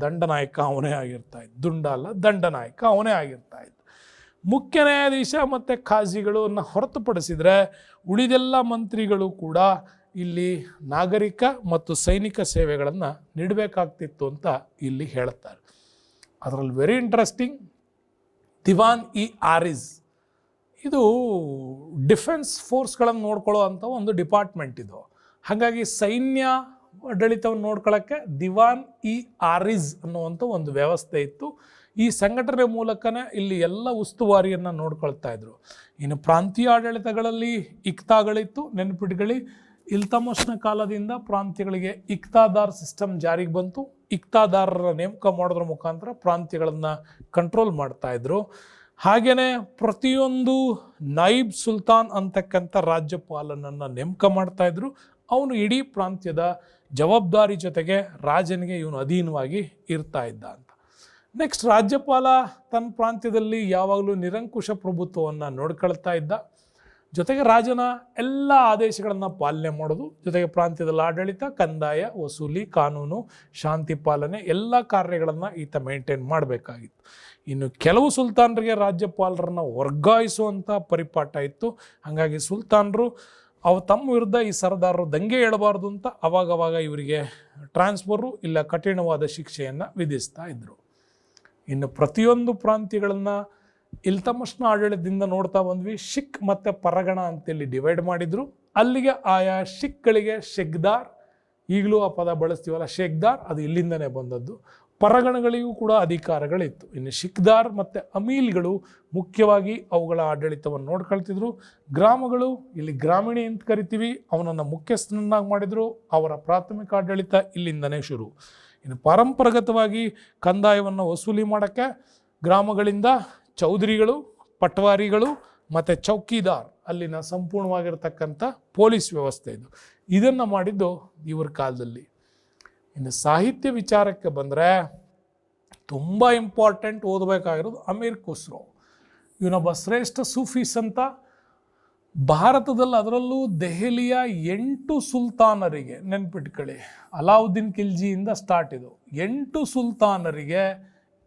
ದಂಡನಾಯಕ ಅವನೇ ಆಗಿರ್ತಾ ಇದ್ದ. ದುಂಡ ಅಲ್ಲ, ದಂಡನಾಯಕ ಅವನೇ ಆಗಿರ್ತಾ ಇದ್ದ. ಮುಖ್ಯ ನ್ಯಾಯಾಧೀಶ ಮತ್ತು ಖಾಜಿಗಳನ್ನು ಹೊರತುಪಡಿಸಿದರೆ ಉಳಿದೆಲ್ಲ ಮಂತ್ರಿಗಳು ಕೂಡ ಇಲ್ಲಿ ನಾಗರಿಕ ಮತ್ತು ಸೈನಿಕ ಸೇವೆಗಳನ್ನು ನೀಡಬೇಕಾಗ್ತಿತ್ತು ಅಂತ ಇಲ್ಲಿ ಹೇಳ್ತಾರೆ. ಅದರಲ್ಲಿ ವೆರಿ ಇಂಟ್ರೆಸ್ಟಿಂಗ್ ದಿವಾನ್ ಇ ಆರಿಜ್. ಇದು ಡಿಫೆನ್ಸ್ ಫೋರ್ಸ್ಗಳನ್ನು ನೋಡ್ಕೊಳ್ಳೋ ಅಂಥ ಒಂದು ಡಿಪಾರ್ಟ್ಮೆಂಟ್ ಇದು. ಹಾಗಾಗಿ ಸೈನ್ಯ ಆಡಳಿತವನ್ನು ನೋಡ್ಕೊಳ್ಳೋಕ್ಕೆ ದಿವಾನ್ ಇ ಆರಿಜ್ ಅನ್ನುವಂಥ ಒಂದು ವ್ಯವಸ್ಥೆ ಇತ್ತು. ಈ ಸಂಘಟನೆ ಮೂಲಕನೇ ಇಲ್ಲಿ ಎಲ್ಲ ಉಸ್ತುವಾರಿಯನ್ನು ನೋಡ್ಕೊಳ್ತಾ ಇದ್ರು. ಇನ್ನು ಪ್ರಾಂತೀಯ ಆಡಳಿತಗಳಲ್ಲಿ ಇಕ್ತಾಗಳಿತ್ತು. ನೆನಪಿಟ್ಕೊಳ್ಳಿ, ಇಲ್ತಮಸ್ನ ಕಾಲದಿಂದ ಪ್ರಾಂತ್ಯಗಳಿಗೆ ಇಕ್ತಾದಾರ್ ಸಿಸ್ಟಮ್ ಜಾರಿಗೆ ಬಂತು. ಇಕ್ತಾದಾರರ ನೇಮಕ ಮಾಡೋದ್ರ ಮುಖಾಂತರ ಪ್ರಾಂತ್ಯಗಳನ್ನು ಕಂಟ್ರೋಲ್ ಮಾಡ್ತಾ ಇದ್ರು. ಹಾಗೆಯೇ ಪ್ರತಿಯೊಂದು ನಾಯಿಬ್ ಸುಲ್ತಾನ್ ಅಂತಕ್ಕಂಥ ರಾಜ್ಯಪಾಲನನ್ನು ನೇಮಕ ಮಾಡ್ತಾ ಇದ್ರು. ಅವನು ಇಡೀ ಪ್ರಾಂತ್ಯದ ಜವಾಬ್ದಾರಿ ಜೊತೆಗೆ ರಾಜನಿಗೆ ಇವನು ಅಧೀನವಾಗಿ ಇರ್ತಾ ಇದ್ದ ಅಂತ. ನೆಕ್ಸ್ಟ್, ರಾಜ್ಯಪಾಲ ತನ್ನ ಪ್ರಾಂತ್ಯದಲ್ಲಿ ಯಾವಾಗಲೂ ನಿರಂಕುಶ ಪ್ರಭುತ್ವವನ್ನು ನೋಡ್ಕೊಳ್ತಾ ಇದ್ದ. ಜೊತೆಗೆ ರಾಜನ ಎಲ್ಲ ಆದೇಶಗಳನ್ನು ಪಾಲನೆ ಮಾಡೋದು, ಜೊತೆಗೆ ಪ್ರಾಂತ್ಯದಲ್ಲಿ ಆಡಳಿತ, ಕಂದಾಯ, ವಸೂಲಿ, ಕಾನೂನು, ಶಾಂತಿ ಪಾಲನೆ ಎಲ್ಲ ಕಾರ್ಯಗಳನ್ನು ಈತ ಮೇಂಟೈನ್ ಮಾಡಬೇಕಾಗಿತ್ತು. ಇನ್ನು ಕೆಲವು ಸುಲ್ತಾನರಿಗೆ ರಾಜ್ಯಪಾಲರನ್ನು ವರ್ಗಾಯಿಸುವಂಥ ಪರಿಪಾಠ ಇತ್ತು. ಹಾಗಾಗಿ ಸುಲ್ತಾನರು ತಮ್ಮ ವಿರುದ್ಧ ಈ ಸರದಾರರು ದಂಗೆ ಏಳಬಾರ್ದು ಅಂತ ಅವಾಗವಾಗ ಇವರಿಗೆ ಟ್ರಾನ್ಸ್ಫರು ಇಲ್ಲ ಕಠಿಣವಾದ ಶಿಕ್ಷೆಯನ್ನು ವಿಧಿಸ್ತಾ ಇದ್ದರು. ಇನ್ನು ಪ್ರತಿಯೊಂದು ಪ್ರಾಂತ್ಯಗಳನ್ನು ಇಲ್ತಮಸ್ನ ಆಡಳಿತದಿಂದ ನೋಡ್ತಾ ಬಂದ್ವಿ. ಶಿಕ್ ಮತ್ತು ಪರಗಣ ಅಂತೇಳಿ ಡಿವೈಡ್ ಮಾಡಿದರು. ಅಲ್ಲಿಗೆ ಆಯಾ ಶಿಕ್ಗಳಿಗೆ ಶೇಖ್ದಾರ್, ಈಗಲೂ ಆ ಪದ ಬಳಸ್ತೀವಲ್ಲ ಶೇಖ್ದಾರ್, ಅದು ಇಲ್ಲಿಂದನೇ ಬಂದದ್ದು. ಪರಗಣಗಳಿಗೂ ಕೂಡ ಅಧಿಕಾರಗಳಿತ್ತು. ಇನ್ನು ಶಿಕ್ದಾರ್ ಮತ್ತು ಅಮೀಲ್ಗಳು ಮುಖ್ಯವಾಗಿ ಅವುಗಳ ಆಡಳಿತವನ್ನು ನೋಡ್ಕೊಳ್ತಿದ್ರು. ಗ್ರಾಮಗಳು, ಇಲ್ಲಿ ಗ್ರಾಮೀಣಿ ಅಂತ ಕರಿತೀವಿ, ಅವನನ್ನು ಮುಖ್ಯಸ್ಥನನ್ನಾಗಿ ಮಾಡಿದರು. ಅವರ ಪ್ರಾಥಮಿಕ ಆಡಳಿತ ಇಲ್ಲಿಂದನೇ ಶುರು. ಇನ್ನು ಪಾರಂಪರಾಗತವಾಗಿ ಕಂದಾಯವನ್ನು ವಸೂಲಿ ಮಾಡೋಕ್ಕೆ ಗ್ರಾಮಗಳಿಂದ ಚೌಧರಿಗಳು, ಪಟ್ವಾರಿಗಳು ಮತ್ತು ಚೌಕಿದಾರ್, ಅಲ್ಲಿನ ಸಂಪೂರ್ಣವಾಗಿರ್ತಕ್ಕಂಥ ಪೊಲೀಸ್ ವ್ಯವಸ್ಥೆ ಇದು. ಇದನ್ನು ಮಾಡಿದ್ದು ಇವ್ರ ಕಾಲದಲ್ಲಿ. ಇನ್ನು ಸಾಹಿತ್ಯ ವಿಚಾರಕ್ಕೆ ಬಂದರೆ ತುಂಬ ಇಂಪಾರ್ಟೆಂಟ್ ಓದಬೇಕಾಗಿರೋದು ಅಮೀರ್ ಖುಸ್ರೋ. ಇವನೊಬ್ಬ ಶ್ರೇಷ್ಠ ಸೂಫೀಸ್ ಅಂತ. ಭಾರತದಲ್ಲಿ, ಅದರಲ್ಲೂ ದೆಹಲಿಯ 8 ಸುಲ್ತಾನರಿಗೆ, ನೆನ್ಪಿಟ್ಕೊಳ್ಳಿ, ಅಲಾವುದ್ದೀನ್ ಖಿಲ್ಜಿಯಿಂದ ಸ್ಟಾರ್ಟ್ ಇದು, 8 ಸುಲ್ತಾನರಿಗೆ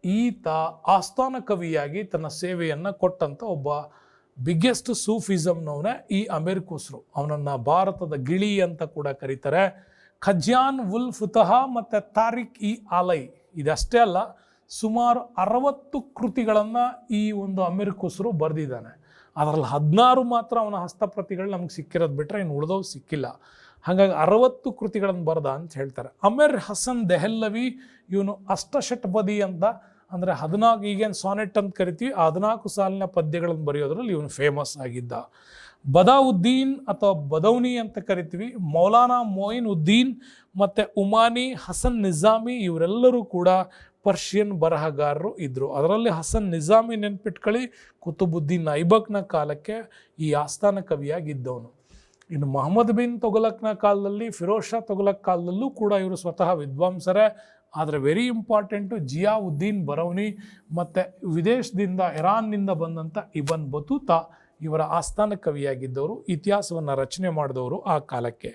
ಈತ ಆಸ್ಥಾನ ಕವಿಯಾಗಿ ತನ್ನ ಸೇವೆಯನ್ನು ಕೊಟ್ಟಂಥ ಒಬ್ಬ ಬಿಗ್ಗೆಸ್ಟ್ ಸೂಫಿಸಮ್ನವನೇ ಈ ಅಮೀರ್ ಖುಸ್ರೋ. ಅವನನ್ನು ಭಾರತದ ಗಿಳಿ ಅಂತ ಕೂಡ ಕರೀತಾರೆ. ಖಜ್ಯಾನ್ ಉಲ್ ಫುತಹ ಮತ್ತು ತಾರಿಕ್ ಇ ಆಲೈ, ಇದಷ್ಟೇ ಅಲ್ಲ, ಸುಮಾರು 60 ಕೃತಿಗಳನ್ನು ಈ ಒಂದು ಅಮೀರ್ ಖುಸ್ರೋ ಬರೆದಿದ್ದಾನೆ. ಅದರಲ್ಲಿ 16 ಮಾತ್ರ ಅವನ ಹಸ್ತಪ್ರತಿಗಳು ನಮ್ಗೆ ಸಿಕ್ಕಿರೋದು ಬಿಟ್ಟರೆ ಇನ್ನು ಉಳಿದವು ಸಿಕ್ಕಿಲ್ಲ. ಹಾಗಾಗಿ 60 ಕೃತಿಗಳನ್ನು ಬರೆದ ಅಂತ ಹೇಳ್ತಾರೆ. ಅಮೀರ್ ಹಸನ್ ದೆಹಲ್ಲವಿ, ಇವನು ಅಷ್ಟಷಟ್ಪದಿ ಅಂತ, ಅಂದರೆ 14, ಈಗೇನು ಸಾನೆಟ್ ಅಂತ ಕರಿತೀವಿ, 14 ಸಾಲಿನ ಪದ್ಯಗಳನ್ನು ಬರೆಯೋದ್ರಲ್ಲಿ ಇವನು ಫೇಮಸ್ ಆಗಿದ್ದ. ಬದಾವುದ್ದೀನ್ ಅಥವಾ ಬದೌನಿ ಅಂತ ಕರಿತೀವಿ, ಮೌಲಾನಾ ಮೊಯಿನ್ ಉದ್ದೀನ್ ಮತ್ತು ಉಮಾನಿ, ಹಸನ್ ನಿಜಾಮಿ, ಇವರೆಲ್ಲರೂ ಕೂಡ ಪರ್ಷಿಯನ್ ಬರಹಗಾರರು ಇದ್ದರು. ಅದರಲ್ಲಿ ಹಸನ್ ನಿಜಾಮಿ ನೆನ್ಪಿಟ್ಕೊಳ್ಳಿ, ಕುತುಬುದ್ದೀನ್ ಐಬಕ್ನ ಕಾಲಕ್ಕೆ ಈ ಆಸ್ಥಾನ ಕವಿಯಾಗಿದ್ದವನು. ಇನ್ನು ಮೊಹಮ್ಮದ್ ಬಿನ್ ತೊಗಲಕ್ನ ಕಾಲದಲ್ಲಿ, ಫಿರೋಜ್ ಶಾ ತೊಗಲಕ್ ಕಾಲದಲ್ಲೂ ಕೂಡ ಇವರು ಸ್ವತಃ ವಿದ್ವಾಂಸರೇ. ಆದರೆ ವೆರಿ ಇಂಪಾರ್ಟೆಂಟು ಜಿಯಾವುದ್ದೀನ್ ಬರೌನಿ ಮತ್ತು ವಿದೇಶದಿಂದ ಇರಾನ್ನಿಂದ ಬಂದಂಥ ಇಬನ್ ಬತೂತಾ ಇವರ ಆಸ್ಥಾನ ಕವಿಯಾಗಿದ್ದವರು, ಇತಿಹಾಸವನ್ನು ರಚನೆ ಮಾಡಿದವರು ಆ ಕಾಲಕ್ಕೆ.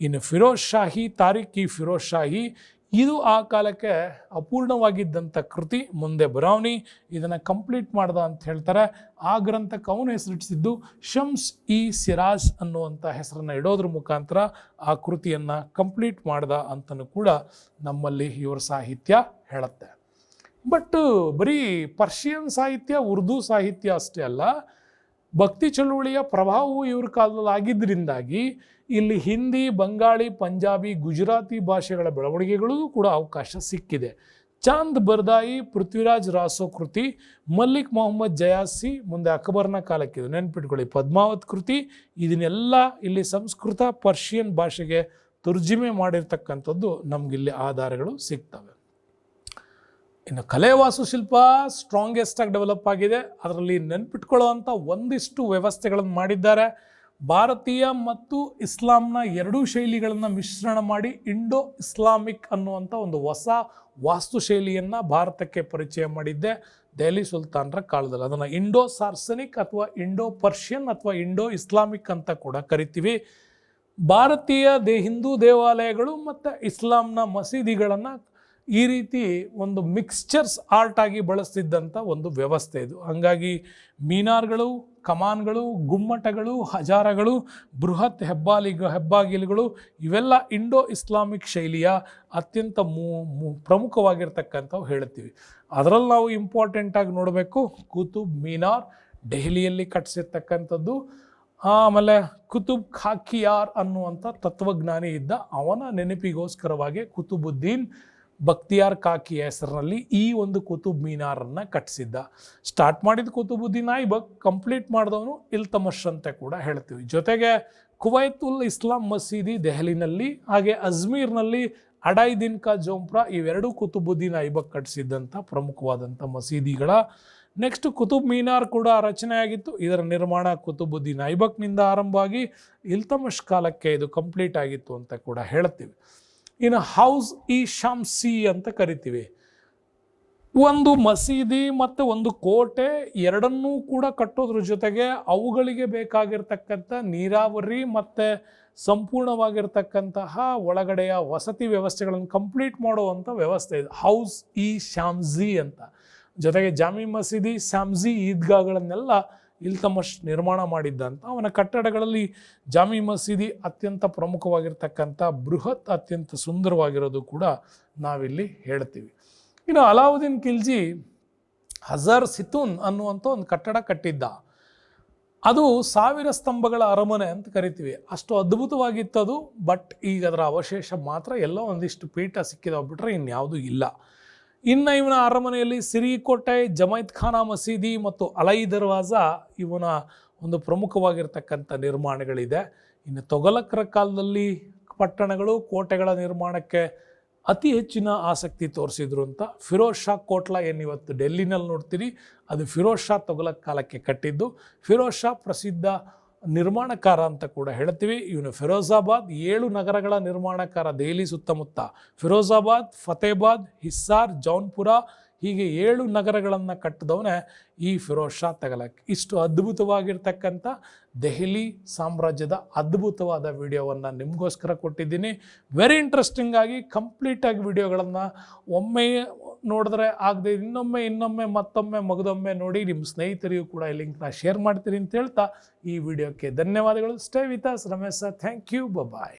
ಇನ್ನು ಫಿರೋಜ್ ಶಾಹಿ, ತಾರಿಕ್ ಇ ಫಿರೋಜ್ ಶಾಹಿ, ಇದು ಆ ಕಾಲಕ್ಕೆ ಅಪೂರ್ಣವಾಗಿದ್ದಂಥ ಕೃತಿ. ಮುಂದೆ ಬರೌನಿ ಇದನ್ನು ಕಂಪ್ಲೀಟ್ ಮಾಡ್ದ ಅಂತ ಹೇಳ್ತಾರೆ. ಆ ಗ್ರಂಥಕ್ಕೆ ಅವನು ಹೆಸರಿಟ್ಟಿದ್ದು ಶಮ್ಸ್ ಇ ಸಿರಾಜ್ ಅನ್ನುವಂಥ ಹೆಸರನ್ನು ಇಡೋದ್ರ ಮುಖಾಂತರ ಆ ಕೃತಿಯನ್ನು ಕಂಪ್ಲೀಟ್ ಮಾಡ್ದ ಅಂತಲೂ ಕೂಡ ನಮ್ಮಲ್ಲಿ ಇವರ ಸಾಹಿತ್ಯ ಹೇಳುತ್ತೆ. ಬಟ್ ಬರೀ ಪರ್ಷಿಯನ್ ಸಾಹಿತ್ಯ, ಉರ್ದು ಸಾಹಿತ್ಯ ಅಷ್ಟೇ ಅಲ್ಲ, ಭಕ್ತಿ ಚಳುವಳಿಯ ಪ್ರಭಾವವು ಇವ್ರ ಕಾಲದಲ್ಲಿ ಆಗಿದ್ದರಿಂದಾಗಿ ಇಲ್ಲಿ ಹಿಂದಿ, ಬಂಗಾಳಿ, ಪಂಜಾಬಿ, ಗುಜರಾತಿ ಭಾಷೆಗಳ ಬೆಳವಣಿಗೆಗಳಿಗೂ ಕೂಡ ಅವಕಾಶ ಸಿಕ್ಕಿದೆ. ಚಾಂದ್ ಬರ್ದಾಯಿ, ಪೃಥ್ವಿರಾಜ್ ರಾಸೋ ಕೃತಿ, ಮಲ್ಲಿಕ್ ಮೊಹಮ್ಮದ್ ಜಯಾಸಿ, ಮುಂದೆ ಅಕ್ಬರ್ನ ಕಾಲಕ್ಕಿದೆ, ನೆನ್ಪಿಟ್ಕೊಳ್ಳಿ, ಪದ್ಮಾವತ್ ಕೃತಿ, ಇದನ್ನೆಲ್ಲ ಇಲ್ಲಿ ಸಂಸ್ಕೃತ, ಪರ್ಷಿಯನ್ ಭಾಷೆಗೆ ತರ್ಜುಮೆ ಮಾಡಿರ್ತಕ್ಕಂಥದ್ದು ನಮಗಿಲ್ಲಿ ಆಧಾರಗಳು ಸಿಗ್ತವೆ. ಇನ್ನು ಕಲೆ ವಾಸ್ತುಶಿಲ್ಪ ಸ್ಟ್ರಾಂಗೆಸ್ಟಾಗಿ ಡೆವಲಪ್ ಆಗಿದೆ. ಅದರಲ್ಲಿ ನೆನ್ಪಿಟ್ಕೊಳ್ಳುವಂಥ ಒಂದಿಷ್ಟು ವ್ಯವಸ್ಥೆಗಳನ್ನು ಮಾಡಿದ್ದಾರೆ. ಭಾರತೀಯ ಮತ್ತು ಇಸ್ಲಾಂನ ಎರಡೂ ಶೈಲಿಗಳನ್ನು ಮಿಶ್ರಣ ಮಾಡಿ ಇಂಡೋ ಇಸ್ಲಾಮಿಕ್ ಅನ್ನುವಂಥ ಒಂದು ಹೊಸ ವಾಸ್ತುಶೈಲಿಯನ್ನು ಭಾರತಕ್ಕೆ ಪರಿಚಯ ಮಾಡಿದ್ದೆ ದೆಹಲಿ ಸುಲ್ತಾನರ ಕಾಲದಲ್ಲಿ. ಅದನ್ನು ಇಂಡೋ ಸಾರ್ಸನಿಕ್ ಅಥವಾ ಇಂಡೋ ಪರ್ಷಿಯನ್ ಅಥವಾ ಇಂಡೋ ಇಸ್ಲಾಮಿಕ್ ಅಂತ ಕೂಡ ಕರಿತೀವಿ. ಭಾರತೀಯ ಹಿಂದೂ ದೇವಾಲಯಗಳು ಮತ್ತು ಇಸ್ಲಾಂನ ಮಸೀದಿಗಳನ್ನು ಈ ರೀತಿ ಒಂದು ಮಿಕ್ಸ್ಚರ್ಸ್ ಆರ್ಟ್ ಆಗಿ ಬಳಸ್ತಿದ್ದಂಥ ಒಂದು ವ್ಯವಸ್ಥೆ ಇದು. ಹಾಗಾಗಿ ಮೀನಾರ್ಗಳು, ಕಮಾನ್ಗಳು, ಗುಮ್ಮಟಗಳು, ಹಜಾರಗಳು, ಬೃಹತ್ ಹೆಬ್ಬಾಗಿಲುಗಳು ಇವೆಲ್ಲ ಇಂಡೋ ಇಸ್ಲಾಮಿಕ್ ಶೈಲಿಯ ಅತ್ಯಂತ ಪ್ರಮುಖವಾಗಿರ್ತಕ್ಕಂಥವು ಹೇಳ್ತೀವಿ. ಅದರಲ್ಲಿ ನಾವು ಇಂಪಾರ್ಟೆಂಟಾಗಿ ನೋಡಬೇಕು ಕುತುಬ್ ಮೀನಾರ್, ದೆಹಲಿಯಲ್ಲಿ ಕಟ್ಟಿಸಿರ್ತಕ್ಕಂಥದ್ದು. ಆಮೇಲೆ ಕುತುಬ್ ಖಾಕಿಯಾರ್ ಅನ್ನುವಂಥ ತತ್ವಜ್ಞಾನಿ ಇದ್ದ, ಅವನ ನೆನಪಿಗೋಸ್ಕರವಾಗಿ ಕುತುಬುದ್ದೀನ್ ಬಕ್ತಿಯಾರ್ ಕಾಕಿ ಹೆಸರಿನಲ್ಲಿ ಈ ಒಂದು ಕುತುಬ್ ಮೀನಾರನ್ನು ಕಟ್ಟಿಸಿದ್ದ. ಸ್ಟಾರ್ಟ್ ಮಾಡಿದ ಕುತುಬುದ್ದೀನ್ ಐಬಕ್, ಕಂಪ್ಲೀಟ್ ಮಾಡಿದವನು ಇಲ್ತಮಷ್ ಅಂತ ಕೂಡ ಹೇಳ್ತೀವಿ. ಜೊತೆಗೆ ಕುವೈತುಲ್ ಇಸ್ಲಾಂ ಮಸೀದಿ ದೆಹಲಿನಲ್ಲಿ, ಹಾಗೆ ಅಜ್ಮೀರ್ನಲ್ಲಿ ಅಡಾಯ್ ದಿನ್ ಕಾ ಜೋಂಪ್ರಾ, ಇವೆರಡೂ ಕುತುಬುದ್ದೀನ್ ಐಬಕ್ ಕಟ್ಟಿಸಿದ್ದಂಥ ಪ್ರಮುಖವಾದಂಥ ಮಸೀದಿಗಳ. ನೆಕ್ಸ್ಟ್ ಕುತುಬ್ ಮೀನಾರ್ ಕೂಡ ರಚನೆ ಆಗಿತ್ತು. ಇದರ ನಿರ್ಮಾಣ ಕುತುಬುದ್ದೀನ್ ಐಬಕ್ನಿಂದ ಆರಂಭ ಆಗಿ ಇಲ್ತಮಷ್ ಕಾಲಕ್ಕೆ ಇದು ಕಂಪ್ಲೀಟ್ ಆಗಿತ್ತು ಅಂತ ಕೂಡ ಹೇಳ್ತೀವಿ. ಇನ್ನು ಹೌಸ್ ಇ ಶಾಮ್ಸಿ ಅಂತ ಕರಿತೀವಿ. ಒಂದು ಮಸೀದಿ ಮತ್ತು ಒಂದು ಕೋಟೆ ಎರಡನ್ನೂ ಕೂಡ ಕಟ್ಟೋದ್ರ ಜೊತೆಗೆ ಅವುಗಳಿಗೆ ಬೇಕಾಗಿರ್ತಕ್ಕಂಥ ನೀರಾವರಿ ಮತ್ತು ಸಂಪೂರ್ಣವಾಗಿರ್ತಕ್ಕಂತಹ ಒಳಗಡೆಯ ವಸತಿ ವ್ಯವಸ್ಥೆಗಳನ್ನು ಕಂಪ್ಲೀಟ್ ಮಾಡುವಂಥ ವ್ಯವಸ್ಥೆ ಇದೆ ಹೌಸ್ ಇ ಶಾಮ್ಜಿ ಅಂತ. ಜೊತೆಗೆ ಜಾಮಿ ಮಸೀದಿ, ಶಾಮ್ಜಿ ಈದ್ಗಾಗಳನ್ನೆಲ್ಲ ಇಲ್ತಮಷ್ ನಿರ್ಮಾಣ ಮಾಡಿದ್ದಂಥ. ಅವನ ಕಟ್ಟಡಗಳಲ್ಲಿ ಜಾಮಿ ಮಸೀದಿ ಅತ್ಯಂತ ಪ್ರಮುಖವಾಗಿರ್ತಕ್ಕಂಥ ಬೃಹತ್, ಅತ್ಯಂತ ಸುಂದರವಾಗಿರೋದು ಕೂಡ ನಾವಿಲ್ಲಿ ಹೇಳ್ತೀವಿ. ಇನ್ನು ಅಲಾವುದ್ದೀನ್ ಖಿಲ್ಜಿ ಹಜಾರ್ ಸಿತೂನ್ ಅನ್ನುವಂಥ ಒಂದು ಕಟ್ಟಡ ಕಟ್ಟಿದ್ದ. ಅದು 1000 ಸ್ತಂಭಗಳ ಅರಮನೆ ಅಂತ ಕರಿತೀವಿ. ಅಷ್ಟು ಅದ್ಭುತವಾಗಿತ್ತದು. ಬಟ್ ಈಗ ಅದರ ಅವಶೇಷ ಮಾತ್ರ ಎಲ್ಲೋ ಒಂದಿಷ್ಟು ಪೀಠ ಸಿಕ್ಕಿದಾಗ್ಬಿಟ್ರೆ ಇನ್ಯಾವುದೂ ಇಲ್ಲ. ಇನ್ನು ಇವನ ಅರಮನೆಯಲ್ಲಿ ಸಿರಿಕೋಟೆ, ಜಮೈತ್ ಖಾನಾ ಮಸೀದಿ ಮತ್ತು ಅಲೈ ದರ್ವಾಜಾ ಇವನ ಒಂದು ಪ್ರಮುಖವಾಗಿರ್ತಕ್ಕಂಥ ನಿರ್ಮಾಣಗಳಿದೆ. ಇನ್ನು ತೊಗಲಕರ ಕಾಲದಲ್ಲಿ ಪಟ್ಟಣಗಳು, ಕೋಟೆಗಳ ನಿರ್ಮಾಣಕ್ಕೆ ಅತಿ ಹೆಚ್ಚಿನ ಆಸಕ್ತಿ ತೋರಿಸಿದ್ರು ಅಂತ. ಫಿರೋಜ್ ಶಾ ಕೋಟ್ಲಾ ಏನಿವತ್ತು ಡೆಲ್ಲಿನಲ್ಲಿ ನೋಡ್ತೀರಿ, ಅದು ಫಿರೋಜ್ ಶಾ ತೊಗಲಕ್ ಕಾಲಕ್ಕೆ ಕಟ್ಟಿದ್ದು. ಫಿರೋಜ್ ಶಾ ಪ್ರಸಿದ್ಧ ನಿರ್ಮಾಣಕಾರ ಅಂತ ಕೂಡ ಹೇಳ್ತೀವಿ. ಇವನು ಫಿರೋಜಾಬಾದ್ 7 ನಗರಗಳ ನಿರ್ಮಾಣಕಾರ. ದೆಹಲಿ ಸುತ್ತಮುತ್ತ ಫಿರೋಜಾಬಾದ್, ಫತೇಬಾದ್, ಹಿಸ್ಸಾರ್, ಜೌನ್ಪುರ ಹೀಗೆ 7 ನಗರಗಳನ್ನು ಕಟ್ಟಿದವನೇ ಈ ಫಿರೋಜ್ ಶಾ ತೊಗಲಕ್. ಇಷ್ಟು ಅದ್ಭುತವಾಗಿರ್ತಕ್ಕಂಥ ದೆಹಲಿ ಸಾಮ್ರಾಜ್ಯದ ಅದ್ಭುತವಾದ ವಿಡಿಯೋವನ್ನು ನಿಮಗೋಸ್ಕರ ಕೊಟ್ಟಿದ್ದೀನಿ. ವೆರಿ ಇಂಟ್ರೆಸ್ಟಿಂಗ್ ಆಗಿ ಕಂಪ್ಲೀಟಾಗಿ ವಿಡಿಯೋಗಳನ್ನು ಒಮ್ಮೆ ನೋಡಿದ್ರೆ ಆಗದೆ ಇನ್ನೊಮ್ಮೆ ಮತ್ತೊಮ್ಮೆ ಮಗದೊಮ್ಮೆ ನೋಡಿ ನಿಮ್ಮ ಸ್ನೇಹಿತರಿಗೂ ಕೂಡ ಈ ಲಿಂಕ್ನ ಶೇರ್ ಮಾಡ್ತೀರಿ ಅಂತ ಹೇಳ್ತಾ ಈ ವಿಡಿಯೋಕ್ಕೆ ಧನ್ಯವಾದಗಳು. Stay with us, Ramesh sir. Thank you. Bye.